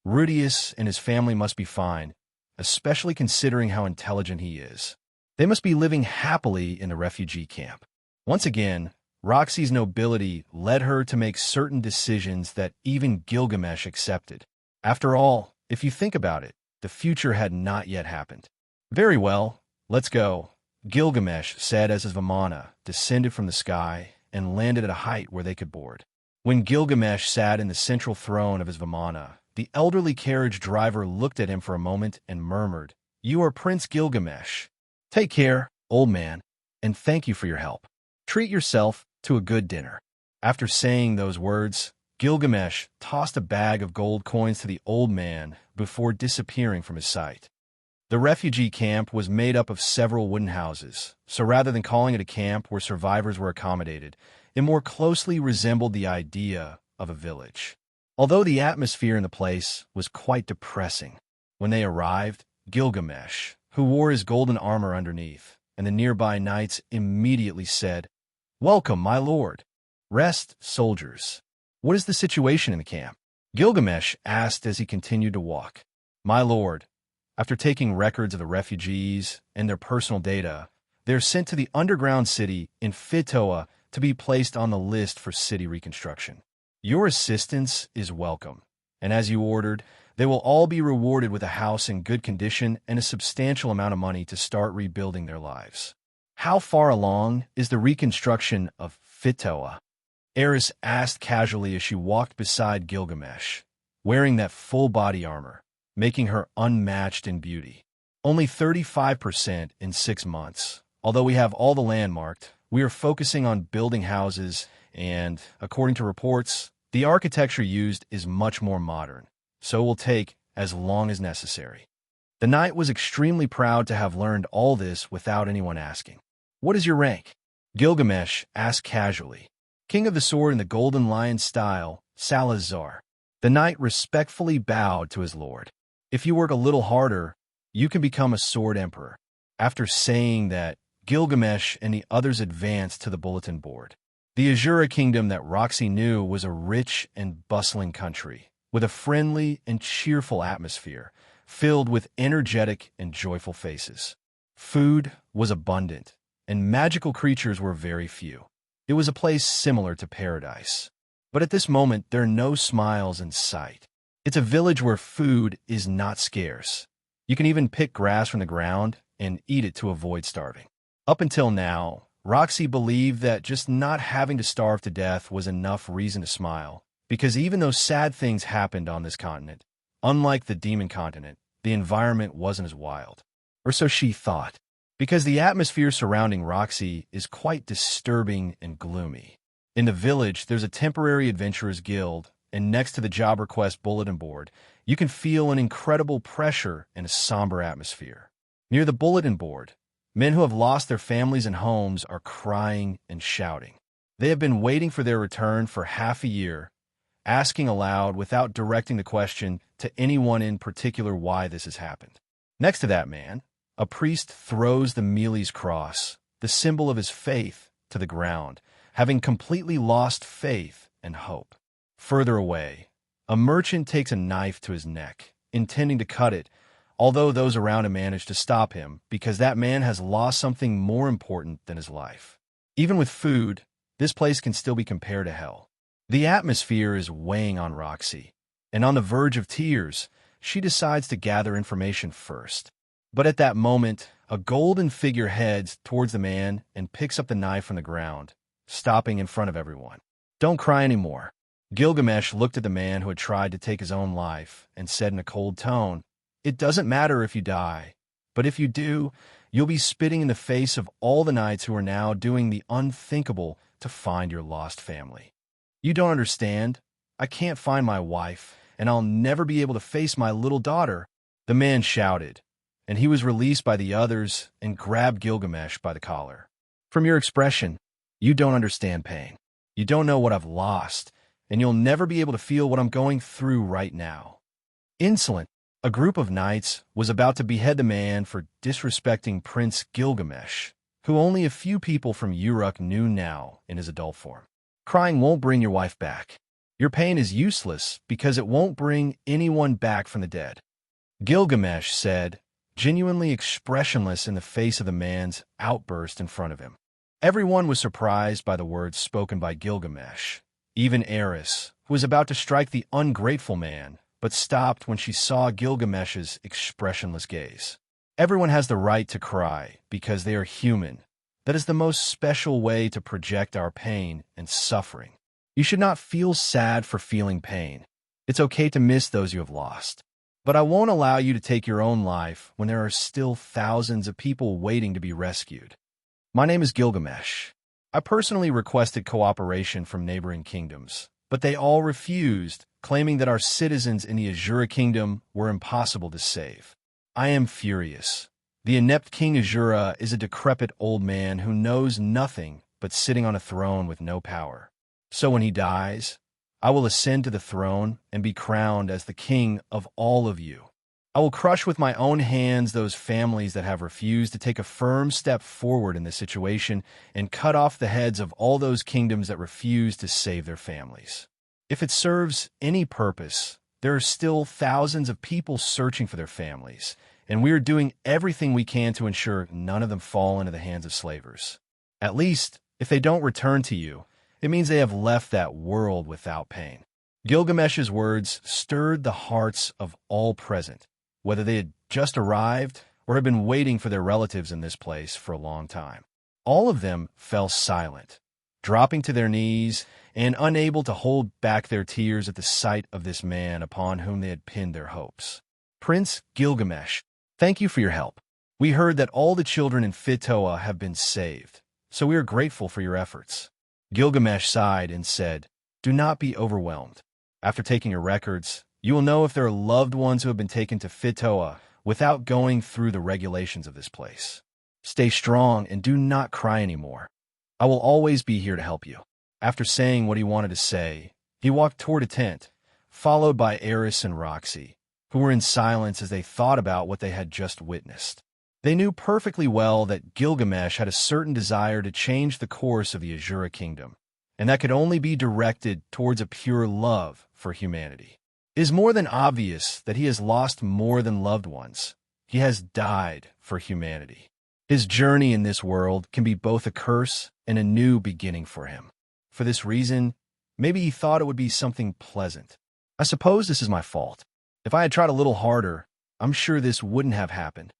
Rudius and his family must be fine, especially considering how intelligent he is. They must be living happily in the refugee camp." Once again, Roxy's nobility led her to make certain decisions that even Gilgamesh accepted. After all, if you think about it, the future had not yet happened. "Very well, let's go," Gilgamesh said as his Vimana descended from the sky and landed at a height where they could board. When Gilgamesh sat in the central throne of his Vimana, the elderly carriage driver looked at him for a moment and murmured, "You are Prince Gilgamesh. Take care, old man, and thank you for your help. Treat yourself to a good dinner." After saying those words, Gilgamesh tossed a bag of gold coins to the old man before disappearing from his sight. The refugee camp was made up of several wooden houses, so rather than calling it a camp where survivors were accommodated, it more closely resembled the idea of a village. Although the atmosphere in the place was quite depressing, when they arrived, Gilgamesh, who wore his golden armor underneath, and the nearby knights immediately said, "Welcome, my lord. Rest, soldiers. What is the situation in the camp?" Gilgamesh asked as he continued to walk. "My lord, after taking records of the refugees and their personal data, they're sent to the underground city in Fitoa to be placed on the list for city reconstruction. Your assistance is welcome, and as you ordered, they will all be rewarded with a house in good condition and a substantial amount of money to start rebuilding their lives." "How far along is the reconstruction of Fitoa?" Eris asked casually as she walked beside Gilgamesh. wearing that full body armor, making her unmatched in beauty. Only 35% in 6 months. Although we have all the land marked, we are focusing on building houses and, according to reports, the architecture used is much more modern, so it will take as long as necessary. The knight was extremely proud to have learned all this without anyone asking. What is your rank? Gilgamesh asked casually. King of the Sword in the Golden Lion style, Salazar. The knight respectfully bowed to his lord. If you work a little harder, you can become a sword emperor. After saying that, Gilgamesh and the others advanced to the bulletin board. The Asura kingdom that Roxy knew was a rich and bustling country, with a friendly and cheerful atmosphere, filled with energetic and joyful faces. Food was abundant, and magical creatures were very few. It was a place similar to paradise. But at this moment, there are no smiles in sight. It's a village where food is not scarce. You can even pick grass from the ground and eat it to avoid starving. Up until now, Roxy believed that just not having to starve to death was enough reason to smile, because even though sad things happened on this continent, unlike the demon continent, the environment wasn't as wild. Or so she thought, because the atmosphere surrounding Roxy is quite disturbing and gloomy. In the village, there's a temporary adventurers guild, and next to the job request bulletin board, you can feel an incredible pressure and a somber atmosphere. Near the bulletin board, men who have lost their families and homes are crying and shouting. They have been waiting for their return for half a year, asking aloud without directing the question to anyone in particular why this has happened. Next to that man, a priest throws the Mealy's cross, the symbol of his faith, to the ground, having completely lost faith and hope. Further away, a merchant takes a knife to his neck, intending to cut it, although those around him manage to stop him because that man has lost something more important than his life. Even with food, this place can still be compared to hell. The atmosphere is weighing on Roxy, and on the verge of tears, she decides to gather information first. But at that moment, a golden figure heads towards the man and picks up the knife from the ground, stopping in front of everyone. Don't cry anymore. Gilgamesh looked at the man who had tried to take his own life and said in a cold tone, "It doesn't matter if you die, but if you do, you'll be spitting in the face of all the knights who are now doing the unthinkable to find your lost family. You don't understand. I can't find my wife, and I'll never be able to face my little daughter." The man shouted, and he was released by the others and grabbed Gilgamesh by the collar. "From your expression, you don't understand pain. You don't know what I've lost, and you'll never be able to feel what I'm going through right now." Insolent, a group of knights was about to behead the man for disrespecting Prince Gilgamesh, who only a few people from Uruk knew now in his adult form. "Crying won't bring your wife back. Your pain is useless because it won't bring anyone back from the dead," Gilgamesh said, genuinely expressionless in the face of the man's outburst in front of him. Everyone was surprised by the words spoken by Gilgamesh, even Eris, who was about to strike the ungrateful man, but stopped when she saw Gilgamesh's expressionless gaze. Everyone has the right to cry because they are human. That is the most special way to project our pain and suffering. You should not feel sad for feeling pain. It's okay to miss those you have lost. But I won't allow you to take your own life when there are still thousands of people waiting to be rescued. My name is Gilgamesh. I personally requested cooperation from neighboring kingdoms, but they all refused, claiming that our citizens in the Asura kingdom were impossible to save. I am furious. The inept King Asura is a decrepit old man who knows nothing but sitting on a throne with no power. So when he dies, I will ascend to the throne and be crowned as the king of all of you. I will crush with my own hands those families that have refused to take a firm step forward in this situation and cut off the heads of all those kingdoms that refuse to save their families. If it serves any purpose, there are still thousands of people searching for their families, and we are doing everything we can to ensure none of them fall into the hands of slavers. At least, if they don't return to you, it means they have left that world without pain. Gilgamesh's words stirred the hearts of all present, whether they had just arrived or had been waiting for their relatives in this place for a long time. All of them fell silent, dropping to their knees and unable to hold back their tears at the sight of this man upon whom they had pinned their hopes. Prince Gilgamesh, thank you for your help. We heard that all the children in Fitoa have been saved, so we are grateful for your efforts. Gilgamesh sighed and said, do not be overwhelmed. After taking your records, you will know if there are loved ones who have been taken to Fitoa without going through the regulations of this place. Stay strong and do not cry anymore. I will always be here to help you. After saying what he wanted to say, he walked toward a tent, followed by Eris and Roxy, who were in silence as they thought about what they had just witnessed. They knew perfectly well that Gilgamesh had a certain desire to change the course of the Asura kingdom, and that could only be directed towards a pure love for humanity. It is more than obvious that he has lost more than loved ones. He has died for humanity. His journey in this world can be both a curse and a new beginning for him. For this reason, maybe he thought it would be something pleasant. I suppose this is my fault. If I had tried a little harder, I'm sure this wouldn't have happened.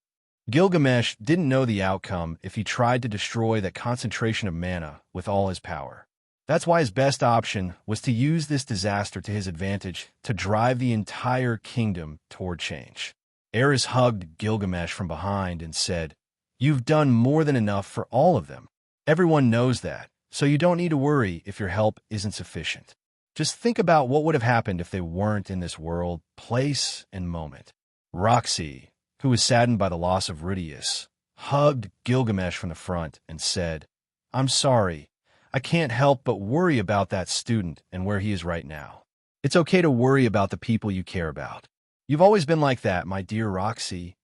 Gilgamesh didn't know the outcome if he tried to destroy that concentration of mana with all his power. That's why his best option was to use this disaster to his advantage to drive the entire kingdom toward change. Eris hugged Gilgamesh from behind and said, you've done more than enough for all of them. Everyone knows that, so you don't need to worry if your help isn't sufficient. Just think about what would have happened if they weren't in this world, place, and moment. Roxy, who was saddened by the loss of Rudius, hugged Gilgamesh from the front and said, I'm sorry. I can't help but worry about that student and where he is right now. It's okay to worry about the people you care about. You've always been like that, my dear Roxy.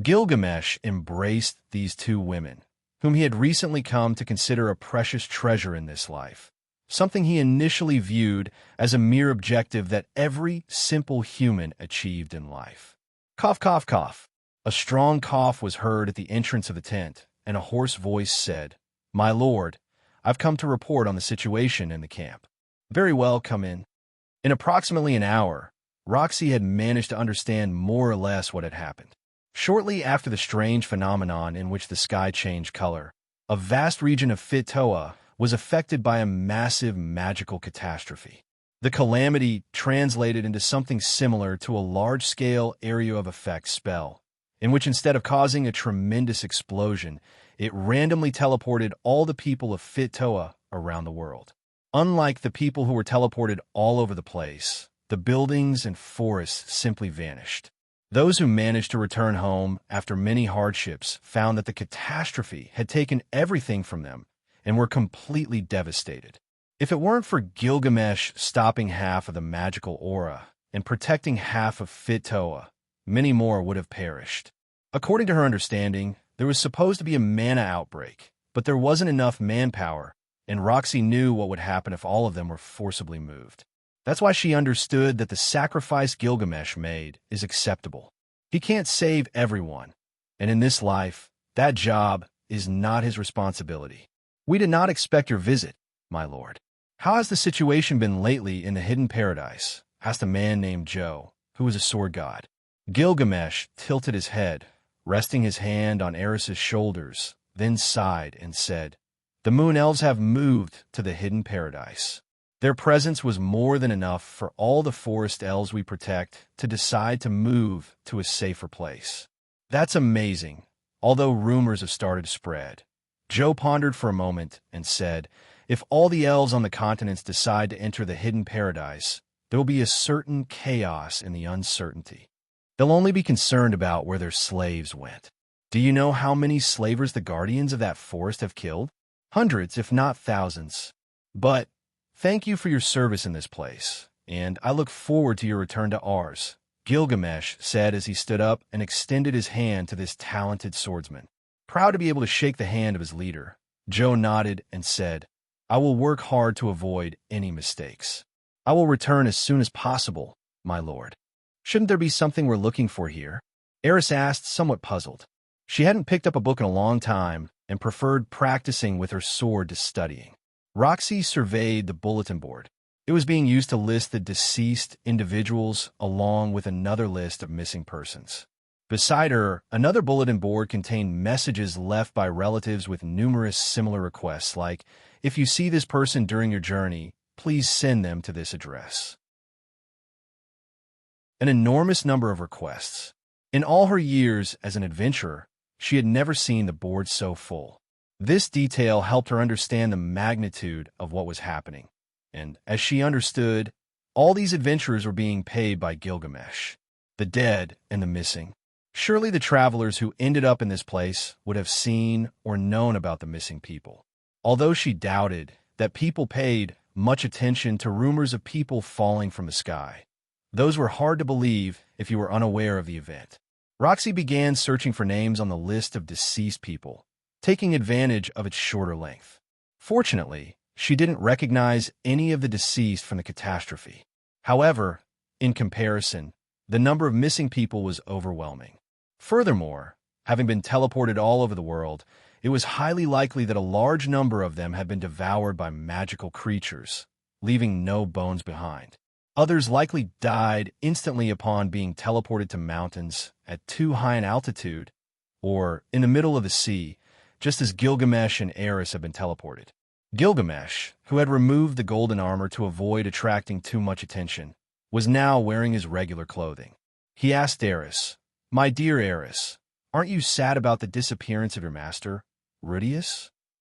Gilgamesh embraced these two women, whom he had recently come to consider a precious treasure in this life, something he initially viewed as a mere objective that every simple human achieved in life. Cough, cough, cough. A strong cough was heard at the entrance of the tent, and a hoarse voice said, My lord, I've come to report on the situation in the camp. Very well, come in. In approximately an hour, Roxy had managed to understand more or less what had happened. Shortly after the strange phenomenon in which the sky changed color, a vast region of Fitoa was affected by a massive magical catastrophe. The calamity translated into something similar to a large-scale area of effect spell, in which instead of causing a tremendous explosion, it randomly teleported all the people of Fitoa around the world. Unlike the people who were teleported all over the place, the buildings and forests simply vanished. Those who managed to return home after many hardships found that the catastrophe had taken everything from them and were completely devastated. If it weren't for Gilgamesh stopping half of the magical aura and protecting half of Fitoa, many more would have perished. According to her understanding, there was supposed to be a mana outbreak, but there wasn't enough manpower, and Roxy knew what would happen if all of them were forcibly moved. That's why she understood that the sacrifice Gilgamesh made is acceptable. He can't save everyone, and in this life, that job is not his responsibility. We did not expect your visit, my lord. How has the situation been lately in the hidden paradise? Asked a man named Joe, who was a sword god. Gilgamesh tilted his head, resting his hand on Eris's shoulders, then sighed and said, The moon elves have moved to the hidden paradise. Their presence was more than enough for all the forest elves we protect to decide to move to a safer place. That's amazing, although rumors have started to spread. Joe pondered for a moment and said, If all the elves on the continents decide to enter the hidden paradise, there will be a certain chaos in the uncertainty. They'll only be concerned about where their slaves went. Do you know how many slavers the guardians of that forest have killed? Hundreds, if not thousands. But thank you for your service in this place, and I look forward to your return to ours, Gilgamesh said as he stood up and extended his hand to this talented swordsman. Proud to be able to shake the hand of his leader, Joe nodded and said, I will work hard to avoid any mistakes. I will return as soon as possible, my lord. Shouldn't there be something we're looking for here? Eris asked, somewhat puzzled. She hadn't picked up a book in a long time and preferred practicing with her sword to studying. Roxy surveyed the bulletin board. It was being used to list the deceased individuals along with another list of missing persons. Beside her, another bulletin board contained messages left by relatives with numerous similar requests like, if you see this person during your journey, please send them to this address. An enormous number of requests. In all her years as an adventurer, she had never seen the board so full. This detail helped her understand the magnitude of what was happening. And as she understood, all these adventurers were being paid by Gilgamesh, the dead and the missing. Surely the travelers who ended up in this place would have seen or known about the missing people. Although she doubted that people paid much attention to rumors of people falling from the sky, those were hard to believe if you were unaware of the event. Roxy began searching for names on the list of deceased people, taking advantage of its shorter length. Fortunately, she didn't recognize any of the deceased from the catastrophe. However, in comparison, the number of missing people was overwhelming. Furthermore, having been teleported all over the world, it was highly likely that a large number of them had been devoured by magical creatures, leaving no bones behind. Others likely died instantly upon being teleported to mountains at too high an altitude, or in the middle of the sea, just as Gilgamesh and Eris had been teleported. Gilgamesh, who had removed the golden armor to avoid attracting too much attention, was now wearing his regular clothing. He asked Eris, "My dear Eris, aren't you sad about the disappearance of your master, Rudius?"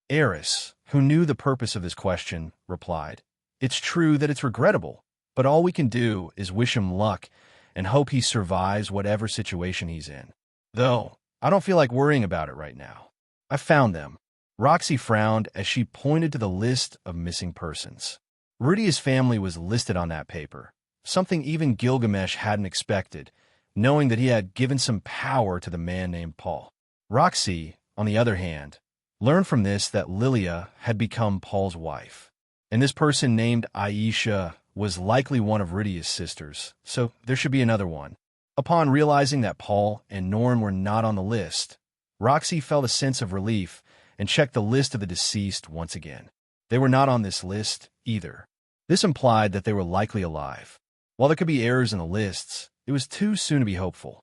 Eris, who knew the purpose of this question, replied, "It's true that it's regrettable, but all we can do is wish him luck and hope he survives whatever situation he's in. Though, I don't feel like worrying about it right now. I found them." Roxy frowned as she pointed to the list of missing persons. Rudius' family was listed on that paper, something even Gilgamesh hadn't expected, knowing that he had given some power to the man named Paul. Roxy, on the other hand, learned from this that Lilia had become Paul's wife, and this person named Aisha was likely one of Rudius' sisters, so there should be another one. Upon realizing that Paul and Norn were not on the list, Roxy felt a sense of relief and checked the list of the deceased once again. They were not on this list either. This implied that they were likely alive. While there could be errors in the lists, it was too soon to be hopeful.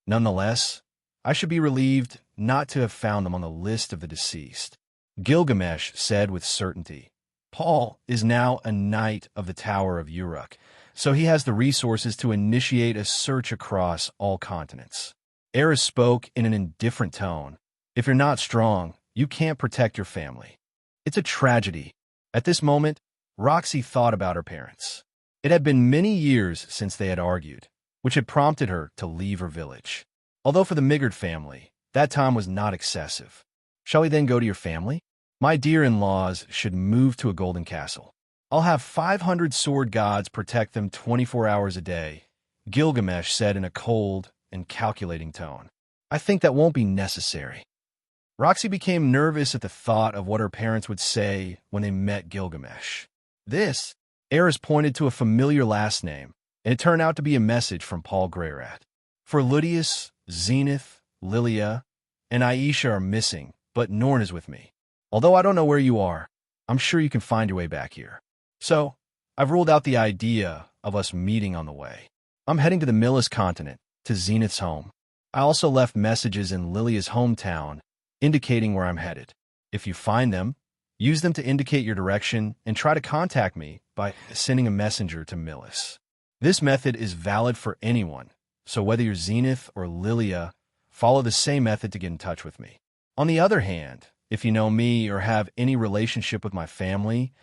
Nonetheless, I should be relieved not to have found them on the list of the deceased. Gilgamesh said with certainty, "Paul is now a knight of the Tower of Uruk, so he has the resources to initiate a search across all continents." Eris spoke in an indifferent tone. "If you're not strong, you can't protect your family. It's a tragedy." At this moment, Roxy thought about her parents. It had been many years since they had argued, which had prompted her to leave her village. Although for the Migard family, that time was not excessive. "Shall we then go to your family? My dear-in-laws should move to a golden castle. I'll have 500 sword gods protect them 24 hours a day," Gilgamesh said in a cold and calculating tone. "I think that won't be necessary." Roxy became nervous at the thought of what her parents would say when they met Gilgamesh. This, Eris pointed to a familiar last name, and it turned out to be a message from Paul Greyrat. "For Ludius, Zenith, Lilia, and Aisha are missing, but Norn is with me. Although I don't know where you are, I'm sure you can find your way back here. So, I've ruled out the idea of us meeting on the way. I'm heading to the Millis continent, to Zenith's home. I also left messages in Lilia's hometown indicating where I'm headed. If you find them, use them to indicate your direction and try to contact me by sending a messenger to Millis. This method is valid for anyone, so whether you're Zenith or Lilia, follow the same method to get in touch with me. On the other hand, if you know me or have any relationship with my family,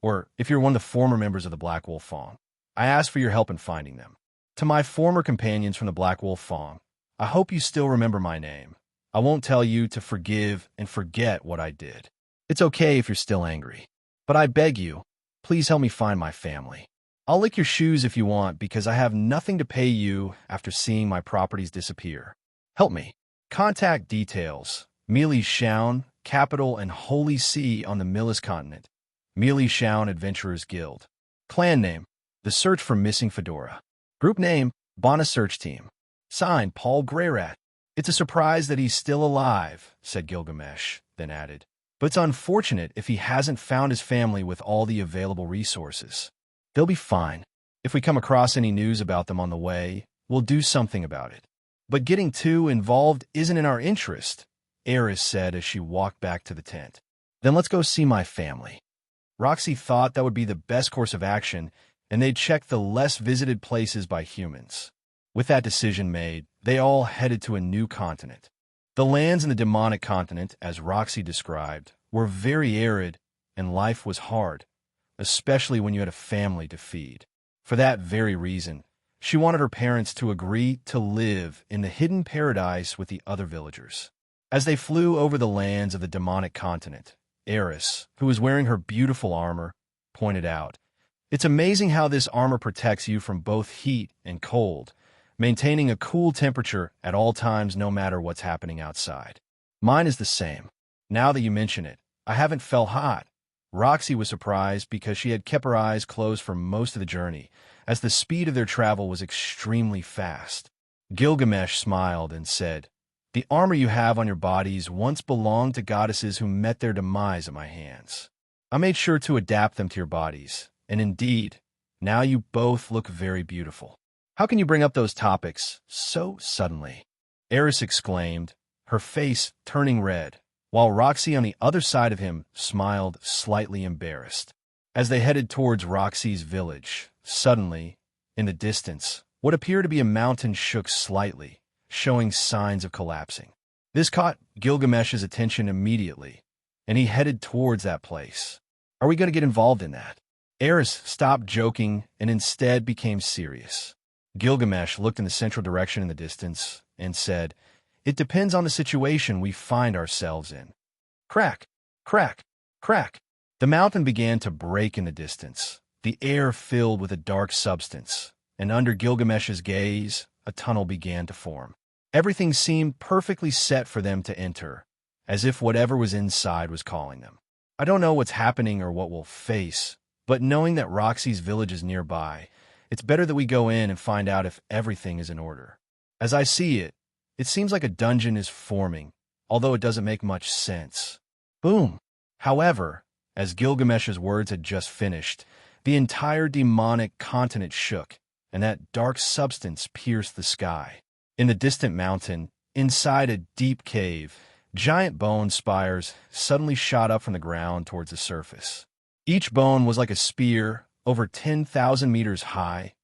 or if you're one of the former members of the Black Wolf Fawn, I ask for your help in finding them. To my former companions from the Black Wolf Fawn, I hope you still remember my name. I won't tell you to forgive and forget what I did. It's okay if you're still angry. But I beg you, please help me find my family. I'll lick your shoes if you want because I have nothing to pay you after seeing my properties disappear. Help me. Contact details. Mealy Shaun, capital and Holy See on the Millis continent. Mealy Shaun Adventurers Guild. Clan name, The Search for Missing Fedora. Group name, Bana Search Team. Signed, Paul Greyrat. "It's a surprise that he's still alive," said Gilgamesh, then added. "But it's unfortunate if he hasn't found his family with all the available resources. They'll be fine. If we come across any news about them on the way, we'll do something about it." But getting too involved isn't in our interest, Eris said as she walked back to the tent. Then let's go see my family. Roxy thought that would be the best course of action, and they'd check the less visited places by humans. With that decision made, they all headed to a new continent. The lands in the demonic continent, as Roxy described, were very arid, and life was hard, especially when you had a family to feed. For that very reason, she wanted her parents to agree to live in the hidden paradise with the other villagers. As they flew over the lands of the demonic continent, Eris, who was wearing her beautiful armor, pointed out, "It's amazing how this armor protects you from both heat and cold, maintaining a cool temperature at all times no matter what's happening outside. Mine is the same. Now that you mention it, I haven't felt hot." Roxy was surprised because she had kept her eyes closed for most of the journey, as the speed of their travel was extremely fast. Gilgamesh smiled and said, "The armor you have on your bodies once belonged to goddesses who met their demise at my hands. I made sure to adapt them to your bodies, and indeed, now you both look very beautiful." "How can you bring up those topics so suddenly?" Eris exclaimed, her face turning red, while Roxy on the other side of him smiled slightly embarrassed. As they headed towards Roxy's village, suddenly, in the distance, what appeared to be a mountain shook slightly, showing signs of collapsing. This caught Gilgamesh's attention immediately, and he headed towards that place. "Are we going to get involved in that?" Eris stopped joking and instead became serious. Gilgamesh looked in the central direction in the distance and said, "It depends on the situation we find ourselves in." Crack, crack, crack. The mountain began to break in the distance, the air filled with a dark substance, and under Gilgamesh's gaze, a tunnel began to form. Everything seemed perfectly set for them to enter, as if whatever was inside was calling them. "I don't know what's happening or what we'll face, but knowing that Roxy's village is nearby, it's better that we go in and find out if everything is in order. As I see it, it seems like a dungeon is forming, although it doesn't make much sense." Boom! However, as Gilgamesh's words had just finished, the entire demonic continent shook, and that dark substance pierced the sky. In the distant mountain, inside a deep cave, giant bone spires suddenly shot up from the ground towards the surface. Each bone was like a spear, over 10,000 meters high,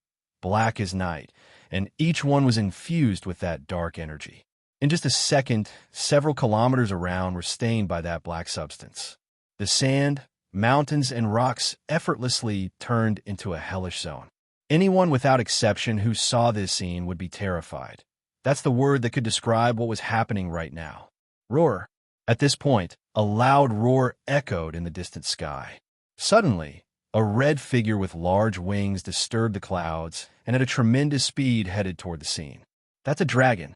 black as night, and each one was infused with that dark energy. In just a second, several kilometers around were stained by that black substance. The sand, mountains, and rocks effortlessly turned into a hellish zone. Anyone without exception who saw this scene would be terrified. That's the word that could describe what was happening right now. Roar. At this point, a loud roar echoed in the distant sky. Suddenly, a red figure with large wings disturbed the clouds and at a tremendous speed headed toward the scene. "That's a dragon."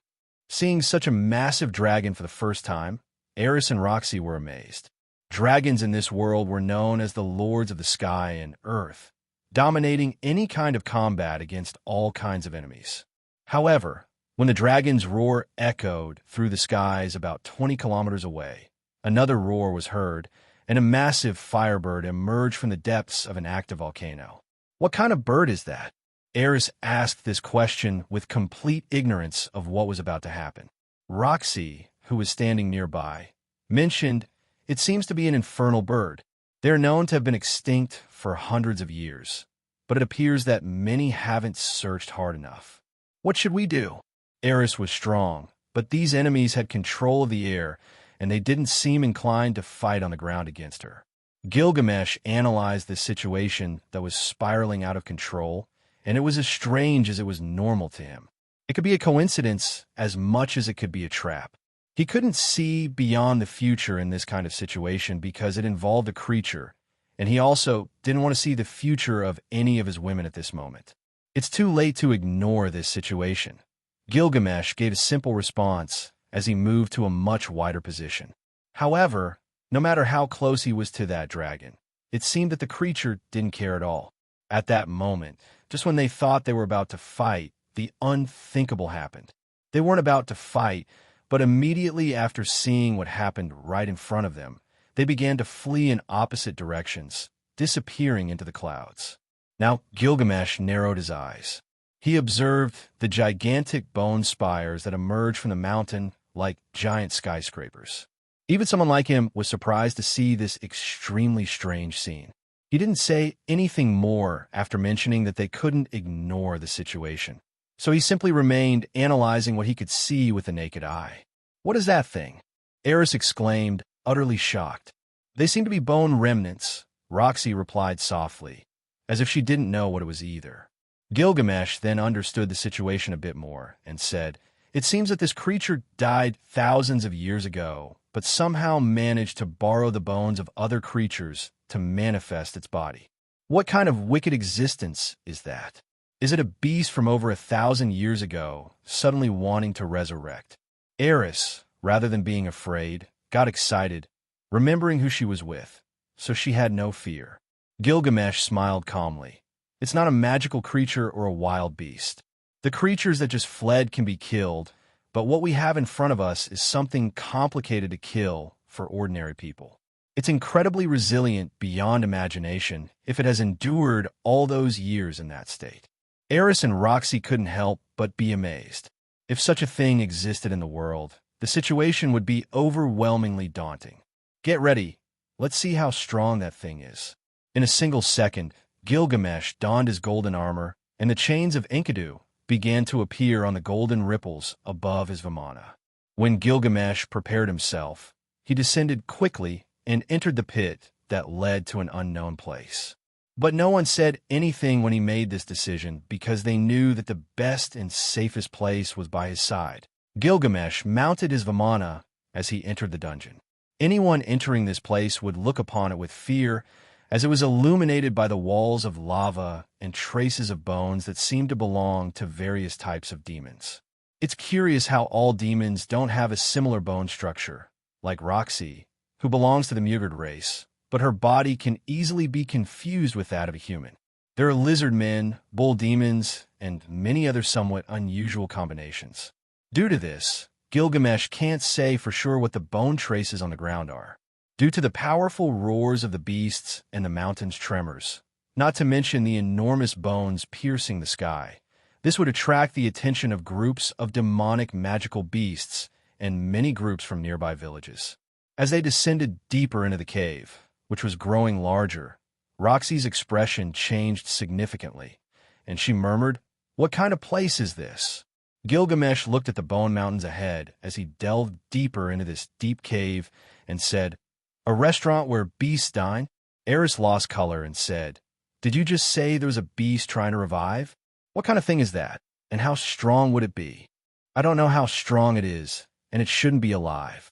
Seeing such a massive dragon for the first time, Eris and Roxy were amazed. Dragons in this world were known as the lords of the sky and earth, dominating any kind of combat against all kinds of enemies. However, when the dragon's roar echoed through the skies about 20 kilometers away, another roar was heard, and a massive firebird emerged from the depths of an active volcano. "What kind of bird is that?" Eris asked this question with complete ignorance of what was about to happen. Roxy, who was standing nearby, mentioned, "It seems to be an infernal bird. They are known to have been extinct for hundreds of years, but it appears that many haven't searched hard enough. What should we do?" Eris was strong, but these enemies had control of the air, and they didn't seem inclined to fight on the ground against her. Gilgamesh analyzed this situation that was spiraling out of control, and it was as strange as it was normal to him. It could be a coincidence as much as it could be a trap. He couldn't see beyond the future in this kind of situation because it involved a creature, and he also didn't want to see the future of any of his women at this moment. It's too late to ignore this situation. Gilgamesh gave a simple response as he moved to a much wider position. However, no matter how close he was to that dragon, it seemed that the creature didn't care at all. At that moment, just when they thought they were about to fight, the unthinkable happened. They weren't about to fight, but immediately after seeing what happened right in front of them, they began to flee in opposite directions, disappearing into the clouds. Now Gilgamesh narrowed his eyes. He observed the gigantic bone spires that emerged from the mountain like giant skyscrapers. Even someone like him was surprised to see this extremely strange scene. He didn't say anything more after mentioning that they couldn't ignore the situation. So he simply remained analyzing what he could see with the naked eye. "What is that thing?" Eris exclaimed, utterly shocked. "They seem to be bone remnants," Roxy replied softly, as if she didn't know what it was either. Gilgamesh then understood the situation a bit more and said, "It seems that this creature died thousands of years ago, but somehow managed to borrow the bones of other creatures to manifest its body. What kind of wicked existence is that? Is it a beast from over 1,000 years ago, suddenly wanting to resurrect?" Eris, rather than being afraid, got excited, remembering who she was with, so she had no fear. Gilgamesh smiled calmly. "It's not a magical creature or a wild beast. The creatures that just fled can be killed, but what we have in front of us is something complicated to kill for ordinary people. It's incredibly resilient beyond imagination if it has endured all those years in that state." Eris and Roxy couldn't help but be amazed. If such a thing existed in the world, the situation would be overwhelmingly daunting. "Get ready. Let's see how strong that thing is." In a single second, Gilgamesh donned his golden armor, and the chains of Enkidu began to appear on the golden ripples above his vimana. When Gilgamesh prepared himself, he descended quickly and entered the pit that led to an unknown place. But no one said anything when he made this decision because they knew that the best and safest place was by his side. Gilgamesh mounted his vimana as he entered the dungeon. Anyone entering this place would look upon it with fear, as it was illuminated by the walls of lava and traces of bones that seemed to belong to various types of demons. It's curious how all demons don't have a similar bone structure, like Roxy, who belongs to the Mugard race, but her body can easily be confused with that of a human. There are lizard men, bull demons, and many other somewhat unusual combinations. Due to this, Gilgamesh can't say for sure what the bone traces on the ground are, due to the powerful roars of the beasts and the mountain's tremors, not to mention the enormous bones piercing the sky. This would attract the attention of groups of demonic magical beasts and many groups from nearby villages. As they descended deeper into the cave, which was growing larger, Roxy's expression changed significantly, and she murmured, "What kind of place is this?" Gilgamesh looked at the bone mountains ahead as he delved deeper into this deep cave and said, "A restaurant where beasts dine?" Eris lost color and said, "Did you just say there was a beast trying to revive? What kind of thing is that, and how strong would it be?" "I don't know how strong it is, and it shouldn't be alive."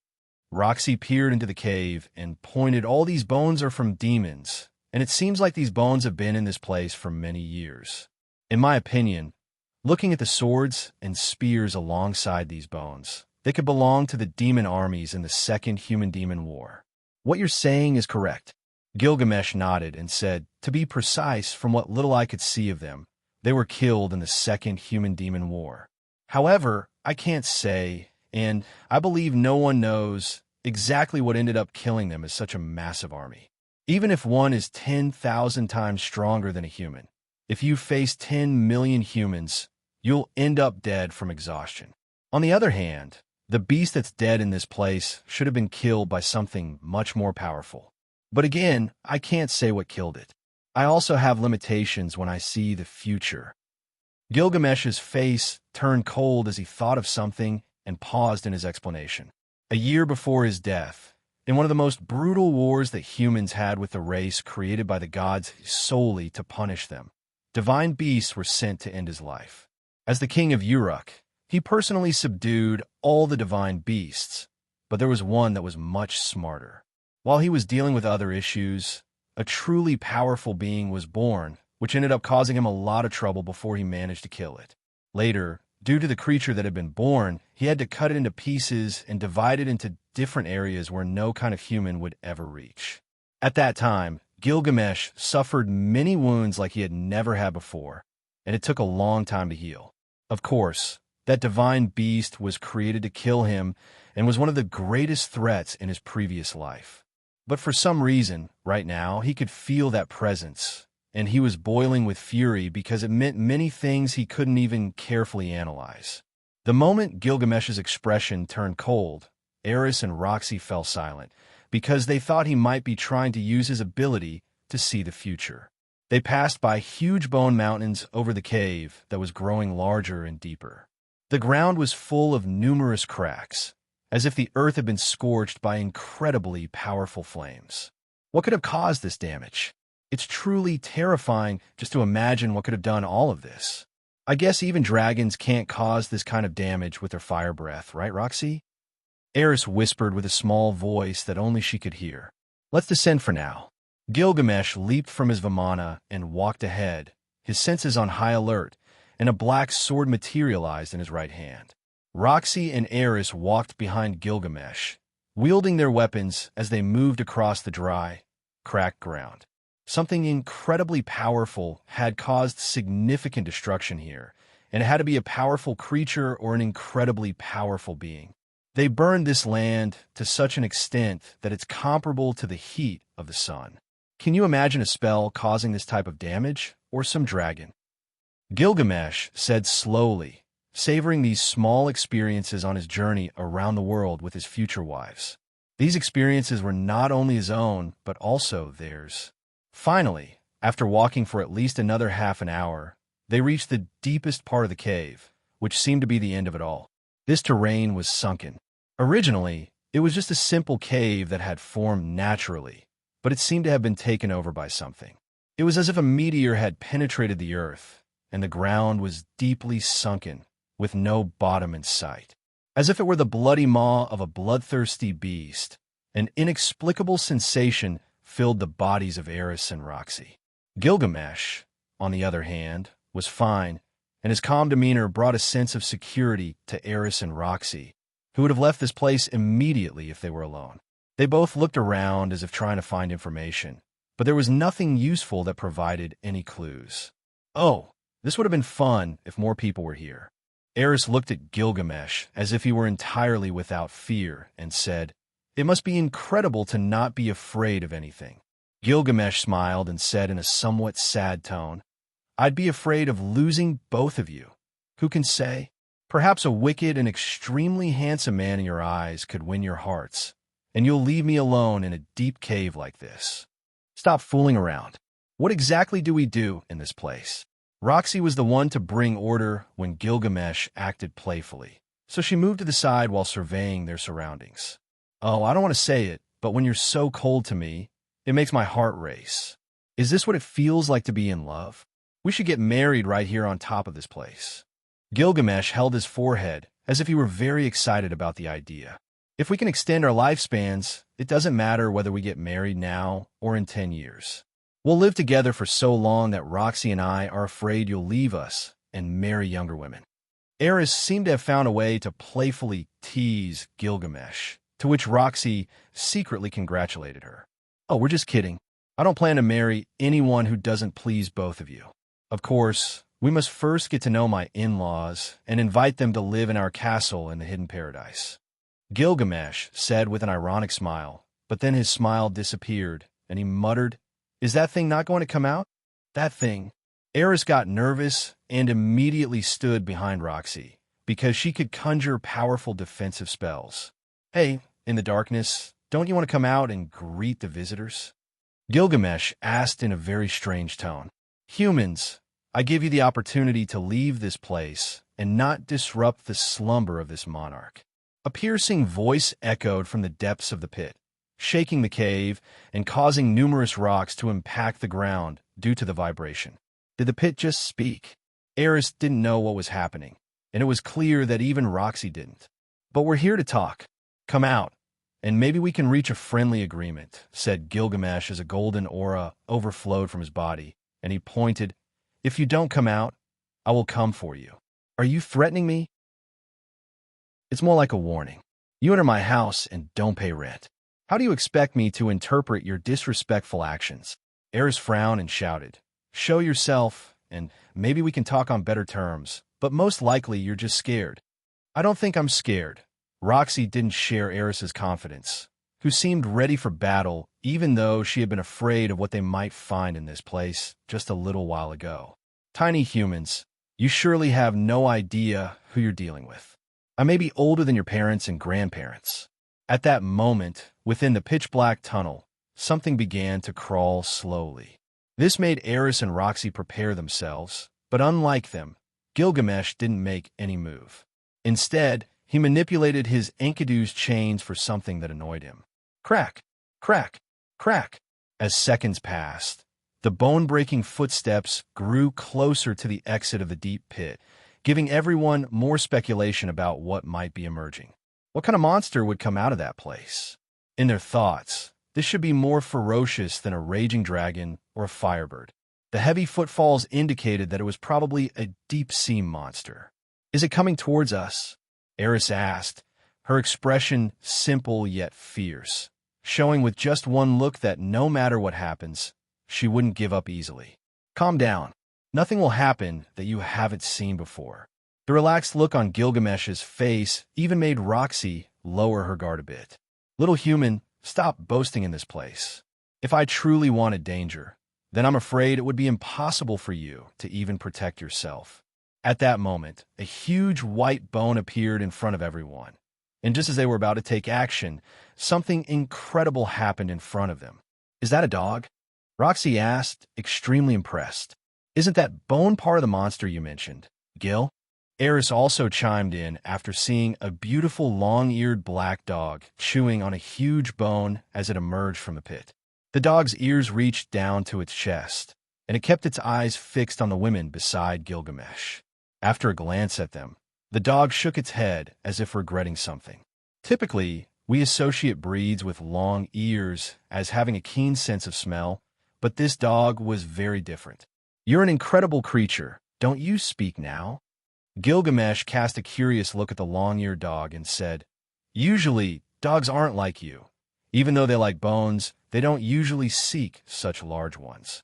Roxy peered into the cave and pointed, "All these bones are from demons, and it seems like these bones have been in this place for many years. In my opinion, looking at the swords and spears alongside these bones, they could belong to the demon armies in the Second Human-Demon War." "What you're saying is correct." Gilgamesh nodded and said, "To be precise, from what little I could see of them, they were killed in the Second Human-Demon War. However, I can't say, and I believe no one knows, exactly what ended up killing them as such a massive army. Even if one is 10,000 times stronger than a human, if you face 10 million humans, you'll end up dead from exhaustion. On the other hand, the beast that's dead in this place should have been killed by something much more powerful. But again, I can't say what killed it. I also have limitations when I see the future." Gilgamesh's face turned cold as he thought of something and paused in his explanation. A year before his death, in one of the most brutal wars that humans had with the race created by the gods solely to punish them, divine beasts were sent to end his life. As the King of Uruk, he personally subdued all the divine beasts, but there was one that was much smarter. While he was dealing with other issues, a truly powerful being was born, which ended up causing him a lot of trouble before he managed to kill it. Later, due to the creature that had been born, he had to cut it into pieces and divide it into different areas where no kind of human would ever reach. At that time, Gilgamesh suffered many wounds like he had never had before, and it took a long time to heal. Of course, that divine beast was created to kill him and was one of the greatest threats in his previous life. But for some reason, right now, he could feel that presence, and he was boiling with fury because it meant many things he couldn't even carefully analyze. The moment Gilgamesh's expression turned cold, Eris and Roxy fell silent, because they thought he might be trying to use his ability to see the future. They passed by huge bone mountains over the cave that was growing larger and deeper. The ground was full of numerous cracks, as if the earth had been scorched by incredibly powerful flames. What could have caused this damage? It's truly terrifying just to imagine what could have done all of this. I guess even dragons can't cause this kind of damage with their fire breath, right, Roxy? Eris whispered with a small voice that only she could hear. Let's descend for now. Gilgamesh leaped from his vimana and walked ahead, his senses on high alert, and a black sword materialized in his right hand. Roxy and Eris walked behind Gilgamesh, wielding their weapons as they moved across the dry, cracked ground. Something incredibly powerful had caused significant destruction here, and it had to be a powerful creature or an incredibly powerful being. They burned this land to such an extent that it's comparable to the heat of the sun. Can you imagine a spell causing this type of damage, or some dragon? Gilgamesh said slowly, savoring these small experiences on his journey around the world with his future wives. These experiences were not only his own, but also theirs. Finally, after walking for at least another half an hour, they reached the deepest part of the cave, which seemed to be the end of it all. This terrain was sunken. Originally, it was just a simple cave that had formed naturally, but it seemed to have been taken over by something. It was as if a meteor had penetrated the earth, and the ground was deeply sunken, with no bottom in sight. As if it were the bloody maw of a bloodthirsty beast, an inexplicable sensation filled the bodies of Eris and Roxy. Gilgamesh, on the other hand, was fine, and his calm demeanor brought a sense of security to Eris and Roxy, who would have left this place immediately if they were alone. They both looked around as if trying to find information, but there was nothing useful that provided any clues. Oh, this would have been fun if more people were here. Eris looked at Gilgamesh as if he were entirely without fear and said, "It must be incredible to not be afraid of anything." Gilgamesh smiled and said in a somewhat sad tone, "I'd be afraid of losing both of you. Who can say? Perhaps a wicked and extremely handsome man in your eyes could win your hearts, and you'll leave me alone in a deep cave like this. Stop fooling around. What exactly do we do in this place?" Roxy was the one to bring order when Gilgamesh acted playfully, so she moved to the side while surveying their surroundings. "Oh, I don't want to say it, but when you're so cold to me, it makes my heart race. Is this what it feels like to be in love? We should get married right here on top of this place." Gilgamesh held his forehead as if he were very excited about the idea. "If we can extend our lifespans, it doesn't matter whether we get married now or in 10 years. We'll live together for so long that Roxy and I are afraid you'll leave us and marry younger women." Eris seemed to have found a way to playfully tease Gilgamesh, to which Roxy secretly congratulated her. "Oh, we're just kidding. I don't plan to marry anyone who doesn't please both of you. Of course, we must first get to know my in-laws and invite them to live in our castle in the Hidden Paradise." Gilgamesh said with an ironic smile, but then his smile disappeared, and he muttered, "Is that thing not going to come out?" That thing. Eris got nervous and immediately stood behind Roxy, because she could conjure powerful defensive spells. "Hey, in the darkness, don't you want to come out and greet the visitors?" Gilgamesh asked in a very strange tone. "Humans, I give you the opportunity to leave this place and not disrupt the slumber of this monarch." A piercing voice echoed from the depths of the pit, shaking the cave and causing numerous rocks to impact the ground due to the vibration. Did the pit just speak? Eris didn't know what was happening, and it was clear that even Roxy didn't. "But we're here to talk. Come out, and maybe we can reach a friendly agreement," said Gilgamesh as a golden aura overflowed from his body, and he pointed, "If you don't come out, I will come for you." "Are you threatening me?" "It's more like a warning. You enter my house and don't pay rent. How do you expect me to interpret your disrespectful actions?" Eris frowned and shouted, "Show yourself, and maybe we can talk on better terms, but most likely you're just scared." "I don't think I'm scared." Roxy didn't share Eris's confidence. who seemed ready for battle even though she had been afraid of what they might find in this place just a little while ago. Tiny humans, you surely have no idea who you're dealing with. I may be older than your parents and grandparents. At that moment, within the pitch-black tunnel, something began to crawl slowly. This made Eris and Roxy prepare themselves, but unlike them, Gilgamesh didn't make any move. Instead, he manipulated his Enkidu's chains for something that annoyed him. Crack, crack, crack. As seconds passed, the bone-breaking footsteps grew closer to the exit of the deep pit, giving everyone more speculation about what might be emerging. What kind of monster would come out of that place? In their thoughts, this should be more ferocious than a raging dragon or a firebird. The heavy footfalls indicated that it was probably a deep-sea monster. Is it coming towards us? Eris asked, her expression simple yet fierce, showing with just one look that no matter what happens, she wouldn't give up easily. Calm down. Nothing will happen that you haven't seen before. The relaxed look on Gilgamesh's face even made Roxy lower her guard a bit. Little human, stop boasting in this place. If I truly wanted danger, then I'm afraid it would be impossible for you to even protect yourself. At that moment, a huge white bone appeared in front of everyone. And just as they were about to take action, something incredible happened in front of them. Is that a dog? Roxy asked, extremely impressed. Isn't that bone part of the monster you mentioned, Gil? Eris also chimed in after seeing a beautiful long-eared black dog chewing on a huge bone as it emerged from the pit. The dog's ears reached down to its chest, and it kept its eyes fixed on the women beside Gilgamesh. After a glance at them, the dog shook its head as if regretting something. Typically, we associate breeds with long ears as having a keen sense of smell, but this dog was very different. You're an incredible creature. Don't you speak now? Gilgamesh cast a curious look at the long-eared dog and said, Usually, dogs aren't like you. Even though they like bones, they don't usually seek such large ones.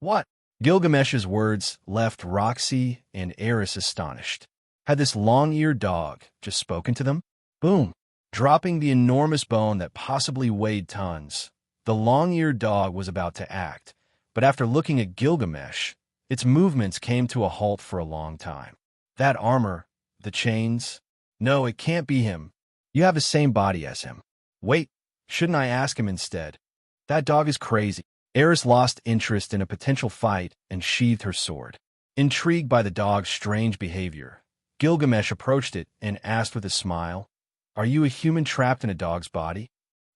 What? Gilgamesh's words left Roxy and Eris astonished. Had this long-eared dog just spoken to them? Boom! Dropping the enormous bone that possibly weighed tons, the long-eared dog was about to act, but after looking at Gilgamesh, its movements came to a halt for a long time. That armor, the chains... No, it can't be him. You have the same body as him. Wait, shouldn't I ask him instead? That dog is crazy. Eris lost interest in a potential fight and sheathed her sword. Intrigued by the dog's strange behavior, Gilgamesh approached it and asked with a smile, Are you a human trapped in a dog's body?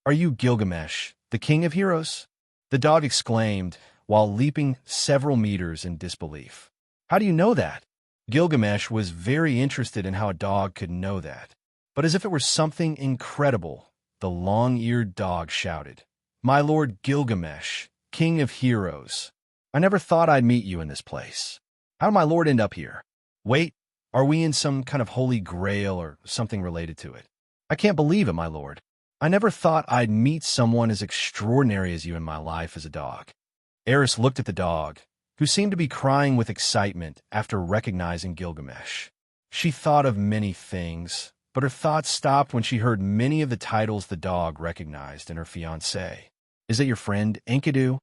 Are you Gilgamesh, the king of heroes? The dog exclaimed while leaping several meters in disbelief. How do you know that? Gilgamesh was very interested in how a dog could know that. But as if it were something incredible, the long-eared dog shouted, My lord Gilgamesh, king of heroes. I never thought I'd meet you in this place. How did my lord end up here? Wait, are we in some kind of holy grail or something related to it? I can't believe it, my lord. I never thought I'd meet someone as extraordinary as you in my life as a dog. Eris looked at the dog, who seemed to be crying with excitement after recognizing Gilgamesh. She thought of many things, but her thoughts stopped when she heard many of the titles the dog recognized in her fiancé. Is that your friend, Enkidu?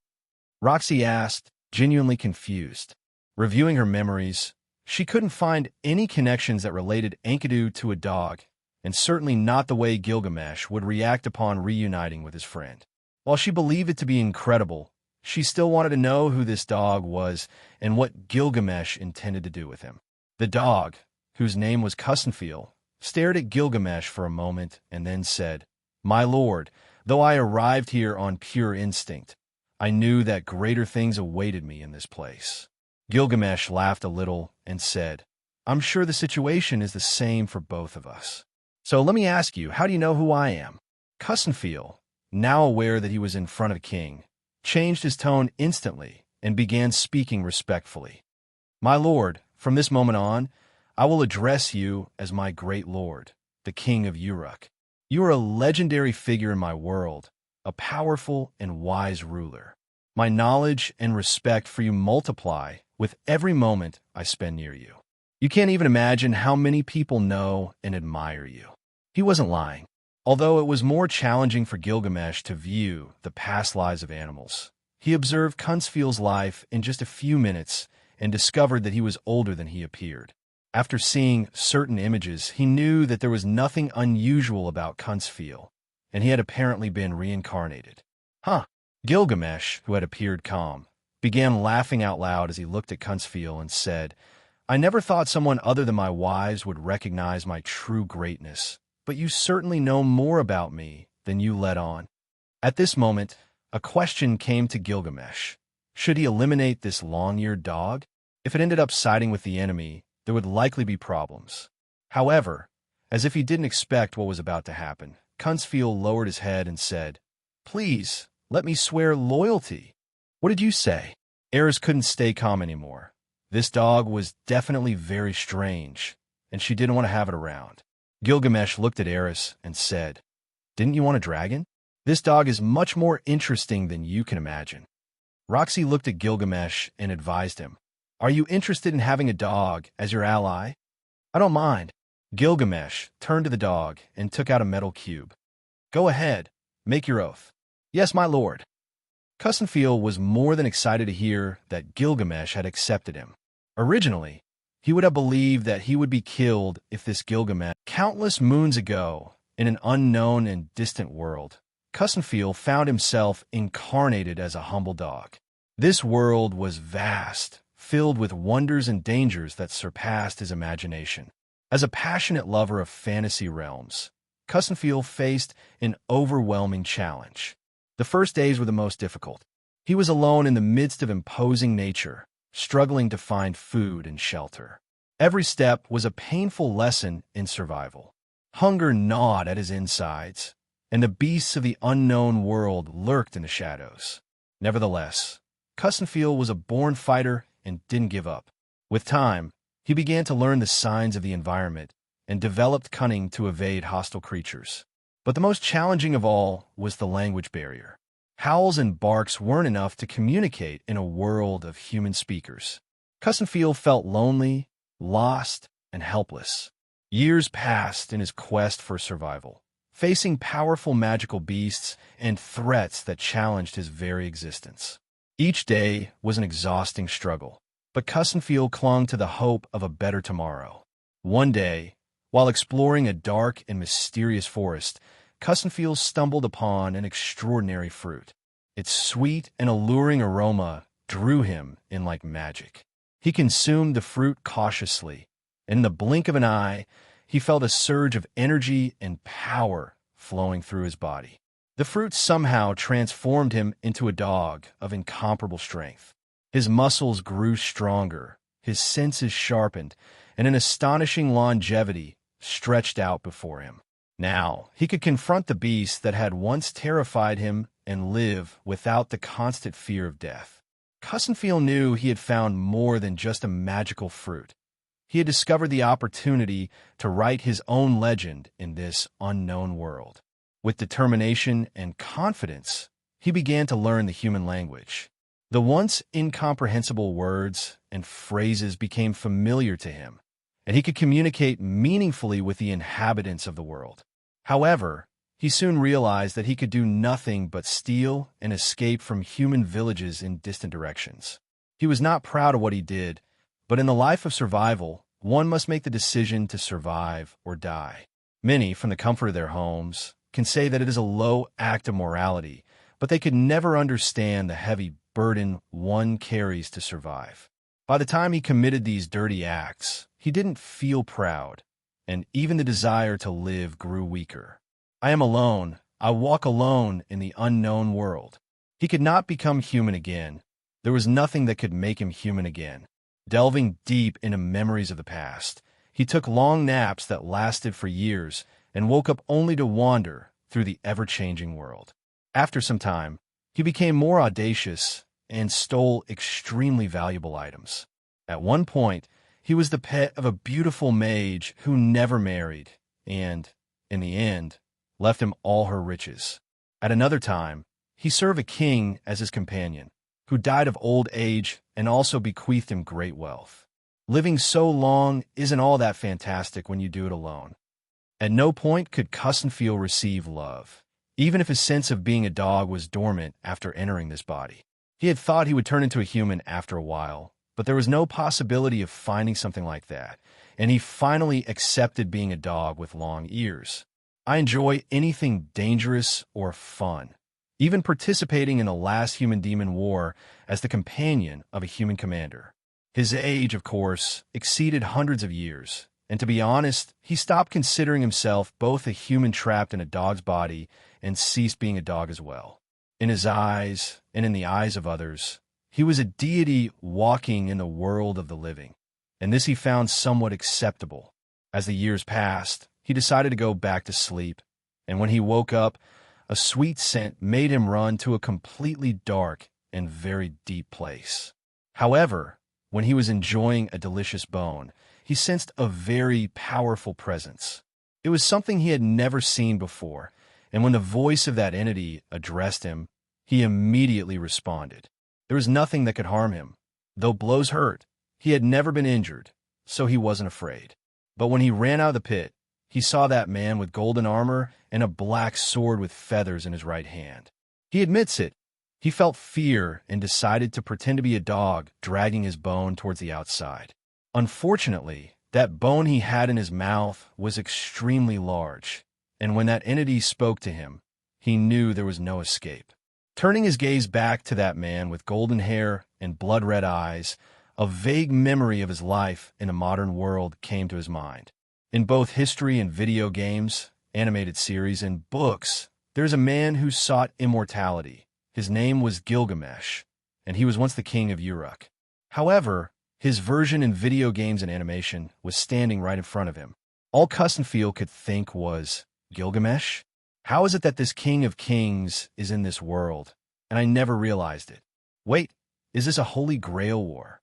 Roxy asked, genuinely confused. Reviewing her memories, she couldn't find any connections that related Enkidu to a dog, and certainly not the way Gilgamesh would react upon reuniting with his friend. While she believed it to be incredible, she still wanted to know who this dog was and what Gilgamesh intended to do with him. The dog, whose name was Cussenfiel, stared at Gilgamesh for a moment and then said, My lord, though I arrived here on pure instinct, I knew that greater things awaited me in this place. Gilgamesh laughed a little and said, I'm sure the situation is the same for both of us. So let me ask you, how do you know who I am? Cussenfiel, now aware that he was in front of a king, changed his tone instantly and began speaking respectfully. My lord, from this moment on, I will address you as my great lord, the King of Uruk. You are a legendary figure in my world, a powerful and wise ruler. My knowledge and respect for you multiply with every moment I spend near you. You can't even imagine how many people know and admire you. He wasn't lying. Although it was more challenging for Gilgamesh to view the past lives of animals, he observed Kunzfiel's life in just a few minutes and discovered that he was older than he appeared. After seeing certain images, he knew that there was nothing unusual about Kunzfiel, and he had apparently been reincarnated. Huh. Gilgamesh, who had appeared calm, began laughing out loud as he looked at Kunzfiel and said, "I never thought someone other than my wives would recognize my true greatness, but you certainly know more about me than you let on." At this moment, a question came to Gilgamesh. Should he eliminate this long-eared dog? If it ended up siding with the enemy, there would likely be problems. However, as if he didn't expect what was about to happen, Kunzfiel lowered his head and said, "Please, let me swear loyalty." "What did you say?" Eris couldn't stay calm anymore. This dog was definitely very strange, and she didn't want to have it around. Gilgamesh looked at Eris and said, "Didn't you want a dragon? This dog is much more interesting than you can imagine." Roxy looked at Gilgamesh and advised him, "Are you interested in having a dog as your ally?" "I don't mind." Gilgamesh turned to the dog and took out a metal cube. "Go ahead, make your oath." "Yes, my lord." Kunzfiel was more than excited to hear that Gilgamesh had accepted him. Originally, he would have believed that he would be killed if this Gilgamesh. Countless moons ago, in an unknown and distant world, Kunzfiel found himself incarnated as a humble dog. This world was vast, filled with wonders and dangers that surpassed his imagination. As a passionate lover of fantasy realms, Kunzfiel faced an overwhelming challenge. The first days were the most difficult. He was alone in the midst of imposing nature, struggling to find food and shelter. Every step was a painful lesson in survival. Hunger gnawed at his insides, and the beasts of the unknown world lurked in the shadows. Nevertheless, Kunzfiel was a born fighter and didn't give up. With time, he began to learn the signs of the environment and developed cunning to evade hostile creatures. But the most challenging of all was the language barrier. Howls and barks weren't enough to communicate in a world of human speakers. Kunzfiel felt lonely, lost, and helpless. Years passed in his quest for survival, facing powerful magical beasts and threats that challenged his very existence. Each day was an exhausting struggle, but Kunzfiel clung to the hope of a better tomorrow. One day, while exploring a dark and mysterious forest, Kunzfiel stumbled upon an extraordinary fruit. Its sweet and alluring aroma drew him in like magic. He consumed the fruit cautiously, and in the blink of an eye, he felt a surge of energy and power flowing through his body. The fruit somehow transformed him into a dog of incomparable strength. His muscles grew stronger, his senses sharpened, and an astonishing longevity stretched out before him. Now, he could confront the beasts that had once terrified him and live without the constant fear of death. Kunzfiel knew he had found more than just a magical fruit. He had discovered the opportunity to write his own legend in this unknown world. With determination and confidence, he began to learn the human language. The once incomprehensible words and phrases became familiar to him, and he could communicate meaningfully with the inhabitants of the world. However, he soon realized that he could do nothing but steal and escape from human villages in distant directions. He was not proud of what he did, but in the life of survival, one must make the decision to survive or die. Many, from the comfort of their homes, can say that it is a low act of morality, but they could never understand the heavy burden one carries to survive. By the time he committed these dirty acts, he didn't feel proud, and even the desire to live grew weaker. "I am alone. I walk alone in the unknown world." He could not become human again. There was nothing that could make him human again. Delving deep into memories of the past, he took long naps that lasted for years and woke up only to wander through the ever-changing world. After some time, he became more audacious and stole extremely valuable items. At one point, he was the pet of a beautiful mage who never married and, in the end, left him all her riches. At another time, he served a king as his companion, who died of old age and also bequeathed him great wealth. Living so long isn't all that fantastic when you do it alone. At no point could Custenfield receive love, even if his sense of being a dog was dormant after entering this body. He had thought he would turn into a human after a while, but there was no possibility of finding something like that, and he finally accepted being a dog with long ears. I enjoy anything dangerous or fun, even participating in the last human-demon war as the companion of a human commander. His age, of course, exceeded hundreds of years, and to be honest, he stopped considering himself both a human trapped in a dog's body and ceased being a dog as well. In his eyes, and in the eyes of others, he was a deity walking in the world of the living, and this he found somewhat acceptable. As the years passed, he decided to go back to sleep, and when he woke up, a sweet scent made him run to a completely dark and very deep place. However, when he was enjoying a delicious bone, he sensed a very powerful presence. It was something he had never seen before, and when the voice of that entity addressed him, he immediately responded. There was nothing that could harm him. Though blows hurt, he had never been injured, so he wasn't afraid. But when he ran out of the pit, he saw that man with golden armor and a black sword with feathers in his right hand. He admits it. He felt fear and decided to pretend to be a dog, dragging his bone towards the outside. Unfortunately, that bone he had in his mouth was extremely large, and when that entity spoke to him, he knew there was no escape. Turning his gaze back to that man with golden hair and blood-red eyes, a vague memory of his life in a modern world came to his mind. In both history and video games, animated series, and books, there's a man who sought immortality. His name was Gilgamesh, and he was once the King of Uruk. However, his version in video games and animation was standing right in front of him. All Custenfield could think was, Gilgamesh? How is it that this King of Kings is in this world, and I never realized it? Wait, is this a Holy Grail war?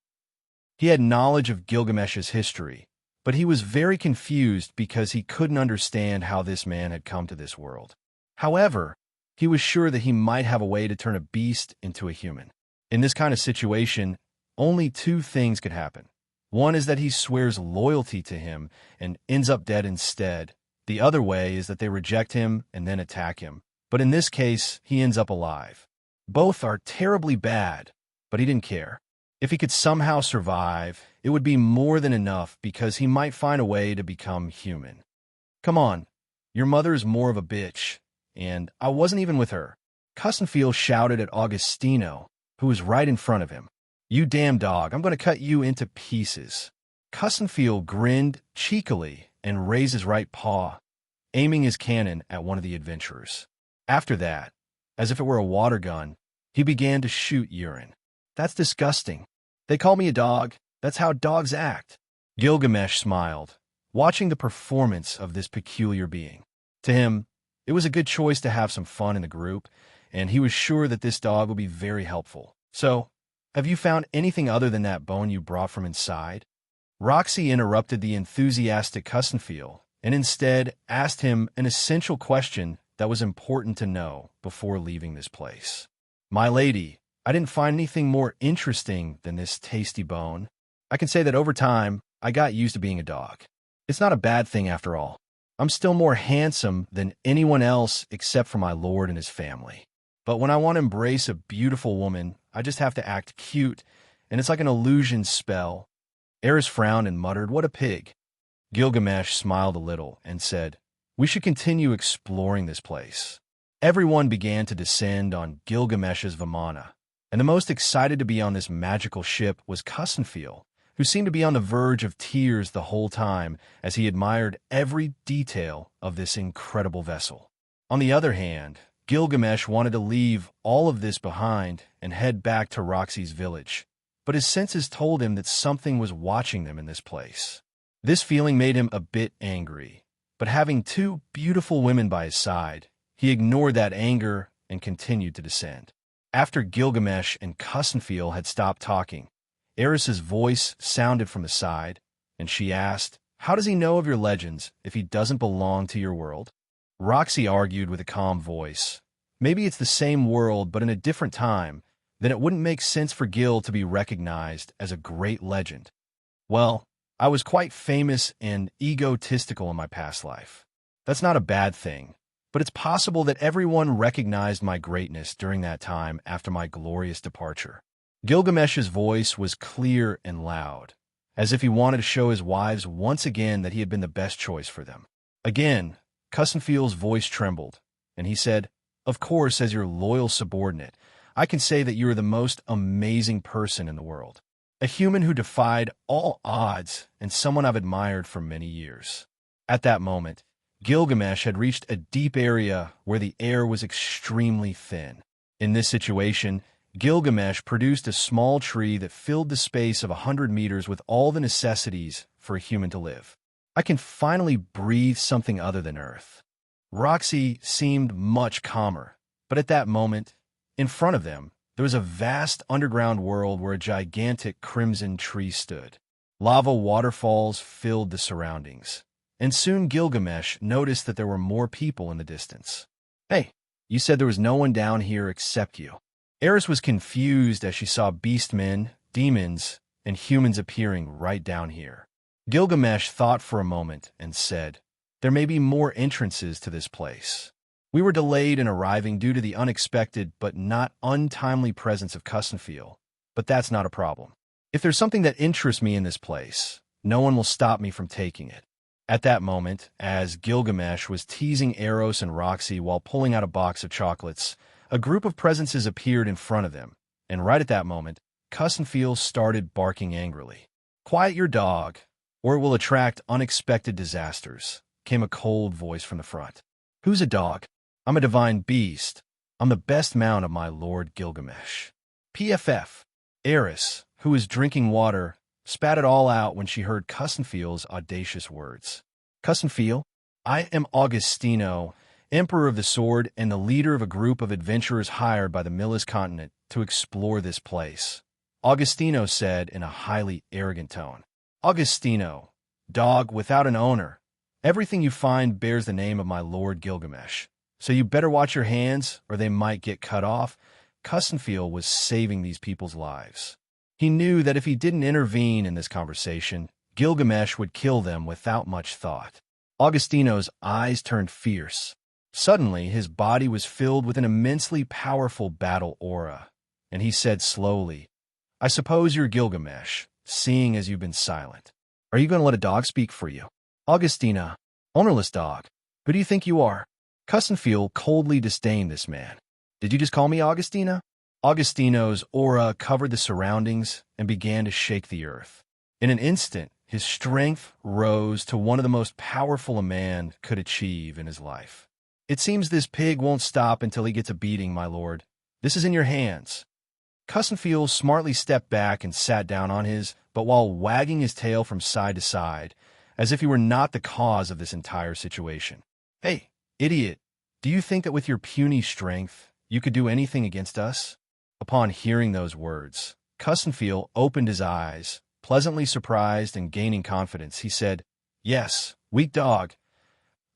He had knowledge of Gilgamesh's history, but he was very confused because he couldn't understand how this man had come to this world. However, he was sure that he might have a way to turn a beast into a human. In this kind of situation, only two things could happen. One is that he swears loyalty to him and ends up dead instead. The other way is that they reject him and then attack him. But in this case, he ends up alive. Both are terribly bad, but he didn't care. If he could somehow survive, it would be more than enough because he might find a way to become human. Come on, your mother's more of a bitch, and I wasn't even with her. Custenfield shouted at Augustino, who was right in front of him. You damn dog, I'm going to cut you into pieces. Custenfield grinned cheekily and raised his right paw, aiming his cannon at one of the adventurers. After that, as if it were a water gun, he began to shoot urine. That's disgusting. They call me a dog. That's how dogs act. Gilgamesh smiled, watching the performance of this peculiar being. To him, it was a good choice to have some fun in the group, and he was sure that this dog would be very helpful. So, have you found anything other than that bone you brought from inside? Roxy interrupted the enthusiastic Custenfield and instead asked him an essential question that was important to know before leaving this place. My lady, I didn't find anything more interesting than this tasty bone. I can say that over time, I got used to being a dog. It's not a bad thing after all. I'm still more handsome than anyone else except for my lord and his family. But when I want to embrace a beautiful woman, I just have to act cute, and it's like an illusion spell. Eris frowned and muttered, "What a pig." Gilgamesh smiled a little and said, "We should continue exploring this place." Everyone began to descend on Gilgamesh's Vimana, and the most excited to be on this magical ship was Custenfield, who seemed to be on the verge of tears the whole time as he admired every detail of this incredible vessel. On the other hand, Gilgamesh wanted to leave all of this behind and head back to Roxy's village, but his senses told him that something was watching them in this place. This feeling made him a bit angry, but having two beautiful women by his side, he ignored that anger and continued to descend. After Gilgamesh and Custenfield had stopped talking, Eris's voice sounded from the side, and she asked, "How does he know of your legends if he doesn't belong to your world?" Roxy argued with a calm voice. Maybe it's the same world, but in a different time, then it wouldn't make sense for Gil to be recognized as a great legend. Well, I was quite famous and egotistical in my past life. That's not a bad thing, but it's possible that everyone recognized my greatness during that time after my glorious departure. Gilgamesh's voice was clear and loud, as if he wanted to show his wives once again that he had been the best choice for them. Again, Cussenfiel's voice trembled, and he said, "Of course, as your loyal subordinate, I can say that you are the most amazing person in the world. A human who defied all odds and someone I've admired for many years." At that moment, Gilgamesh had reached a deep area where the air was extremely thin. In this situation, Gilgamesh produced a small tree that filled the space of 100 meters with all the necessities for a human to live. I can finally breathe something other than earth. Roxy seemed much calmer, but at that moment, in front of them, there was a vast underground world where a gigantic crimson tree stood. Lava waterfalls filled the surroundings, and soon Gilgamesh noticed that there were more people in the distance. "Hey, you said there was no one down here except you." Eris was confused as she saw beastmen, demons, and humans appearing right down here. Gilgamesh thought for a moment and said, "There may be more entrances to this place. We were delayed in arriving due to the unexpected but not untimely presence of Cussenfiel, but that's not a problem. If there's something that interests me in this place, no one will stop me from taking it." At that moment, as Gilgamesh was teasing Eros and Roxy while pulling out a box of chocolates, a group of presences appeared in front of them, and right at that moment, Cussenfiel started barking angrily. "Quiet your dog, or it will attract unexpected disasters," came a cold voice from the front. "Who's a dog? I'm a divine beast. I'm the best mount of my lord Gilgamesh." PFF. Eris, who was drinking water, spat it all out when she heard Cussenfiel's audacious words. "Cussenfiel, I am Augustino, Emperor of the Sword and the leader of a group of adventurers hired by the Millis continent to explore this place," Augustino said in a highly arrogant tone. "Augustino, dog without an owner. Everything you find bears the name of my lord Gilgamesh, so you better watch your hands or they might get cut off." Cussenfiel was saving these people's lives. He knew that if he didn't intervene in this conversation, Gilgamesh would kill them without much thought. Augustino's eyes turned fierce. Suddenly, his body was filled with an immensely powerful battle aura, and he said slowly, "I suppose you're Gilgamesh, seeing as you've been silent. Are you going to let a dog speak for you?" "Augustina, ownerless dog, who do you think you are?" Cussenfiel coldly disdained this man. "Did you just call me Augustina?" Augustino's aura covered the surroundings and began to shake the earth. In an instant, his strength rose to one of the most powerful a man could achieve in his life. "It seems this pig won't stop until he gets a beating, my lord. This is in your hands." Cussenfiel smartly stepped back and sat down on his, but while wagging his tail from side to side, as if he were not the cause of this entire situation. "Hey, idiot, do you think that with your puny strength, you could do anything against us?" Upon hearing those words, Cussenfiel opened his eyes, pleasantly surprised and gaining confidence. He said, "Yes, weak dog.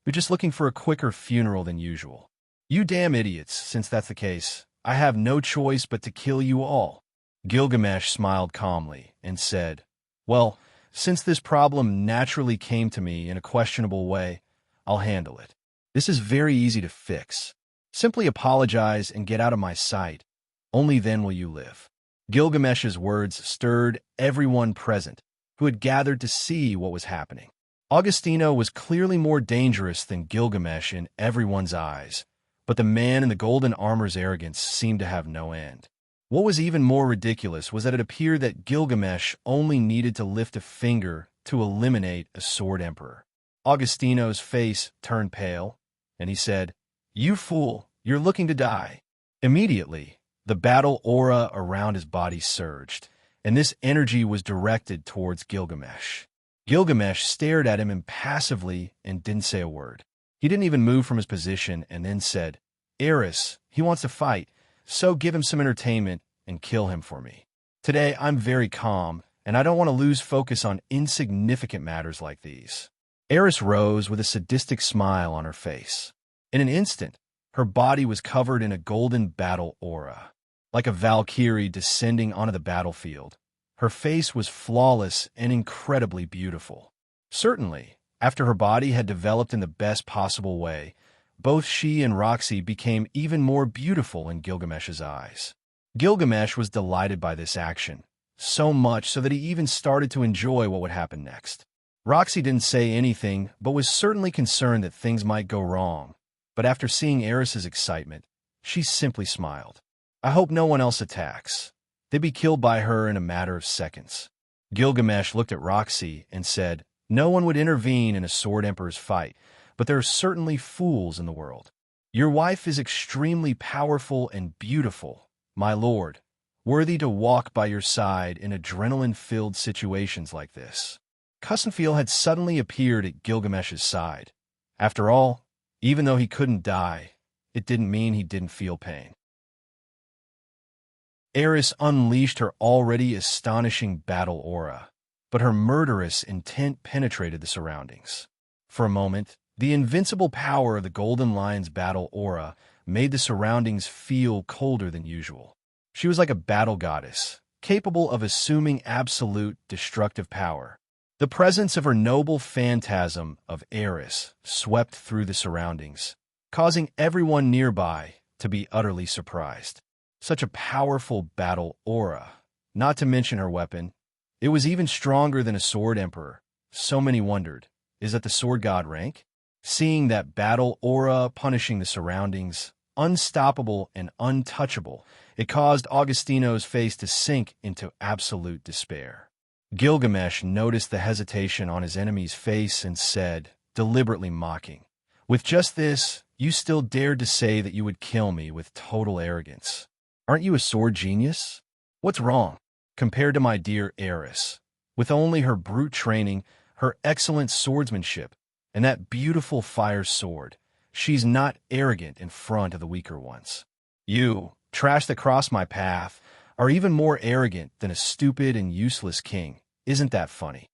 You're just looking for a quicker funeral than usual. You damn idiots, since that's the case, I have no choice but to kill you all." Gilgamesh smiled calmly and said, "Well, since this problem naturally came to me in a questionable way, I'll handle it. This is very easy to fix. Simply apologize and get out of my sight. Only then will you live." Gilgamesh's words stirred everyone present, who had gathered to see what was happening. Augustino was clearly more dangerous than Gilgamesh in everyone's eyes, but the man in the golden armor's arrogance seemed to have no end. What was even more ridiculous was that it appeared that Gilgamesh only needed to lift a finger to eliminate a sword emperor. Augustino's face turned pale, and he said, "You fool, you're looking to die." Immediately, the battle aura around his body surged, and this energy was directed towards Gilgamesh. Gilgamesh stared at him impassively and didn't say a word. He didn't even move from his position and then said, "Eris, he wants to fight, so give him some entertainment and kill him for me. Today I'm very calm, and I don't want to lose focus on insignificant matters like these." Eris rose with a sadistic smile on her face. In an instant, her body was covered in a golden battle aura. Like a Valkyrie descending onto the battlefield, her face was flawless and incredibly beautiful. Certainly, After her body had developed in the best possible way, both she and Roxy became even more beautiful in Gilgamesh's eyes. Gilgamesh was delighted by this action, so much so that he even started to enjoy what would happen next. Roxy didn't say anything, but was certainly concerned that things might go wrong. But after seeing Eris's excitement, she simply smiled. "I hope no one else attacks. They'd be killed by her in a matter of seconds." Gilgamesh looked at Roxy and said, "No one would intervene in a Sword Emperor's fight, but there are certainly fools in the world. Your wife is extremely powerful and beautiful, my lord, worthy to walk by your side in adrenaline-filled situations like this." Kusanfil had suddenly appeared at Gilgamesh's side. After all, even though he couldn't die, it didn't mean he didn't feel pain. Eris unleashed her already astonishing battle aura, but her murderous intent penetrated the surroundings. For a moment, the invincible power of the Golden Lion's battle aura made the surroundings feel colder than usual. She was like a battle goddess, capable of assuming absolute destructive power. The presence of her noble phantasm of Eris swept through the surroundings, causing everyone nearby to be utterly surprised. Such a powerful battle aura, not to mention her weapon. It was even stronger than a Sword Emperor. So many wondered, is that the Sword God rank? Seeing that battle aura punishing the surroundings, unstoppable and untouchable, it caused Augustino's face to sink into absolute despair. Gilgamesh noticed the hesitation on his enemy's face and said, deliberately mocking, "With just this, you still dared to say that you would kill me with total arrogance. Aren't you a sword genius? What's wrong? Compared to my dear Eris, with only her brute training, her excellent swordsmanship, and that beautiful fire sword, she's not arrogant in front of the weaker ones. You, trash that crossed my path, are even more arrogant than a stupid and useless king. Isn't that funny?"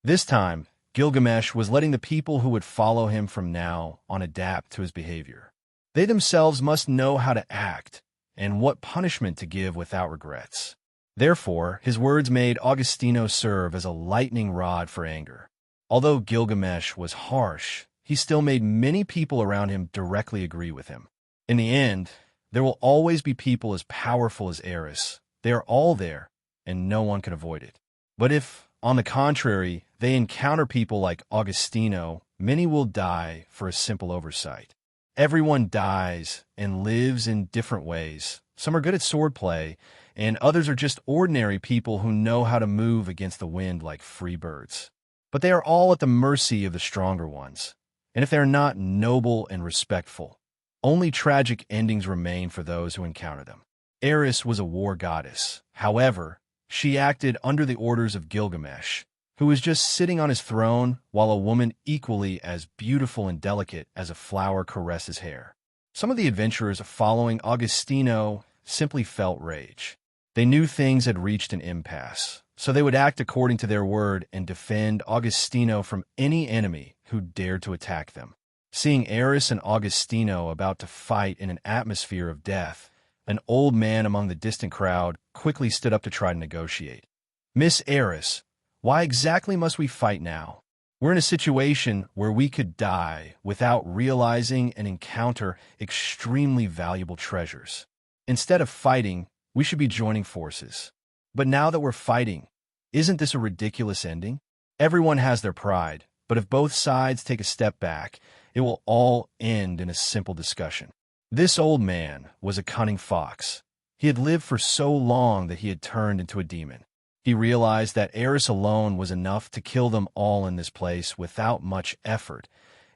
This time, Gilgamesh was letting the people who would follow him from now on adapt to his behavior. They themselves must know how to act and what punishment to give without regrets. Therefore, his words made Augustino serve as a lightning rod for anger. Although Gilgamesh was harsh, he still made many people around him directly agree with him. In the end, there will always be people as powerful as Eris. They are all there, and no one can avoid it. But if, on the contrary, they encounter people like Augustino, many will die for a simple oversight. Everyone dies and lives in different ways. Some are good at swordplay, and others are just ordinary people who know how to move against the wind like free birds. But they are all at the mercy of the stronger ones. And if they are not noble and respectful, only tragic endings remain for those who encounter them. Eris was a war goddess. However, she acted under the orders of Gilgamesh, who was just sitting on his throne while a woman equally as beautiful and delicate as a flower caressed his hair. Some of the adventurers following Augustino simply felt rage. They knew things had reached an impasse, so they would act according to their word and defend Augustino from any enemy who dared to attack them. Seeing Eris and Augustino about to fight in an atmosphere of death, an old man among the distant crowd quickly stood up to try to negotiate. "Miss Eris, why exactly must we fight now? We're in a situation where we could die without realizing and encounter extremely valuable treasures. Instead of fighting, we should be joining forces. But now that we're fighting, isn't this a ridiculous ending? Everyone has their pride, but if both sides take a step back, it will all end in a simple discussion." This old man was a cunning fox. He had lived for so long that he had turned into a demon. He realized that Eris alone was enough to kill them all in this place without much effort,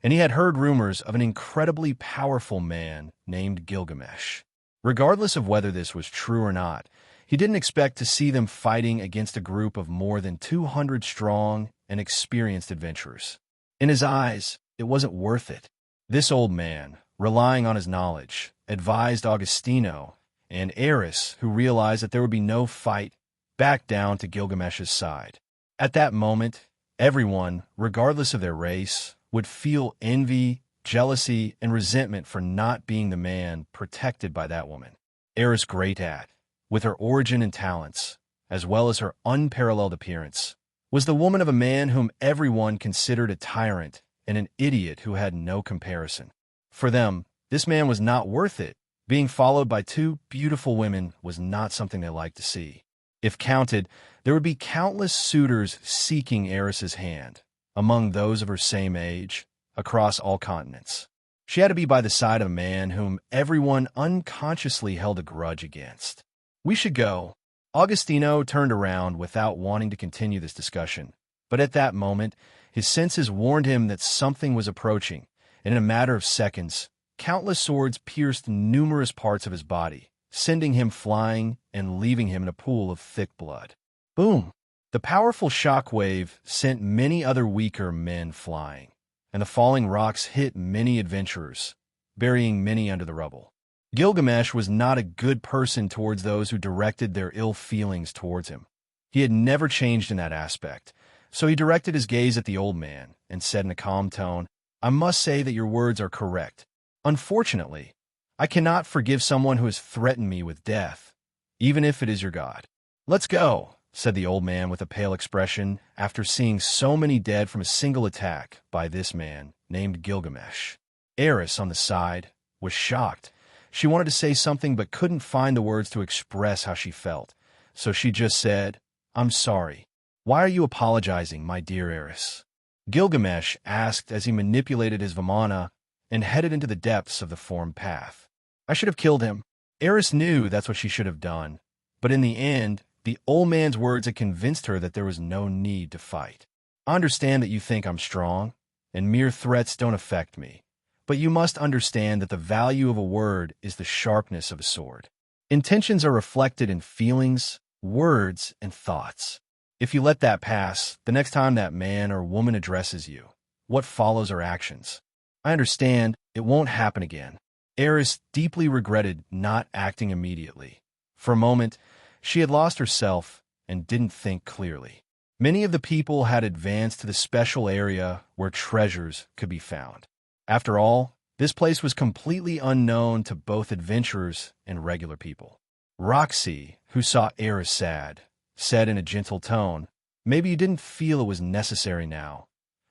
and he had heard rumors of an incredibly powerful man named Gilgamesh. Regardless of whether this was true or not, he didn't expect to see them fighting against a group of more than 200 strong and experienced adventurers. In his eyes, it wasn't worth it. This old man, relying on his knowledge, advised Augustino, and Eris, who realized that there would be no fight, backed down to Gilgamesh's side. At that moment, everyone, regardless of their race, would feel envy, jealousy, and resentment for not being the man protected by that woman. Eris great at, with her origin and talents, as well as her unparalleled appearance, was the woman of a man whom everyone considered a tyrant and an idiot who had no comparison. For them, this man was not worth it. Being followed by two beautiful women was not something they liked to see. If counted, there would be countless suitors seeking Eris's hand, among those of her same age, across all continents. She had to be by the side of a man whom everyone unconsciously held a grudge against. "We should go." Augustino turned around without wanting to continue this discussion, but at that moment, his senses warned him that something was approaching, and in a matter of seconds, countless swords pierced numerous parts of his body, sending him flying and leaving him in a pool of thick blood. Boom! The powerful shockwave sent many other weaker men flying, and the falling rocks hit many adventurers, burying many under the rubble. Gilgamesh was not a good person towards those who directed their ill feelings towards him. He had never changed in that aspect, so he directed his gaze at the old man and said in a calm tone, "I must say that your words are correct. Unfortunately, I cannot forgive someone who has threatened me with death, even if it is your god." "Let's go," said the old man with a pale expression after seeing so many dead from a single attack by this man named Gilgamesh. Eris, on the side, was shocked. She wanted to say something but couldn't find the words to express how she felt, so she just said, "I'm sorry. Why are you apologizing, my dear Eris?" Gilgamesh asked as he manipulated his Vimana and headed into the depths of the formed path. "I should have killed him." Eris knew that's what she should have done, but in the end, the old man's words had convinced her that there was no need to fight. "I understand that you think I'm strong, and mere threats don't affect me, but you must understand that the value of a word is the sharpness of a sword. Intentions are reflected in feelings, words, and thoughts. If you let that pass, the next time that man or woman addresses you, what follows are actions. I understand it won't happen again." Eris deeply regretted not acting immediately. For a moment, she had lost herself and didn't think clearly. Many of the people had advanced to the special area where treasures could be found. After all, this place was completely unknown to both adventurers and regular people. Roxy, who saw Eris sad, said in a gentle tone, "Maybe you didn't feel it was necessary now,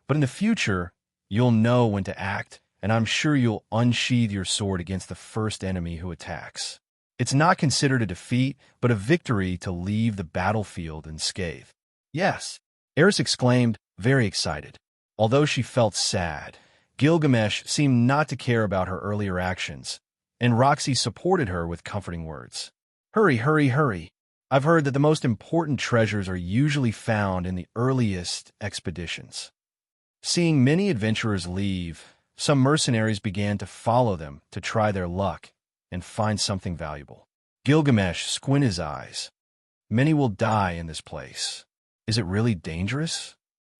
but in the future, you'll know when to act, and I'm sure you'll unsheathe your sword against the first enemy who attacks. It's not considered a defeat, but a victory to leave the battlefield unscathed." "Yes," Eris exclaimed, very excited. Although she felt sad, Gilgamesh seemed not to care about her earlier actions, and Roxy supported her with comforting words. "Hurry, hurry, hurry. I've heard that the most important treasures are usually found in the earliest expeditions." Seeing many adventurers leave, some mercenaries began to follow them to try their luck and find something valuable. Gilgamesh squinted his eyes. "Many will die in this place. Is it really dangerous?"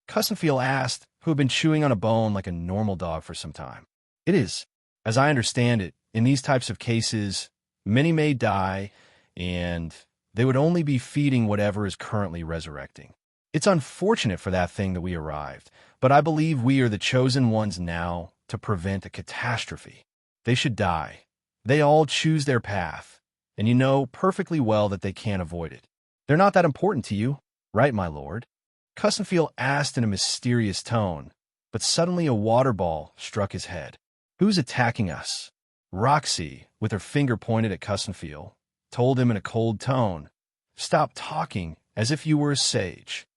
Cussenfield asked, who had been chewing on a bone like a normal dog for some time. "It is. As I understand it, in these types of cases, many may die, and they would only be feeding whatever is currently resurrecting. It's unfortunate for that thing that we arrived, but I believe we are the chosen ones now to prevent a catastrophe. They should die. They all choose their path, and you know perfectly well that they can't avoid it. They're not that important to you, right, my lord?" Cussenfield asked in a mysterious tone, but suddenly a water ball struck his head. "Who's attacking us?" Roxy, with her finger pointed at Cussenfield, told him in a cold tone, "Stop talking as if you were a sage."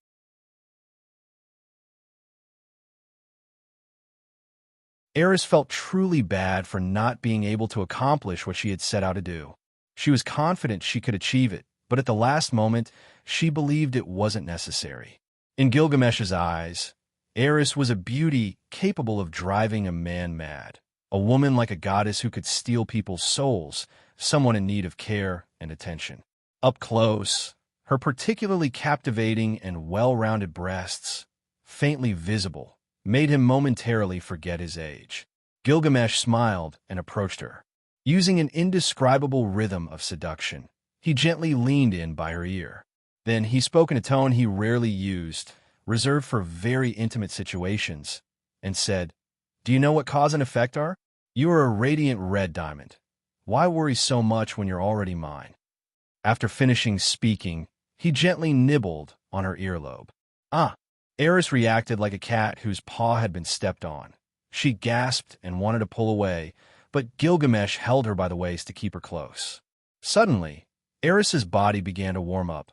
Eris felt truly bad for not being able to accomplish what she had set out to do. She was confident she could achieve it, but at the last moment, she believed it wasn't necessary. In Gilgamesh's eyes, Eris was a beauty capable of driving a man mad, a woman like a goddess who could steal people's souls, someone in need of care and attention. Up close, her particularly captivating and well-rounded breasts, faintly visible, made him momentarily forget his age. Gilgamesh smiled and approached her. Using an indescribable rhythm of seduction, he gently leaned in by her ear. Then he spoke in a tone he rarely used, reserved for very intimate situations, and said, "Do you know what cause and effect are? You are a radiant red diamond. Why worry so much when you're already mine?" After finishing speaking, he gently nibbled on her earlobe. Ah! Eris reacted like a cat whose paw had been stepped on. She gasped and wanted to pull away, but Gilgamesh held her by the waist to keep her close. Suddenly, Eris's body began to warm up,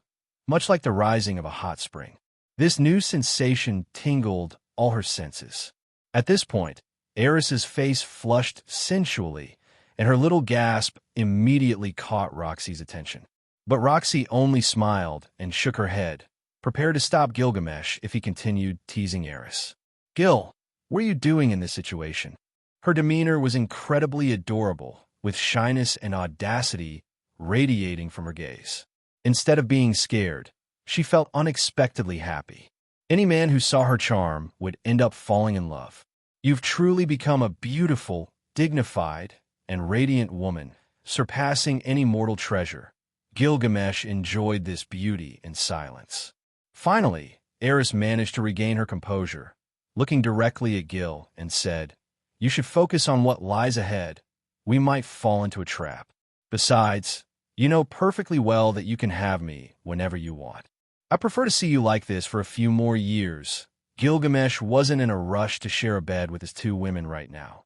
much like the rising of a hot spring. This new sensation tingled all her senses. At this point, Eris's face flushed sensually, and her little gasp immediately caught Roxy's attention. But Roxy only smiled and shook her head, prepared to stop Gilgamesh if he continued teasing Eris. "Gil, what are you doing in this situation?" Her demeanor was incredibly adorable, with shyness and audacity radiating from her gaze. Instead of being scared, she felt unexpectedly happy. Any man who saw her charm would end up falling in love. "You've truly become a beautiful, dignified, and radiant woman, surpassing any mortal treasure." Gilgamesh enjoyed this beauty in silence. Finally, Eris managed to regain her composure, looking directly at Gil, and said, "You should focus on what lies ahead. We might fall into a trap. Besides, you know perfectly well that you can have me whenever you want. I prefer to see you like this for a few more years." Gilgamesh wasn't in a rush to share a bed with his two women right now.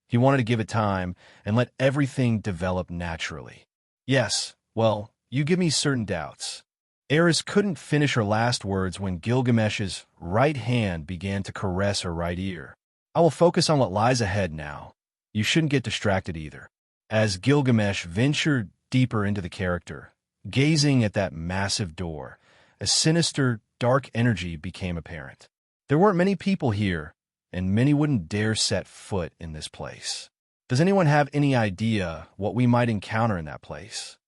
He wanted to give it time and let everything develop naturally. "Yes, well, you give me certain doubts." Eris couldn't finish her last words when Gilgamesh's right hand began to caress her right ear. "I will focus on what lies ahead now. You shouldn't get distracted either." As Gilgamesh ventured deeper into the character, gazing at that massive door, a sinister, dark energy became apparent. There weren't many people here, and many wouldn't dare set foot in this place. Does anyone have any idea what we might encounter in that place?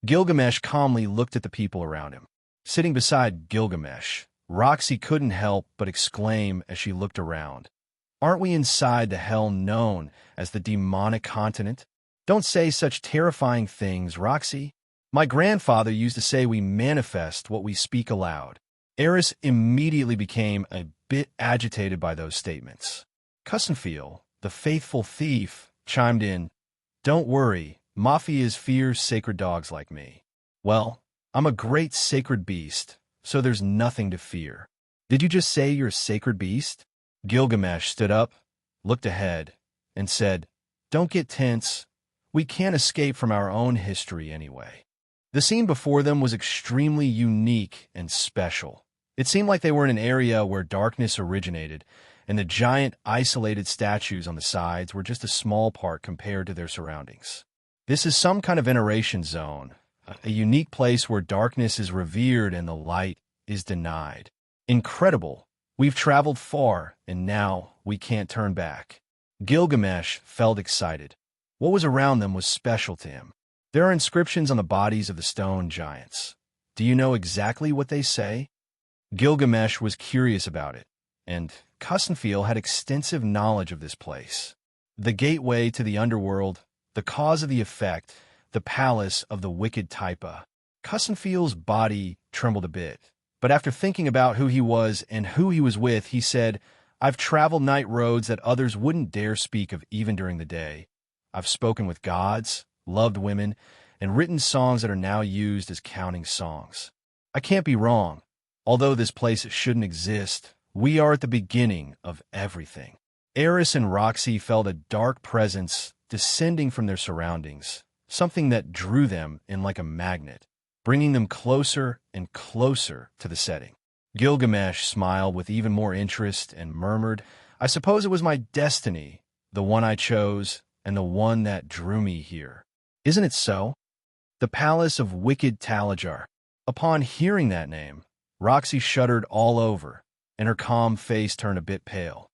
Gilgamesh calmly looked at the people around him. Sitting beside Gilgamesh, Roxy couldn't help but exclaim as she looked around. "Aren't we inside the hell known as the demonic continent?" "Don't say such terrifying things, Roxy. My grandfather used to say we manifest what we speak aloud." Eris immediately became a bit agitated by those statements. Cussenfiel, the faithful thief, chimed in, "Don't worry, mafias fear sacred dogs like me." "Well, I'm a great sacred beast, so there's nothing to fear." "Did you just say you're a sacred beast?" Gilgamesh stood up, looked ahead, and said, "Don't get tense. We can't escape from our own history anyway." The scene before them was extremely unique and special. It seemed like they were in an area where darkness originated, and the giant, isolated statues on the sides were just a small part compared to their surroundings. This is some kind of veneration zone, a unique place where darkness is revered and the light is denied. Incredible. We've traveled far, and now we can't turn back. Gilgamesh felt excited. What was around them was special to him. There are inscriptions on the bodies of the stone giants. Do you know exactly what they say? Gilgamesh was curious about it, and Cussenfiel had extensive knowledge of this place. The gateway to the underworld, the cause of the effect, the palace of the wicked Taipa. Cussenfiel's body trembled a bit, but after thinking about who he was and who he was with, he said, "I've traveled night roads that others wouldn't dare speak of even during the day. I've spoken with gods, loved women, and written songs that are now used as counting songs. I can't be wrong. Although this place shouldn't exist, we are at the beginning of everything." Eris and Roxy felt a dark presence descending from their surroundings, something that drew them in like a magnet, bringing them closer and closer to the setting. Gilgamesh smiled with even more interest and murmured, "I suppose it was my destiny, the one I chose, and the one that drew me here. Isn't it so?" The palace of wicked Talajar. Upon hearing that name, Roxy shuddered all over, and her calm face turned a bit pale.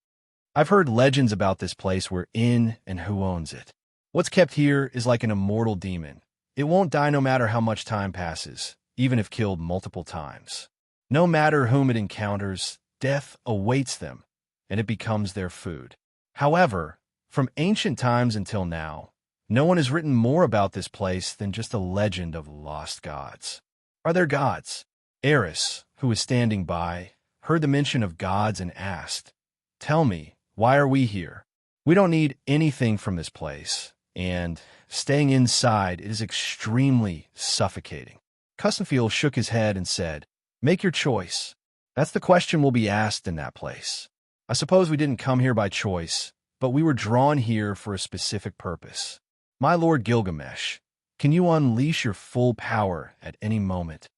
"I've heard legends about this place we're in and who owns it. What's kept here is like an immortal demon. It won't die no matter how much time passes, even if killed multiple times. No matter whom it encounters, death awaits them, and it becomes their food. However, from ancient times until now, no one has written more about this place than just a legend of lost gods." "Are there gods?" Eris, who was standing by, heard the mention of gods and asked, "Tell me, why are we here? We don't need anything from this place, and staying inside it is extremely suffocating." Cussenfield shook his head and said, "Make your choice. That's the question we'll be asked in that place. I suppose we didn't come here by choice, but we were drawn here for a specific purpose. My lord Gilgamesh, can you unleash your full power at any moment?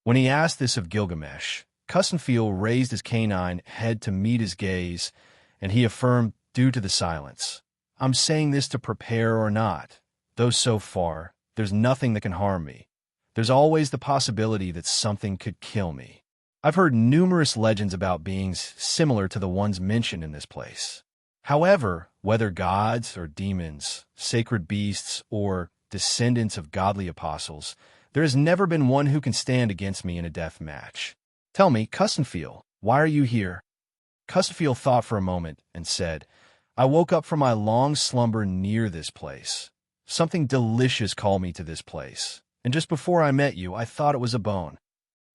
When he asked this of Gilgamesh, Cussenfield raised his canine head to meet his gaze, and he affirmed, due to the silence, I'm saying this to prepare or not, though so far, there's nothing that can harm me. There's always the possibility that something could kill me. I've heard numerous legends about beings similar to the ones mentioned in this place. However, whether gods or demons, sacred beasts, or descendants of godly apostles, there has never been one who can stand against me in a death match. Tell me, Cussenfield, why are you here? Cussenfield thought for a moment and said, I woke up from my long slumber near this place. Something delicious called me to this place, and just before I met you, I thought it was a bone.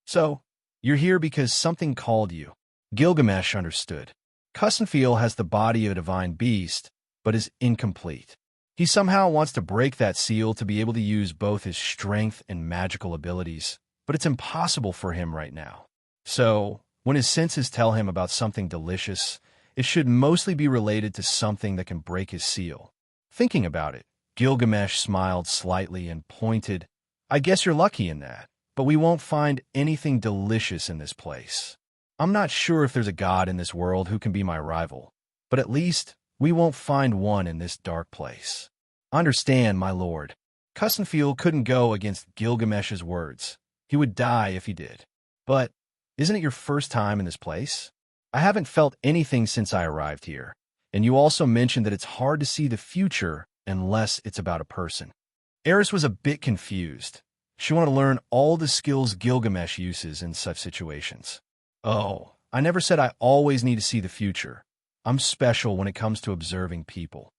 So, you're here because something called you. Gilgamesh understood. Cussenfield has the body of a divine beast, but is incomplete. He somehow wants to break that seal to be able to use both his strength and magical abilities, but it's impossible for him right now. So, when his senses tell him about something delicious, it should mostly be related to something that can break his seal. Thinking about it, Gilgamesh smiled slightly and pointed, I guess you're lucky in that, but we won't find anything delicious in this place. I'm not sure if there's a god in this world who can be my rival, but at least we won't find one in this dark place. Understand, my lord. Cussenfield couldn't go against Gilgamesh's words. He would die if he did. But isn't it your first time in this place? I haven't felt anything since I arrived here, and you also mentioned that it's hard to see the future unless it's about a person. Eris was a bit confused. She wanted to learn all the skills Gilgamesh uses in such situations. Oh, I never said I always need to see the future. I'm special when it comes to observing people.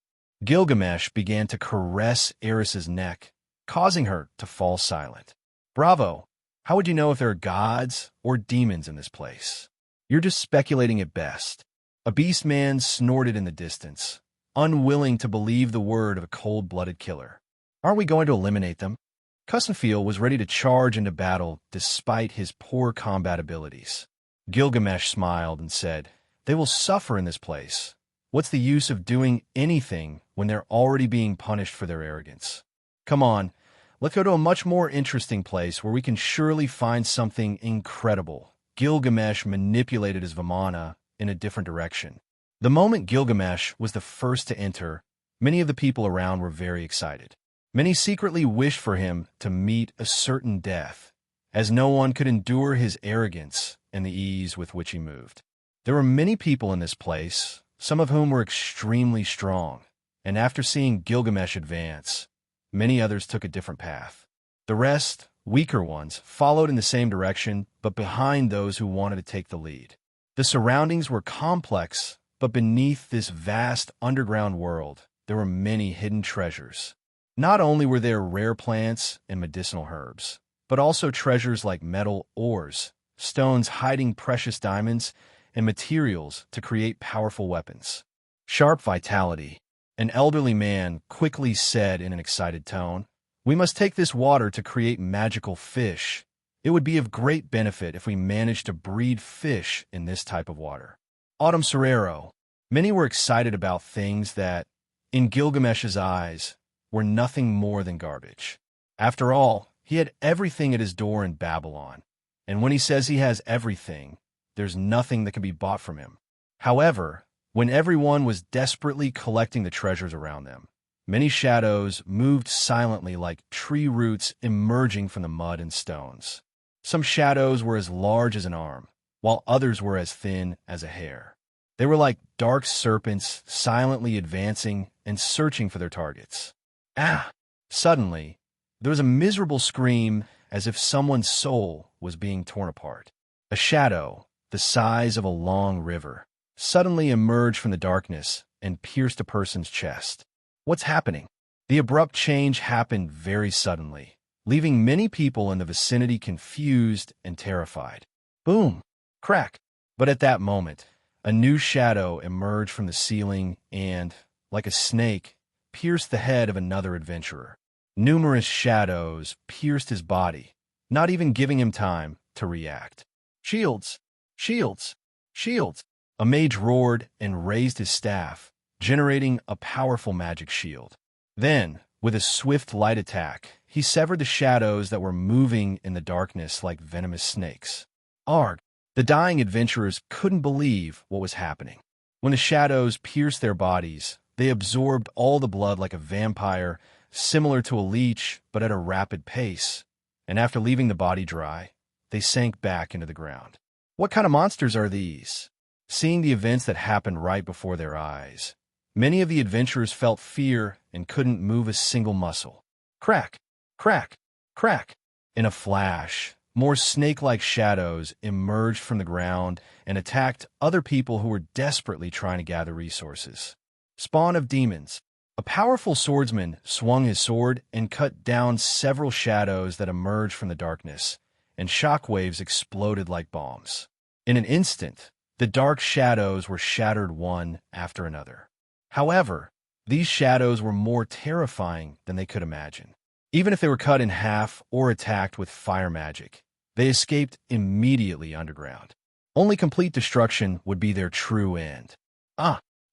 Gilgamesh began to caress Eris's neck, causing her to fall silent. Bravo! How would you know if there are gods or demons in this place? You're just speculating at best. A beast man snorted in the distance, unwilling to believe the word of a cold-blooded killer. Aren't we going to eliminate them? Cussenfield was ready to charge into battle despite his poor combat abilities. Gilgamesh smiled and said, They will suffer in this place. What's the use of doing anything when they're already being punished for their arrogance? Come on, let's go to a much more interesting place where we can surely find something incredible. Gilgamesh manipulated his Vimana in a different direction. The moment Gilgamesh was the first to enter, many of the people around were very excited. Many secretly wished for him to meet a certain death, as no one could endure his arrogance and the ease with which he moved. There were many people in this place, some of whom were extremely strong, and after seeing Gilgamesh advance, many others took a different path. The rest, weaker ones, followed in the same direction, but behind those who wanted to take the lead. The surroundings were complex, but beneath this vast underground world, there were many hidden treasures. Not only were there rare plants and medicinal herbs, but also treasures like metal ores, stones hiding precious diamonds, and materials to create powerful weapons. Sharp vitality. An elderly man quickly said in an excited tone, We must take this water to create magical fish. It would be of great benefit if we managed to breed fish in this type of water. Autumn Sorero. Many were excited about things that, in Gilgamesh's eyes, were nothing more than garbage. After all, he had everything at his door in Babylon, and when he says he has everything, there's nothing that can be bought from him. However, when everyone was desperately collecting the treasures around them, many shadows moved silently like tree roots emerging from the mud and stones. Some shadows were as large as an arm, while others were as thin as a hair. They were like dark serpents silently advancing and searching for their targets. Ah! Suddenly, there was a miserable scream as if someone's soul was being torn apart. A shadow, the size of a long river, suddenly emerged from the darkness and pierced a person's chest. What's happening? The abrupt change happened very suddenly, leaving many people in the vicinity confused and terrified. Boom! Crack! But at that moment, a new shadow emerged from the ceiling and, like a snake, pierced the head of another adventurer. Numerous shadows pierced his body, not even giving him time to react. Shields! Shields! Shields! A mage roared and raised his staff, generating a powerful magic shield. Then, with a swift light attack, he severed the shadows that were moving in the darkness like venomous snakes. Arg! The dying adventurers couldn't believe what was happening. When the shadows pierced their bodies, they absorbed all the blood like a vampire, similar to a leech, but at a rapid pace. And after leaving the body dry, they sank back into the ground. What kind of monsters are these? Seeing the events that happened right before their eyes, many of the adventurers felt fear and couldn't move a single muscle. Crack! Crack! Crack! In a flash, more snake-like shadows emerged from the ground and attacked other people who were desperately trying to gather resources. Spawn of demons. A powerful swordsman swung his sword and cut down several shadows that emerged from the darkness, and shockwaves exploded like bombs. In an instant, the dark shadows were shattered one after another. However, these shadows were more terrifying than they could imagine. Even if they were cut in half or attacked with fire magic, they escaped immediately underground. Only complete destruction would be their true end.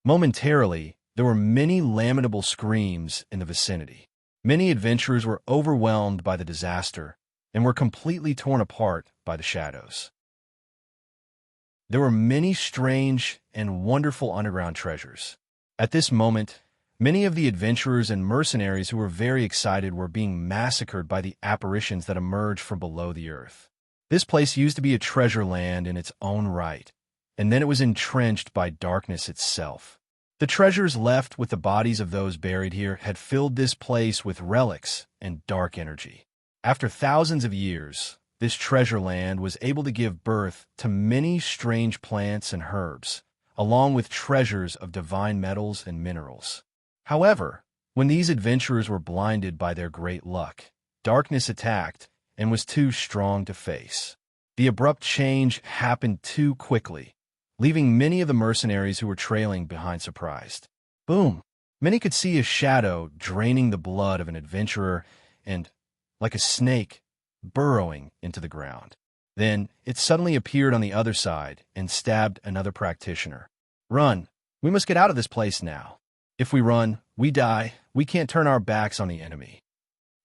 Momentarily, there were many lamentable screams in the vicinity. Many adventurers were overwhelmed by the disaster and were completely torn apart by the shadows. There were many strange and wonderful underground treasures. At this moment, many of the adventurers and mercenaries who were very excited were being massacred by the apparitions that emerged from below the earth. This place used to be a treasure land in its own right, and then it was entrenched by darkness itself. The treasures left with the bodies of those buried here had filled this place with relics and dark energy. After thousands of years, this treasure land was able to give birth to many strange plants and herbs, along with treasures of divine metals and minerals. However, when these adventurers were blinded by their great luck, darkness attacked and was too strong to face. The abrupt change happened too quickly, leaving many of the mercenaries who were trailing behind surprised. Boom! Many could see a shadow draining the blood of an adventurer and, like a snake, burrowing into the ground. Then it suddenly appeared on the other side and stabbed another practitioner. Run! We must get out of this place now. If we run, we die. We can't turn our backs on the enemy.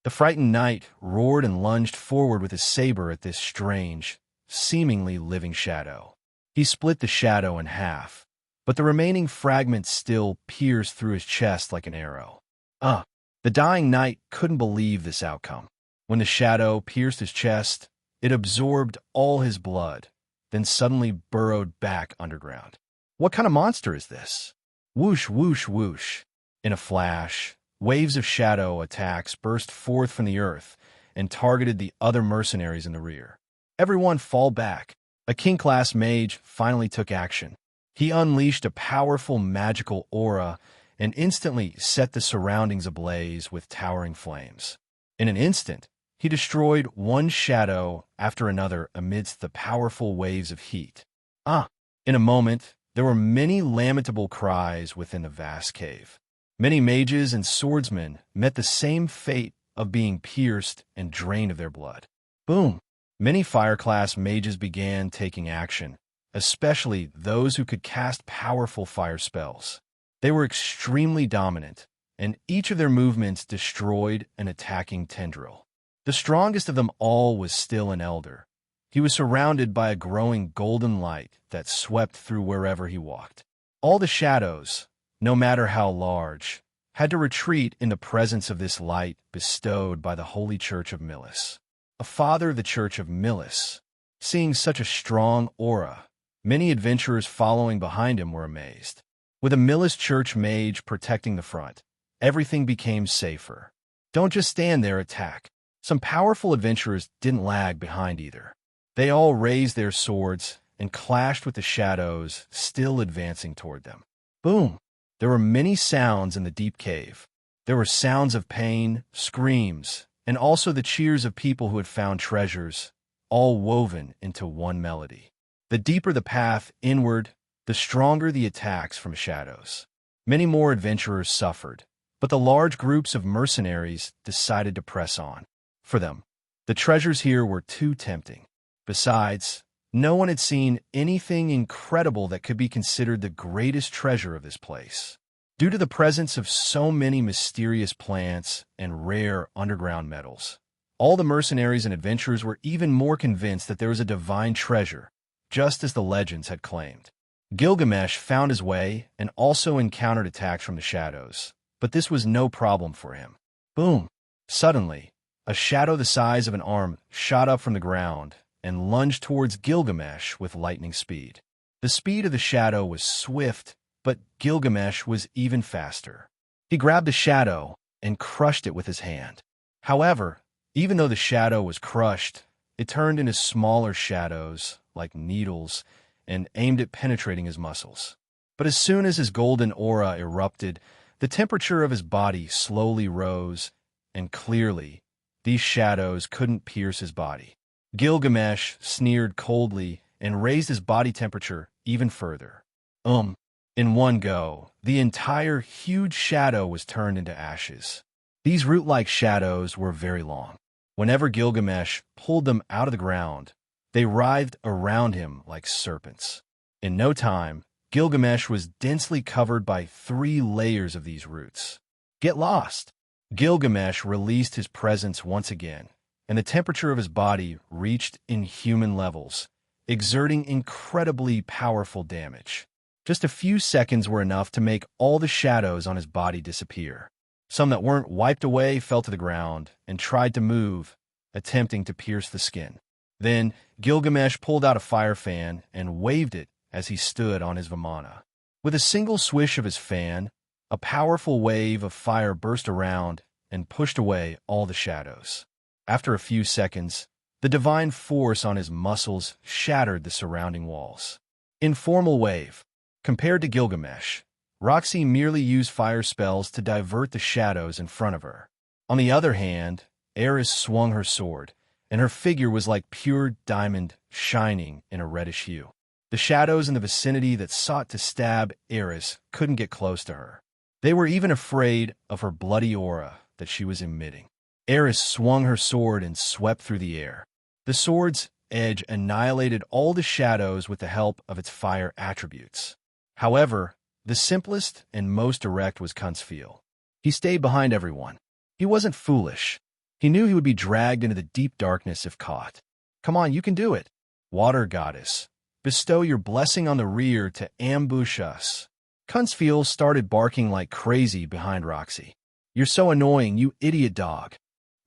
The frightened knight roared and lunged forward with his saber at this strange, seemingly living shadow. He split the shadow in half, but the remaining fragments still pierced through his chest like an arrow. The dying knight couldn't believe this outcome. When the shadow pierced his chest, it absorbed all his blood, then suddenly burrowed back underground. What kind of monster is this? Whoosh, whoosh, whoosh. In a flash, waves of shadow attacks burst forth from the earth and targeted the other mercenaries in the rear. Everyone fall back. A king-class mage finally took action. He unleashed a powerful magical aura and instantly set the surroundings ablaze with towering flames. In an instant, he destroyed one shadow after another amidst the powerful waves of heat. In a moment, there were many lamentable cries within the vast cave. Many mages and swordsmen met the same fate of being pierced and drained of their blood. Boom! Many fire-class mages began taking action, especially those who could cast powerful fire spells. They were extremely dominant, and each of their movements destroyed an attacking tendril. The strongest of them all was still an elder. He was surrounded by a growing golden light that swept through wherever he walked. All the shadows, no matter how large, had to retreat in the presence of this light bestowed by the Holy Church of Milis. A father of the Church of Milis. Seeing such a strong aura, many adventurers following behind him were amazed. With a Milis church mage protecting the front, everything became safer. Don't just stand there, attack. Some powerful adventurers didn't lag behind either. They all raised their swords and clashed with the shadows still advancing toward them. Boom! There were many sounds in the deep cave. There were sounds of pain, screams, and also the cheers of people who had found treasures, all woven into one melody. The deeper the path inward, the stronger the attacks from shadows. Many more adventurers suffered, but the large groups of mercenaries decided to press on. For them, the treasures here were too tempting. Besides, No one had seen anything incredible that could be considered the greatest treasure of this place. Due to the presence of so many mysterious plants and rare underground metals, all the mercenaries and adventurers were even more convinced that there was a divine treasure, just as the legends had claimed. Gilgamesh found his way and also encountered attacks from the shadows, but this was no problem for him. Boom! Suddenly, a shadow the size of an arm shot up from the ground and lunged towards Gilgamesh with lightning speed. The speed of the shadow was swift, but Gilgamesh was even faster. He grabbed the shadow and crushed it with his hand. However, even though the shadow was crushed, it turned into smaller shadows, like needles, and aimed at penetrating his muscles. But as soon as his golden aura erupted, the temperature of his body slowly rose, and clearly, these shadows couldn't pierce his body. Gilgamesh sneered coldly and raised his body temperature even further. In one go, the entire huge shadow was turned into ashes. These root-like shadows were very long. Whenever Gilgamesh pulled them out of the ground, they writhed around him like serpents. In no time, Gilgamesh was densely covered by 3 layers of these roots. Get lost! Gilgamesh released his presence once again, and the temperature of his body reached inhuman levels, exerting incredibly powerful damage. Just a few seconds were enough to make all the shadows on his body disappear. Some that weren't wiped away fell to the ground and tried to move, attempting to pierce the skin. Then, Gilgamesh pulled out a fire fan and waved it as he stood on his Vimana. With a single swish of his fan, a powerful wave of fire burst around and pushed away all the shadows. After a few seconds, the divine force on his muscles shattered the surrounding walls. Informal wave. Compared to Gilgamesh, Roxy merely used fire spells to divert the shadows in front of her. On the other hand, Eris swung her sword, and her figure was like pure diamond shining in a reddish hue. The shadows in the vicinity that sought to stab Eris couldn't get close to her. They were even afraid of her bloody aura that she was emitting. Eris swung her sword and swept through the air. The sword's edge annihilated all the shadows with the help of its fire attributes. However, the simplest and most direct was Kunzfiel. He stayed behind everyone. He wasn't foolish. He knew he would be dragged into the deep darkness if caught. Come on, you can do it. Water goddess, bestow your blessing on the rear to ambush us. Kunzfiel started barking like crazy behind Roxy. You're so annoying, you idiot dog.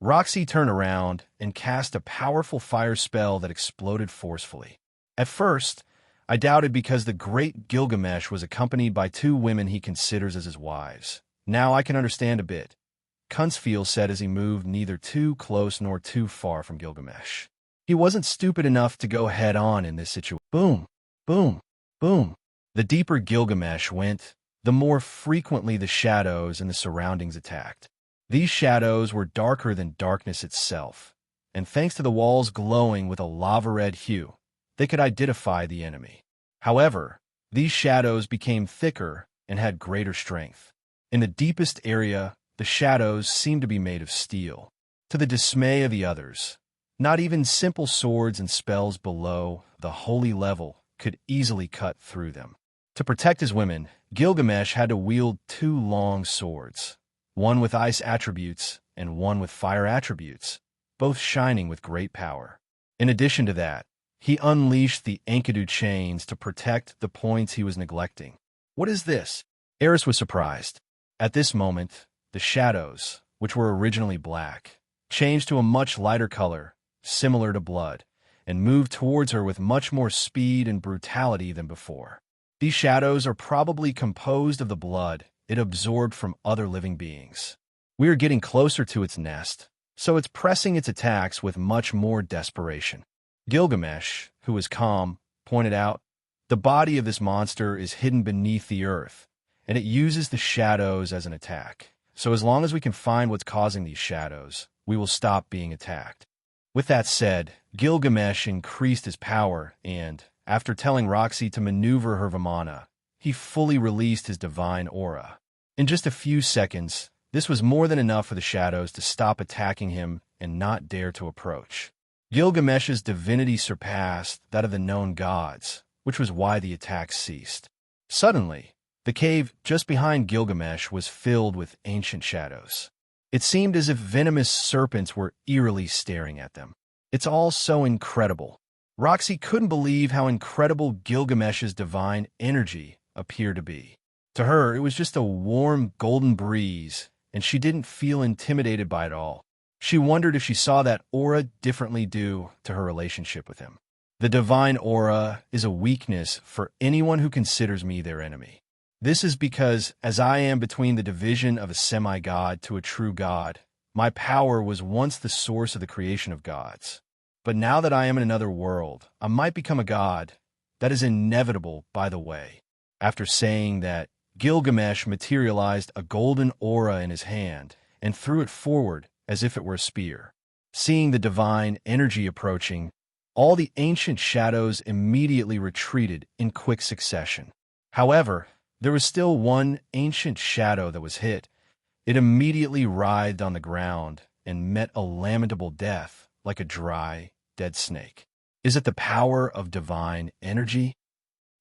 Roxy turned around and cast a powerful fire spell that exploded forcefully. At first, I doubted because the great Gilgamesh was accompanied by 2 women he considers as his wives. Now I can understand a bit, Kunzfiel said as he moved neither too close nor too far from Gilgamesh. He wasn't stupid enough to go head-on in this situation. Boom, boom, boom. The deeper Gilgamesh went, the more frequently the shadows in the surroundings attacked. These shadows were darker than darkness itself, and thanks to the walls glowing with a lava-red hue, they could identify the enemy. However, these shadows became thicker and had greater strength. In the deepest area, the shadows seemed to be made of steel. To the dismay of the others, not even simple swords and spells below the holy level could easily cut through them. To protect his women, Gilgamesh had to wield 2 long swords, one with ice attributes and one with fire attributes, both shining with great power. In addition to that, he unleashed the Enkidu chains to protect the points he was neglecting. What is this? Eris was surprised. At this moment, the shadows, which were originally black, changed to a much lighter color, similar to blood, and moved towards her with much more speed and brutality than before. These shadows are probably composed of the blood it absorbed from other living beings. We are getting closer to its nest, so it's pressing its attacks with much more desperation. Gilgamesh, who was calm, pointed out, the body of this monster is hidden beneath the earth, and it uses the shadows as an attack. So as long as we can find what's causing these shadows, we will stop being attacked. With that said, Gilgamesh increased his power and, after telling Roxy to maneuver her Vimana, he fully released his divine aura. In just a few seconds, this was more than enough for the shadows to stop attacking him and not dare to approach. Gilgamesh's divinity surpassed that of the known gods, which was why the attacks ceased. Suddenly, the cave just behind Gilgamesh was filled with ancient shadows. It seemed as if venomous serpents were eerily staring at them. It's all so incredible. Roxy couldn't believe how incredible Gilgamesh's divine energy appeared to be. To her, it was just a warm, golden breeze, and she didn't feel intimidated by it all. She wondered if she saw that aura differently due to her relationship with him. The divine aura is a weakness for anyone who considers me their enemy. This is because, as I am between the division of a semi-god to a true god, my power was once the source of the creation of gods. But now that I am in another world, I might become a god. That is inevitable, by the way. After saying that, Gilgamesh materialized a golden aura in his hand and threw it forward as if it were a spear. Seeing the divine energy approaching, all the ancient shadows immediately retreated in quick succession. However, there was still one ancient shadow that was hit. It immediately writhed on the ground and met a lamentable death like a dry, dead snake. Is it the power of divine energy?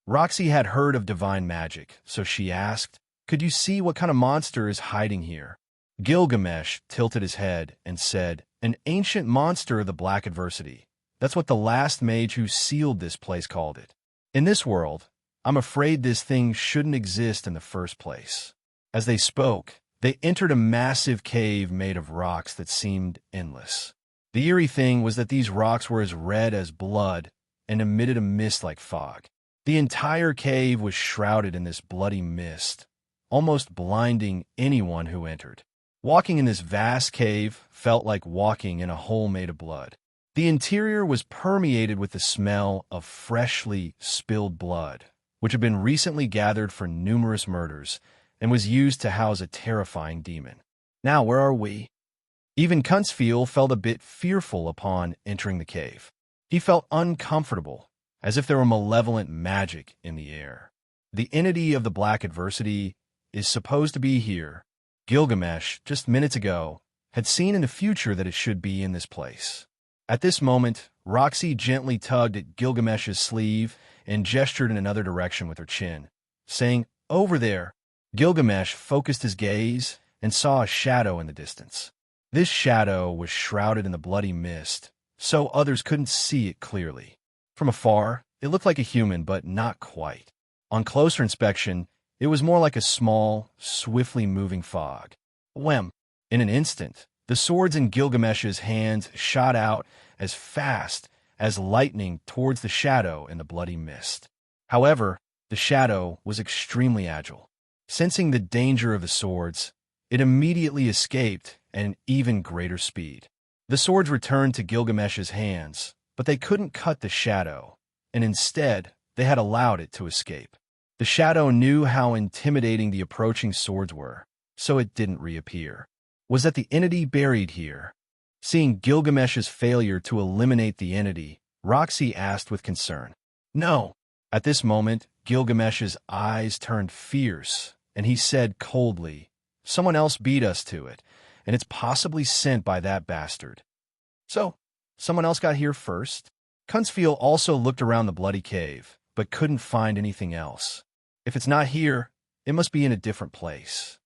Roxy had heard of divine magic, so she asked, "Could you see what kind of monster is hiding here?" Gilgamesh tilted his head and said, "An ancient monster of the black adversity. That's what the last mage who sealed this place called it. In this world, I'm afraid this thing shouldn't exist in the first place." As they spoke, they entered a massive cave made of rocks that seemed endless. The eerie thing was that these rocks were as red as blood and emitted a mist like fog. The entire cave was shrouded in this bloody mist, almost blinding anyone who entered. Walking in this vast cave felt like walking in a hole made of blood. The interior was permeated with the smell of freshly spilled blood, which had been recently gathered for numerous murders and was used to house a terrifying demon. Now, where are we? Even Kunstfiel felt a bit fearful upon entering the cave. He felt uncomfortable, as if there were malevolent magic in the air. The entity of the black adversity is supposed to be here. Gilgamesh, just minutes ago, had seen in the future that it should be in this place. At this moment, Roxy gently tugged at Gilgamesh's sleeve and gestured in another direction with her chin, saying, "Over there." Gilgamesh focused his gaze and saw a shadow in the distance. This shadow was shrouded in the bloody mist, so others couldn't see it clearly. From afar, it looked like a human, but not quite. On closer inspection, it was more like a small, swiftly moving fog. Whem! In an instant, the swords in Gilgamesh's hands shot out as fast as lightning towards the shadow in the bloody mist. However, the shadow was extremely agile. Sensing the danger of the swords, it immediately escaped at an even greater speed. The swords returned to Gilgamesh's hands, but they couldn't cut the shadow, and instead, they had allowed it to escape. The shadow knew how intimidating the approaching swords were, so it didn't reappear. Was that the entity buried here? Seeing Gilgamesh's failure to eliminate the entity, Roxy asked with concern. "No." At this moment, Gilgamesh's eyes turned fierce, and he said coldly, "Someone else beat us to it, and it's possibly sent by that bastard." "So, someone else got here first?" Kunstfiel also looked around the bloody cave, but couldn't find anything else. If it's not here, it must be in a different place.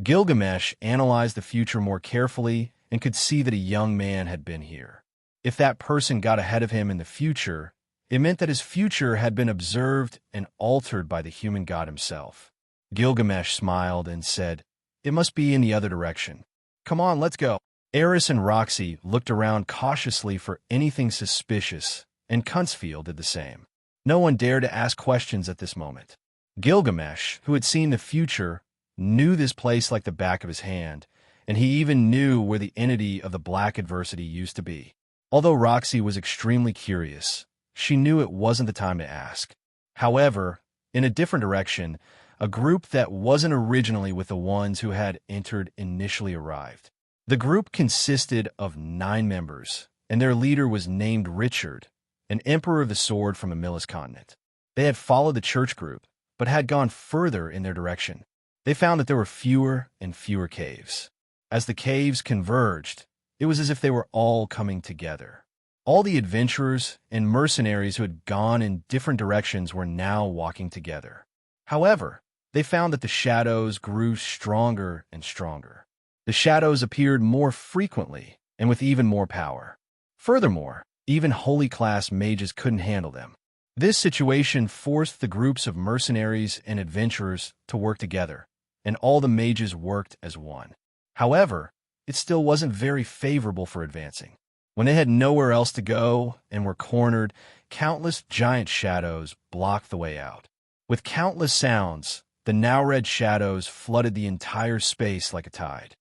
Gilgamesh analyzed the future more carefully and could see that a young man had been here. If that person got ahead of him in the future, it meant that his future had been observed and altered by the human god himself. Gilgamesh smiled and said, "It must be in the other direction. Come on, let's go." Eris and Roxy looked around cautiously for anything suspicious, and Kunstfiel did the same. No one dared to ask questions at this moment. Gilgamesh, who had seen the future, knew this place like the back of his hand, and he even knew where the entity of the black adversity used to be. Although Roxy was extremely curious, she knew it wasn't the time to ask. However, in a different direction, a group that wasn't originally with the ones who had entered initially arrived. The group consisted of 9 members, and their leader was named Richard, an emperor of the sword from Emilis continent. They had followed the church group, but had gone further in their direction. They found that there were fewer and fewer caves. As the caves converged, it was as if they were all coming together. All the adventurers and mercenaries who had gone in different directions were now walking together. However, they found that the shadows grew stronger and stronger. The shadows appeared more frequently and with even more power. Furthermore, even holy class mages couldn't handle them. This situation forced the groups of mercenaries and adventurers to work together, and all the mages worked as one. However, it still wasn't very favorable for advancing. When they had nowhere else to go and were cornered, countless giant shadows blocked the way out. With countless sounds, the now red shadows flooded the entire space like a tide.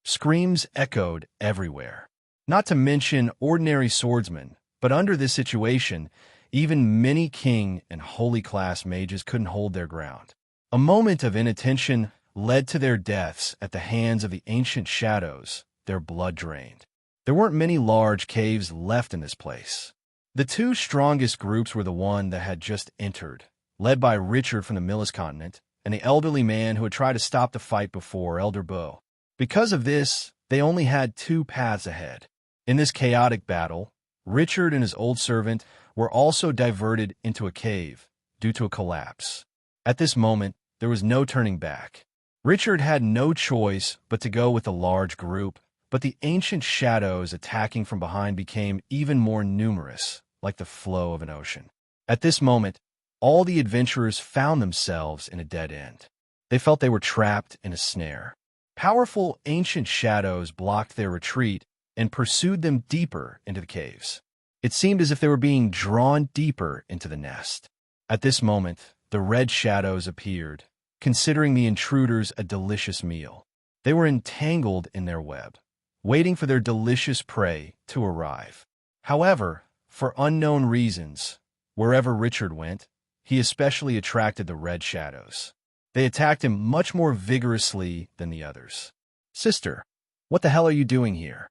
Screams echoed everywhere. Not to mention ordinary swordsmen, but under this situation, even many king and holy class mages couldn't hold their ground. A moment of inattention led to their deaths at the hands of the ancient shadows, their blood drained. There weren't many large caves left in this place. The two strongest groups were the one that had just entered, led by Richard from the Millis continent, and the elderly man who had tried to stop the fight before, Elder Beau. Because of this, they only had two paths ahead. In this chaotic battle, Richard and his old servant were also diverted into a cave due to a collapse. At this moment, there was no turning back. Richard had no choice but to go with the large group, but the ancient shadows attacking from behind became even more numerous, like the flow of an ocean. At this moment, all the adventurers found themselves in a dead end. They felt they were trapped in a snare. Powerful ancient shadows blocked their retreat and pursued them deeper into the caves. It seemed as if they were being drawn deeper into the nest. At this moment, the red shadows appeared, considering the intruders a delicious meal. They were entangled in their web, waiting for their delicious prey to arrive. However, for unknown reasons, wherever Richard went, he especially attracted the red shadows. They attacked him much more vigorously than the others. "Sister, what the hell are you doing here?"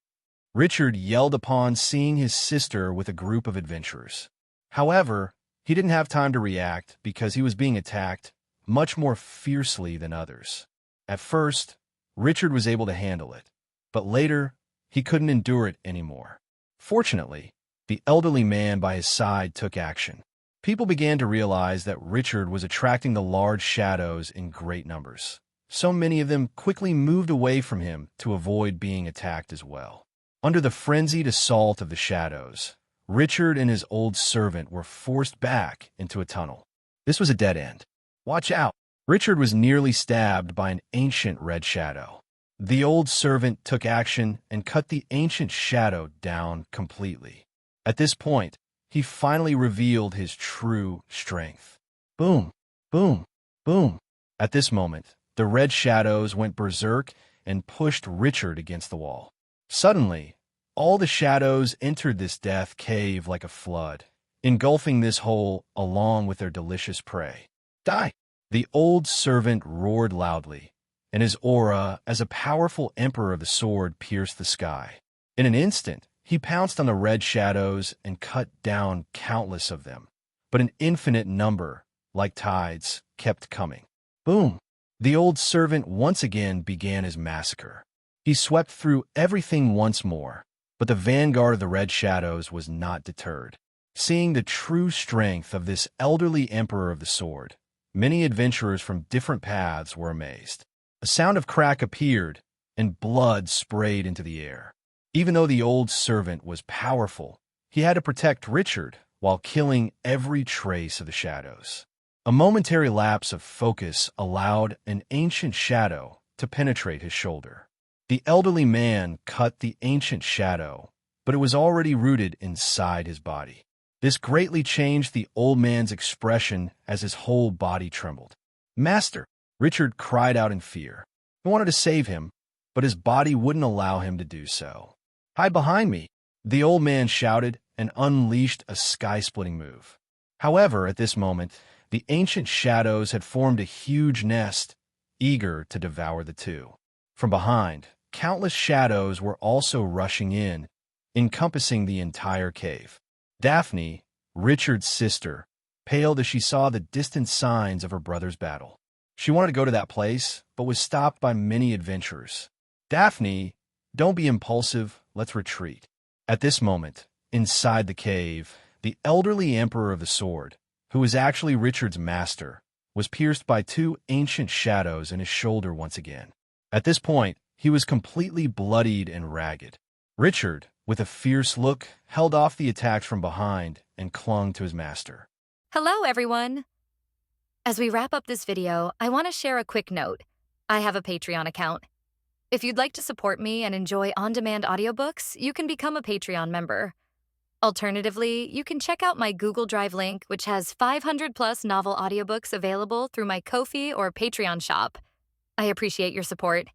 Richard yelled upon seeing his sister with a group of adventurers. However, he didn't have time to react because he was being attacked much more fiercely than others. At first, Richard was able to handle it, but later, he couldn't endure it anymore. Fortunately, the elderly man by his side took action. People began to realize that Richard was attracting the large shadows in great numbers. So many of them quickly moved away from him to avoid being attacked as well. Under the frenzied assault of the shadows, Richard and his old servant were forced back into a tunnel. This was a dead end. Watch out! Richard was nearly stabbed by an ancient red shadow. The old servant took action and cut the ancient shadow down completely. At this point, he finally revealed his true strength. Boom, boom, boom. At this moment, the red shadows went berserk and pushed Richard against the wall. Suddenly, all the shadows entered this death cave like a flood, engulfing this hole along with their delicious prey. Die! The old servant roared loudly, and his aura as a powerful emperor of the sword pierced the sky. In an instant, he pounced on the red shadows and cut down countless of them, but an infinite number, like tides, kept coming. Boom! The old servant once again began his massacre. He swept through everything once more, but the vanguard of the red shadows was not deterred. Seeing the true strength of this elderly emperor of the sword, many adventurers from different paths were amazed. A sound of crack appeared, and blood sprayed into the air. Even though the old servant was powerful, he had to protect Richard while killing every trace of the shadows. A momentary lapse of focus allowed an ancient shadow to penetrate his shoulder. The elderly man cut the ancient shadow, but it was already rooted inside his body. This greatly changed the old man's expression as his whole body trembled. "Master!" Richard cried out in fear. He wanted to save him, but his body wouldn't allow him to do so. "Hide behind me!" the old man shouted and unleashed a sky-splitting move. However, at this moment, the ancient shadows had formed a huge nest, eager to devour the two. From behind, countless shadows were also rushing in, encompassing the entire cave. Daphne, Richard's sister, paled as she saw the distant signs of her brother's battle. She wanted to go to that place, but was stopped by many adventurers. "Daphne, don't be impulsive, let's retreat." At this moment, Inside the cave, the elderly Emperor of the Sword, who was actually Richard's master, was pierced by two ancient shadows in his shoulder once again. At this point, he was completely bloodied and ragged. Richard, with a fierce look, held off the attacks from behind and clung to his master. Hello, everyone! As we wrap up this video, I want to share a quick note. I have a Patreon account. If you'd like to support me and enjoy on-demand audiobooks, you can become a Patreon member. Alternatively, you can check out my Google Drive link, which has 500-plus novel audiobooks available through my Ko-fi or Patreon shop. I appreciate your support.